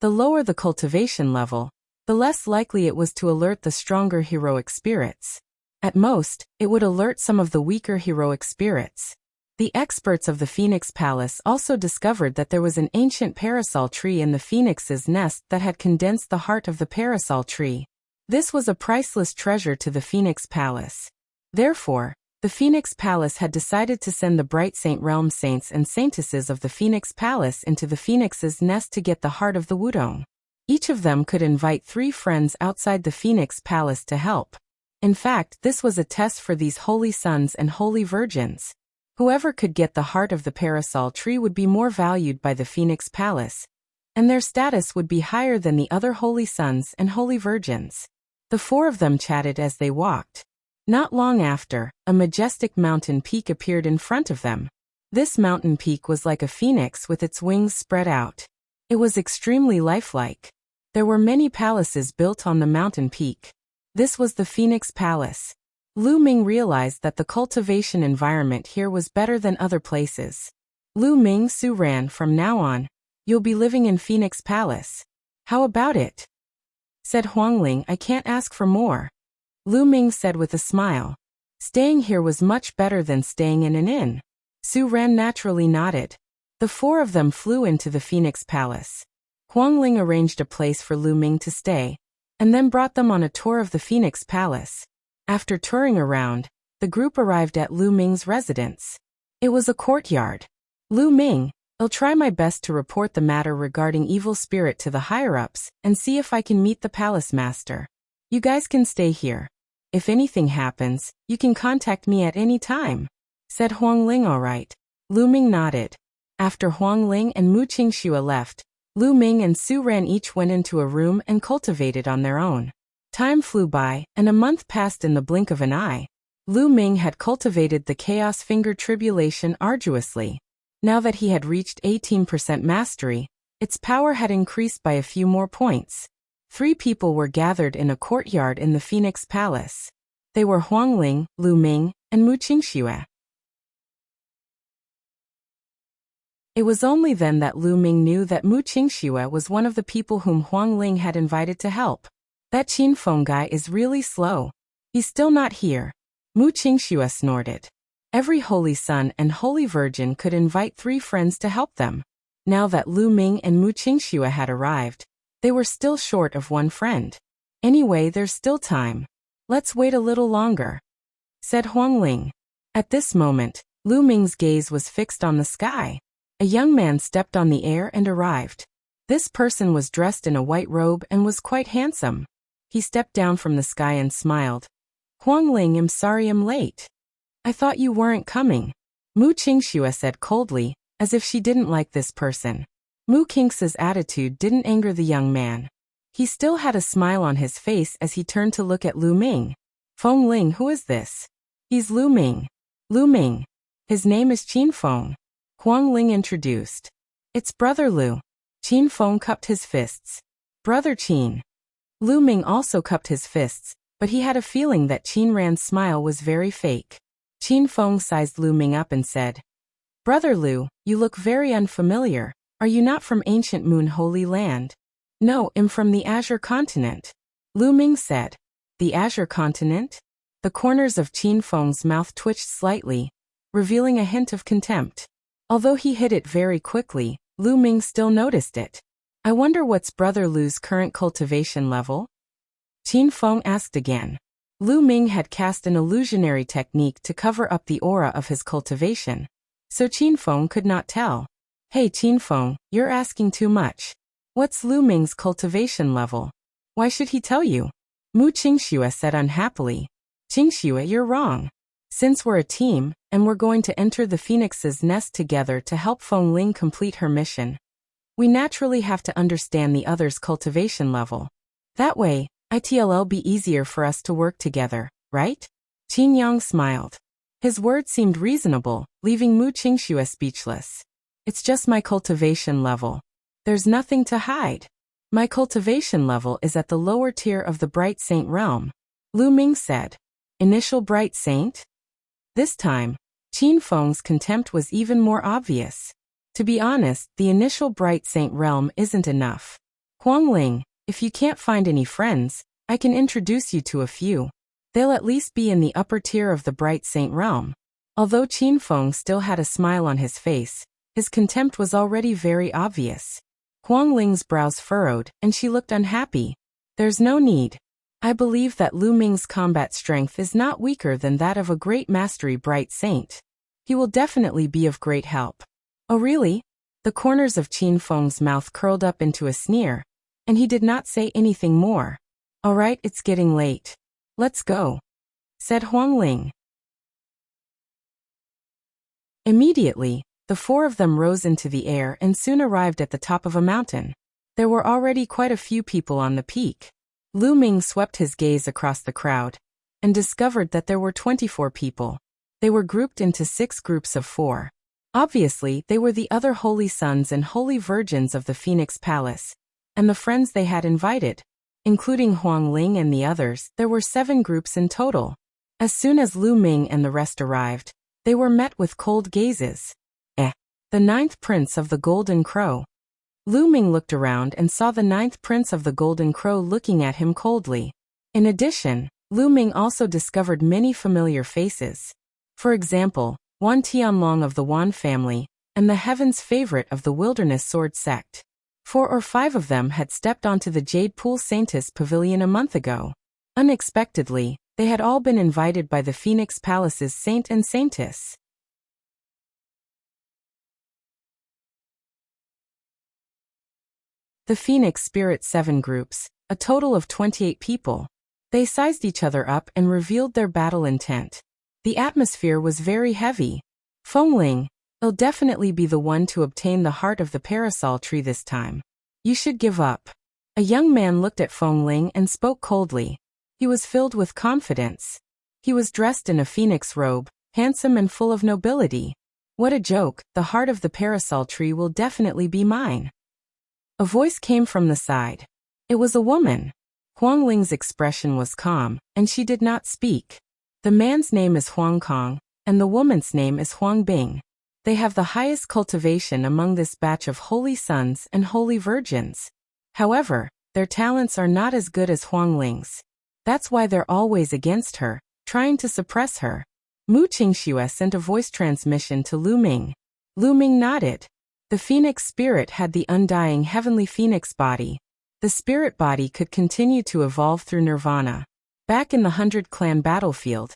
The lower the cultivation level, the less likely it was to alert the stronger heroic spirits. At most, it would alert some of the weaker heroic spirits. The experts of the Phoenix Palace also discovered that there was an ancient parasol tree in the phoenix's nest that had condensed the heart of the parasol tree. This was a priceless treasure to the Phoenix Palace. Therefore, the Phoenix Palace had decided to send the Bright Saint Realm saints and saintesses of the Phoenix Palace into the phoenix's nest to get the heart of the wudong. Each of them could invite 3 friends outside the Phoenix Palace to help. In fact, this was a test for these holy sons and holy virgins. Whoever could get the heart of the parasol tree would be more valued by the Phoenix Palace, and their status would be higher than the other holy sons and holy virgins. The four of them chatted as they walked. Not long after, a majestic mountain peak appeared in front of them. This mountain peak was like a phoenix with its wings spread out. It was extremely lifelike. There were many palaces built on the mountain peak. This was the Phoenix Palace. Lu Ming realized that the cultivation environment here was better than other places. Lu Ming Su ran, from now on, you'll be living in Phoenix Palace. How about it? Said Huangling, I can't ask for more. Lu Ming said with a smile. Staying here was much better than staying in an inn. Su Ran naturally nodded. The four of them flew into the Phoenix Palace. Huangling arranged a place for Lu Ming to stay, and then brought them on a tour of the Phoenix Palace. After touring around, the group arrived at Lu Ming's residence. It was a courtyard. Lu Ming, I'll try my best to report the matter regarding evil spirit to the higher-ups and see if I can meet the palace master. You guys can stay here. If anything happens, you can contact me at any time. Said Huangling. All right. Lu Ming nodded. After Huangling and Mu Qingxue left, Lu Ming and Su Ran each went into a room and cultivated on their own. Time flew by, and a month passed in the blink of an eye. Lu Ming had cultivated the Chaos Finger Tribulation arduously. Now that he had reached 18% mastery, its power had increased by a few more points. 3 people were gathered in a courtyard in the Phoenix Palace. They were Huangling, Lu Ming, and Mu Qingxue. It was only then that Lu Ming knew that Mu Qingxue was one of the people whom Huangling had invited to help. That Qin Feng guy is really slow. He's still not here. Mu Qingxue snorted. Every holy son and holy virgin could invite 3 friends to help them. Now that Lu Ming and Mu Qingxue had arrived, they were still short of 1 friend. Anyway, there's still time. Let's wait a little longer, said Huangling. At this moment, Lu Ming's gaze was fixed on the sky. A young man stepped on the air and arrived. This person was dressed in a white robe and was quite handsome. He stepped down from the sky and smiled. Huangling, I'm sorry I'm late. I thought you weren't coming. Mu Qingxue said coldly, as if she didn't like this person. Mu Qingxue's attitude didn't anger the young man. He still had a smile on his face as he turned to look at Lu Ming. Feng Ling, who is this? He's Lu Ming. Lu Ming. His name is Qin Feng. Huangling introduced. It's Brother Lu. Qin Feng cupped his fists. Brother Qin. Lu Ming also cupped his fists, but he had a feeling that Qin Ran's smile was very fake. Qin Feng sized Lu Ming up and said, Brother Lu, you look very unfamiliar. Are you not from ancient Moon Holy Land? No, I'm from the Azure Continent. Lu Ming said. The Azure Continent? The corners of Qin Feng's mouth twitched slightly, revealing a hint of contempt. Although he hid it very quickly, Lu Ming still noticed it. I wonder what's Brother Lu's current cultivation level? Qin Feng asked again. Lu Ming had cast an illusionary technique to cover up the aura of his cultivation, so Qin Feng could not tell. Hey Qin Feng, you're asking too much. What's Lu Ming's cultivation level? Why should he tell you? Mu Qingxue said unhappily. Qingxue, you're wrong. Since we're a team, and we're going to enter the Phoenix's nest together to help Feng Ling complete her mission, we naturally have to understand the other's cultivation level. That way, it'll be easier for us to work together, right? Qin Yang smiled. His words seemed reasonable, leaving Mu Qingxue speechless. It's just my cultivation level. There's nothing to hide. My cultivation level is at the lower tier of the Bright Saint realm, Lu Ming said. Initial Bright Saint? This time, Qin Feng's contempt was even more obvious. To be honest, the initial Bright Saint realm isn't enough. Huangling, if you can't find any friends, I can introduce you to a few. They'll at least be in the upper tier of the Bright Saint realm. Although Qin Feng still had a smile on his face, his contempt was already very obvious. Huangling's brows furrowed, and she looked unhappy. There's no need. I believe that Lu Ming's combat strength is not weaker than that of a great mastery Bright Saint. He will definitely be of great help. Oh really? The corners of Qin Feng's mouth curled up into a sneer, and he did not say anything more. Alright, it's getting late. Let's go. said Huang Ling. Immediately, the four of them rose into the air and soon arrived at the top of a mountain. There were already quite a few people on the peak. Lu Ming swept his gaze across the crowd and discovered that there were 24 people. They were grouped into 6 groups of 4. Obviously, they were the other holy sons and holy virgins of the Phoenix Palace, and the friends they had invited. Including Huang Ling and the others, there were 7 groups in total. As soon as Lu Ming and the rest arrived, they were met with cold gazes. The 9th Prince of the Golden Crow. Lu Ming looked around and saw the 9th Prince of the Golden Crow looking at him coldly. In addition, Lu Ming also discovered many familiar faces. For example, Wan Tianlong of the Wan family, and the Heaven's favorite of the Wilderness Sword sect. 4 or 5 of them had stepped onto the Jade Pool Saintess Pavilion a month ago. Unexpectedly, they had all been invited by the Phoenix Palace's Saint and Saintess. The Phoenix Spirit 7 groups, a total of 28 people. They sized each other up and revealed their battle intent. The atmosphere was very heavy. Fengling, you'll definitely be the one to obtain the heart of the parasol tree this time. You should give up. A young man looked at Fengling and spoke coldly. He was filled with confidence. He was dressed in a phoenix robe, handsome and full of nobility. What a joke, the heart of the parasol tree will definitely be mine. A voice came from the side. It was a woman. Huang Ling's expression was calm, and she did not speak. The man's name is Huang Kong, and the woman's name is Huang Bing. They have the highest cultivation among this batch of holy sons and holy virgins. However, their talents are not as good as Huang Ling's. That's why they're always against her, trying to suppress her. Mu Qingxue sent a voice transmission to Lu Ming. Lu Ming nodded. The phoenix spirit had the undying heavenly phoenix body. The spirit body could continue to evolve through nirvana. Back in the 100 Clan battlefield,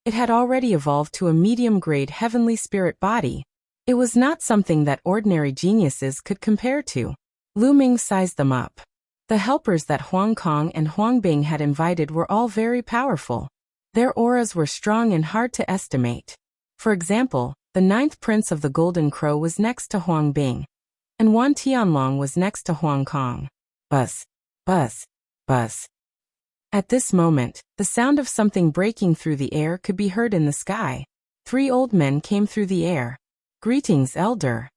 it had already evolved to a medium-grade heavenly spirit body. It was not something that ordinary geniuses could compare to. Lu Ming sized them up. The helpers that Huang Kong and Huang Bing had invited were all very powerful. Their auras were strong and hard to estimate. For example, the 9th Prince of the Golden Crow was next to Huang Bing, and Wan Tianlong was next to Huang Kong. Buzz, buzz, buzz. At this moment, the sound of something breaking through the air could be heard in the sky. 3 old men came through the air. Greetings, Elder.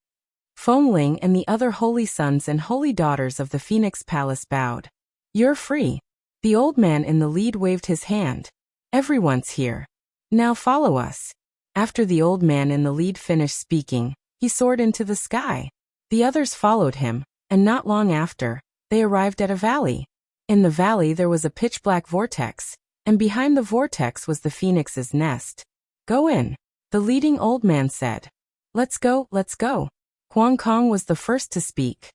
Fengling and the other holy sons and holy daughters of the Phoenix Palace bowed. You're free. The old man in the lead waved his hand. Everyone's here. Now follow us. After the old man in the lead finished speaking, he soared into the sky. The others followed him, and not long after, they arrived at a valley. In the valley there was a pitch-black vortex, and behind the vortex was the phoenix's nest. Go in, the leading old man said. Let's go, let's go. Huang Kong was the first to speak.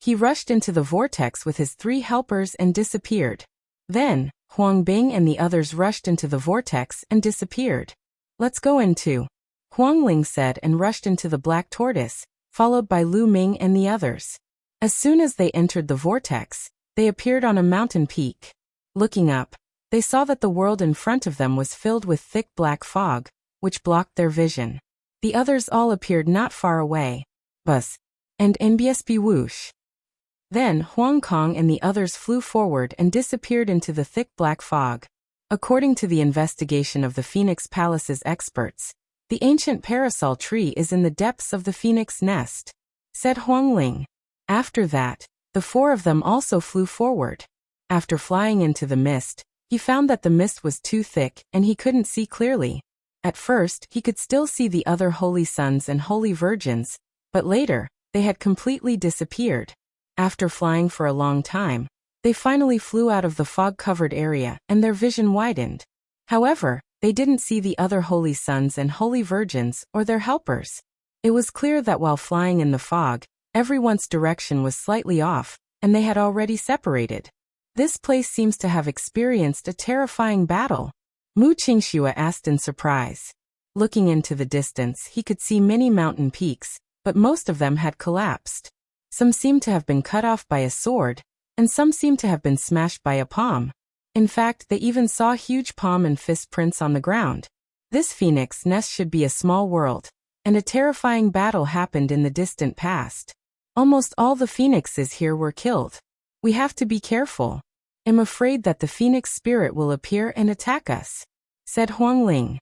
He rushed into the vortex with his 3 helpers and disappeared. Then, Huang Bing and the others rushed into the vortex and disappeared. Let's go in too, Huang Ling said and rushed into the black tortoise, followed by Lu Ming and the others. As soon as they entered the vortex, they appeared on a mountain peak. Looking up, they saw that the world in front of them was filled with thick black fog, which blocked their vision. The others all appeared not far away. Buzz. And MBSB whoosh. Then Huang Kong and the others flew forward and disappeared into the thick black fog. According to the investigation of the Phoenix Palace's experts, the ancient parasol tree is in the depths of the phoenix nest, said Huang Ling. After that, the 4 of them also flew forward. After flying into the mist, he found that the mist was too thick and he couldn't see clearly. At first, he could still see the other holy sons and holy virgins, but later, they had completely disappeared. After flying for a long time, they finally flew out of the fog-covered area and their vision widened. However, they didn't see the other holy sons and holy virgins or their helpers. It was clear that while flying in the fog, everyone's direction was slightly off, and they had already separated. This place seems to have experienced a terrifying battle. Mu Qingxue asked in surprise. Looking into the distance, he could see many mountain peaks, but most of them had collapsed. Some seemed to have been cut off by a sword, and some seemed to have been smashed by a palm. In fact, they even saw huge palm and fist prints on the ground. This phoenix nest should be a small world, and a terrifying battle happened in the distant past. Almost all the phoenixes here were killed. We have to be careful. I'm afraid that the phoenix spirit will appear and attack us, said Huangling.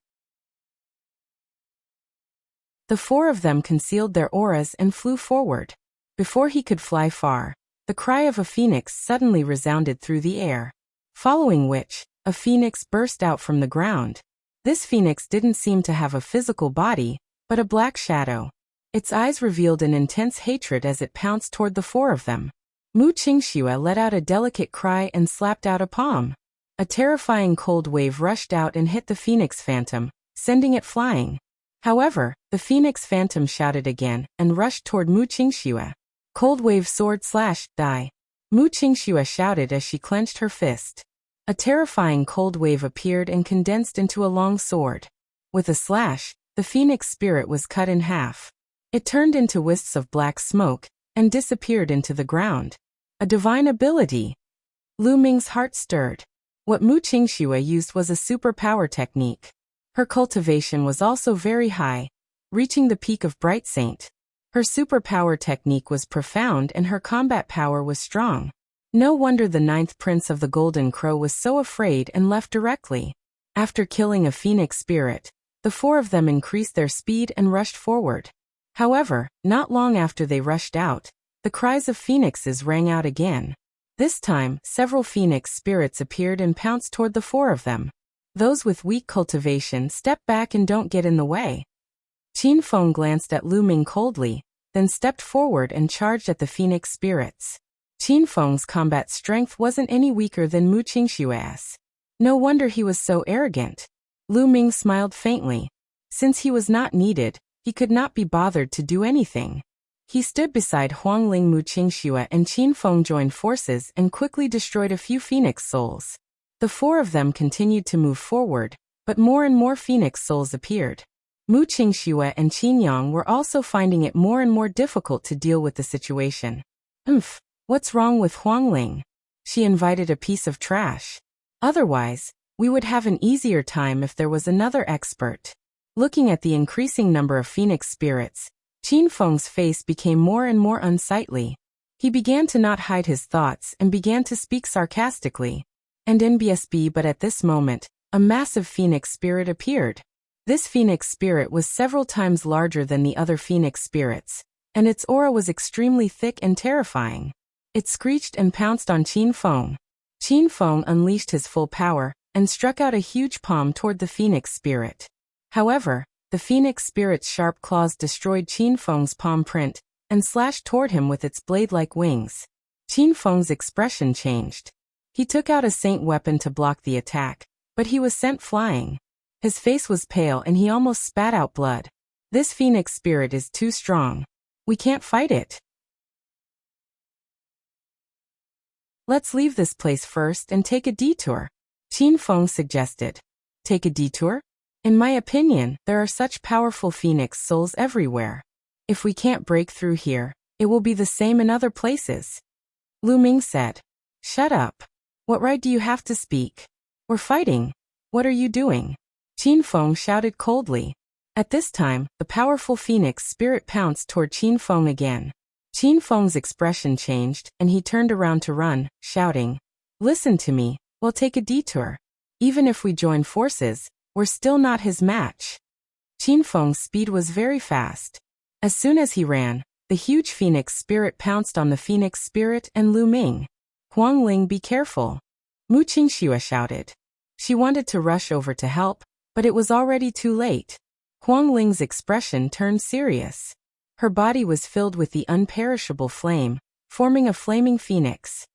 The four of them concealed their auras and flew forward. Before he could fly far, the cry of a phoenix suddenly resounded through the air, following which, a phoenix burst out from the ground. This phoenix didn't seem to have a physical body, but a black shadow. Its eyes revealed an intense hatred as it pounced toward the four of them. Mu Qingxue let out a delicate cry and slapped out a palm. A terrifying cold wave rushed out and hit the phoenix phantom, sending it flying. However, the phoenix phantom shouted again and rushed toward Mu Qingxue. Cold wave sword slash, die. Mu Qingxue shouted as she clenched her fist. A terrifying cold wave appeared and condensed into a long sword. With a slash, the phoenix spirit was cut in half. It turned into wisps of black smoke and disappeared into the ground. A divine ability. Lu Ming's heart stirred. What Mu Qingxue used was a superpower technique. Her cultivation was also very high, reaching the peak of Bright Saint. Her superpower technique was profound and her combat power was strong. No wonder the 9th Prince of the Golden Crow was so afraid and left directly. After killing a phoenix spirit, the four of them increased their speed and rushed forward. However, not long after they rushed out, the cries of phoenixes rang out again. This time, several phoenix spirits appeared and pounced toward the four of them. Those with weak cultivation step back and don't get in the way. Qin Feng glanced at Lu Ming coldly, then stepped forward and charged at the phoenix spirits. Qin Feng's combat strength wasn't any weaker than Mu Qingxue's. No wonder he was so arrogant. Lu Ming smiled faintly. Since he was not needed, he could not be bothered to do anything. He stood beside Huangling. Mu Qingxue and Qin Feng joined forces and quickly destroyed a few phoenix souls. The four of them continued to move forward, but more and more phoenix souls appeared. Mu Qingxue and Qin Yang were also finding it more and more difficult to deal with the situation. What's wrong with Huangling? She invited a piece of trash. Otherwise, we would have an easier time if there was another expert. Looking at the increasing number of phoenix spirits, Qin Feng's face became more and more unsightly. He began to not hide his thoughts and began to speak sarcastically. And NBSB, but at this moment, a massive phoenix spirit appeared. This phoenix spirit was several times larger than the other phoenix spirits, and its aura was extremely thick and terrifying. It screeched and pounced on Qin Feng. Qin Feng unleashed his full power and struck out a huge palm toward the phoenix spirit. However, the phoenix spirit's sharp claws destroyed Qin Feng's palm print and slashed toward him with its blade-like wings. Qin Feng's expression changed. He took out a saint weapon to block the attack, but he was sent flying. His face was pale and he almost spat out blood. This phoenix spirit is too strong. We can't fight it. Let's leave this place first and take a detour, Qin Feng suggested. Take a detour? In my opinion, there are such powerful phoenix souls everywhere. If we can't break through here, it will be the same in other places. Lu Ming said. Shut up. What right do you have to speak? We're fighting. What are you doing? Qin Feng shouted coldly. At this time, the powerful phoenix spirit pounced toward Qin Feng again. Qin Feng's expression changed, and he turned around to run, shouting, Listen to me, we'll take a detour. Even if we join forces, we're still not his match. Qin Feng's speed was very fast. As soon as he ran, the huge phoenix spirit pounced on the phoenix spirit and Lu Ming. Huangling, be careful. Mu Qingxue shouted. She wanted to rush over to help, but it was already too late. Huangling's expression turned serious. Her body was filled with the unperishable flame, forming a flaming phoenix.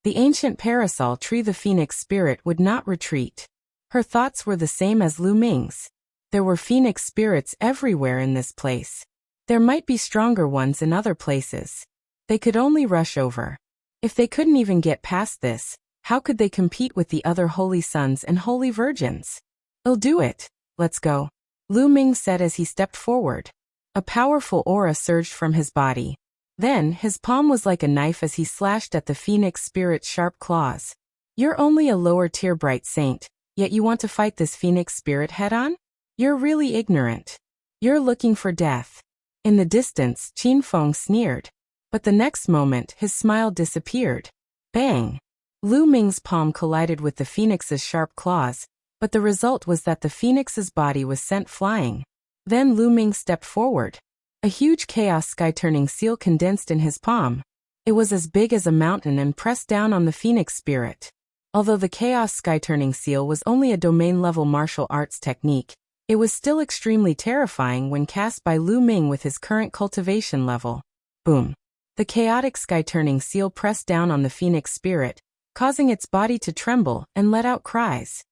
The ancient parasol tree. The phoenix spirit would not retreat. Her thoughts were the same as Lu Ming's. There were phoenix spirits everywhere in this place. There might be stronger ones in other places. They could only rush over. If they couldn't even get past this, how could they compete with the other holy sons and holy virgins? I'll do it. Let's go, Lu Ming said as he stepped forward. A powerful aura surged from his body. Then, his palm was like a knife as he slashed at the phoenix spirit's sharp claws. You're only a lower-tier bright saint, yet you want to fight this phoenix spirit head-on? You're really ignorant. You're looking for death. In the distance, Qin Feng sneered. But the next moment, his smile disappeared. Bang! Lu Ming's palm collided with the phoenix's sharp claws, but the result was that the phoenix's body was sent flying. Then Lu Ming stepped forward. A huge chaos sky-turning seal condensed in his palm. It was as big as a mountain and pressed down on the phoenix spirit. Although the chaos sky-turning seal was only a domain-level martial arts technique, it was still extremely terrifying when cast by Lu Ming with his current cultivation level. Boom! The chaotic sky-turning seal pressed down on the phoenix spirit, causing its body to tremble and let out cries.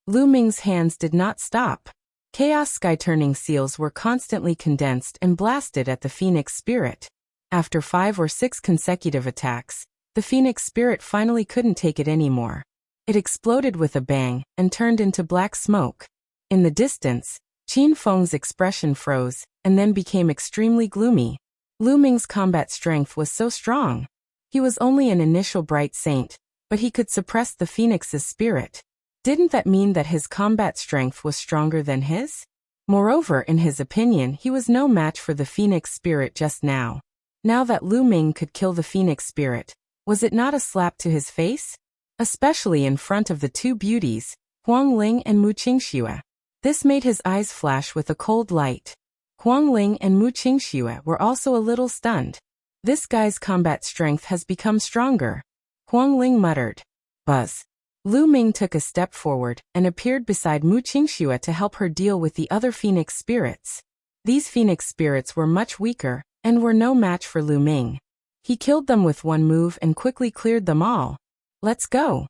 Lu Ming's hands did not stop. Chaos sky-turning seals were constantly condensed and blasted at the phoenix spirit. After 5 or 6 consecutive attacks, the phoenix spirit finally couldn't take it anymore. It exploded with a bang and turned into black smoke. In the distance, Qin Feng's expression froze and then became extremely gloomy. Lu Ming's combat strength was so strong. He was only an initial bright saint, but he could suppress the phoenix's spirit. Didn't that mean that his combat strength was stronger than his? Moreover, in his opinion, he was no match for the phoenix spirit just now. Now that Lu Ming could kill the phoenix spirit, was it not a slap to his face? Especially in front of the two beauties, Huang Ling and Mu Qingxue. This made his eyes flash with a cold light. Huang Ling and Mu Qingxue were also a little stunned. This guy's combat strength has become stronger. Huang Ling muttered. Buzz. Lu Ming took a step forward and appeared beside Mu Qingxue to help her deal with the other phoenix spirits. These phoenix spirits were much weaker and were no match for Lu Ming. He killed them with one move and quickly cleared them all. Let's go.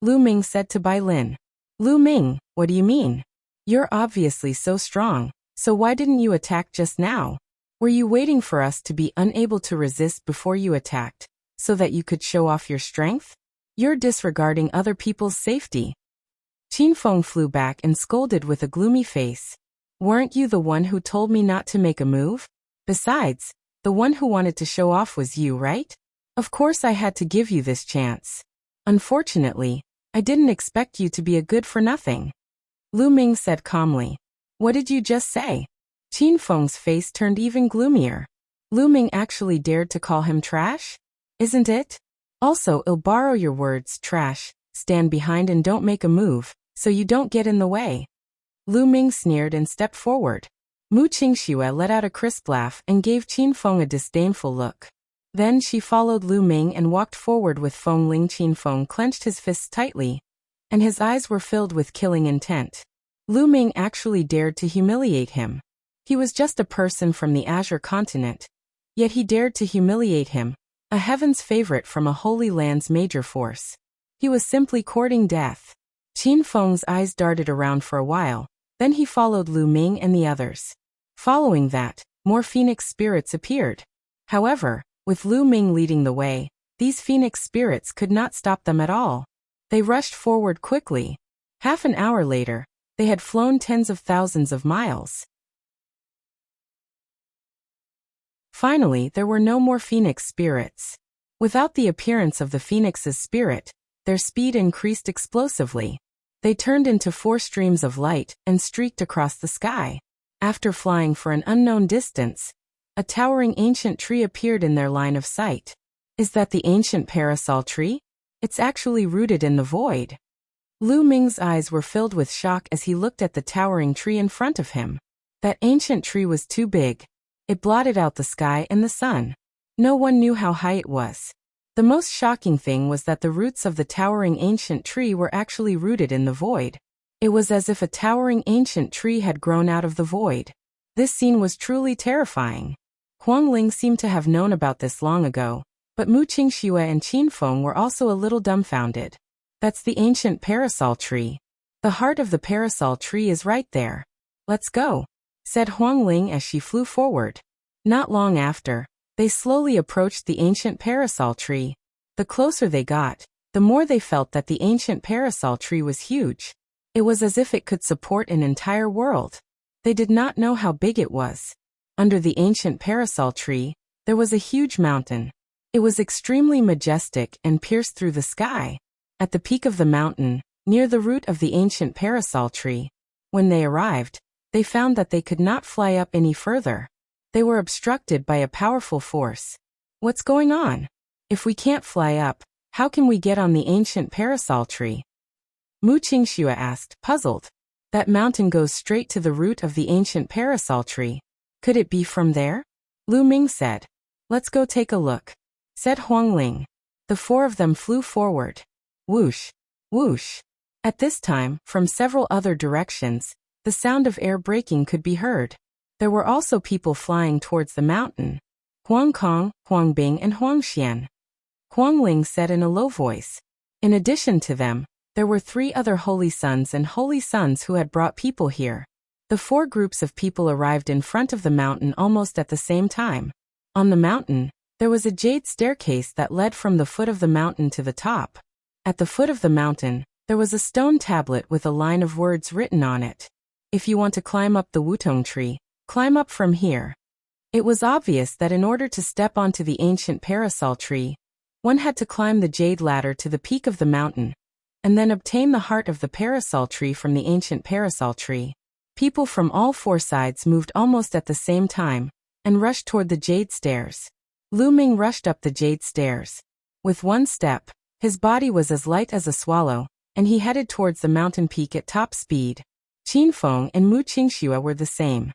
Lu Ming said to Bai Lin. Lu Ming, what do you mean? You're obviously so strong, so why didn't you attack just now? Were you waiting for us to be unable to resist before you attacked, so that you could show off your strength? You're disregarding other people's safety. Qin Feng flew back and scolded with a gloomy face. Weren't you the one who told me not to make a move? Besides, the one who wanted to show off was you, right? Of course I had to give you this chance. Unfortunately, I didn't expect you to be a good-for-nothing. Lu Ming said calmly. What did you just say? Qin Feng's face turned even gloomier. Lu Ming actually dared to call him trash? Isn't it? Also, I'll borrow your words, trash, stand behind and don't make a move, so you don't get in the way. Lu Ming sneered and stepped forward. Mu Qingxue let out a crisp laugh and gave Qin Feng a disdainful look. Then she followed Lu Ming and walked forward with Feng Ling. Qin Feng clenched his fists tightly, and his eyes were filled with killing intent. Lu Ming actually dared to humiliate him. He was just a person from the Azure continent, yet he dared to humiliate him. A heaven's favorite from a holy land's major force. He was simply courting death. Qin Feng's eyes darted around for a while, then he followed Lu Ming and the others. Following that, more phoenix spirits appeared. However, with Lu Ming leading the way, these phoenix spirits could not stop them at all. They rushed forward quickly. Half an hour later, they had flown tens of thousands of miles. Finally, there were no more phoenix spirits. Without the appearance of the phoenix's spirit, their speed increased explosively. They turned into 4 streams of light and streaked across the sky. After flying for an unknown distance, a towering ancient tree appeared in their line of sight. Is that the ancient parasol tree? It's actually rooted in the void. Lu Ming's eyes were filled with shock as he looked at the towering tree in front of him. That ancient tree was too big. It blotted out the sky and the sun. No one knew how high it was. The most shocking thing was that the roots of the towering ancient tree were actually rooted in the void. It was as if a towering ancient tree had grown out of the void. This scene was truly terrifying. Huang Ling seemed to have known about this long ago, but Mu Qingxue and Qin Feng were also a little dumbfounded. That's the ancient parasol tree. The heart of the parasol tree is right there. Let's go, said Huang Ling as she flew forward. Not long after, they slowly approached the ancient parasol tree. The closer they got, the more they felt that the ancient parasol tree was huge. It was as if it could support an entire world. They did not know how big it was. Under the ancient parasol tree, There was a huge mountain. It was extremely majestic and pierced through the sky. At the peak of the mountain, near the root of the ancient parasol tree, when they arrived, they found that they could not fly up any further. They were obstructed by a powerful force. What's going on? If we can't fly up, how can we get on the ancient parasol tree? Mu Qingxue asked, puzzled. That mountain goes straight to the root of the ancient parasol tree. Could it be from there? Lu Ming said. Let's go take a look, said Huang Ling. The four of them flew forward. Whoosh, whoosh. At this time, from several other directions, the sound of air breaking could be heard. There were also people flying towards the mountain. Huang Kong, Huang Bing and Huang Xian. Huang Ling said in a low voice. In addition to them, there were 3 other holy sons and holy sons who had brought people here. The 4 groups of people arrived in front of the mountain almost at the same time. On the mountain, there was a jade staircase that led from the foot of the mountain to the top. At the foot of the mountain, there was a stone tablet with a line of words written on it. If you want to climb up the Wutong tree, climb up from here. It was obvious that in order to step onto the ancient parasol tree, one had to climb the jade ladder to the peak of the mountain, and then obtain the heart of the parasol tree from the ancient parasol tree. People from all 4 sides moved almost at the same time, and rushed toward the jade stairs. Lu Ming rushed up the jade stairs. With one step, his body was as light as a swallow, and he headed towards the mountain peak at top speed. Qin Feng and Mu Qingxue were the same.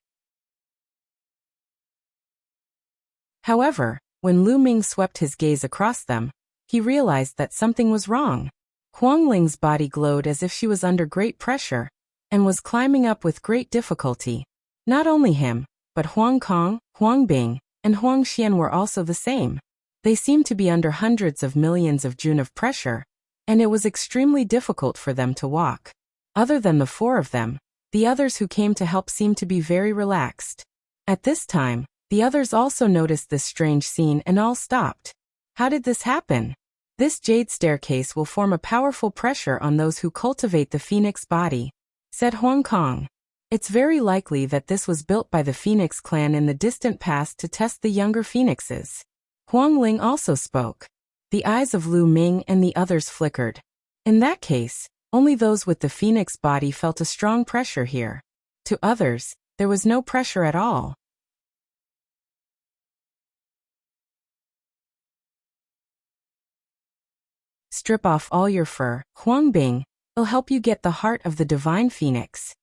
However, when Lu Ming swept his gaze across them, he realized that something was wrong. Huang Ling's body glowed as if she was under great pressure, and was climbing up with great difficulty. Not only him, but Huang Kong, Huang Bing, and Huang Xian were also the same. They seemed to be under hundreds of millions of joule of pressure, and it was extremely difficult for them to walk. Other than the 4 of them, the others who came to help seemed to be very relaxed. At this time, the others also noticed this strange scene and all stopped. How did this happen? This jade staircase will form a powerful pressure on those who cultivate the phoenix body, said Huang Kong. It's very likely that this was built by the Phoenix clan in the distant past to test the younger phoenixes. Huang Ling also spoke. The eyes of Lu Ming and the others flickered. In that case, only those with the phoenix body felt a strong pressure here. To others, there was no pressure at all. Strip off all your fur, Huang Bing. It'll help you get the heart of the divine phoenix.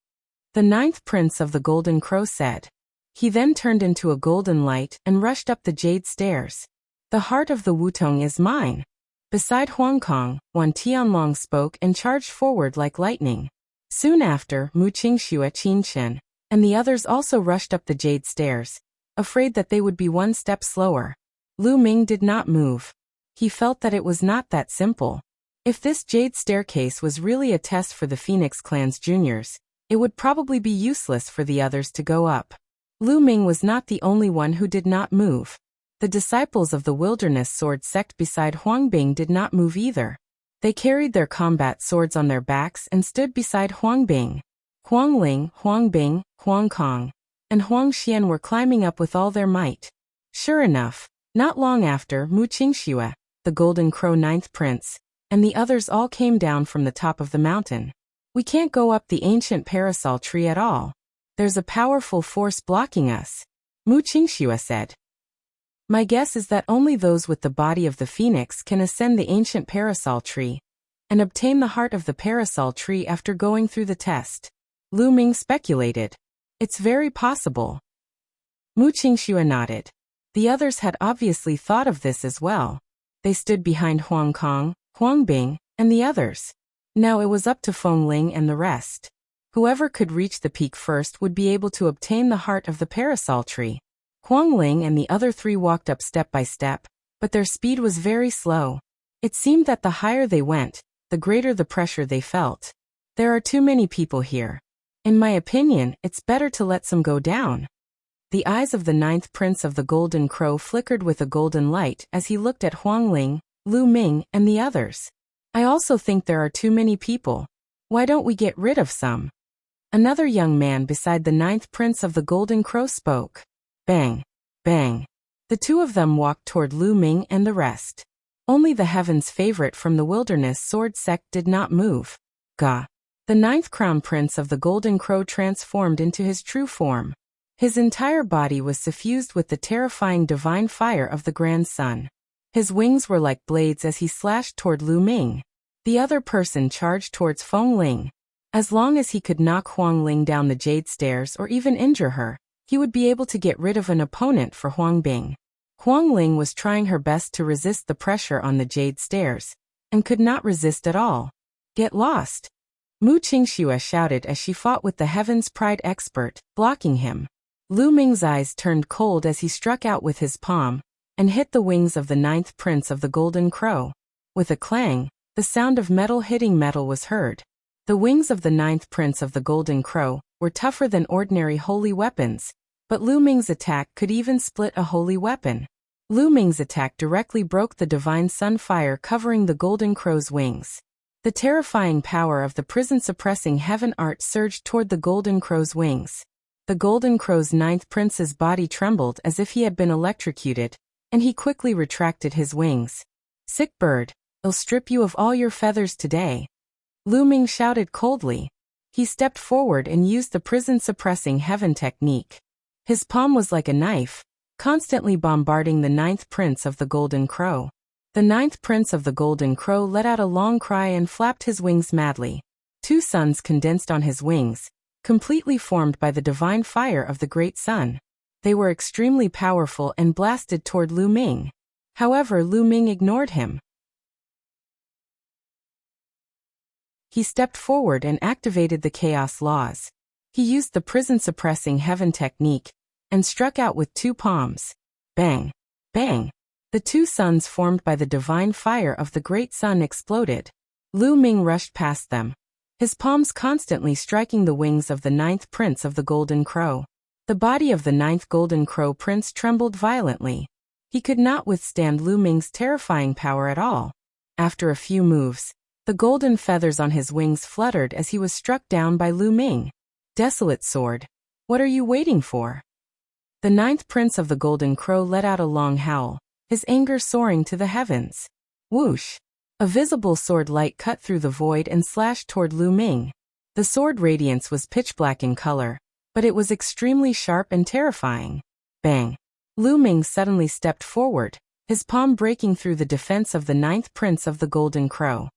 The 9th prince of the Golden Crow said. He then turned into a golden light and rushed up the jade stairs. The heart of the Wutong is mine. Beside Huang Kong, Wan Tianlong spoke and charged forward like lightning. Soon after, Mu Qingxue, Qin Chen, and the others also rushed up the jade stairs, afraid that they would be one step slower. Lu Ming did not move. He felt that it was not that simple. If this jade staircase was really a test for the Phoenix clan's juniors, it would probably be useless for the others to go up. Lu Ming was not the only one who did not move. The disciples of the Wilderness Sword sect beside Huang Bing did not move either. They carried their combat swords on their backs and stood beside Huang Bing. Huang Ling, Huang Bing, Huang Kong, and Huang Xian were climbing up with all their might. Sure enough, not long after, Mu Qingxue, the Golden Crow 9th prince, and the others all came down from the top of the mountain. We can't go up the ancient parasol tree at all. There's a powerful force blocking us, Mu Qingxue said. My guess is that only those with the body of the phoenix can ascend the ancient parasol tree and obtain the heart of the parasol tree after going through the test. Lu Ming speculated. It's very possible. Mu Qingxue nodded. The others had obviously thought of this as well. They stood behind Huang Kong, Huang Bing, and the others. Now it was up to Feng Ling and the rest. Whoever could reach the peak first would be able to obtain the heart of the parasol tree. Huang Ling and the other 3 walked up step by step, but their speed was very slow. It seemed that the higher they went, the greater the pressure they felt. There are too many people here. In my opinion, it's better to let some go down. The eyes of the 9th prince of the Golden Crow flickered with a golden light as he looked at Huang Ling, Lu Ming, and the others. I also think there are too many people. Why don't we get rid of some? Another young man beside the 9th prince of the Golden Crow spoke. Bang! Bang! The two of them walked toward Lu Ming and the rest. Only the heaven's favorite from the wilderness sword sect did not move. Ga. The ninth crown prince of the Golden Crow transformed into his true form. His entire body was suffused with the terrifying divine fire of the Grand Sun. His wings were like blades as he slashed toward Lu Ming. The other person charged towards Feng Ling. As long as he could knock Huang Ling down the jade stairs or even injure her, he would be able to get rid of an opponent for Huang Bing. Huang Ling was trying her best to resist the pressure on the jade stairs, and could not resist at all. Get lost! Mu Qingxue shouted as she fought with the Heaven's Pride expert, blocking him. Lu Ming's eyes turned cold as he struck out with his palm, and hit the wings of the ninth prince of the Golden Crow. With a clang, the sound of metal hitting metal was heard. The wings of the ninth prince of the Golden Crow were tougher than ordinary holy weapons, but Lu Ming's attack could even split a holy weapon. Lu Ming's attack directly broke the divine sun fire covering the Golden Crow's wings. The terrifying power of the prison-suppressing heaven art surged toward the Golden Crow's wings. The Golden Crow's ninth prince's body trembled as if he had been electrocuted, and he quickly retracted his wings. Sick bird, I'll strip you of all your feathers today. Lu Ming shouted coldly. He stepped forward and used the prison-suppressing heaven technique. His palm was like a knife, constantly bombarding the ninth prince of the Golden Crow. The ninth prince of the Golden Crow let out a long cry and flapped his wings madly. Two suns condensed on his wings, completely formed by the divine fire of the great sun. They were extremely powerful and blasted toward Lu Ming. However, Lu Ming ignored him. He stepped forward and activated the chaos laws. He used the prison-suppressing heaven technique, and struck out with two palms. Bang! Bang! The two suns formed by the divine fire of the great sun exploded. Lu Ming rushed past them, his palms constantly striking the wings of the ninth prince of the Golden Crow. The body of the ninth Golden Crow prince trembled violently. He could not withstand Lu Ming's terrifying power at all. After a few moves, the golden feathers on his wings fluttered as he was struck down by Lu Ming. Desolate sword, what are you waiting for? The ninth prince of the Golden Crow let out a long howl, his anger soaring to the heavens. Whoosh! A visible sword light cut through the void and slashed toward Lu Ming. The sword radiance was pitch black in color, but it was extremely sharp and terrifying. Bang! Lu Ming suddenly stepped forward, his palm breaking through the defense of the ninth prince of the Golden Crow.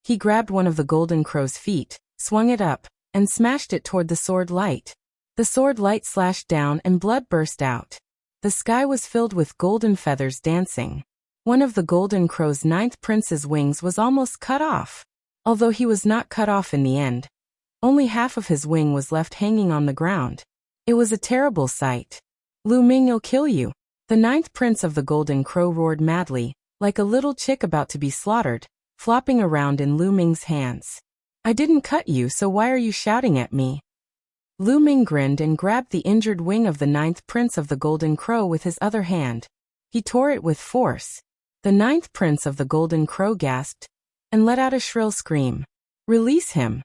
He grabbed one of the Golden Crow's feet, swung it up, and smashed it toward the sword light. The sword light slashed down and blood burst out. The sky was filled with golden feathers dancing. One of the Golden Crow's ninth prince's wings was almost cut off. Although he was not cut off in the end, only half of his wing was left hanging on the ground. It was a terrible sight. Lu Ming will kill you. The ninth prince of the Golden Crow roared madly, like a little chick about to be slaughtered, flopping around in Lu Ming's hands. I didn't cut you, so why are you shouting at me? Lu Ming grinned and grabbed the injured wing of the ninth prince of the Golden Crow with his other hand. He tore it with force. The ninth prince of the Golden Crow gasped, and let out a shrill scream. Release him!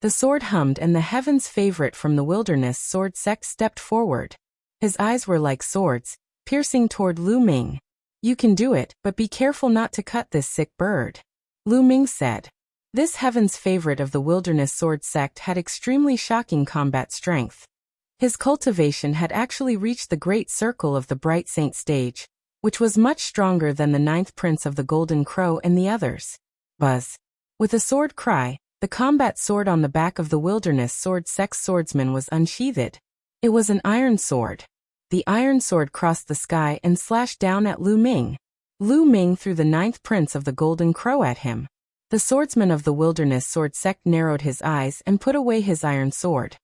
The sword hummed and the heaven's favorite from the wilderness sword sect stepped forward. His eyes were like swords, piercing toward Lu Ming. You can do it, but be careful not to cut this sick bird. Lu Ming said. This heaven's favorite of the wilderness sword sect had extremely shocking combat strength. His cultivation had actually reached the great circle of the Bright Saint stage, which was much stronger than the ninth prince of the Golden Crow and the others. Buzz. With a sword cry, the combat sword on the back of the wilderness sword sect's swordsman was unsheathed. It was an iron sword. The iron sword crossed the sky and slashed down at Lu Ming. Lu Ming threw the ninth prince of the Golden Crow at him. The swordsman of the wilderness sword sect narrowed his eyes and put away his iron sword.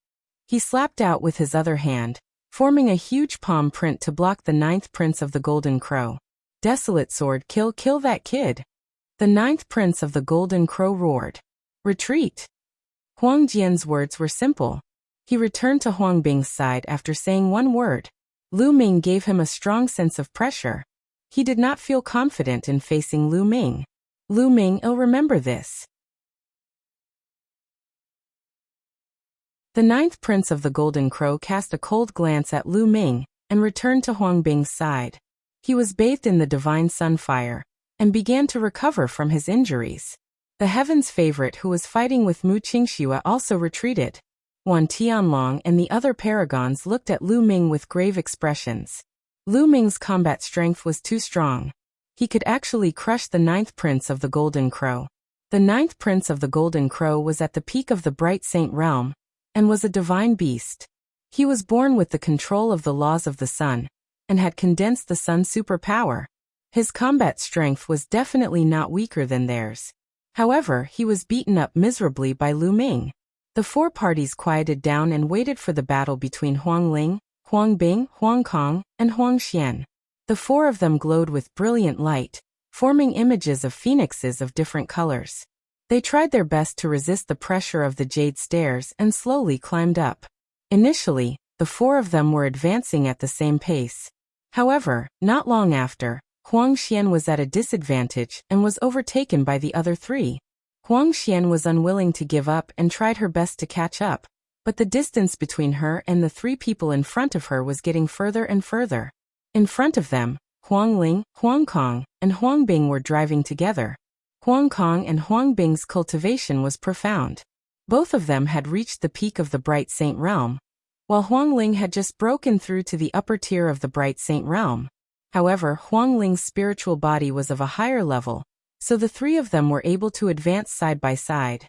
He slapped out with his other hand, forming a huge palm print to block the ninth prince of the Golden Crow. Desolate sword, kill that kid. The ninth prince of the Golden Crow roared. Retreat. Huang Jian's words were simple. He returned to Huang Bing's side after saying one word. Lu Ming gave him a strong sense of pressure. He did not feel confident in facing Lu Ming. Lu Ming will remember this. The ninth prince of the Golden Crow cast a cold glance at Lu Ming and returned to Huang Bing's side. He was bathed in the divine sunfire and began to recover from his injuries. The heaven's favorite who was fighting with Mu Qingxue also retreated. Wan Tianlong and the other paragons looked at Lu Ming with grave expressions. Lu Ming's combat strength was too strong. He could actually crush the 9th prince of the Golden Crow. The 9th prince of the Golden Crow was at the peak of the Bright Saint realm and was a divine beast. He was born with the control of the laws of the sun and had condensed the sun's superpower. His combat strength was definitely not weaker than theirs. However, he was beaten up miserably by Lu Ming. The four parties quieted down and waited for the battle between Huang Ling, Huang Bing, Huang Kong, and Huang Xian. The four of them glowed with brilliant light, forming images of phoenixes of different colors. They tried their best to resist the pressure of the jade stairs and slowly climbed up. Initially, the four of them were advancing at the same pace. However, not long after, Huang Xian was at a disadvantage and was overtaken by the other three. Huang Xian was unwilling to give up and tried her best to catch up, but the distance between her and the three people in front of her was getting further and further. In front of them, Huang Ling, Huang Kong, and Huang Bing were driving together. Huang Kong and Huang Bing's cultivation was profound. Both of them had reached the peak of the Bright Saint realm, while Huang Ling had just broken through to the upper tier of the Bright Saint realm. However, Huang Ling's spiritual body was of a higher level, so the three of them were able to advance side by side.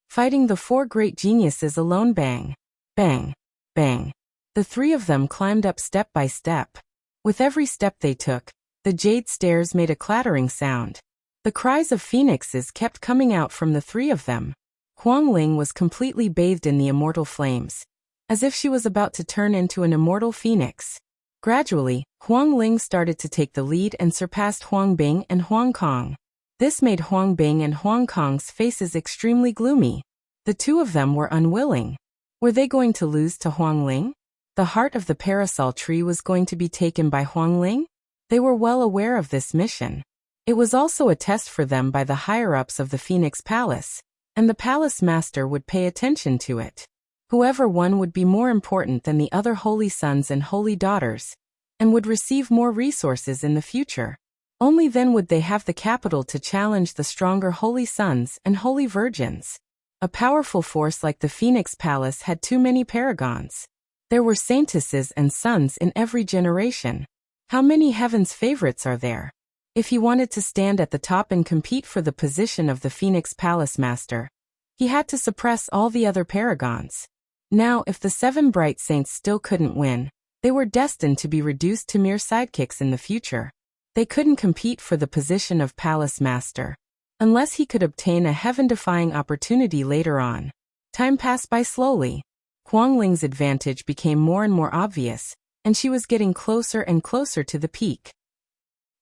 Fighting the four great geniuses alone. Bang, bang, bang. The three of them climbed up step by step. With every step they took, the jade stairs made a clattering sound. The cries of phoenixes kept coming out from the three of them. Huang Ling was completely bathed in the immortal flames, as if she was about to turn into an immortal phoenix. Gradually, Huang Ling started to take the lead and surpassed Huang Bing and Huang Kong. This made Huang Bing and Huang Kong's faces extremely gloomy. The two of them were unwilling. Were they going to lose to Huang Ling? The heart of the parasol tree was going to be taken by Huang Ling? They were well aware of this mission. It was also a test for them by the higher-ups of the Phoenix Palace, and the palace master would pay attention to it. Whoever won would be more important than the other holy sons and holy daughters, and would receive more resources in the future. Only then would they have the capital to challenge the stronger holy sons and holy virgins. A powerful force like the Phoenix Palace had too many paragons. There were saintesses and sons in every generation. How many heaven's favorites are there? If he wanted to stand at the top and compete for the position of the Phoenix Palace Master, he had to suppress all the other paragons. Now, if the 7 bright saints still couldn't win, they were destined to be reduced to mere sidekicks in the future. They couldn't compete for the position of Palace Master, unless he could obtain a heaven-defying opportunity later on. Time passed by slowly. Huang Ling's advantage became more and more obvious, and she was getting closer and closer to the peak.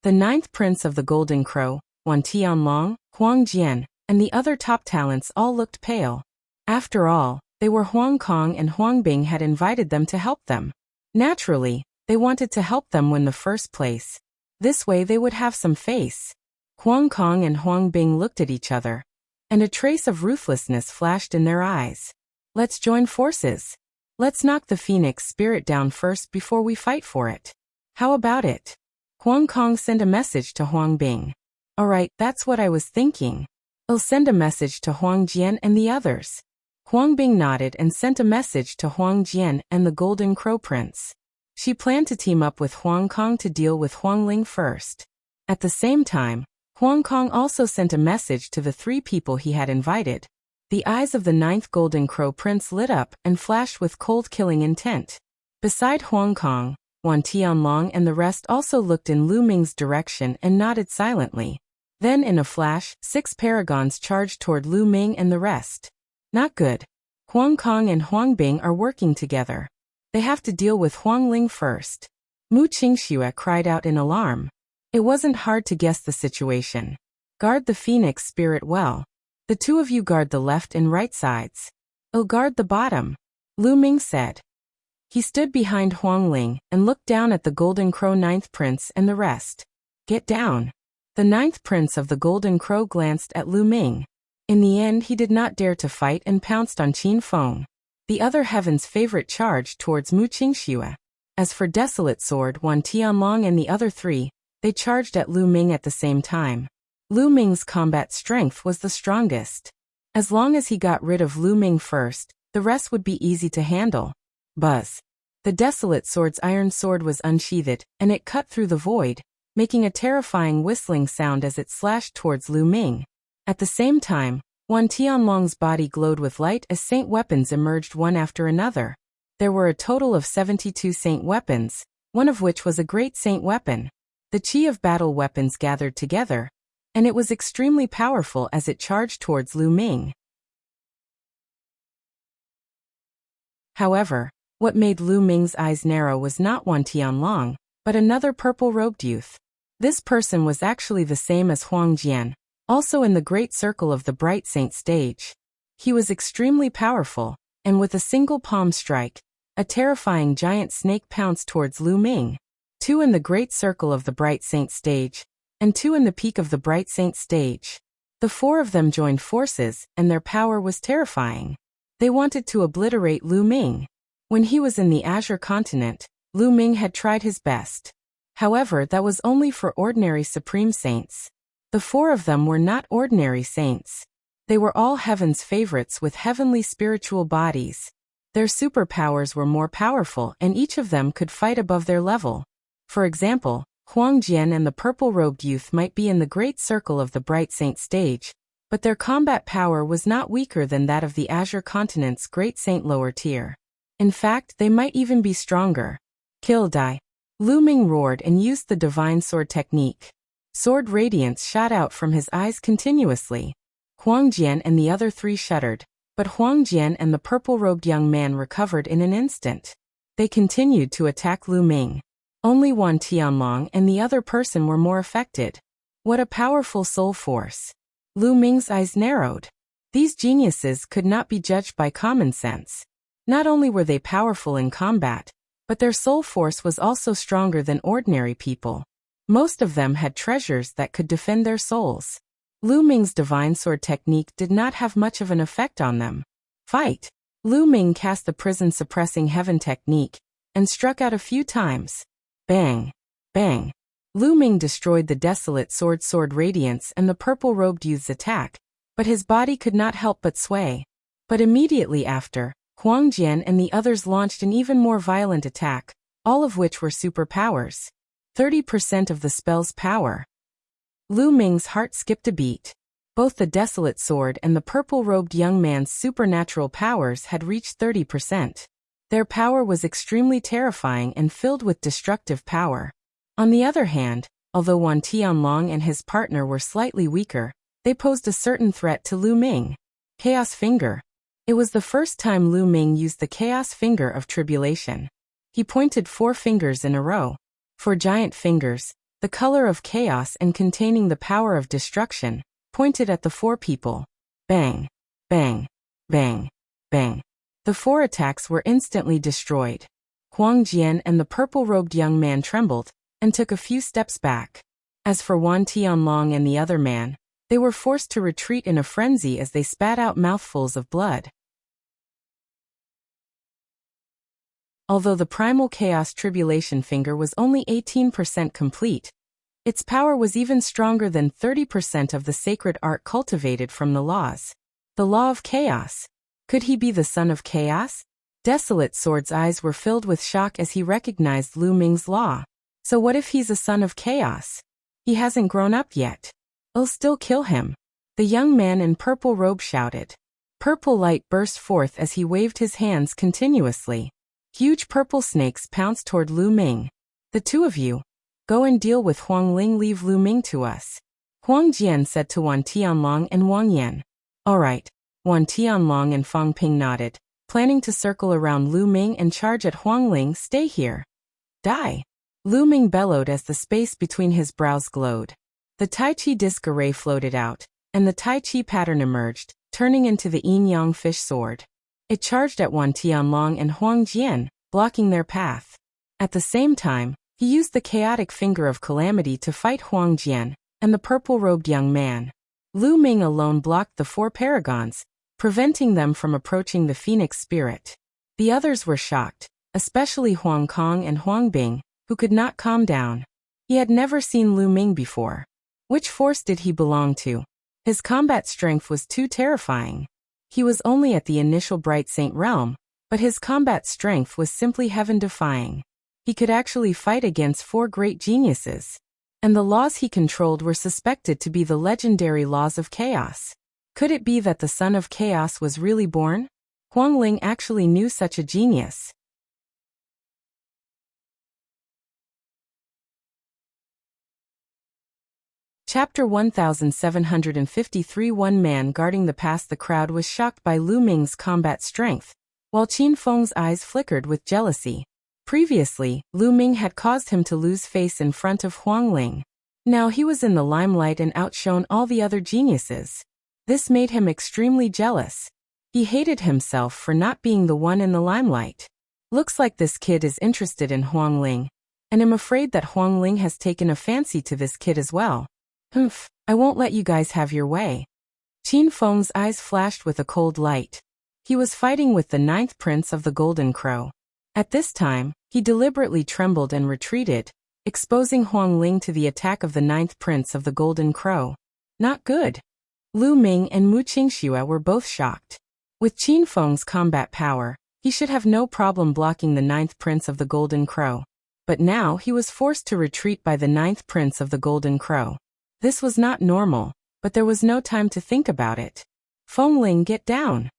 The 9th prince of the Golden Crow, Wan Tianlong, Huang Jian, and the other top talents all looked pale. After all, they were Huang Kong and Huang Bing had invited them to help them. Naturally, they wanted to help them win the first place. This way they would have some face. Huang Kong and Huang Bing looked at each other, and a trace of ruthlessness flashed in their eyes. Let's join forces. Let's knock the Phoenix spirit down first before we fight for it. How about it? Huang Kong sent a message to Huang Bing. Alright, that's what I was thinking. I'll send a message to Huang Jian and the others. Huang Bing nodded and sent a message to Huang Jian and the Golden Crow Prince. She planned to team up with Huang Kong to deal with Huang Ling first. At the same time, Huang Kong also sent a message to the 3 people he had invited. The eyes of the 9th Golden Crow Prince lit up and flashed with cold killing intent. Beside Huang Kong, Wan Tianlong and the rest also looked in Lu Ming's direction and nodded silently. Then in a flash, 6 paragons charged toward Lu Ming and the rest. Not good. Huang Kong and Huang Bing are working together. They have to deal with Huang Ling first. Mu Qingxue cried out in alarm. It wasn't hard to guess the situation. Guard the Phoenix spirit well. The 2 of you guard the left and right sides. I'll guard the bottom, Lu Ming said. He stood behind Huang Ling and looked down at the Golden Crow 9th Prince and the rest. Get down. The 9th Prince of the Golden Crow glanced at Lu Ming. In the end he did not dare to fight and pounced on Qin Feng. the other heaven's favorite, charged towards Mu Qingxue. As for Desolate Sword, Wan Tianlong and the other three, they charged at Lu Ming at the same time. Lu Ming's combat strength was the strongest. As long as he got rid of Lu Ming first, the rest would be easy to handle. Buzz. The Desolate Sword's iron sword was unsheathed, and it cut through the void, making a terrifying whistling sound as it slashed towards Lu Ming. At the same time, Wan Tianlong's body glowed with light as saint weapons emerged one after another. There were a total of 72 saint weapons, one of which was a great saint weapon. The chi of battle weapons gathered together, and it was extremely powerful as it charged towards Lu Ming. However, what made Lu Ming's eyes narrow was not Wan Tianlong, but another purple-robed youth. This person was actually the same as Huang Jian, also in the great circle of the Bright Saint stage. He was extremely powerful, and with a single palm strike, a terrifying giant snake pounced towards Lu Ming. 2 in the great circle of the Bright Saint stage, and 2 in the peak of the Bright Saint stage. The 4 of them joined forces, and their power was terrifying. They wanted to obliterate Lu Ming. When he was in the Azure continent, Lu Ming had tried his best. However, that was only for ordinary supreme saints. The 4 of them were not ordinary saints. They were all heaven's favorites with heavenly spiritual bodies. Their superpowers were more powerful, and each of them could fight above their level. For example, Huang Jian and the purple-robed youth might be in the great circle of the Bright Saint stage, but their combat power was not weaker than that of the Azure continent's great saint lower tier. In fact, they might even be stronger. Kill, die. Lu Ming roared and used the divine sword technique. Sword radiance shot out from his eyes continuously. Huang Jian and the other 3 shuddered, but Huang Jian and the purple-robed young man recovered in an instant. They continued to attack Lu Ming. Only Wan Tianlong and the other person were more affected. What a powerful soul force. Lu Ming's eyes narrowed. These geniuses could not be judged by common sense. Not only were they powerful in combat, but their soul force was also stronger than ordinary people. Most of them had treasures that could defend their souls. Lu Ming's divine sword technique did not have much of an effect on them. Fight! Lu Ming cast the prison-suppressing heaven technique, and struck out a few times. Bang! Bang! Lu Ming destroyed the desolate sword radiance and the purple-robed youth's attack, but his body could not help but sway. But immediately after, Huang Jian and the others launched an even more violent attack, all of which were superpowers. 30% of the spell's power. Lu Ming's heart skipped a beat. Both the desolate sword and the purple-robed young man's supernatural powers had reached 30%. Their power was extremely terrifying and filled with destructive power. On the other hand, although Wan Tianlong and his partner were slightly weaker, they posed a certain threat to Lu Ming. Chaos Finger. It was the first time Lu Ming used the Chaos Finger of Tribulation. He pointed 4 fingers in a row. 4 giant fingers, the color of chaos and containing the power of destruction, pointed at the 4 people. Bang! Bang! Bang! Bang! The 4 attacks were instantly destroyed. Huang Jian and the purple-robed young man trembled, and took a few steps back. As for Wan Tianlong and the other man, they were forced to retreat in a frenzy as they spat out mouthfuls of blood. Although the primal chaos tribulation finger was only 18% complete, its power was even stronger than 30% of the sacred art cultivated from the laws. The law of chaos. Could he be the son of chaos? Desolate Sword's eyes were filled with shock as he recognized Lu Ming's law. So what if he's a son of chaos? He hasn't grown up yet. I'll still kill him. The young man in purple robe shouted. Purple light burst forth as he waved his hands continuously. Huge purple snakes pounced toward Lu Ming. The 2 of you, go and deal with Huang Ling. Leave Lu Ming to us. Huang Jian said to Wan Tianlong and Wang Yan. All right. Wan Tianlong and Fang Ping nodded, planning to circle around Lu Ming and charge at Huang Ling. Stay here. Die. Lu Ming bellowed as the space between his brows glowed. The Tai Chi disc array floated out, and the Tai Chi pattern emerged, turning into the yin-yang fish sword. It charged at Wan Tianlong and Huang Jian, blocking their path. At the same time, he used the chaotic finger of calamity to fight Huang Jian and the purple-robed young man. Lu Ming alone blocked the 4 paragons, preventing them from approaching the phoenix spirit. The others were shocked, especially Huang Kong and Huang Bing, who could not calm down. He had never seen Lu Ming before. Which force did he belong to? His combat strength was too terrifying. He was only at the initial Bright Saint realm, but his combat strength was simply heaven-defying. He could actually fight against 4 great geniuses. And the laws he controlled were suspected to be the legendary laws of chaos. Could it be that the son of chaos was really born? Huang Ling actually knew such a genius. Chapter 1753. One man guarding the pass. The crowd was shocked by Lu Ming's combat strength, while Qin Feng's eyes flickered with jealousy. Previously, Lu Ming had caused him to lose face in front of Huang Ling. Now he was in the limelight and outshone all the other geniuses. This made him extremely jealous. He hated himself for not being the one in the limelight. Looks like this kid is interested in Huang Ling, and I'm afraid that Huang Ling has taken a fancy to this kid as well. Humph, I won't let you guys have your way. Qin Feng's eyes flashed with a cold light. He was fighting with the 9th Prince of the Golden Crow. At this time, he deliberately trembled and retreated, exposing Huang Ling to the attack of the 9th Prince of the Golden Crow. Not good. Lu Ming and Mu Qingxue were both shocked. With Qin Feng's combat power, he should have no problem blocking the 9th Prince of the Golden Crow. But now he was forced to retreat by the 9th Prince of the Golden Crow. This was not normal, but there was no time to think about it. Feng Ling, get down.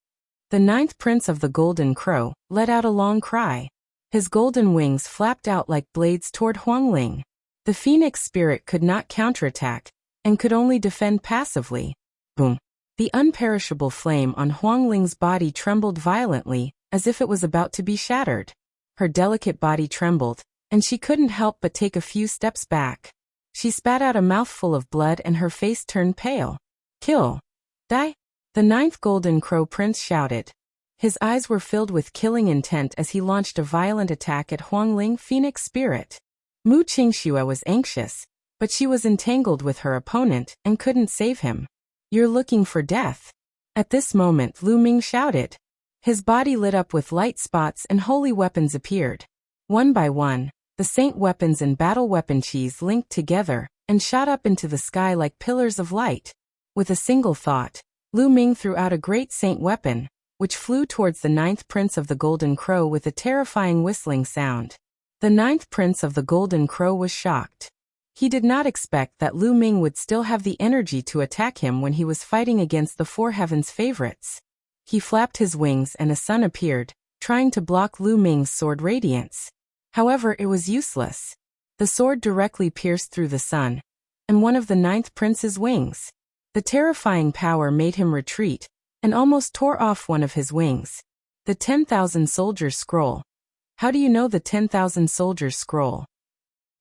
The 9th Prince of the Golden Crow let out a long cry. His golden wings flapped out like blades toward Huang Ling. The phoenix spirit could not counterattack, and could only defend passively. Boom. The unperishable flame on Huang Ling's body trembled violently, as if it was about to be shattered. Her delicate body trembled, and she couldn't help but take a few steps back. She spat out a mouthful of blood and her face turned pale. Kill. Die. The 9th Golden Crow Prince shouted. His eyes were filled with killing intent as he launched a violent attack at Huang Ling Phoenix Spirit. Mu Qingxue was anxious, but she was entangled with her opponent and couldn't save him. You're looking for death. At this moment Lu Ming shouted. His body lit up with light spots and holy weapons appeared. One by one, the saint weapons and battle weapon cheese linked together and shot up into the sky like pillars of light. With a single thought, Lu Ming threw out a great saint weapon, which flew towards the 9th Prince of the Golden Crow with a terrifying whistling sound. The 9th Prince of the Golden Crow was shocked. He did not expect that Lu Ming would still have the energy to attack him when he was fighting against the 4 heavens favorites. He flapped his wings and a sun appeared, trying to block Lu Ming's sword radiance. However, it was useless. The sword directly pierced through the sun, and one of the 9th Prince's wings. The terrifying power made him retreat, and almost tore off one of his wings. The 10,000 Soldiers Scroll. How do you know the 10,000 Soldiers Scroll?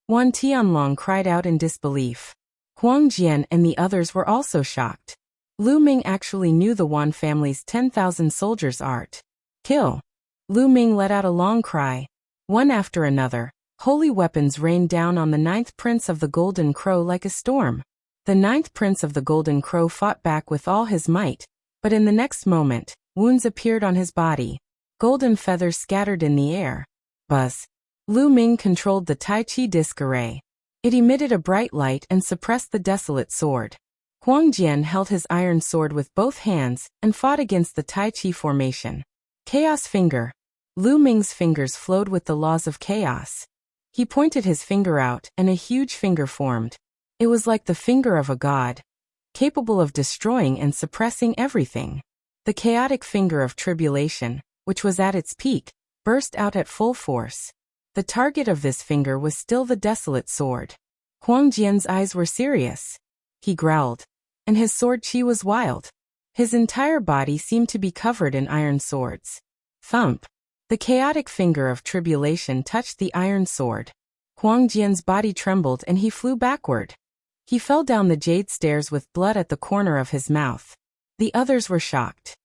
Wan Tianlong cried out in disbelief. Huang Jian and the others were also shocked. Lu Ming actually knew the Wan family's 10,000 soldiers art. Kill. Lu Ming let out a long cry. One after another, holy weapons rained down on the 9th Prince of the Golden Crow like a storm. The 9th Prince of the Golden Crow fought back with all his might, but in the next moment, wounds appeared on his body. Golden feathers scattered in the air. Buzz. Lu Ming controlled the Tai Chi disc array. It emitted a bright light and suppressed the desolate sword. Huang Jian held his iron sword with both hands and fought against the Tai Chi formation. Chaos Finger. Lu Ming's fingers flowed with the laws of chaos. He pointed his finger out and a huge finger formed. It was like the finger of a god, capable of destroying and suppressing everything. The chaotic finger of tribulation, which was at its peak, burst out at full force. The target of this finger was still the desolate sword. Huang Jian's eyes were serious. He growled, and his sword chi was wild. His entire body seemed to be covered in iron swords. Thump. The chaotic finger of tribulation touched the iron sword. Huang Jian's body trembled and he flew backward. He fell down the jade stairs with blood at the corner of his mouth. The others were shocked.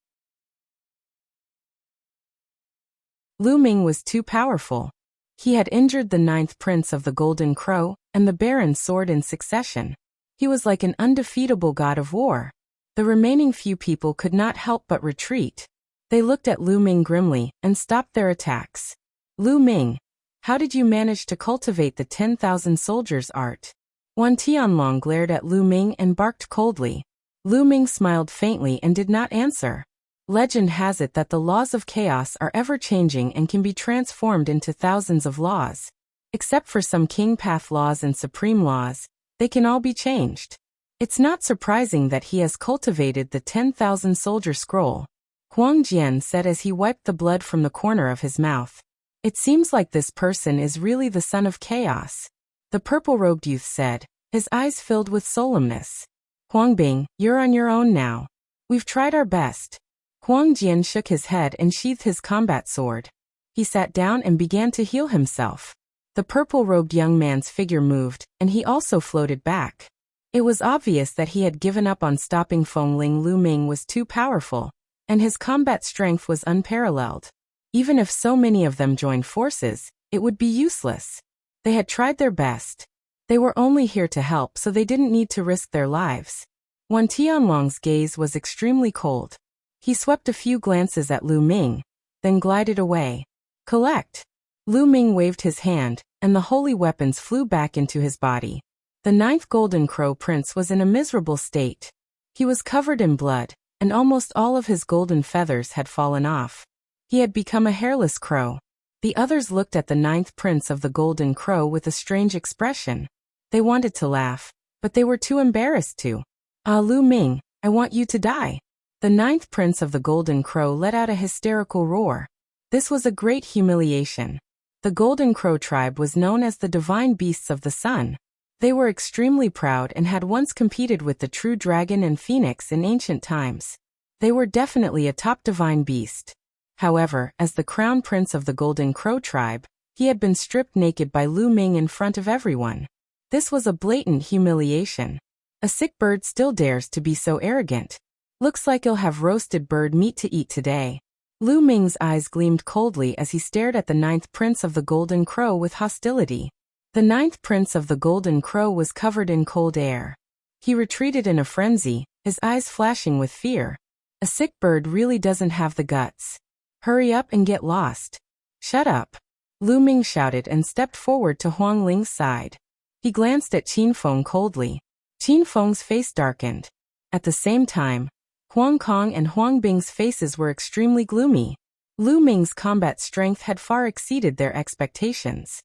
Lu Ming was too powerful. He had injured the 9th Prince of the Golden Crow and the Baron's sword in succession. He was like an undefeatable god of war. The remaining few people could not help but retreat. They looked at Lu Ming grimly and stopped their attacks. Lu Ming, how did you manage to cultivate the 10,000 soldiers art? Wan Tianlong glared at Lu Ming and barked coldly. Lu Ming smiled faintly and did not answer. Legend has it that the laws of chaos are ever-changing and can be transformed into thousands of laws. Except for some king path laws and supreme laws, they can all be changed. It's not surprising that he has cultivated the 10,000 soldier scroll, Huang Jian said as he wiped the blood from the corner of his mouth. It seems like this person is really the son of chaos. The purple-robed youth said, his eyes filled with solemnness. Huang Bing, you're on your own now. We've tried our best. Huang Jian shook his head and sheathed his combat sword. He sat down and began to heal himself. The purple-robed young man's figure moved, and he also floated back. It was obvious that he had given up on stopping Fengling. Lu Ming was too powerful, and his combat strength was unparalleled. Even if so many of them joined forces, it would be useless. They had tried their best. They were only here to help, so they didn't need to risk their lives. Wan Tianlong's gaze was extremely cold. He swept a few glances at Lu Ming, then glided away. Collect! Lu Ming waved his hand, and the holy weapons flew back into his body. The 9th Golden Crow Prince was in a miserable state. He was covered in blood, and almost all of his golden feathers had fallen off. He had become a hairless crow. The others looked at the 9th Prince of the Golden Crow with a strange expression. They wanted to laugh, but they were too embarrassed to. Ah, Lu Ming, I want you to die. The 9th Prince of the Golden Crow let out a hysterical roar. This was a great humiliation. The Golden Crow tribe was known as the divine beasts of the sun. They were extremely proud and had once competed with the true dragon and phoenix in ancient times. They were definitely a top divine beast. However, as the crown prince of the Golden Crow tribe, he had been stripped naked by Lu Ming in front of everyone. This was a blatant humiliation. A sick bird still dares to be so arrogant. Looks like he'll have roasted bird meat to eat today. Lu Ming's eyes gleamed coldly as he stared at the 9th Prince of the Golden Crow with hostility. The 9th Prince of the Golden Crow was covered in cold air. He retreated in a frenzy, his eyes flashing with fear. A sick bird really doesn't have the guts. Hurry up and get lost. Shut up. Lu Ming shouted and stepped forward to Huang Ling's side. He glanced at Qin Feng coldly. Qin Feng's face darkened. At the same time, Huang Kong and Huang Bing's faces were extremely gloomy. Lu Ming's combat strength had far exceeded their expectations.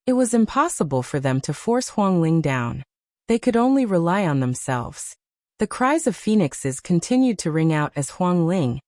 It was impossible for them to force Huang Ling down. They could only rely on themselves. The cries of phoenixes continued to ring out as Huang Ling,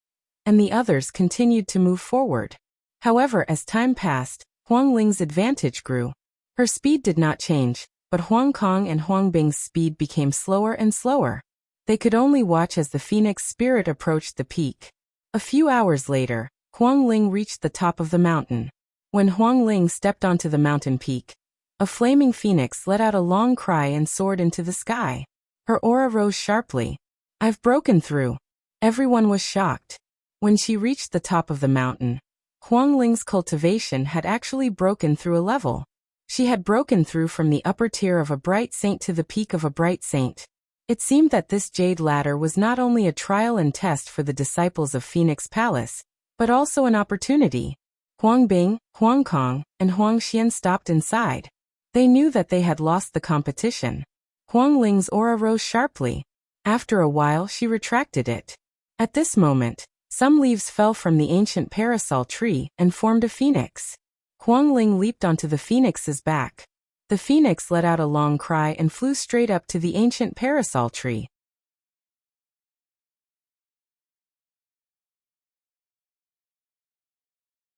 and the others continued to move forward. However, as time passed, Huang Ling's advantage grew. Her speed did not change, but Huang Kong and Huang Bing's speed became slower and slower. They could only watch as the phoenix spirit approached the peak. A few hours later, Huang Ling reached the top of the mountain. When Huang Ling stepped onto the mountain peak, a flaming phoenix let out a long cry and soared into the sky. Her aura rose sharply. I've broken through. Everyone was shocked. When she reached the top of the mountain, Huang Ling's cultivation had actually broken through a level. She had broken through from the upper tier of a bright saint to the peak of a bright saint. It seemed that this jade ladder was not only a trial and test for the disciples of Phoenix Palace, but also an opportunity. Huang Bing, Huang Kong, and Huang Xian stopped inside. They knew that they had lost the competition. Huang Ling's aura rose sharply. After a while she retracted it. At this moment, some leaves fell from the ancient parasol tree and formed a phoenix. Huang Ling leaped onto the phoenix's back. The phoenix let out a long cry and flew straight up to the ancient parasol tree.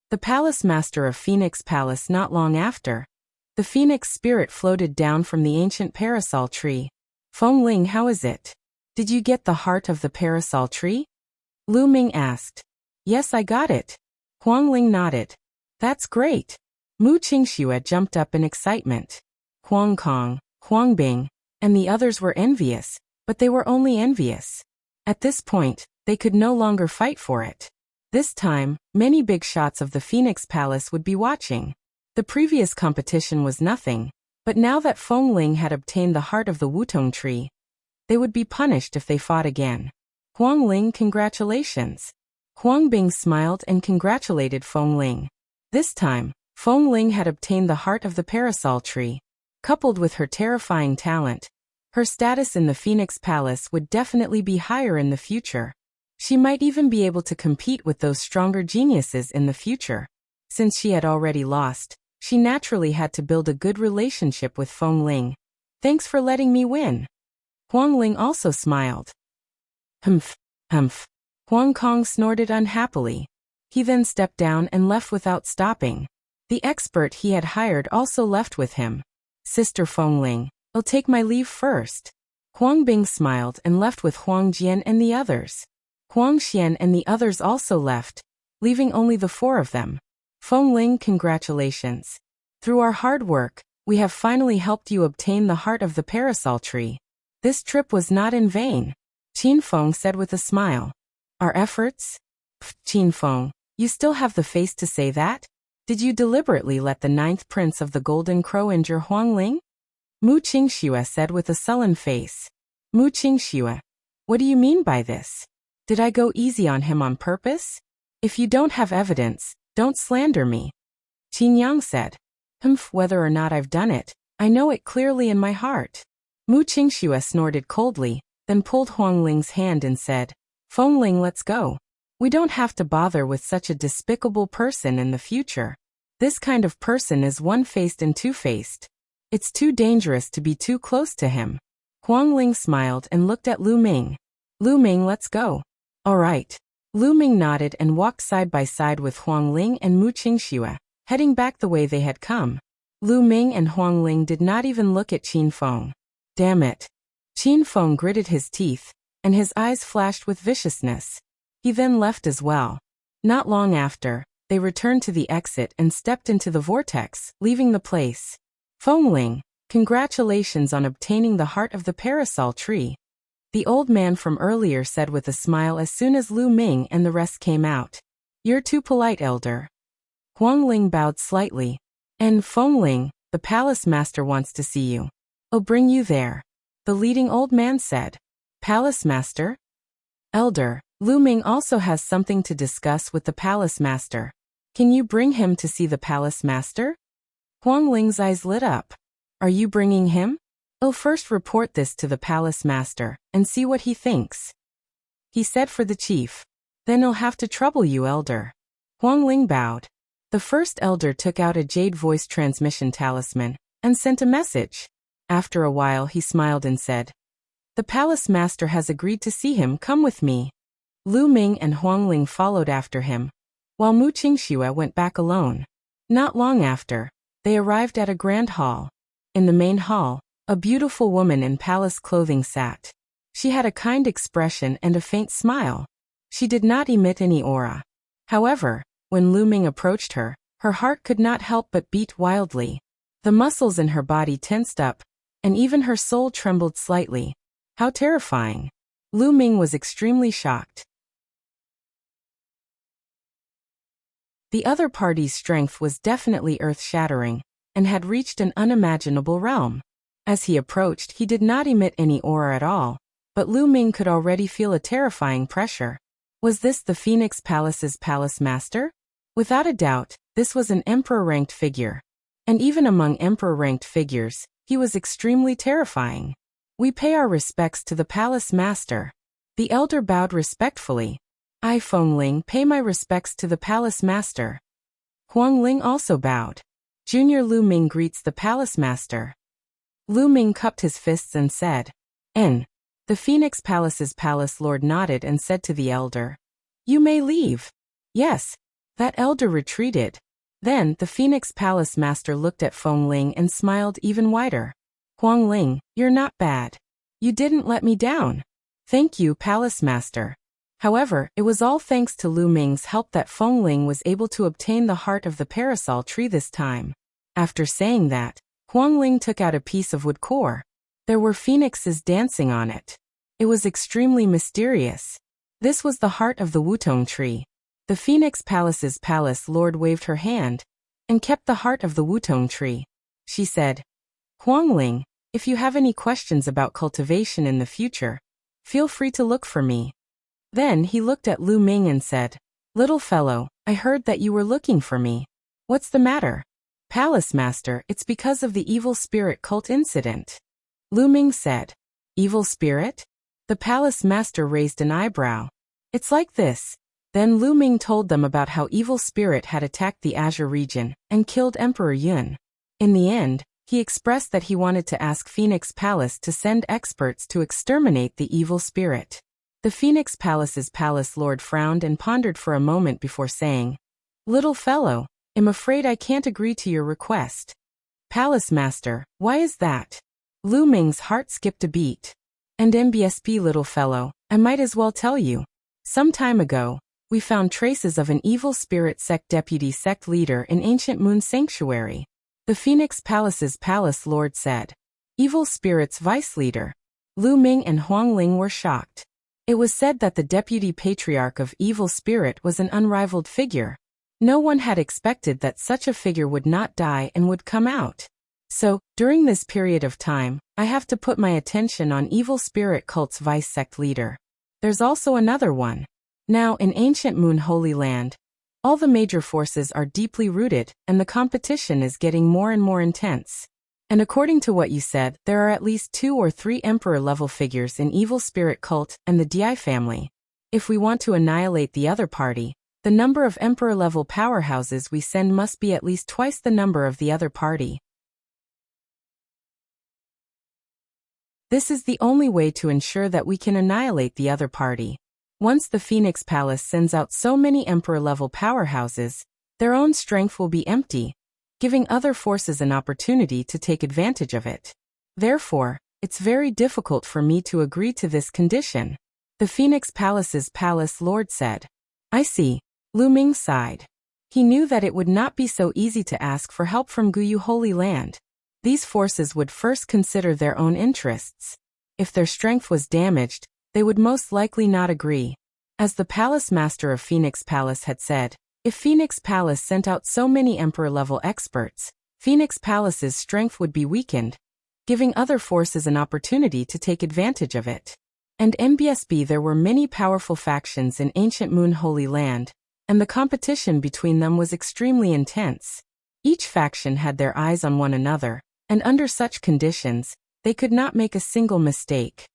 The palace master of Phoenix Palace. Not long after, the phoenix spirit floated down from the ancient parasol tree. Feng Ling, how is it? Did you get the heart of the parasol tree? Lu Ming asked. Yes, I got it. Huang Ling nodded. That's great. Mu Qingxue jumped up in excitement. Huang Kong, Huang Bing, and the others were envious, but they were only envious. At this point, they could no longer fight for it. This time, many big shots of the Phoenix Palace would be watching. The previous competition was nothing, but now that Feng Ling had obtained the heart of the Wutong tree, they would be punished if they fought again. Huang Ling, congratulations. Huang Bing smiled and congratulated Feng Ling. This time, Feng Ling had obtained the heart of the parasol tree. Coupled with her terrifying talent, her status in the Phoenix Palace would definitely be higher in the future. She might even be able to compete with those stronger geniuses in the future. Since she had already lost, she naturally had to build a good relationship with Feng Ling. Thanks for letting me win. Huang Ling also smiled. Humph, humph. Huang Kong snorted unhappily. He then stepped down and left without stopping. The expert he had hired also left with him. Sister Feng Ling, I'll take my leave first. Huang Bing smiled and left with Huang Jian and the others. Huang Xian and the others also left, leaving only the four of them. Feng Ling, congratulations. Through our hard work, we have finally helped you obtain the heart of the parasol tree. This trip was not in vain, Qin Feng said with a smile. Our efforts? Pfft, Qin Feng, you still have the face to say that? Did you deliberately let the 9th prince of the Golden Crow injure Huang Ling? Mu Qingxue said with a sullen face. Mu Qingxue, what do you mean by this? Did I go easy on him on purpose? If you don't have evidence, don't slander me. Qin Yang said. Humph, whether or not I've done it, I know it clearly in my heart. Mu Qingxue snorted coldly, then pulled Huang Ling's hand and said, Feng Ling, let's go. We don't have to bother with such a despicable person in the future. This kind of person is one-faced and two-faced. It's too dangerous to be too close to him. Huang Ling smiled and looked at Lu Ming. Lu Ming, let's go. All right. Lu Ming nodded and walked side by side with Huang Ling and Mu Qingxue, heading back the way they had come. Lu Ming and Huang Ling did not even look at Qin Feng. Damn it. Qin Feng gritted his teeth, and his eyes flashed with viciousness. He then left as well. Not long after, they returned to the exit and stepped into the vortex, leaving the place. Feng Ling, congratulations on obtaining the heart of the parasol tree. The old man from earlier said with a smile as soon as Lu Ming and the rest came out. You're too polite, elder. Huang Ling bowed slightly. And Feng Ling, the palace master wants to see you. I'll bring you there. The leading old man said. Palace master? Elder, Lu Ming also has something to discuss with the palace master. Can you bring him to see the palace master? Huang Ling's eyes lit up. Are you bringing him? I'll first report this to the palace master and see what he thinks. He said for the chief. Then he'll have to trouble you, elder. Huang Ling bowed. The first elder took out a jade voice transmission talisman and sent a message. After a while he smiled and said, The palace master has agreed to see him, come with me. Lu Ming and Huang Ling followed after him, while Mu Qingxue went back alone. Not long after, they arrived at a grand hall. In the main hall, a beautiful woman in palace clothing sat. She had a kind expression and a faint smile. She did not emit any aura. However, when Lu Ming approached her, her heart could not help but beat wildly. The muscles in her body tensed up, and even her soul trembled slightly. How terrifying! Lu Ming was extremely shocked. The other party's strength was definitely earth-shattering, and had reached an unimaginable realm. As he approached, he did not emit any aura at all, but Lu Ming could already feel a terrifying pressure. Was this the Phoenix Palace's palace master? Without a doubt, this was an emperor-ranked figure. And even among emperor-ranked figures, he was extremely terrifying. We pay our respects to the palace master. The elder bowed respectfully. I, Feng Ling, pay my respects to the palace master. Huang Ling also bowed. Junior Lu Ming greets the palace master. Lu Ming cupped his fists and said, N. The Phoenix Palace's palace lord nodded and said to the elder, You may leave. Yes. That elder retreated. Then the Phoenix Palace master looked at Feng Ling and smiled even wider. Huang Ling, you're not bad. You didn't let me down. Thank you, palace master. However, it was all thanks to Lu Ming's help that Feng Ling was able to obtain the heart of the parasol tree this time. After saying that, Huang Ling took out a piece of wood core. There were phoenixes dancing on it. It was extremely mysterious. This was the heart of the Wutong tree. The Phoenix Palace's palace lord waved her hand and kept the heart of the Wutong tree. She said, Huang Ling, if you have any questions about cultivation in the future, feel free to look for me. Then he looked at Lu Ming and said, "Little fellow, I heard that you were looking for me. What's the matter?" "Palace Master, it's because of the evil spirit cult incident." Lu Ming said. "Evil spirit?" The Palace Master raised an eyebrow. "It's like this." Then Lu Ming told them about how evil spirit had attacked the Azure region and killed Emperor Yun. In the end, he expressed that he wanted to ask Phoenix Palace to send experts to exterminate the evil spirit. The Phoenix Palace's palace lord frowned and pondered for a moment before saying, "Little fellow, I'm afraid I can't agree to your request." "Palace Master, why is that?" Lu Ming's heart skipped a beat. "And MBSP little fellow, I might as well tell you. Some time ago, we found traces of an evil spirit sect deputy sect leader in Ancient Moon Sanctuary." The Phoenix Palace's palace lord said. "Evil spirit's vice leader." Lu Ming and Huang Ling were shocked. It was said that the deputy patriarch of evil spirit was an unrivaled figure. No one had expected that such a figure would not die and would come out. So, during this period of time, I have to put my attention on evil spirit cult's vice sect leader. There's also another one. Now, in Ancient Moon Holy Land, all the major forces are deeply rooted, and the competition is getting more and more intense. And according to what you said, there are at least 2 or 3 emperor-level figures in evil spirit cult and the Di family. If we want to annihilate the other party, the number of emperor-level powerhouses we send must be at least twice the number of the other party. This is the only way to ensure that we can annihilate the other party. Once the Phoenix Palace sends out so many emperor-level powerhouses, their own strength will be empty, giving other forces an opportunity to take advantage of it. Therefore, it's very difficult for me to agree to this condition. The Phoenix Palace's palace lord said. "I see." Lu Ming sighed. He knew that it would not be so easy to ask for help from Guyu Holy Land. These forces would first consider their own interests. If their strength was damaged, they would most likely not agree. As the Palace Master of Phoenix Palace had said, if Phoenix Palace sent out so many Emperor-level experts, Phoenix Palace's strength would be weakened, giving other forces an opportunity to take advantage of it. And MBSB, there were many powerful factions in Ancient Moon Holy Land, and the competition between them was extremely intense. Each faction had their eyes on one another, and under such conditions, they could not make a single mistake.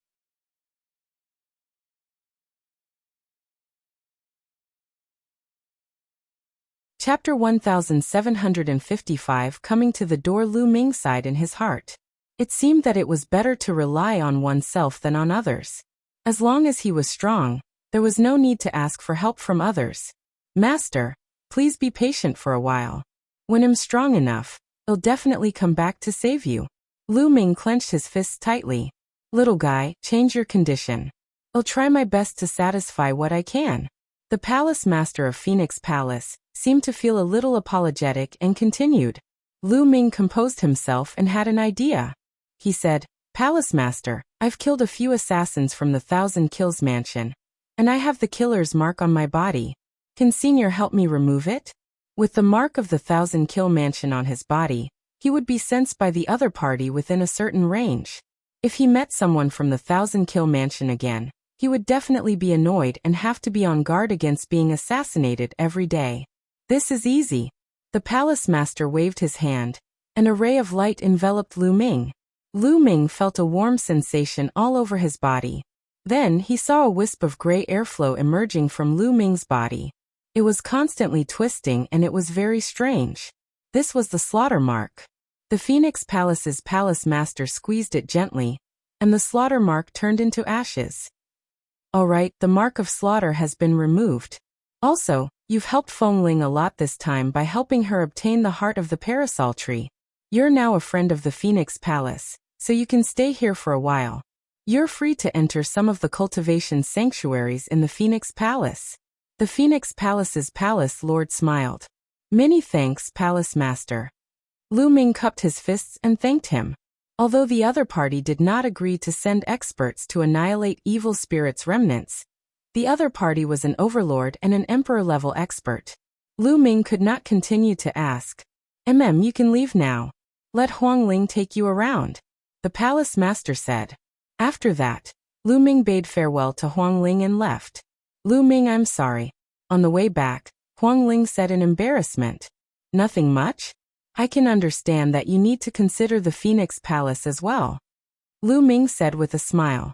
Chapter 1755. Coming to the door, Lu Ming sighed in his heart. It seemed that it was better to rely on oneself than on others. As long as he was strong, there was no need to ask for help from others. "Master, please be patient for a while. When I'm strong enough, I'll definitely come back to save you." Lu Ming clenched his fists tightly. "Little guy, change your condition. I'll try my best to satisfy what I can." The Palace Master of Phoenix Palace seemed to feel a little apologetic and continued. Lu Ming composed himself and had an idea. He said, "Palace Master, I've killed a few assassins from the 1,000 Kills Mansion, and I have the killer's mark on my body. Can Senior help me remove it?" With the mark of the 1,000 Kill Mansion on his body, he would be sensed by the other party within a certain range. If he met someone from the 1,000 Kill Mansion again, he would definitely be annoyed and have to be on guard against being assassinated every day. "This is easy." The Palace Master waved his hand. An array of light enveloped Lu Ming. Lu Ming felt a warm sensation all over his body. Then he saw a wisp of gray airflow emerging from Lu Ming's body. It was constantly twisting and it was very strange. This was the slaughter mark. The Phoenix Palace's Palace Master squeezed it gently, and the slaughter mark turned into ashes. "All right, the mark of slaughter has been removed. Also, you've helped Feng Ling a lot this time by helping her obtain the heart of the parasol tree. You're now a friend of the Phoenix Palace, so you can stay here for a while. You're free to enter some of the cultivation sanctuaries in the Phoenix Palace." The Phoenix Palace's palace lord smiled. "Many thanks, Palace Master." Lu Ming cupped his fists and thanked him. Although the other party did not agree to send experts to annihilate evil spirits' remnants, the other party was an overlord and an emperor-level expert. Lu Ming could not continue to ask, You can leave now. Let Huang Ling take you around," the Palace Master said. After that, Lu Ming bade farewell to Huang Ling and left. Lu Ming, I'm sorry. On the way back, Huang Ling said in embarrassment. Nothing much? I can understand that you need to consider the Phoenix Palace as well. Lu Ming said with a smile.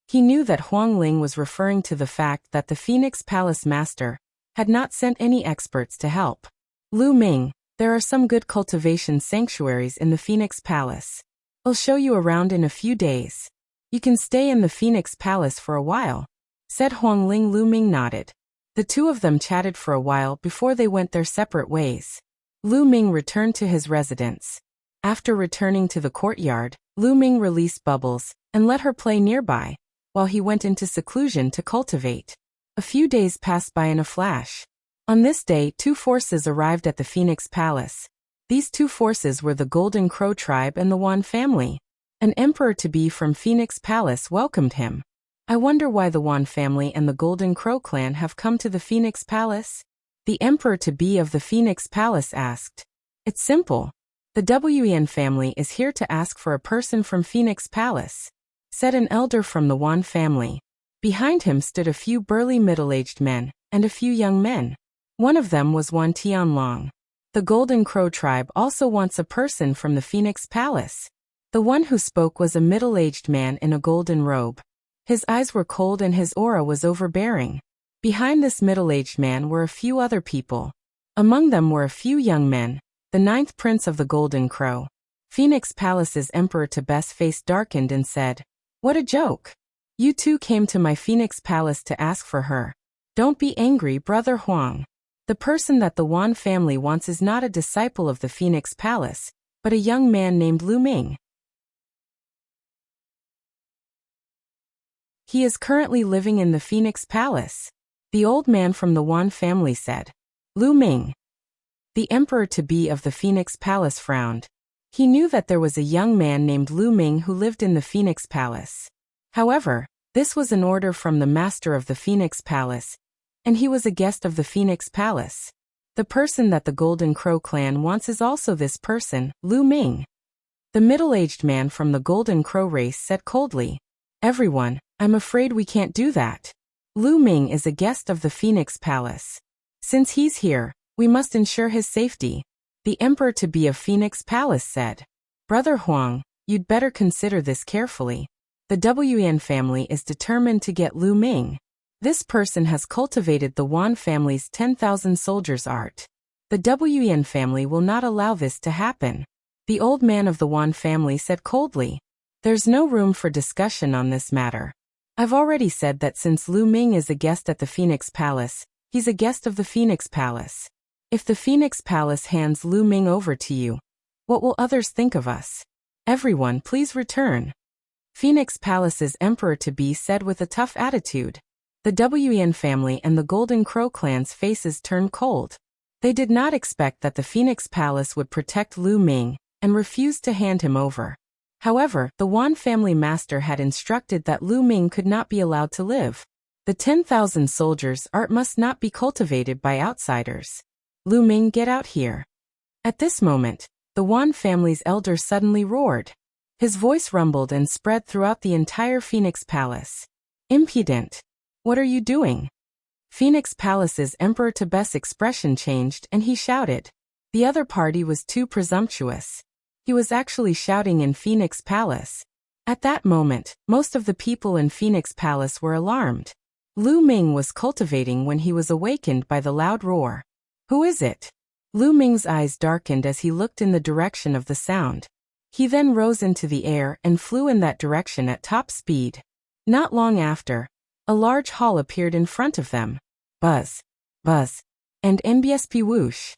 He knew that Huang Ling was referring to the fact that the Phoenix Palace master had not sent any experts to help. Lu Ming, there are some good cultivation sanctuaries in the Phoenix Palace. I'll show you around in a few days. You can stay in the Phoenix Palace for a while, said Huang Ling. Lu Ming nodded. The two of them chatted for a while before they went their separate ways. Lu Ming returned to his residence. After returning to the courtyard, Lu Ming released Bubbles and let her play nearby, while he went into seclusion to cultivate. A few days passed by in a flash. On this day, two forces arrived at the Phoenix Palace. These two forces were the Golden Crow tribe and the Wan family. An emperor-to-be from Phoenix Palace welcomed him. I wonder why the Wan family and the Golden Crow clan have come to the Phoenix Palace? The emperor-to-be of the Phoenix Palace asked. It's simple. The Wen family is here to ask for a person from Phoenix Palace, said an elder from the Wan family. Behind him stood a few burly middle-aged men and a few young men. One of them was Wan Tianlong. The Golden Crow tribe also wants a person from the Phoenix Palace. The one who spoke was a middle-aged man in a golden robe. His eyes were cold and his aura was overbearing. Behind this middle-aged man were a few other people. Among them were a few young men, the ninth prince of the Golden Crow. Phoenix Palace's emperor-to-be's face darkened and said, "What a joke! You two came to my Phoenix Palace to ask for her. Don't be angry, Brother Huang. The person that the Wan family wants is not a disciple of the Phoenix Palace, but a young man named Lu Ming. He is currently living in the Phoenix Palace," the old man from the Wan family said. Lu Ming. The emperor-to-be of the Phoenix Palace frowned. He knew that there was a young man named Lu Ming who lived in the Phoenix Palace. However, this was an order from the master of the Phoenix Palace, and he was a guest of the Phoenix Palace. The person that the Golden Crow clan wants is also this person, Lu Ming. The middle-aged man from the Golden Crow race said coldly, "Everyone, I'm afraid we can't do that. Lu Ming is a guest of the Phoenix Palace. Since he's here, we must ensure his safety," the emperor-to-be of Phoenix Palace said. "Brother Huang, you'd better consider this carefully. The Wen family is determined to get Lu Ming. This person has cultivated the Wan family's 10,000 soldiers art. The Wen family will not allow this to happen," the old man of the Wan family said coldly. "There's no room for discussion on this matter. I've already said that since Lu Ming is a guest at the Phoenix Palace, he's a guest of the Phoenix Palace. If the Phoenix Palace hands Lu Ming over to you, what will others think of us? Everyone, please return." Phoenix Palace's emperor-to-be said with a tough attitude. The Wen family and the Golden Crow clan's faces turned cold. They did not expect that the Phoenix Palace would protect Lu Ming and refused to hand him over. However, the Wan family master had instructed that Lu Ming could not be allowed to live. The 10,000 soldiers' art must not be cultivated by outsiders. "Lu Ming, get out here." At this moment, the Wan family's elder suddenly roared. His voice rumbled and spread throughout the entire Phoenix Palace. "Impudent! What are you doing?" Phoenix Palace's emperor-to-be's expression changed and he shouted. The other party was too presumptuous. He was actually shouting in Phoenix Palace. At that moment, most of the people in Phoenix Palace were alarmed. Lu Ming was cultivating when he was awakened by the loud roar. "Who is it?" Lu Ming's eyes darkened as he looked in the direction of the sound. He then rose into the air and flew in that direction at top speed. Not long after, a large hall appeared in front of them. Buzz, buzz, and NBSP whoosh.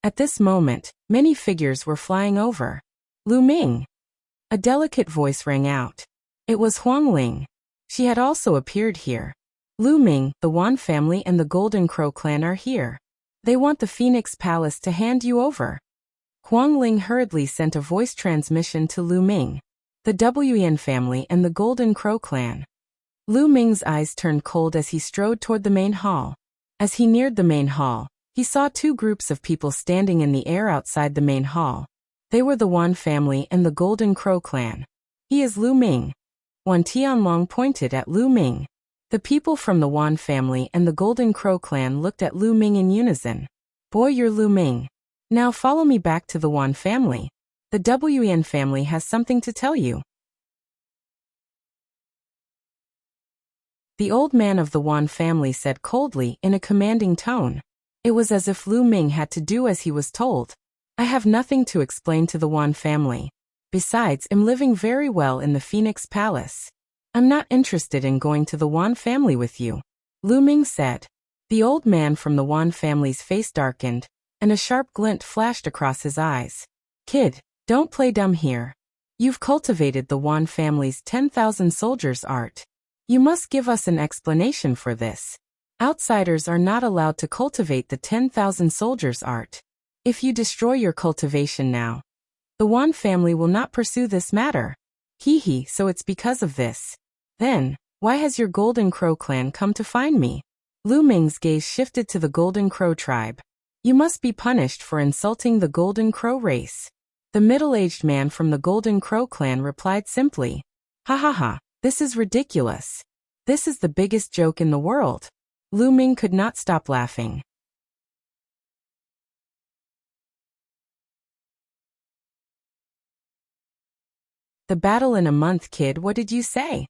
At this moment, many figures were flying over. "Lu Ming!" A delicate voice rang out. It was Huang Ling. She had also appeared here. "Lu Ming, the Wan family and the Golden Crow clan are here. They want the Phoenix Palace to hand you over." Huang Ling hurriedly sent a voice transmission to Lu Ming, the Wen family and the Golden Crow clan. Lu Ming's eyes turned cold as he strode toward the main hall. As he neared the main hall, he saw two groups of people standing in the air outside the main hall. They were the Wan family and the Golden Crow clan. "He is Lu Ming." Wan Tianlong pointed at Lu Ming. The people from the Wan family and the Golden Crow clan looked at Lu Ming in unison. Boy, you're Lu Ming. Now follow me back to the Wan family. The Wen family has something to tell you. The old man of the Wan family said coldly in a commanding tone. It was as if Lu Ming had to do as he was told. I have nothing to explain to the Wan family. Besides, I'm living very well in the Phoenix Palace. I'm not interested in going to the Wan family with you, Lu Ming said. The old man from the Wan family's face darkened, and a sharp glint flashed across his eyes. Kid, don't play dumb here. You've cultivated the Wan family's 10,000 soldiers art. You must give us an explanation for this. Outsiders are not allowed to cultivate the 10,000 soldiers art. If you destroy your cultivation now, the Wan family will not pursue this matter. Hee, so it's because of this. Then, why has your Golden Crow clan come to find me? Lu Ming's gaze shifted to the Golden Crow tribe. You must be punished for insulting the Golden Crow race. The middle-aged man from the Golden Crow clan replied simply. Ha ha ha, this is ridiculous. This is the biggest joke in the world. Lu Ming could not stop laughing. The battle in a month, kid, what did you say?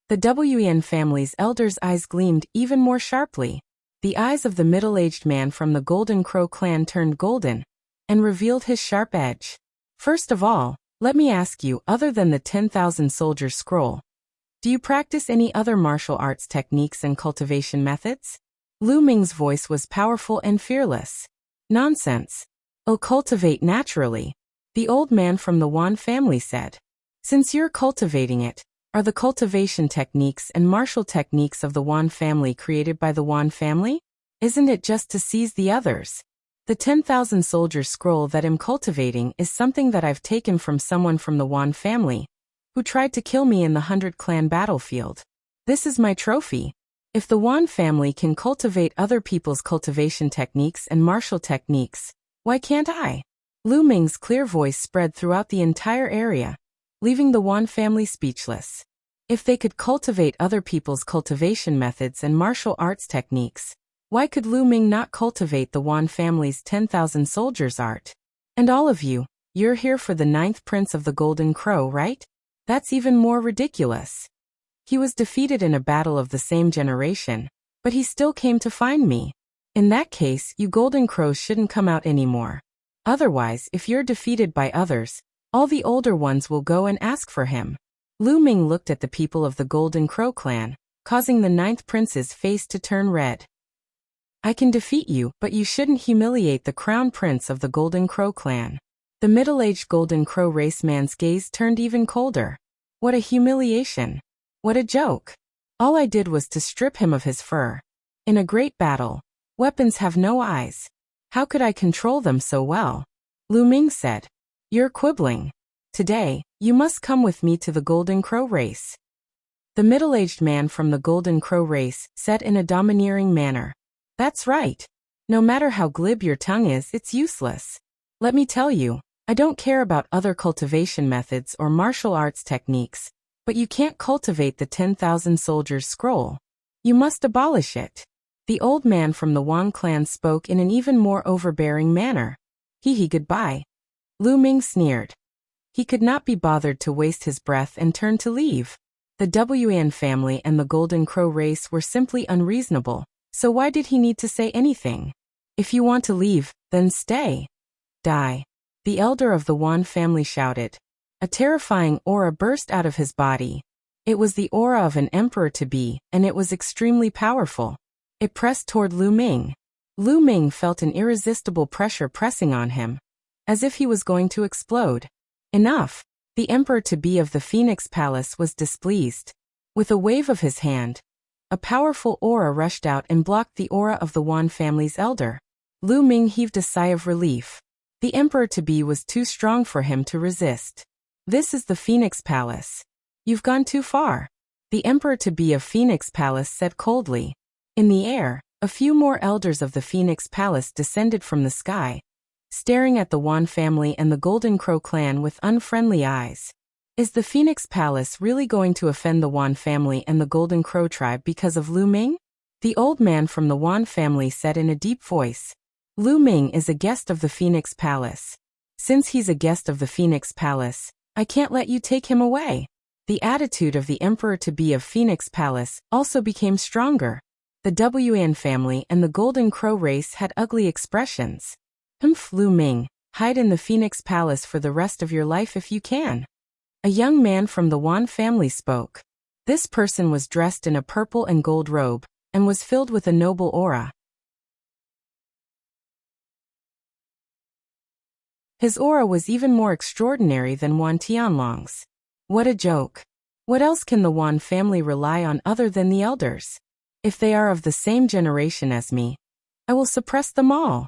The Wen family's elders' eyes gleamed even more sharply. The eyes of the middle-aged man from the Golden Crow clan turned golden and revealed his sharp edge. First of all, let me ask you, other than the 10,000 soldiers scroll, do you practice any other martial arts techniques and cultivation methods? Lu Ming's voice was powerful and fearless. Nonsense. I'll cultivate naturally, the old man from the Wan family said. Since you're cultivating it, are the cultivation techniques and martial techniques of the Wan family created by the Wan family? Isn't it just to seize the others? The 10,000 soldier scroll that I'm cultivating is something that I've taken from someone from the Wan family, who tried to kill me in the 100 clan battlefield. This is my trophy. If the Wan family can cultivate other people's cultivation techniques and martial techniques, why can't I? Lu Ming's clear voice spread throughout the entire area, leaving the Wan family speechless. If they could cultivate other people's cultivation methods and martial arts techniques, why could Lu Ming not cultivate the Wan family's 10,000 soldiers art? And all of you, you're here for the 9th prince of the Golden Crow, right? That's even more ridiculous. He was defeated in a battle of the same generation, but he still came to find me. In that case, you Golden Crows shouldn't come out anymore. Otherwise, if you're defeated by others, all the older ones will go and ask for him. Lu Ming looked at the people of the Golden Crow clan, causing the 9th prince's face to turn red. I can defeat you, but you shouldn't humiliate the crown prince of the Golden Crow clan. The middle-aged Golden Crow race man's gaze turned even colder. What a humiliation. What a joke. All I did was to strip him of his fur. In a great battle, weapons have no eyes. How could I control them so well? Lu Ming said. You're quibbling. Today, you must come with me to the Golden Crow race. The middle-aged man from the Golden Crow race said in a domineering manner. That's right. No matter how glib your tongue is, it's useless. Let me tell you, I don't care about other cultivation methods or martial arts techniques, but you can't cultivate the 10,000 soldiers scroll. You must abolish it. The old man from the Wan clan spoke in an even more overbearing manner. Hee, goodbye. Lu Ming sneered. He could not be bothered to waste his breath and turned to leave. The Wen family and the Golden Crow race were simply unreasonable, so why did he need to say anything? If you want to leave, then stay. Die. The elder of the Wan family shouted. A terrifying aura burst out of his body. It was the aura of an emperor-to-be, and it was extremely powerful. It pressed toward Lu Ming. Lu Ming felt an irresistible pressure pressing on him, as if he was going to explode. Enough. The emperor-to-be of the Phoenix Palace was displeased. With a wave of his hand, a powerful aura rushed out and blocked the aura of the Wan family's elder. Lu Ming heaved a sigh of relief. The emperor-to-be was too strong for him to resist. This is the Phoenix Palace. You've gone too far. The emperor-to-be of Phoenix Palace said coldly. In the air, a few more elders of the Phoenix Palace descended from the sky, staring at the Wan family and the Golden Crow clan with unfriendly eyes. Is the Phoenix Palace really going to offend the Wan family and the Golden Crow tribe because of Lu Ming? The old man from the Wan family said in a deep voice. Lu Ming is a guest of the Phoenix Palace. Since he's a guest of the Phoenix Palace, I can't let you take him away. The attitude of the emperor-to-be of Phoenix Palace also became stronger. The Wan family and the Golden Crow race had ugly expressions. Lu Ming, hide in the Phoenix Palace for the rest of your life if you can. A young man from the Wan family spoke. This person was dressed in a purple and gold robe, and was filled with a noble aura. His aura was even more extraordinary than Wan Tianlong's. What a joke. What else can the Wan family rely on other than the elders? If they are of the same generation as me, I will suppress them all.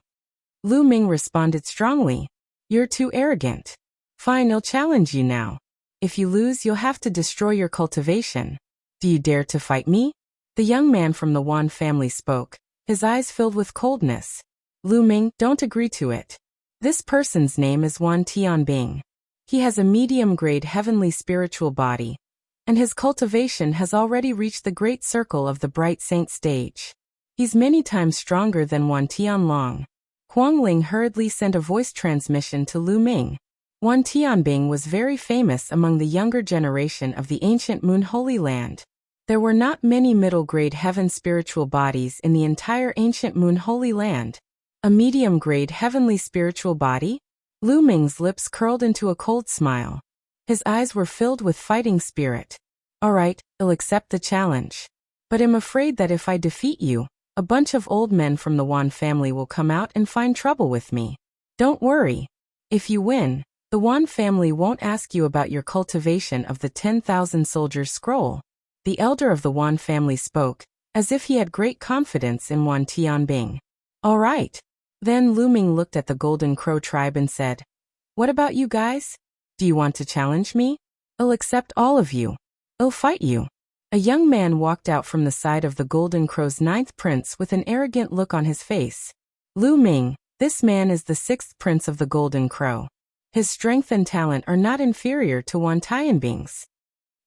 Lu Ming responded strongly. You're too arrogant. Fine, I'll challenge you now. If you lose, you'll have to destroy your cultivation. Do you dare to fight me? The young man from the Wan family spoke, his eyes filled with coldness. Lu Ming, don't agree to it. This person's name is Wan Tianbing. He has a medium-grade heavenly spiritual body, and his cultivation has already reached the great circle of the bright saint stage. He's many times stronger than Wan Tianlong. Huang Ling hurriedly sent a voice transmission to Lu Ming. Wan Tianbing was very famous among the younger generation of the ancient Moon Holy Land. There were not many middle-grade heaven spiritual bodies in the entire ancient Moon Holy Land. A medium-grade heavenly spiritual body? Lu Ming's lips curled into a cold smile. His eyes were filled with fighting spirit. All right, I'll accept the challenge. But I'm afraid that if I defeat you, a bunch of old men from the Wan family will come out and find trouble with me. Don't worry. If you win, the Wan family won't ask you about your cultivation of the 10,000 soldiers scroll. The elder of the Wan family spoke, as if he had great confidence in Wan Tianbing. All right. Then Lu Ming looked at the Golden Crow tribe and said, What about you guys? Do you want to challenge me? I'll accept all of you. I'll fight you. A young man walked out from the side of the Golden Crow's 9th prince with an arrogant look on his face. Lu Ming, this man is the 6th prince of the Golden Crow. His strength and talent are not inferior to Wan Tianbing's.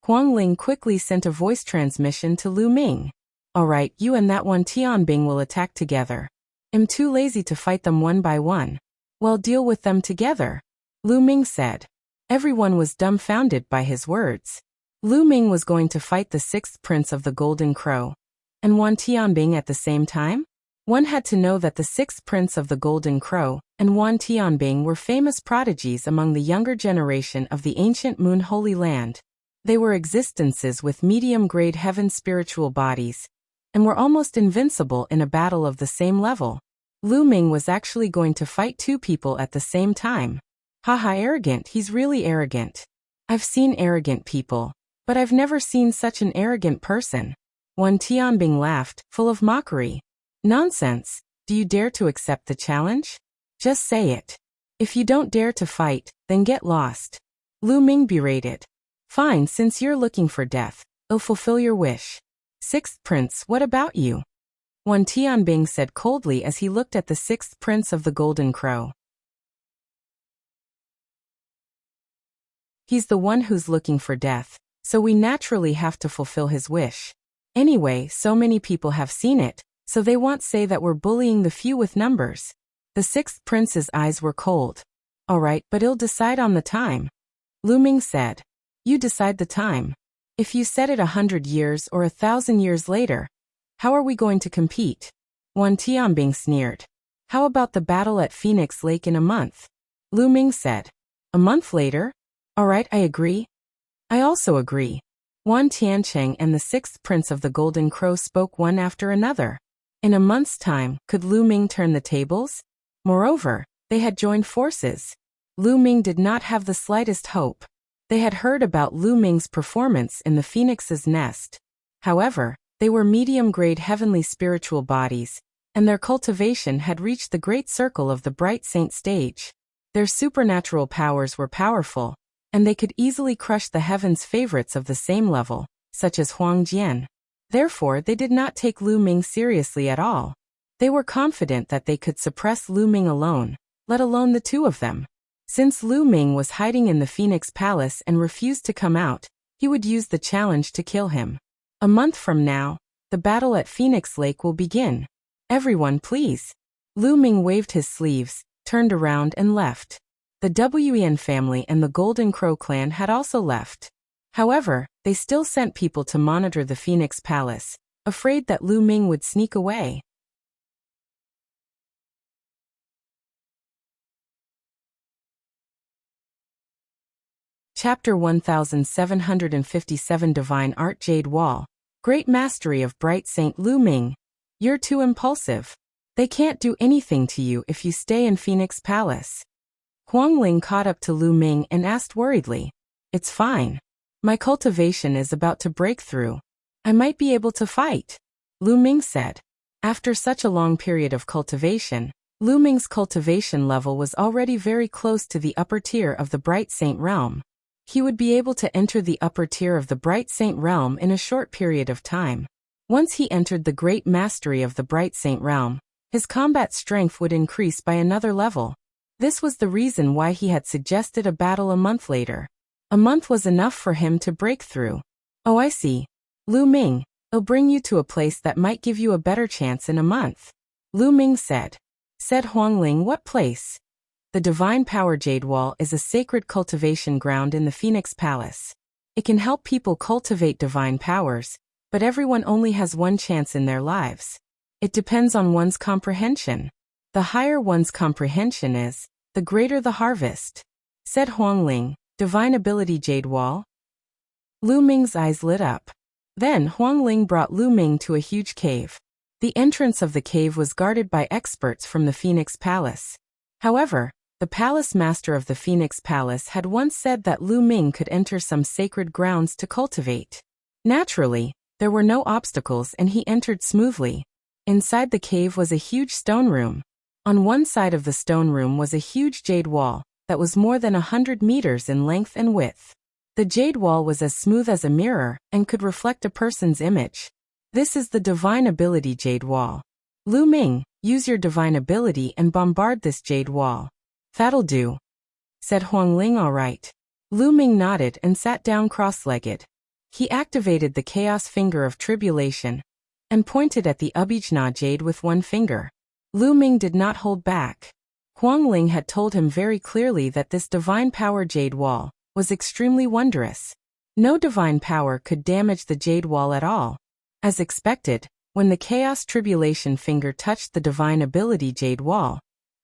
Huang Ling quickly sent a voice transmission to Lu Ming. All right, you and that Wan Tianbing will attack together. I'm too lazy to fight them one by one. Well, deal with them together, Lu Ming said. Everyone was dumbfounded by his words. Lu Ming was going to fight the 6th prince of the Golden Crow, and Wan Tianbing at the same time? One had to know that the 6th prince of the Golden Crow and Wan Tianbing were famous prodigies among the younger generation of the ancient Moon Holy Land. They were existences with medium-grade heaven spiritual bodies, and were almost invincible in a battle of the same level. Lu Ming was actually going to fight 2 people at the same time. Haha, arrogant, he's really arrogant. I've seen arrogant people, but I've never seen such an arrogant person. Wan Tianbing laughed, full of mockery. Nonsense, do you dare to accept the challenge? Just say it. If you don't dare to fight, then get lost. Lu Ming berated. Fine, since you're looking for death, I'll fulfill your wish. 6th prince, what about you? Wan Tianbing said coldly as he looked at the 6th prince of the Golden Crow. He's the one who's looking for death, so we naturally have to fulfill his wish. Anyway, so many people have seen it, so they won't say that we're bullying the few with numbers. The 6th prince's eyes were cold. All right, but he'll decide on the time. Lu Ming said. You decide the time. If you set it 100 years or 1,000 years later, how are we going to compete? Wan Tianbing sneered. How about the battle at Phoenix Lake in a month? Lu Ming said. A month later? All right, I agree. I also agree. Wan Tiancheng and the 6th prince of the Golden Crow spoke one after another. In a month's time, could Lu Ming turn the tables? Moreover, they had joined forces. Lu Ming did not have the slightest hope. They had heard about Lu Ming's performance in the Phoenix's nest. However, they were medium-grade heavenly spiritual bodies, and their cultivation had reached the great circle of the bright saint stage. Their supernatural powers were powerful, and they could easily crush the heavens' favorites of the same level, such as Huang Jian. Therefore, they did not take Lu Ming seriously at all. They were confident that they could suppress Lu Ming alone, let alone the 2 of them. Since Lu Ming was hiding in the Phoenix Palace and refused to come out, he would use the challenge to kill him. A month from now, the battle at Phoenix Lake will begin. Everyone please. Lu Ming waved his sleeves, turned around and left. The Wen family and the Golden Crow clan had also left. However, they still sent people to monitor the Phoenix Palace, afraid that Lu Ming would sneak away. Chapter 1757 Divine Art Jade Wall. Great Mastery of Bright Saint Lu Ming. You're too impulsive. They can't do anything to you if you stay in Phoenix Palace. Huangling caught up to Lu Ming and asked worriedly. It's fine. My cultivation is about to break through. I might be able to fight, Lu Ming said. After such a long period of cultivation, Lu Ming's cultivation level was already very close to the upper tier of the Bright Saint realm. He would be able to enter the upper tier of the Bright Saint realm in a short period of time. Once he entered the great mastery of the Bright Saint realm, his combat strength would increase by another level. This was the reason why he had suggested a battle a month later. A month was enough for him to break through. Oh, I see. Lu Ming, I'll bring you to a place that might give you a better chance in a month, Lu Ming said. Said Huangling, what place? The Divine Power Jade Wall is a sacred cultivation ground in the Phoenix Palace. It can help people cultivate divine powers, but everyone only has one chance in their lives. It depends on one's comprehension. The higher one's comprehension is, the greater the harvest, said Huangling. Divine Ability Jade Wall? Lu Ming's eyes lit up. Then Huangling brought Lu Ming to a huge cave. The entrance of the cave was guarded by experts from the Phoenix Palace. However, the palace master of the Phoenix Palace had once said that Lu Ming could enter some sacred grounds to cultivate. Naturally, there were no obstacles and he entered smoothly. Inside the cave was a huge stone room. On one side of the stone room was a huge jade wall that was more than 100 meters in length and width. The jade wall was as smooth as a mirror and could reflect a person's image. This is the Divine Ability Jade Wall. Lu Ming, use your divine ability and bombard this jade wall. That'll do, said Huangling. All right. Lu Ming nodded and sat down cross-legged. He activated the Chaos Finger of Tribulation and pointed at the Abhijna Jade with one finger. Lu Ming did not hold back. Huangling had told him very clearly that this Divine Power Jade Wall was extremely wondrous. No divine power could damage the Jade Wall at all. As expected, when the Chaos Tribulation Finger touched the Divine Ability Jade Wall,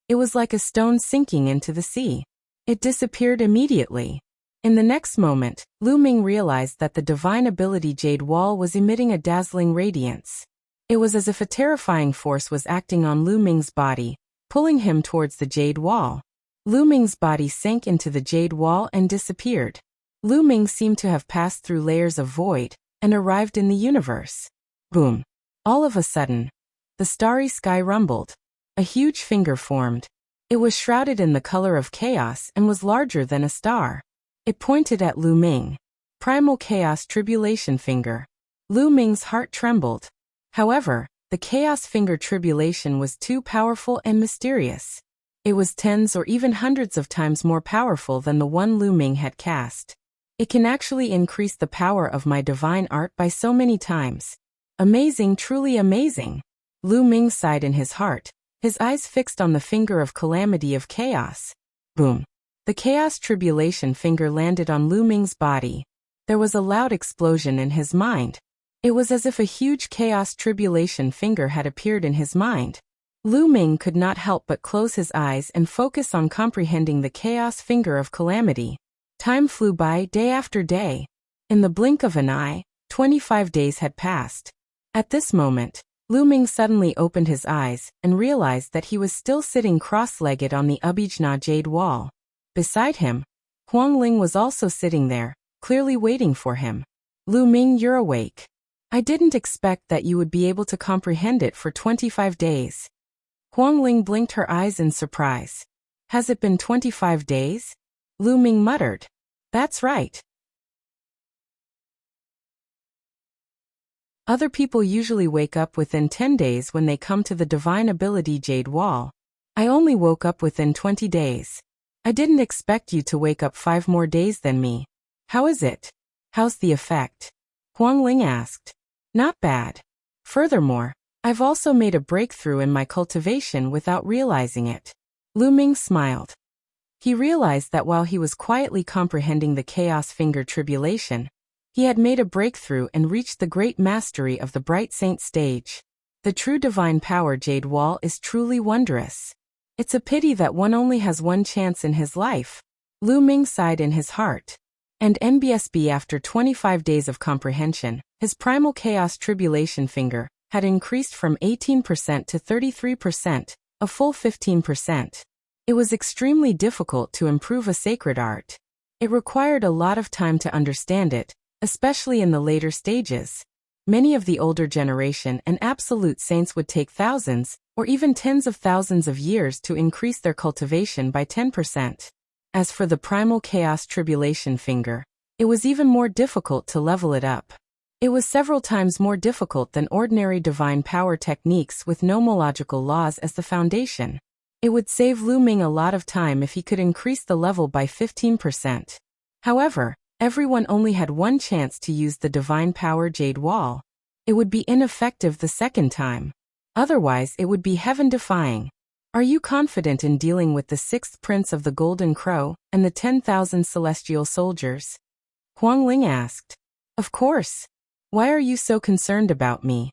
it was like a stone sinking into the sea. It disappeared immediately. In the next moment, Lu Ming realized that the Divine Ability Jade Wall was emitting a dazzling radiance. It was as if a terrifying force was acting on Lu Ming's body, pulling him towards the Jade Wall. Lu Ming's body sank into the Jade Wall and disappeared. Lu Ming seemed to have passed through layers of void and arrived in the universe. Boom! All of a sudden, the starry sky rumbled. A huge finger formed. It was shrouded in the color of chaos and was larger than a star. It pointed at Lu Ming. Primal Chaos Tribulation Finger. Lu Ming's heart trembled. However, the Chaos Finger Tribulation was too powerful and mysterious. It was tens or even hundreds of times more powerful than the one Lu Ming had cast. It can actually increase the power of my divine art by so many times. Amazing, truly amazing. Lu Ming sighed in his heart, his eyes fixed on the finger of calamity of chaos. Boom. The Chaos Tribulation Finger landed on Lu Ming's body. There was a loud explosion in his mind. It was as if a huge Chaos Tribulation Finger had appeared in his mind. Lu Ming could not help but close his eyes and focus on comprehending the Chaos Finger of Calamity. Time flew by day after day. In the blink of an eye, 25 days had passed. At this moment, Lu Ming suddenly opened his eyes and realized that he was still sitting cross-legged on the Abhijna Jade Wall. Beside him, Huangling was also sitting there, clearly waiting for him. Lu Ming, you're awake. I didn't expect that you would be able to comprehend it for 25 days. Huangling blinked her eyes in surprise. Has it been 25 days? Lu Ming muttered. That's right. Other people usually wake up within 10 days when they come to the Divine Ability Jade Wall. I only woke up within 20 days. I didn't expect you to wake up 5 more days than me. How is it? How's the effect? Huang Ling asked. Not bad. Furthermore, I've also made a breakthrough in my cultivation without realizing it. Lu Ming smiled. He realized that while he was quietly comprehending the Chaos Finger Tribulation, he had made a breakthrough and reached the great mastery of the Bright Saint stage. The true divine power Jade Wall is truly wondrous. It's a pity that one only has one chance in his life. Lu Ming sighed in his heart. And NBSB, after 25 days of comprehension, his primal Chaos Tribulation Finger had increased from 18% to 33%, a full 15%. It was extremely difficult to improve a sacred art. It required a lot of time to understand it, especially in the later stages. Many of the older generation and absolute saints would take thousands, or even tens of thousands of years to increase their cultivation by 10%. As for the primal Chaos Tribulation Finger, it was even more difficult to level it up. It was several times more difficult than ordinary divine power techniques with nomological laws as the foundation. It would save Lu Ming a lot of time if he could increase the level by 15%. However, everyone only had one chance to use the divine power Jade Wall. It would be ineffective the second time. Otherwise, it would be heaven-defying. Are you confident in dealing with the 6th Prince of the Golden Crow and the 10,000 celestial soldiers? Huang Ling asked. Of course. Why are you so concerned about me?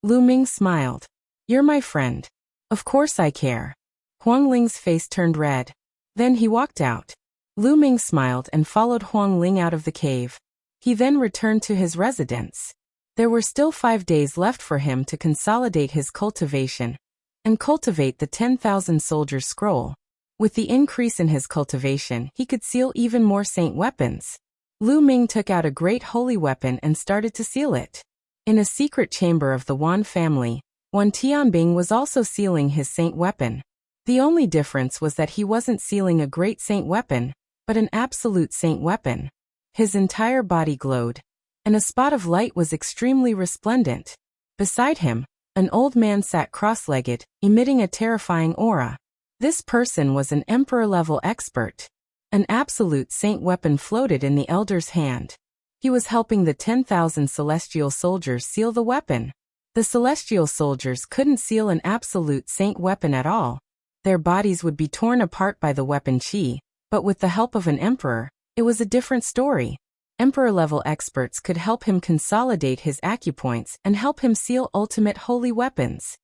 Lu Ming smiled. You're my friend. Of course I care. Huang Ling's face turned red. Then he walked out. Lu Ming smiled and followed Huang Ling out of the cave. He then returned to his residence. There were still 5 days left for him to consolidate his cultivation and cultivate the 10,000 soldier scroll. With the increase in his cultivation, he could seal even more saint weapons. Lu Ming took out a great holy weapon and started to seal it. In a secret chamber of the Wan family, Wan Tianbing was also sealing his saint weapon. The only difference was that he wasn't sealing a great saint weapon, but an absolute saint weapon. His entire body glowed, and a spot of light was extremely resplendent. Beside him, an old man sat cross-legged, emitting a terrifying aura. This person was an emperor-level expert. An absolute saint weapon floated in the elder's hand. He was helping the 10,000 celestial soldiers seal the weapon. The celestial soldiers couldn't seal an absolute saint weapon at all. Their bodies would be torn apart by the weapon chi, but with the help of an emperor, it was a different story. Emperor-level experts could help him consolidate his acupoints and help him seal ultimate holy weapons.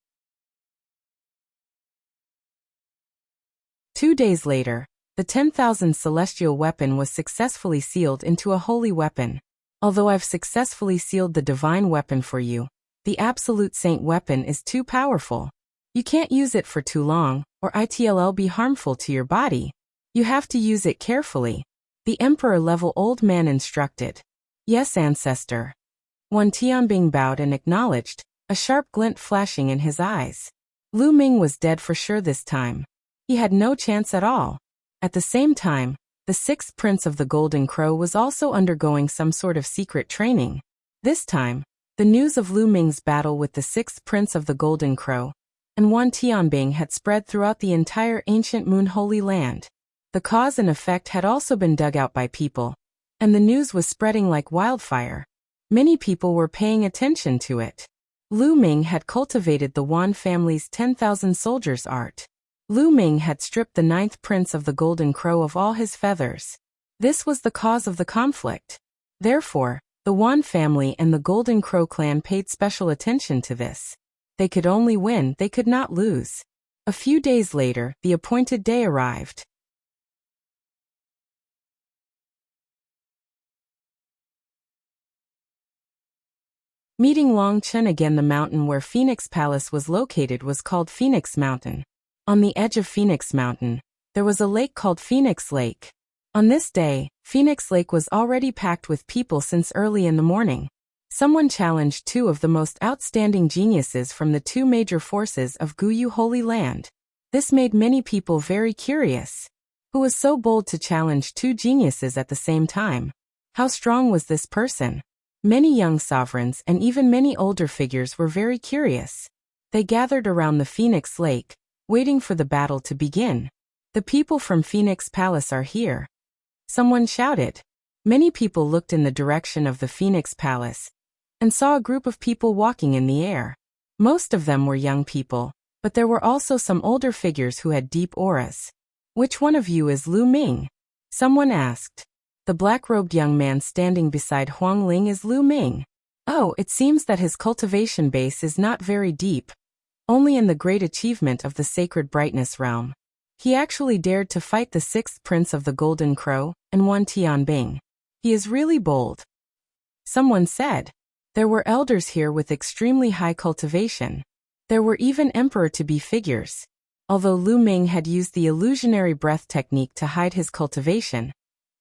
2 days later, the 10,000 celestial weapon was successfully sealed into a holy weapon. Although I've successfully sealed the divine weapon for you, the absolute saint weapon is too powerful. You can't use it for too long, or it'll be harmful to your body. You have to use it carefully. The emperor-level old man instructed. Yes, ancestor. Wan Tianbing bowed and acknowledged, a sharp glint flashing in his eyes. Lu Ming was dead for sure this time. He had no chance at all. At the same time, the 6th Prince of the Golden Crow was also undergoing some sort of secret training. This time, the news of Lu Ming's battle with the 6th Prince of the Golden Crow and Wan Tianbing had spread throughout the entire ancient Moon Holy Land. The cause and effect had also been dug out by people, and the news was spreading like wildfire. Many people were paying attention to it. Lu Ming had cultivated the Wan family's 10,000 soldiers art. Lu Ming had stripped the 9th Prince of the Golden Crow of all his feathers. This was the cause of the conflict. Therefore, the Wan family and the Golden Crow clan paid special attention to this. They could only win, they could not lose. A few days later, the appointed day arrived. Meeting Long Chen again. The mountain where Phoenix Palace was located was called Phoenix Mountain. On the edge of Phoenix Mountain, there was a lake called Phoenix Lake. On this day, Phoenix Lake was already packed with people since early in the morning. Someone challenged 2 of the most outstanding geniuses from the 2 major forces of Guyu Holy Land. This made many people very curious. Who was so bold to challenge 2 geniuses at the same time? How strong was this person? Many young sovereigns and even many older figures were very curious. They gathered around the Phoenix Lake, waiting for the battle to begin. The people from Phoenix Palace are here. Someone shouted. Many people looked in the direction of the Phoenix Palace and saw a group of people walking in the air. Most of them were young people, but there were also some older figures who had deep auras. Which one of you is Lu Ming? Someone asked. The black-robed young man standing beside Huang Ling is Lu Ming. Oh, it seems that his cultivation base is not very deep, only in the great achievement of the sacred brightness realm. He actually dared to fight the sixth prince of the Golden Crow, and won Tianbing. He is really bold. Someone said. There were elders here with extremely high cultivation. There were even emperor-to-be figures. Although Lu Ming had used the illusionary breath technique to hide his cultivation,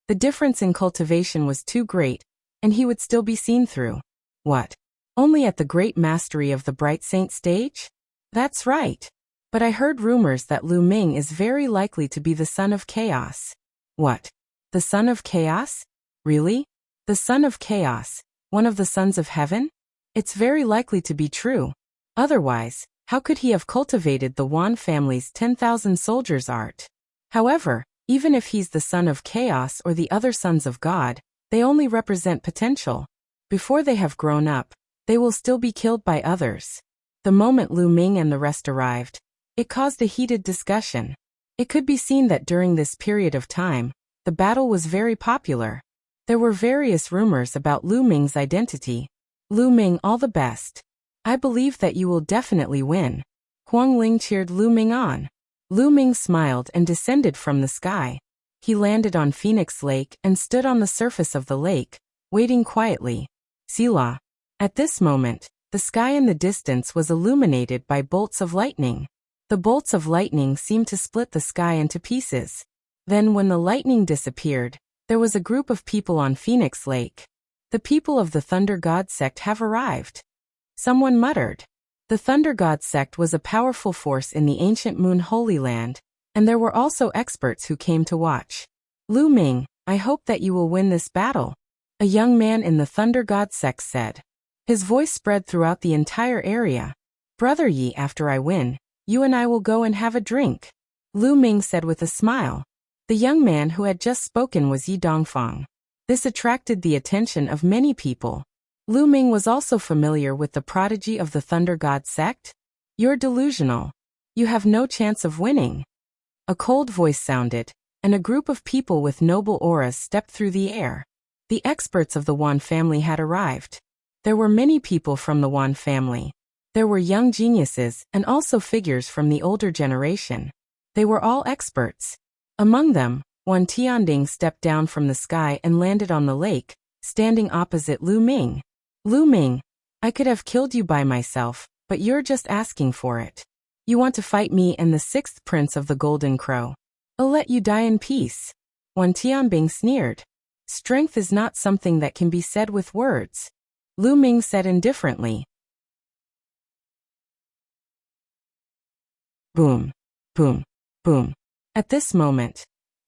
the difference in cultivation was too great, and he would still be seen through. What? Only at the great mastery of the Bright Saint stage? That's right. But I heard rumors that Lu Ming is very likely to be the son of chaos. What? The son of chaos? Really? The son of chaos, one of the sons of heaven? It's very likely to be true. Otherwise, how could he have cultivated the Wan family's 10,000 soldiers art? However, even if he's the son of chaos or the other sons of God, they only represent potential. Before they have grown up, they will still be killed by others. The moment Lu Ming and the rest arrived, it caused a heated discussion. It could be seen that during this period of time, the battle was very popular. There were various rumors about Lu Ming's identity. Lu Ming, all the best. I believe that you will definitely win. Huang Ling cheered Lu Ming on. Lu Ming smiled and descended from the sky. He landed on Phoenix Lake and stood on the surface of the lake, waiting quietly. Selah. At this moment, the sky in the distance was illuminated by bolts of lightning. The bolts of lightning seemed to split the sky into pieces. Then when the lightning disappeared, there was a group of people on Phoenix Lake. The people of the Thunder God sect have arrived. Someone muttered. The Thunder God sect was a powerful force in the ancient Moon Holy Land, and there were also experts who came to watch. Lu Ming, I hope that you will win this battle, a young man in the Thunder God sect said. His voice spread throughout the entire area. Brother Yi, after I win, you and I will go and have a drink, Lu Ming said with a smile. The young man who had just spoken was Yi Dongfang. This attracted the attention of many people. Lu Ming was also familiar with the prodigy of the Thunder God sect. You're delusional. You have no chance of winning. A cold voice sounded, and a group of people with noble auras stepped through the air. The experts of the Wan family had arrived. There were many people from the Wan family. There were young geniuses and also figures from the older generation. They were all experts. Among them, Wan Tianding stepped down from the sky and landed on the lake, standing opposite Lu Ming. Lu Ming, I could have killed you by myself, but you're just asking for it. You want to fight me and the sixth prince of the Golden Crow. I'll let you die in peace. Wan Tianbing sneered. Strength is not something that can be said with words. Lu Ming said indifferently. Boom, boom, boom. At this moment,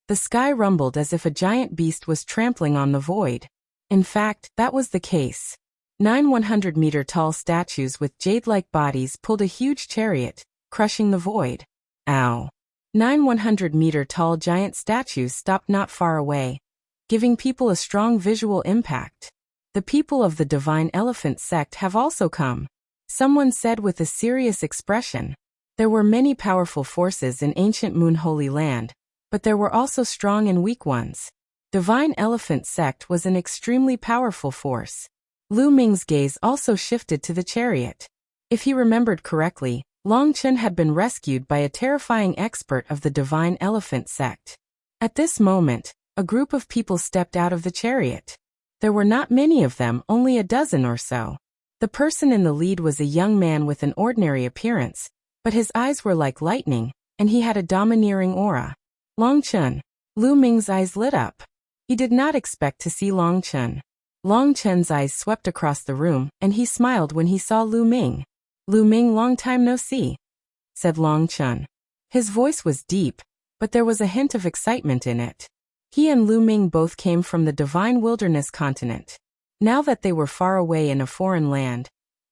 the sky rumbled as if a giant beast was trampling on the void. In fact, that was the case. 9 100-meter-tall statues with jade-like bodies pulled a huge chariot, crushing the void. Ow. 9 100-meter-tall giant statues stopped not far away, giving people a strong visual impact. The people of the Divine Elephant sect have also come, someone said with a serious expression. There were many powerful forces in ancient Moon Holy Land, but there were also strong and weak ones. Divine Elephant sect was an extremely powerful force. Lu Ming's gaze also shifted to the chariot. If he remembered correctly, Long Chen had been rescued by a terrifying expert of the Divine Elephant sect. At this moment, a group of people stepped out of the chariot. There were not many of them, only a dozen or so. The person in the lead was a young man with an ordinary appearance, but his eyes were like lightning, and he had a domineering aura. Long Chen. Lu Ming's eyes lit up. He did not expect to see Long Chen. Long Chen's eyes swept across the room, and he smiled when he saw Lu Ming. Lu Ming, long time no see, said Long Chen. His voice was deep, but there was a hint of excitement in it. He and Lu Ming both came from the Divine Wilderness continent. Now that they were far away in a foreign land,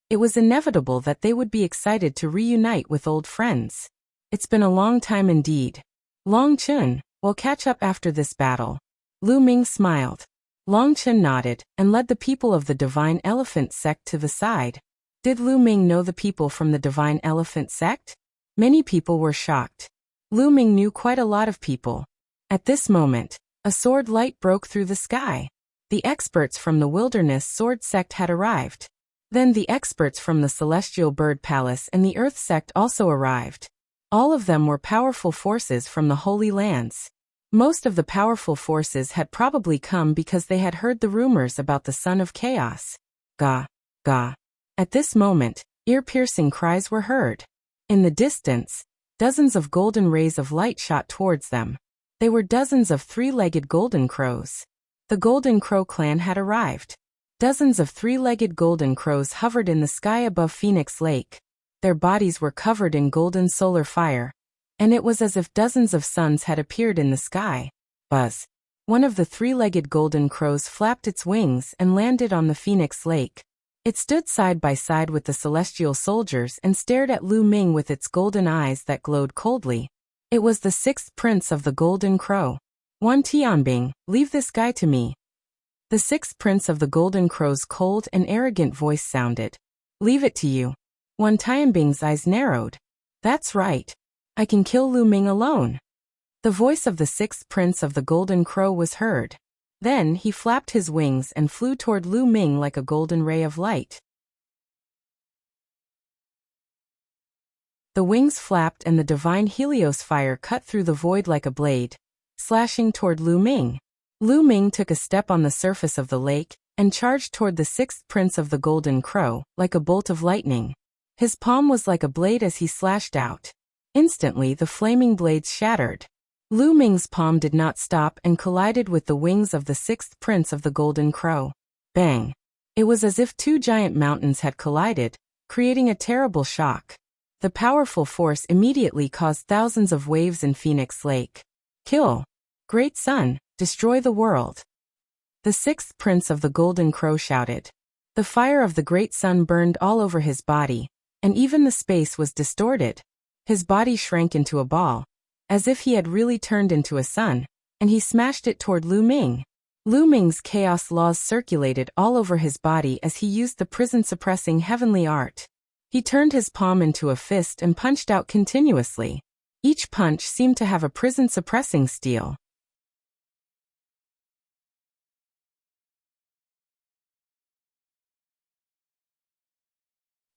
it was inevitable that they would be excited to reunite with old friends. It's been a long time indeed. Long Chun, we'll catch up after this battle. Lu Ming smiled. Long Chun nodded and led the people of the Divine Elephant sect to the side. Did Lu Ming know the people from the Divine Elephant sect? Many people were shocked. Lu Ming knew quite a lot of people. At this moment, a sword light broke through the sky. The experts from the Wilderness Sword sect had arrived. Then the experts from the Celestial Bird Palace and the Earth sect also arrived. All of them were powerful forces from the Holy Lands. Most of the powerful forces had probably come because they had heard the rumors about the Son of Chaos. Ga, ga. At this moment, ear-piercing cries were heard. In the distance, dozens of golden rays of light shot towards them. They were dozens of three-legged golden crows. The Golden Crow clan had arrived. Dozens of three-legged golden crows hovered in the sky above Phoenix Lake. Their bodies were covered in golden solar fire, and it was as if dozens of suns had appeared in the sky. Buzz. One of the three-legged golden crows flapped its wings and landed on the Phoenix Lake. It stood side by side with the celestial soldiers and stared at Lu Ming with its golden eyes that glowed coldly. It was the sixth prince of the Golden Crow. Wan Tianbing, leave this guy to me. The sixth prince of the Golden Crow's cold and arrogant voice sounded. Leave it to you. Wan Tianbing's eyes narrowed. That's right. I can kill Lu Ming alone. The voice of the sixth prince of the Golden Crow was heard. Then he flapped his wings and flew toward Lu Ming like a golden ray of light. The wings flapped and the divine Helios fire cut through the void like a blade, slashing toward Lu Ming. Lu Ming took a step on the surface of the lake and charged toward the sixth prince of the Golden Crow, like a bolt of lightning. His palm was like a blade as he slashed out. Instantly the flaming blades shattered. Lu Ming's palm did not stop and collided with the wings of the sixth prince of the Golden Crow. Bang! It was as if two giant mountains had collided, creating a terrible shock. The powerful force immediately caused thousands of waves in Phoenix Lake. Kill! Great Sun, destroy the world! The sixth prince of the Golden Crow shouted. The fire of the Great Sun burned all over his body, and even the space was distorted. His body shrank into a ball, as if he had really turned into a sun, and he smashed it toward Lu Ming. Lu Ming's chaos laws circulated all over his body as he used the prison-suppressing heavenly art. He turned his palm into a fist and punched out continuously. Each punch seemed to have a prison-suppressing steel.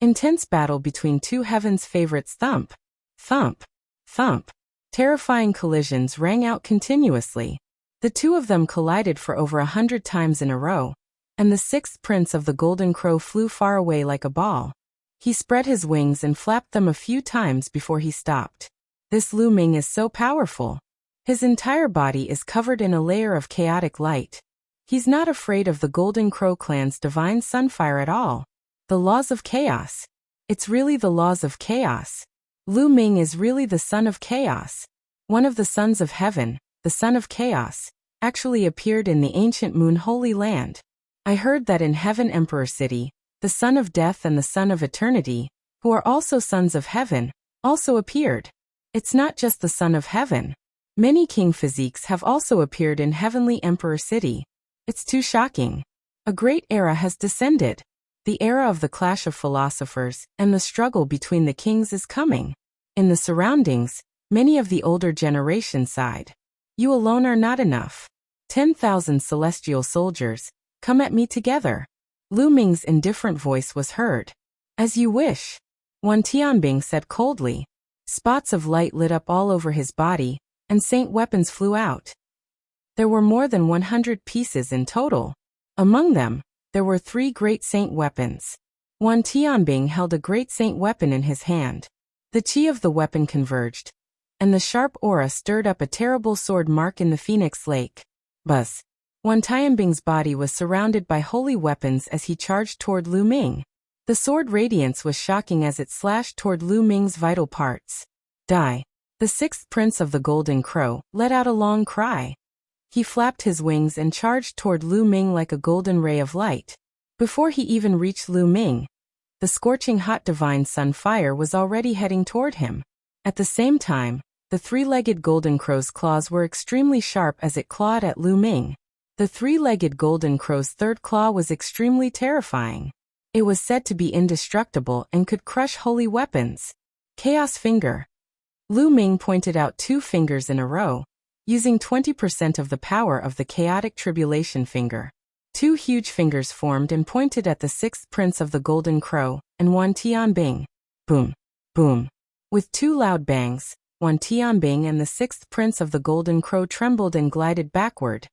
Intense battle between two heaven's favorites. Thump, thump, thump. Terrifying collisions rang out continuously. The two of them collided for over 100 times in a row, and the sixth prince of the Golden Crow flew far away like a ball. He spread his wings and flapped them a few times before he stopped. This Lu Ming is so powerful. His entire body is covered in a layer of chaotic light. He's not afraid of the Golden Crow clan's divine sunfire at all. The laws of chaos. It's really the laws of chaos. Lu Ming is really the son of chaos. One of the sons of heaven, the son of chaos, actually appeared in the ancient Moon Holy Land. I heard that in Heaven Emperor City, the son of death and the son of eternity, who are also sons of heaven, also appeared. It's not just the son of heaven. Many king physiques have also appeared in Heavenly Emperor City. It's too shocking. A great era has descended. The era of the clash of philosophers and the struggle between the kings is coming. In the surroundings, many of the older generation sighed. You alone are not enough. 10,000 celestial soldiers, come at me together. Lu Ming's indifferent voice was heard. As you wish. Wan Tianbing said coldly. Spots of light lit up all over his body, and saint weapons flew out. There were more than 100 pieces in total. Among them, there were 3 great saint weapons. Wan Tianbing held a great saint weapon in his hand. The chi of the weapon converged, and the sharp aura stirred up a terrible sword mark in the Phoenix Lake. Buzz. Wan Tianbing's body was surrounded by holy weapons as he charged toward Lu Ming. The sword radiance was shocking as it slashed toward Lu Ming's vital parts. Die. The sixth prince of the Golden Crow let out a long cry. He flapped his wings and charged toward Lu Ming like a golden ray of light. Before he even reached Lu Ming, the scorching hot divine sun fire was already heading toward him. At the same time, The three-legged golden crow's claws were extremely sharp as it clawed at Lu Ming. The three-legged golden crow's third claw was extremely terrifying. It was said to be indestructible and could crush holy weapons. Chaos Finger. Lu Ming pointed out 2 fingers in a row, using 20% of the power of the chaotic tribulation finger. 2 huge fingers formed and pointed at the 6th prince of the golden crow, and Wan Tianbing. Boom. Boom. With 2 loud bangs, Wan Tianbing and the 6th prince of the golden crow trembled and glided backward,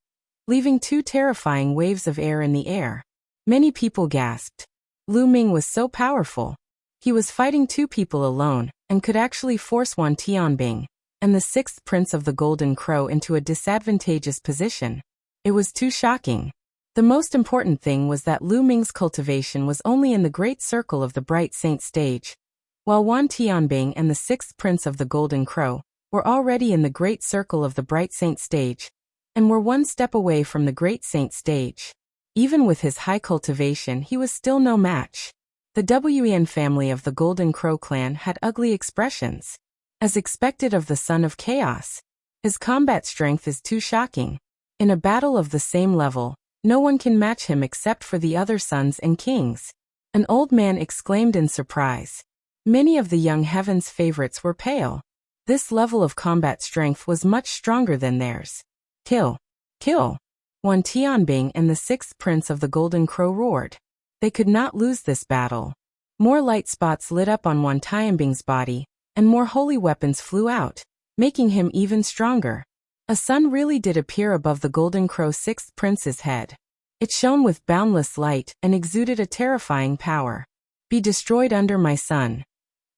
leaving 2 terrifying waves of air in the air. Many people gasped. Lu Ming was so powerful. He was fighting 2 people alone, and could actually force Wan Tianbing and the 6th prince of the golden crow into a disadvantageous position. It was too shocking. The most important thing was that Lu Ming's cultivation was only in the great circle of the Bright Saint stage, while Wan Tianbing and the 6th prince of the golden crow were already in the great circle of the Bright Saint stage, and were 1 step away from the Great Saint stage. Even with his high cultivation, he was still no match. The Wen family of the Golden Crow clan had ugly expressions. As expected of the Son of Chaos, his combat strength is too shocking. In a battle of the same level, no one can match him except for the other sons and kings. An old man exclaimed in surprise. Many of the young heaven's favorites were pale. This level of combat strength was much stronger than theirs. Kill! Kill! Wan Tianbing and the 6th prince of the golden crow roared. They could not lose this battle. More light spots lit up on Wan Tianbing's body, and more holy weapons flew out, making him even stronger. A sun really did appear above the golden crow's 6th prince's head. It shone with boundless light and exuded a terrifying power. Be destroyed under my sun.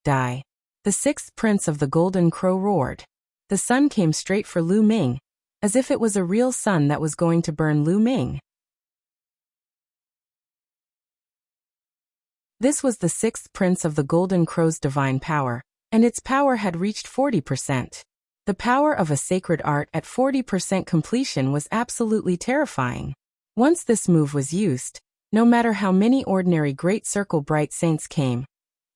Die. The 6th prince of the golden crow roared. The sun came straight for Lu Ming, as if it was a real sun that was going to burn Lu Ming. This was the 6th prince of the golden crow's divine power, and its power had reached 40%. The power of a sacred art at 40% completion was absolutely terrifying. Once this move was used, no matter how many ordinary Great Circle Bright Saints came,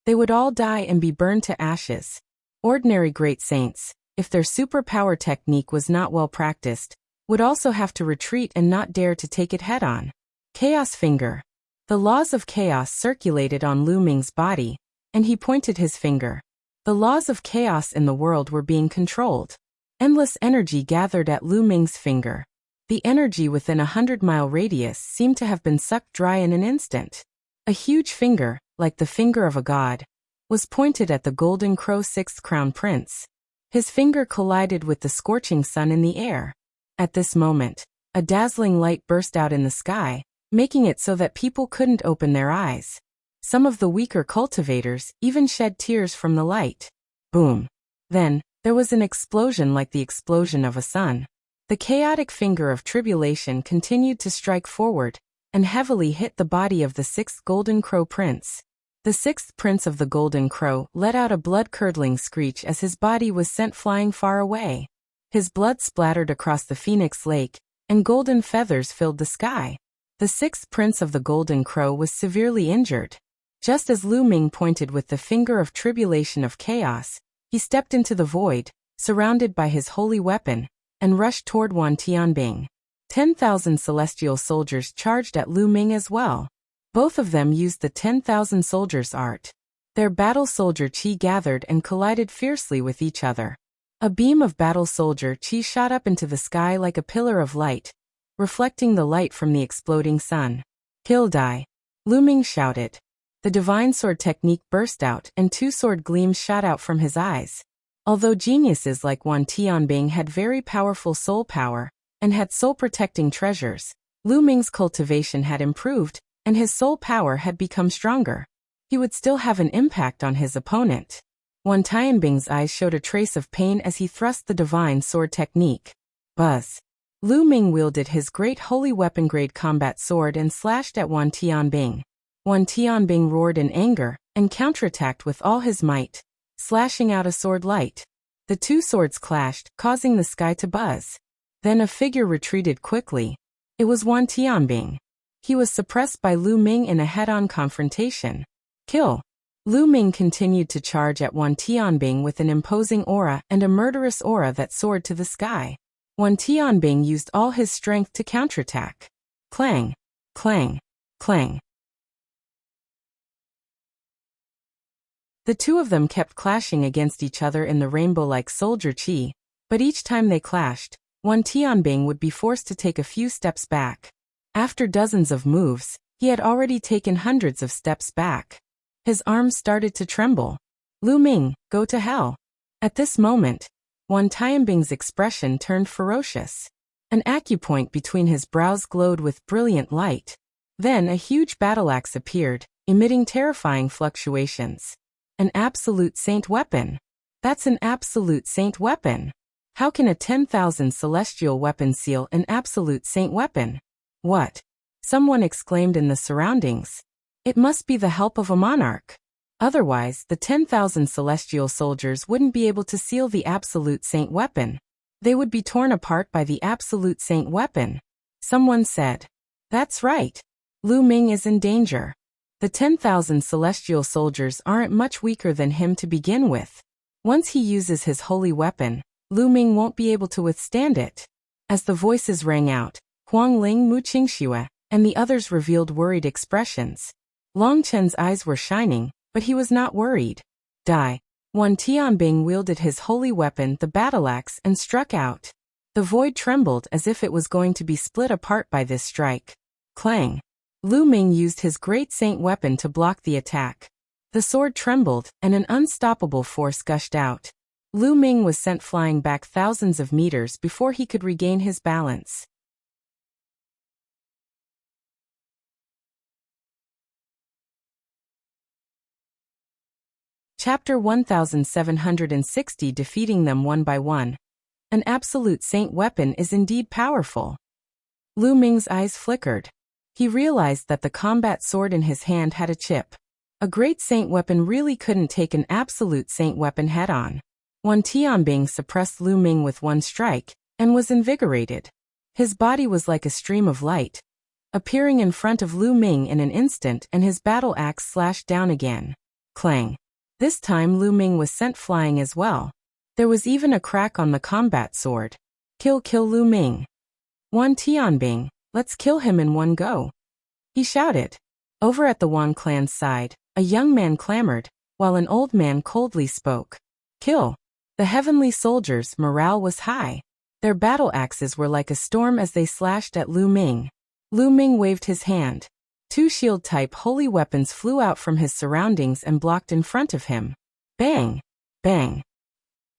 they would all die and be burned to ashes. Ordinary Great Saints, if their superpower technique was not well practiced, would also have to retreat and not dare to take it head-on. Chaos Finger. The laws of chaos circulated on Lu Ming's body, and he pointed his finger. The laws of chaos in the world were being controlled. Endless energy gathered at Lu Ming's finger. The energy within a 100-mile radius seemed to have been sucked dry in an instant. A huge finger, like the finger of a god, was pointed at the golden crow 6th crown prince. His finger collided with the scorching sun in the air. At this moment, a dazzling light burst out in the sky, making it so that people couldn't open their eyes. Some of the weaker cultivators even shed tears from the light. Boom. Then, there was an explosion like the explosion of a sun. The chaotic finger of tribulation continued to strike forward, and heavily hit the body of the 6th golden crow prince. The 6th prince of the golden crow let out a blood-curdling screech as his body was sent flying far away. His blood splattered across the Phoenix Lake, and golden feathers filled the sky. The 6th prince of the golden crow was severely injured. Just as Lu Ming pointed with the finger of tribulation of chaos, he stepped into the void, surrounded by his holy weapon, and rushed toward Wan Tianbing. 10,000 celestial soldiers charged at Lu Ming as well. Both of them used the 10,000 soldiers art. Their battle soldier chi gathered and collided fiercely with each other. A beam of battle soldier chi shot up into the sky like a pillar of light, reflecting the light from the exploding sun. Kill die. Lu Ming shouted. The divine sword technique burst out and 2 sword gleams shot out from his eyes. Although geniuses like Wan Tianbing had very powerful soul power and had soul-protecting treasures, Lu Ming's cultivation had improved and his soul power had become stronger. He would still have an impact on his opponent. Wan Tianbing's eyes showed a trace of pain as he thrust the divine sword technique. Buzz. Lu Ming wielded his great holy weapon-grade combat sword and slashed at Wan Tianbing. Wan Tianbing roared in anger and counterattacked with all his might, slashing out a sword light. The 2 swords clashed, causing the sky to buzz. Then a figure retreated quickly. It was Wan Tianbing. He was suppressed by Lu Ming in a head-on confrontation. Kill. Lu Ming continued to charge at Wan Tianbing with an imposing aura and a murderous aura that soared to the sky. Wan Tianbing used all his strength to counterattack. Clang, clang, clang. The two of them kept clashing against each other in the rainbow-like soldier chi, but each time they clashed, Wan Tianbing would be forced to take a few steps back. After dozens of moves, he had already taken hundreds of steps back. His arms started to tremble. Lu Ming, go to hell. At this moment, Wan Tianbing's expression turned ferocious. An acupoint between his brows glowed with brilliant light. Then a huge battle axe appeared, emitting terrifying fluctuations. An absolute saint weapon. That's an absolute saint weapon. How can a 10,000 celestial weapon seal an absolute saint weapon? What? Someone exclaimed in the surroundings. It must be the help of a monarch. Otherwise, the 10,000 celestial soldiers wouldn't be able to seal the absolute saint weapon. They would be torn apart by the absolute saint weapon. Someone said. That's right. Lu Ming is in danger. The 10,000 celestial soldiers aren't much weaker than him to begin with. Once he uses his holy weapon, Lu Ming won't be able to withstand it. As the voices rang out, Huang Ling Mu Qingxue and the others revealed worried expressions. Long Chen's eyes were shining, but he was not worried. Die. Wan Tianbing wielded his holy weapon, the battle axe, and struck out. The void trembled as if it was going to be split apart by this strike. Clang. Lu Ming used his great saint weapon to block the attack. The sword trembled, and an unstoppable force gushed out. Lu Ming was sent flying back thousands of meters before he could regain his balance. Chapter 1760 Defeating them one by one. An absolute saint weapon is indeed powerful. Lu Ming's eyes flickered. He realized that the combat sword in his hand had a chip. A great saint weapon really couldn't take an absolute saint weapon head-on. Wan Tianbing suppressed Lu Ming with one strike, and was invigorated. His body was like a stream of light, appearing in front of Lu Ming in an instant, and his battle axe slashed down again. Clang. This time Lu Ming was sent flying as well. There was even a crack on the combat sword. Kill Lu Ming. Wan Tianbing, let's kill him in one go. He shouted. Over at the Wan clan's side, a young man clamored, while an old man coldly spoke. Kill. The heavenly soldiers' morale was high. Their battle axes were like a storm as they slashed at Lu Ming. Lu Ming waved his hand. Two shield-type holy weapons flew out from his surroundings and blocked in front of him. Bang! Bang!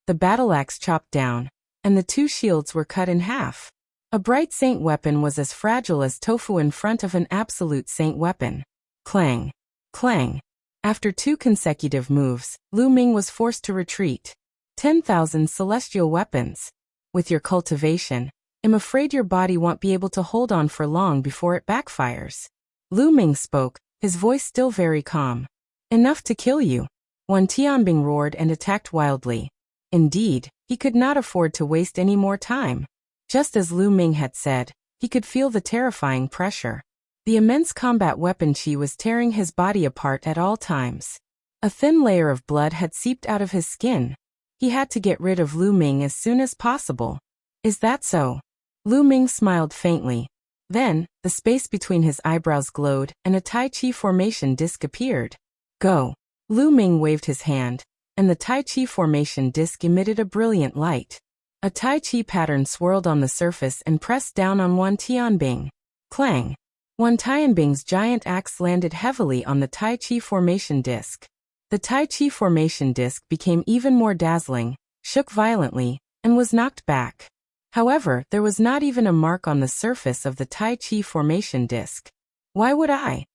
The battle axe chopped down, and the two shields were cut in half. A bright saint weapon was as fragile as tofu in front of an absolute saint weapon. Clang! Clang! After two consecutive moves, Lu Ming was forced to retreat. 10,000 celestial weapons. With your cultivation, I'm afraid your body won't be able to hold on for long before it backfires. Lu Ming spoke, his voice still very calm. Enough to kill you. Wan Tianbing roared and attacked wildly. Indeed, he could not afford to waste any more time. Just as Lu Ming had said, he could feel the terrifying pressure. The immense combat weapon chi was tearing his body apart at all times. A thin layer of blood had seeped out of his skin. He had to get rid of Lu Ming as soon as possible. Is that so? Lu Ming smiled faintly. Then, the space between his eyebrows glowed, and a Tai Chi formation disc appeared. Go! Lu Ming waved his hand, and the Tai Chi formation disc emitted a brilliant light. A Tai Chi pattern swirled on the surface and pressed down on Wan Tianbing. Clang! Wan Tianbing's giant axe landed heavily on the Tai Chi formation disc. The Tai Chi formation disc became even more dazzling, shook violently, and was knocked back. However, there was not even a mark on the surface of the Tai Chi formation disc. Why would I?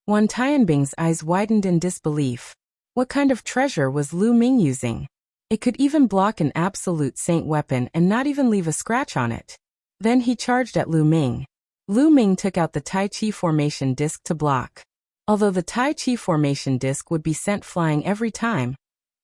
Wan Tianbing's eyes widened in disbelief. What kind of treasure was Lu Ming using? It could even block an absolute saint weapon and not even leave a scratch on it. Then he charged at Lu Ming. Lu Ming took out the Tai Chi formation disc to block. Although the Tai Chi formation disc would be sent flying every time,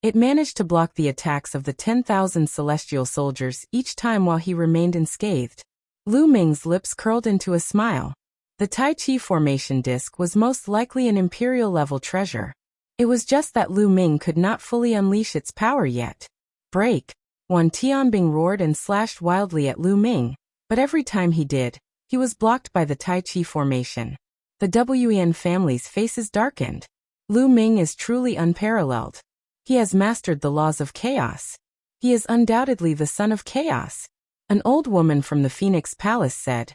it managed to block the attacks of the 10,000 celestial soldiers each time while he remained unscathed. Lu Ming's lips curled into a smile. The Tai Chi formation disc was most likely an imperial-level treasure. It was just that Lu Ming could not fully unleash its power yet. Break! Wan Tianbing roared and slashed wildly at Lu Ming, but every time he did, he was blocked by the Tai Chi formation. The Wen family's faces darkened. Lu Ming is truly unparalleled. He has mastered the laws of chaos. He is undoubtedly the son of chaos. An old woman from the Phoenix Palace said,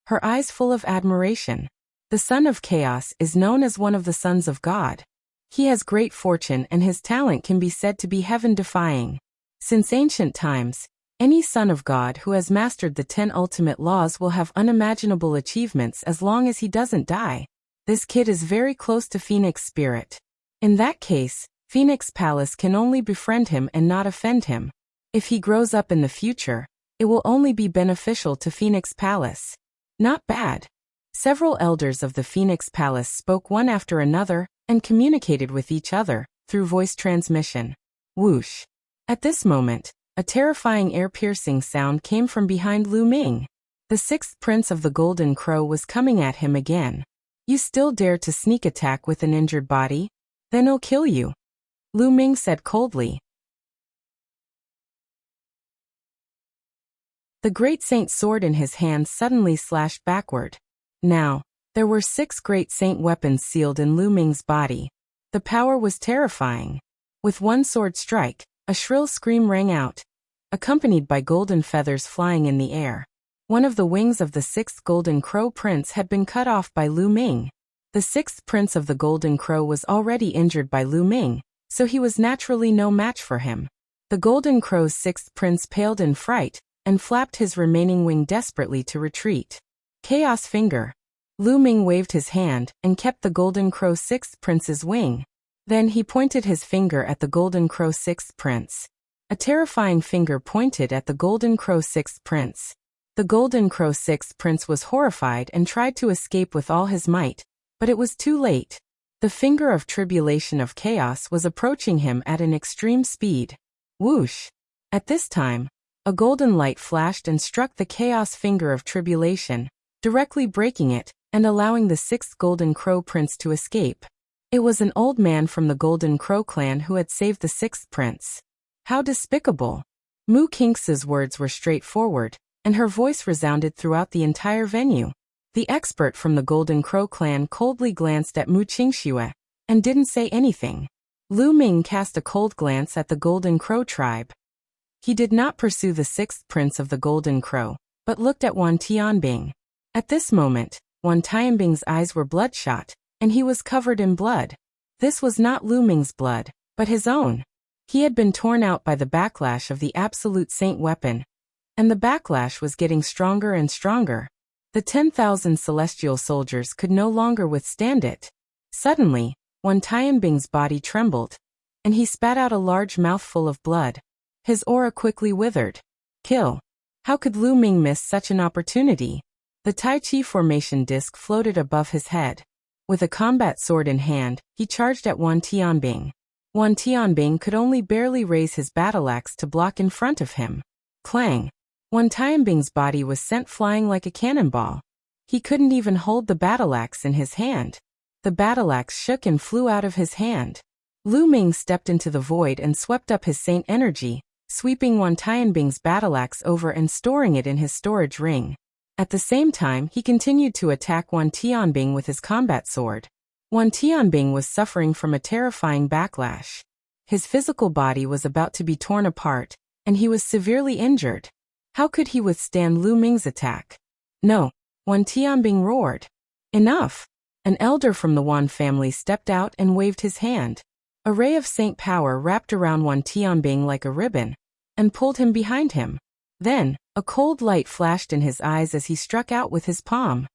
her eyes full of admiration. The son of chaos is known as one of the sons of God. He has great fortune and his talent can be said to be heaven-defying. Since ancient times, any son of God who has mastered the 10 ultimate laws will have unimaginable achievements as long as he doesn't die. This kid is very close to Phoenix Spirit. In that case, Phoenix Palace can only befriend him and not offend him. If he grows up in the future, it will only be beneficial to Phoenix Palace. Not bad. Several elders of the Phoenix Palace spoke one after another and communicated with each other through voice transmission. Whoosh! At this moment, a terrifying ear-piercing sound came from behind Lu Ming. The 6th Prince of the Golden Crow was coming at him again. You still dare to sneak attack with an injured body? Then I'll kill you. Lu Ming said coldly. The Great Saint sword in his hand suddenly slashed backward. Now, there were 6 Great Saint weapons sealed in Lu Ming's body. The power was terrifying. With one sword strike, a shrill scream rang out, accompanied by golden feathers flying in the air. One of the wings of the 6th Golden Crow Prince had been cut off by Lu Ming. The 6th Prince of the Golden Crow was already injured by Lu Ming, so he was naturally no match for him. The Golden Crow's 6th Prince paled in fright and flapped his remaining wing desperately to retreat. Chaos Finger. Lu Ming waved his hand and kept the Golden Crow 6th Prince's wing. Then he pointed his finger at the Golden Crow 6th Prince. A terrifying finger pointed at the Golden Crow 6th Prince. The Golden Crow 6th Prince was horrified and tried to escape with all his might, but it was too late. The finger of tribulation of chaos was approaching him at an extreme speed. Whoosh! At this time, a golden light flashed and struck the chaos finger of tribulation, directly breaking it and allowing the 6th Golden Crow Prince to escape. It was an old man from the Golden Crow clan who had saved the 6th Prince. How despicable! Mu Kinx's words were straightforward, and her voice resounded throughout the entire venue. The expert from the Golden Crow clan coldly glanced at Mu Qingxue and didn't say anything. Lu Ming cast a cold glance at the Golden Crow tribe. He did not pursue the 6th Prince of the Golden Crow, but looked at Wan Tianbing. At this moment, Wan Tianbing's eyes were bloodshot, and he was covered in blood. This was not Lu Ming's blood, but his own. He had been torn out by the backlash of the Absolute Saint weapon, and the backlash was getting stronger and stronger. The 10,000 celestial soldiers could no longer withstand it. Suddenly, Wan Tianbing's body trembled, and he spat out a large mouthful of blood. His aura quickly withered. Kill. How could Lu Ming miss such an opportunity? The Tai Chi formation disc floated above his head. With a combat sword in hand, he charged at Wan Tianbing. Wan Tianbing could only barely raise his battle axe to block in front of him. Clang! Wan Tianbing's body was sent flying like a cannonball. He couldn't even hold the battle axe in his hand. The battle axe shook and flew out of his hand. Lu Ming stepped into the void and swept up his saint energy, sweeping Wan Tianbing's battle axe over and storing it in his storage ring. At the same time, he continued to attack Wan Tianbing with his combat sword. Wan Tianbing was suffering from a terrifying backlash. His physical body was about to be torn apart, and he was severely injured. How could he withstand Lu Ming's attack? No, Wan Tianbing roared. Enough! An elder from the Wan family stepped out and waved his hand. A ray of saint power wrapped around Wan Tianbing like a ribbon, and pulled him behind him. Then, a cold light flashed in his eyes as he struck out with his palm.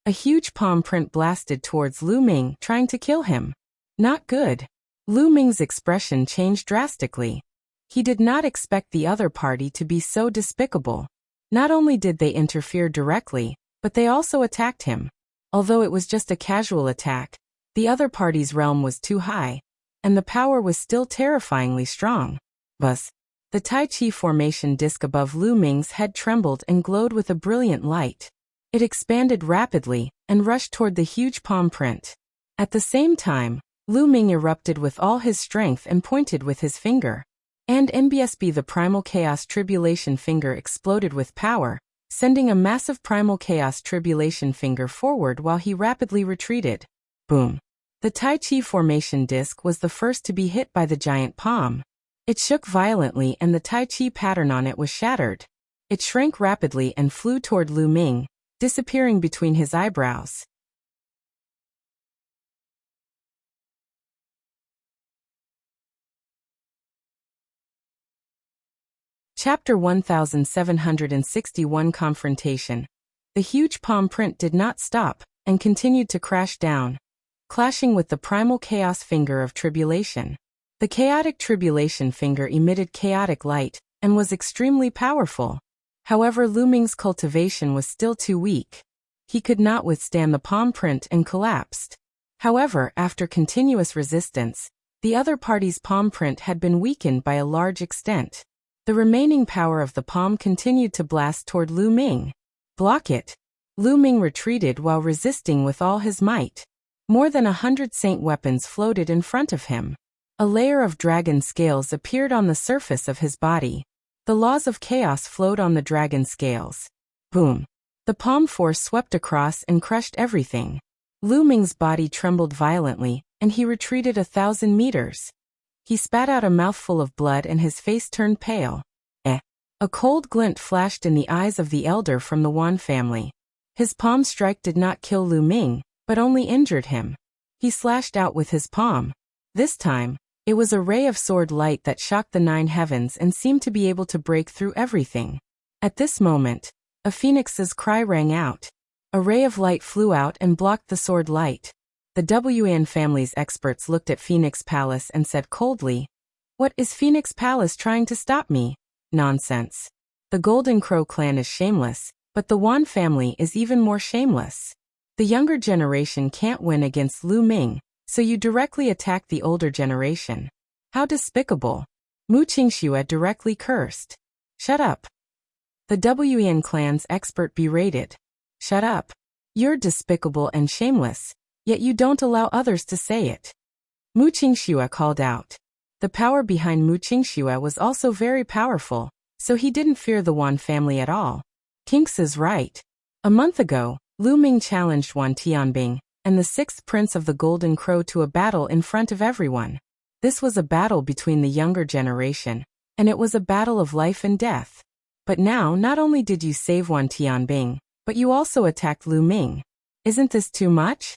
A huge palm print blasted towards Lu Ming, trying to kill him. Not good. Lu Ming's expression changed drastically. He did not expect the other party to be so despicable. Not only did they interfere directly, but they also attacked him. Although it was just a casual attack, the other party's realm was too high, and the power was still terrifyingly strong. Buzz! The Tai Chi formation disc above Lu Ming's head trembled and glowed with a brilliant light. It expanded rapidly and rushed toward the huge palm print. At the same time, Lu Ming erupted with all his strength and pointed with his finger. And MBSB, the primal chaos tribulation finger, exploded with power, sending a massive primal chaos tribulation finger forward while he rapidly retreated. Boom. The Tai Chi formation disc was the first to be hit by the giant palm. It shook violently and the Tai Chi pattern on it was shattered. It shrank rapidly and flew toward Lu Ming, disappearing between his eyebrows. Chapter 1761 Confrontation. The huge palm print did not stop, and continued to crash down, clashing with the primal chaos finger of tribulation. The chaotic tribulation finger emitted chaotic light, and was extremely powerful. However, Lu Ming's cultivation was still too weak. He could not withstand the palm print and collapsed. However, after continuous resistance, the other party's palm print had been weakened by a large extent. The remaining power of the palm continued to blast toward Lu Ming. Block it. Lu Ming retreated while resisting with all his might. More than 100 saint weapons floated in front of him. A layer of dragon scales appeared on the surface of his body. The laws of chaos flowed on the dragon scales. Boom. The palm force swept across and crushed everything. Lu Ming's body trembled violently, and he retreated 1,000 meters. He spat out a mouthful of blood and his face turned pale. A cold glint flashed in the eyes of the elder from the Wan family. His palm strike did not kill Lu Ming, but only injured him. He slashed out with his palm. This time, it was a ray of sword light that shocked the 9 heavens and seemed to be able to break through everything. At this moment, a phoenix's cry rang out. A ray of light flew out and blocked the sword light. The Wan family's experts looked at Phoenix Palace and said coldly, "What is Phoenix Palace trying to stop me?" Nonsense. The Golden Crow clan is shameless, but the Wan family is even more shameless. The younger generation can't win against Lu Ming, so you directly attack the older generation. How despicable. Mu Qingxue directly cursed. Shut up. The Wan clan's expert berated. Shut up. You're despicable and shameless, yet you don't allow others to say it. Mu Qingxue called out. The power behind Mu Qingxue was also very powerful, so he didn't fear the Wan family at all. Kinks is right. A month ago, Lu Ming challenged Wan Tianbing and the 6th prince of the Golden Crow to a battle in front of everyone. This was a battle between the younger generation, and it was a battle of life and death. But now not only did you save Wan Tianbing, but you also attacked Lu Ming. Isn't this too much?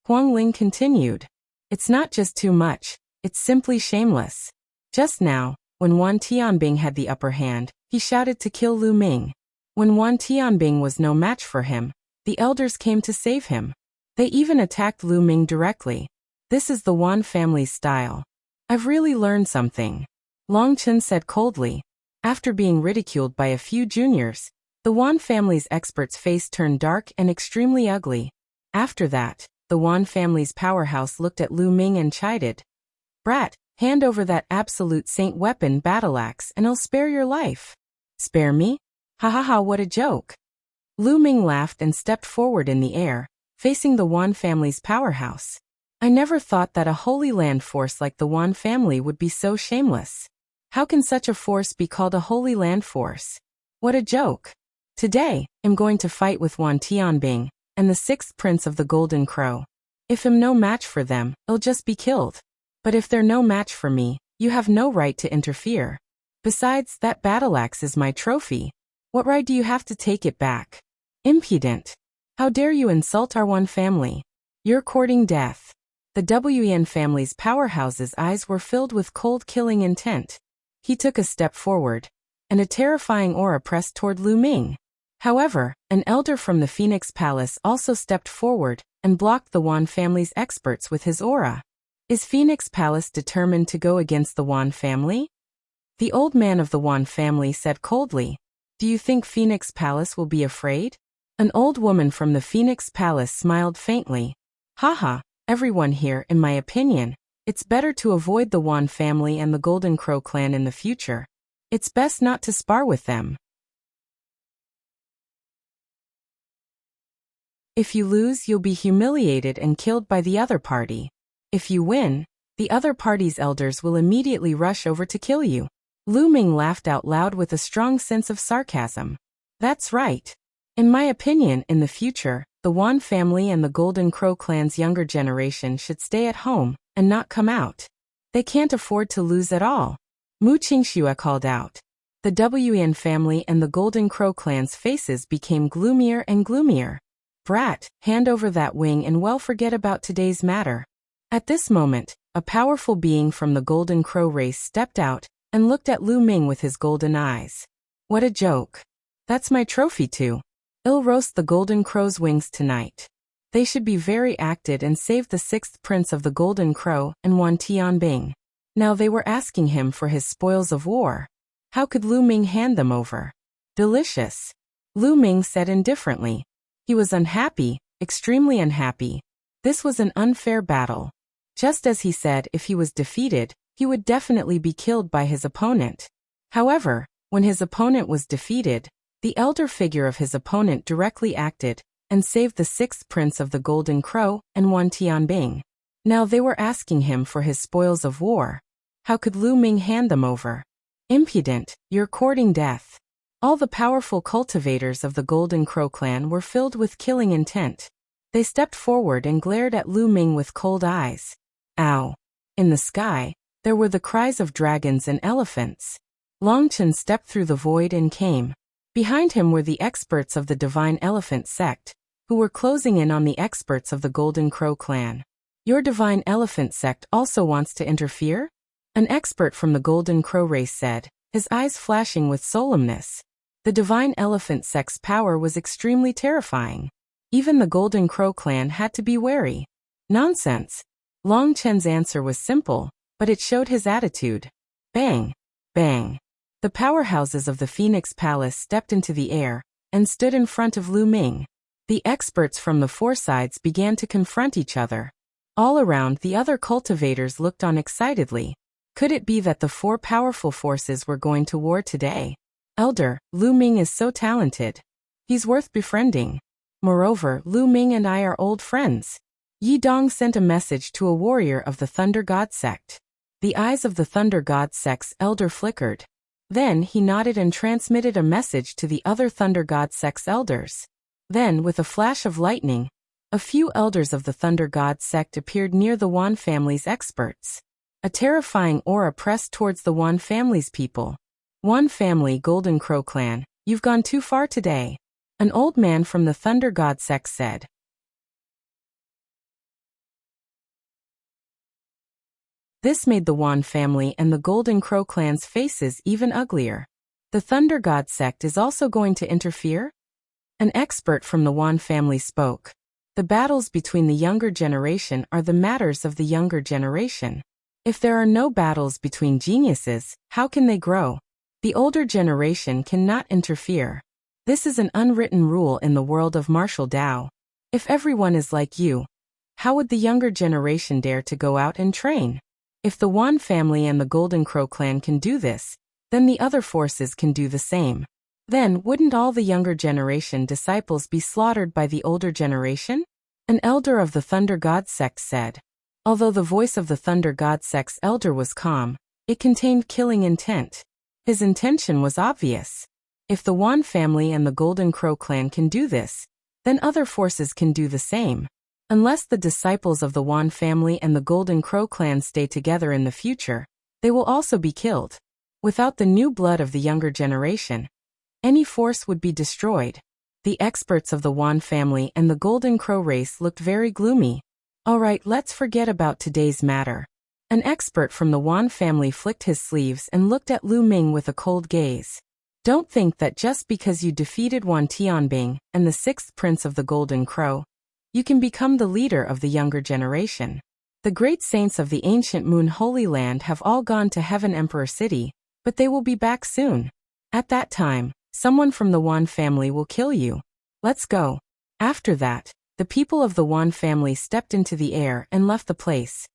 Huang Ling continued. It's not just too much. It's simply shameless. Just now, when Wan Tianbing had the upper hand, he shouted to kill Lu Ming. When Wan Tianbing was no match for him, the elders came to save him. They even attacked Lu Ming directly. This is the Wan family's style. I've really learned something. Long Chen said coldly. After being ridiculed by a few juniors, the Wan family's expert's face turned dark and extremely ugly. After that, the Wan family's powerhouse looked at Lu Ming and chided. Brat, hand over that absolute saint weapon battle axe and I'll spare your life. Spare me? Ha ha ha, what a joke. Lu Ming laughed and stepped forward in the air, facing the Wan family's powerhouse. I never thought that a Holy Land force like the Wan family would be so shameless. How can such a force be called a Holy Land force? What a joke. Today, I'm going to fight with Wan Tianbing and the 6th prince of the Golden Crow. If I'm no match for them, I'll just be killed. But if they're no match for me, you have no right to interfere. Besides, that battle axe is my trophy. What right do you have to take it back? Impudent. How dare you insult our Wan family? You're courting death. The Wan family's powerhouse's eyes were filled with cold killing intent. He took a step forward, and a terrifying aura pressed toward Lu Ming. However, an elder from the Phoenix Palace also stepped forward and blocked the Wan family's experts with his aura. Is Phoenix Palace determined to go against the Wan family? The old man of the Wan family said coldly. Do you think Phoenix Palace will be afraid? An old woman from the Phoenix Palace smiled faintly. Haha, everyone here, in my opinion, it's better to avoid the Wan family and the Golden Crow clan in the future. It's best not to spar with them. If you lose, you'll be humiliated and killed by the other party. If you win, the other party's elders will immediately rush over to kill you. Lu Ming laughed out loud with a strong sense of sarcasm. That's right. In my opinion, in the future, the Wan family and the Golden Crow clan's younger generation should stay at home and not come out. They can't afford to lose at all. Mu Qingxue called out. The Wen family and the Golden Crow clan's faces became gloomier and gloomier. Brat, hand over that wing and well forget about today's matter. At this moment, a powerful being from the Golden Crow race stepped out and looked at Lu Ming with his golden eyes. What a joke. That's my trophy too. I'll roast the Golden Crow's wings tonight. They should be very acted and save the sixth prince of the Golden Crow and Wan Tianbing. Now they were asking him for his spoils of war. How could Lu Ming hand them over? Delicious. Lu Ming said indifferently. He was unhappy, extremely unhappy. This was an unfair battle. Just as he said, if he was defeated, he would definitely be killed by his opponent. However, when his opponent was defeated, the elder figure of his opponent directly acted and saved the sixth prince of the Golden Crow and Wan Tianbing. Now they were asking him for his spoils of war. How could Lu Ming hand them over? Impudent, you're courting death. All the powerful cultivators of the Golden Crow clan were filled with killing intent. They stepped forward and glared at Lu Ming with cold eyes. Ow! In the sky, there were the cries of dragons and elephants. Long Chen stepped through the void and came. Behind him were the experts of the Divine Elephant sect, who were closing in on the experts of the Golden Crow clan. Your Divine Elephant sect also wants to interfere? An expert from the Golden Crow race said, his eyes flashing with solemnness. The Divine Elephant sect's power was extremely terrifying. Even the Golden Crow clan had to be wary. Nonsense. Long Chen's answer was simple, but it showed his attitude. Bang! Bang! The powerhouses of the Phoenix Palace stepped into the air and stood in front of Lu Ming. The experts from the four sides began to confront each other. All around, the other cultivators looked on excitedly. Could it be that the four powerful forces were going to war today? Elder, Lu Ming is so talented. He's worth befriending. Moreover, Lu Ming and I are old friends. Yi Dong sent a message to a warrior of the Thunder God sect. The eyes of the Thunder God sect's elder flickered. Then he nodded and transmitted a message to the other Thunder God sect's elders. Then, with a flash of lightning, a few elders of the Thunder God sect appeared near the Wan family's experts. A terrifying aura pressed towards the Wan family's people. Wan family, Golden Crow clan, you've gone too far today. An old man from the Thunder God sect said. This made the Wan family and the Golden Crow clan's faces even uglier. The Thunder God sect is also going to interfere? An expert from the Wan family spoke. The battles between the younger generation are the matters of the younger generation. If there are no battles between geniuses, how can they grow? The older generation cannot interfere. This is an unwritten rule in the world of martial Tao. If everyone is like you, how would the younger generation dare to go out and train? If the Wan family and the Golden Crow clan can do this, then the other forces can do the same. Then, wouldn't all the younger generation disciples be slaughtered by the older generation? An elder of the Thunder God sect said. Although the voice of the Thunder God sect's elder was calm, it contained killing intent. His intention was obvious. If the Wan family and the Golden Crow clan can do this, then other forces can do the same. Unless the disciples of the Wan family and the Golden Crow clan stay together in the future, they will also be killed. Without the new blood of the younger generation, any force would be destroyed. The experts of the Wan family and the Golden Crow race looked very gloomy. Alright, let's forget about today's matter. An expert from the Wan family flicked his sleeves and looked at Lu Ming with a cold gaze. Don't think that just because you defeated Wan Tianbing and the sixth prince of the Golden Crow, you can become the leader of the younger generation. The great saints of the ancient Moon Holy Land have all gone to Heaven Emperor City, but they will be back soon. At that time, someone from the Wan family will kill you. Let's go. After that, the people of the Wan family stepped into the air and left the place.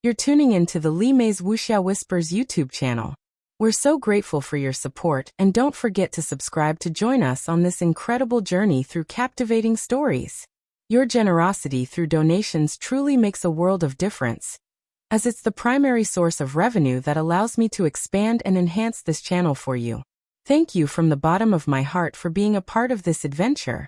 You're tuning into the Li Mei's Wuxia Whispers YouTube channel. We're so grateful for your support, and don't forget to subscribe to join us on this incredible journey through captivating stories. Your generosity through donations truly makes a world of difference, as it's the primary source of revenue that allows me to expand and enhance this channel for you. Thank you from the bottom of my heart for being a part of this adventure.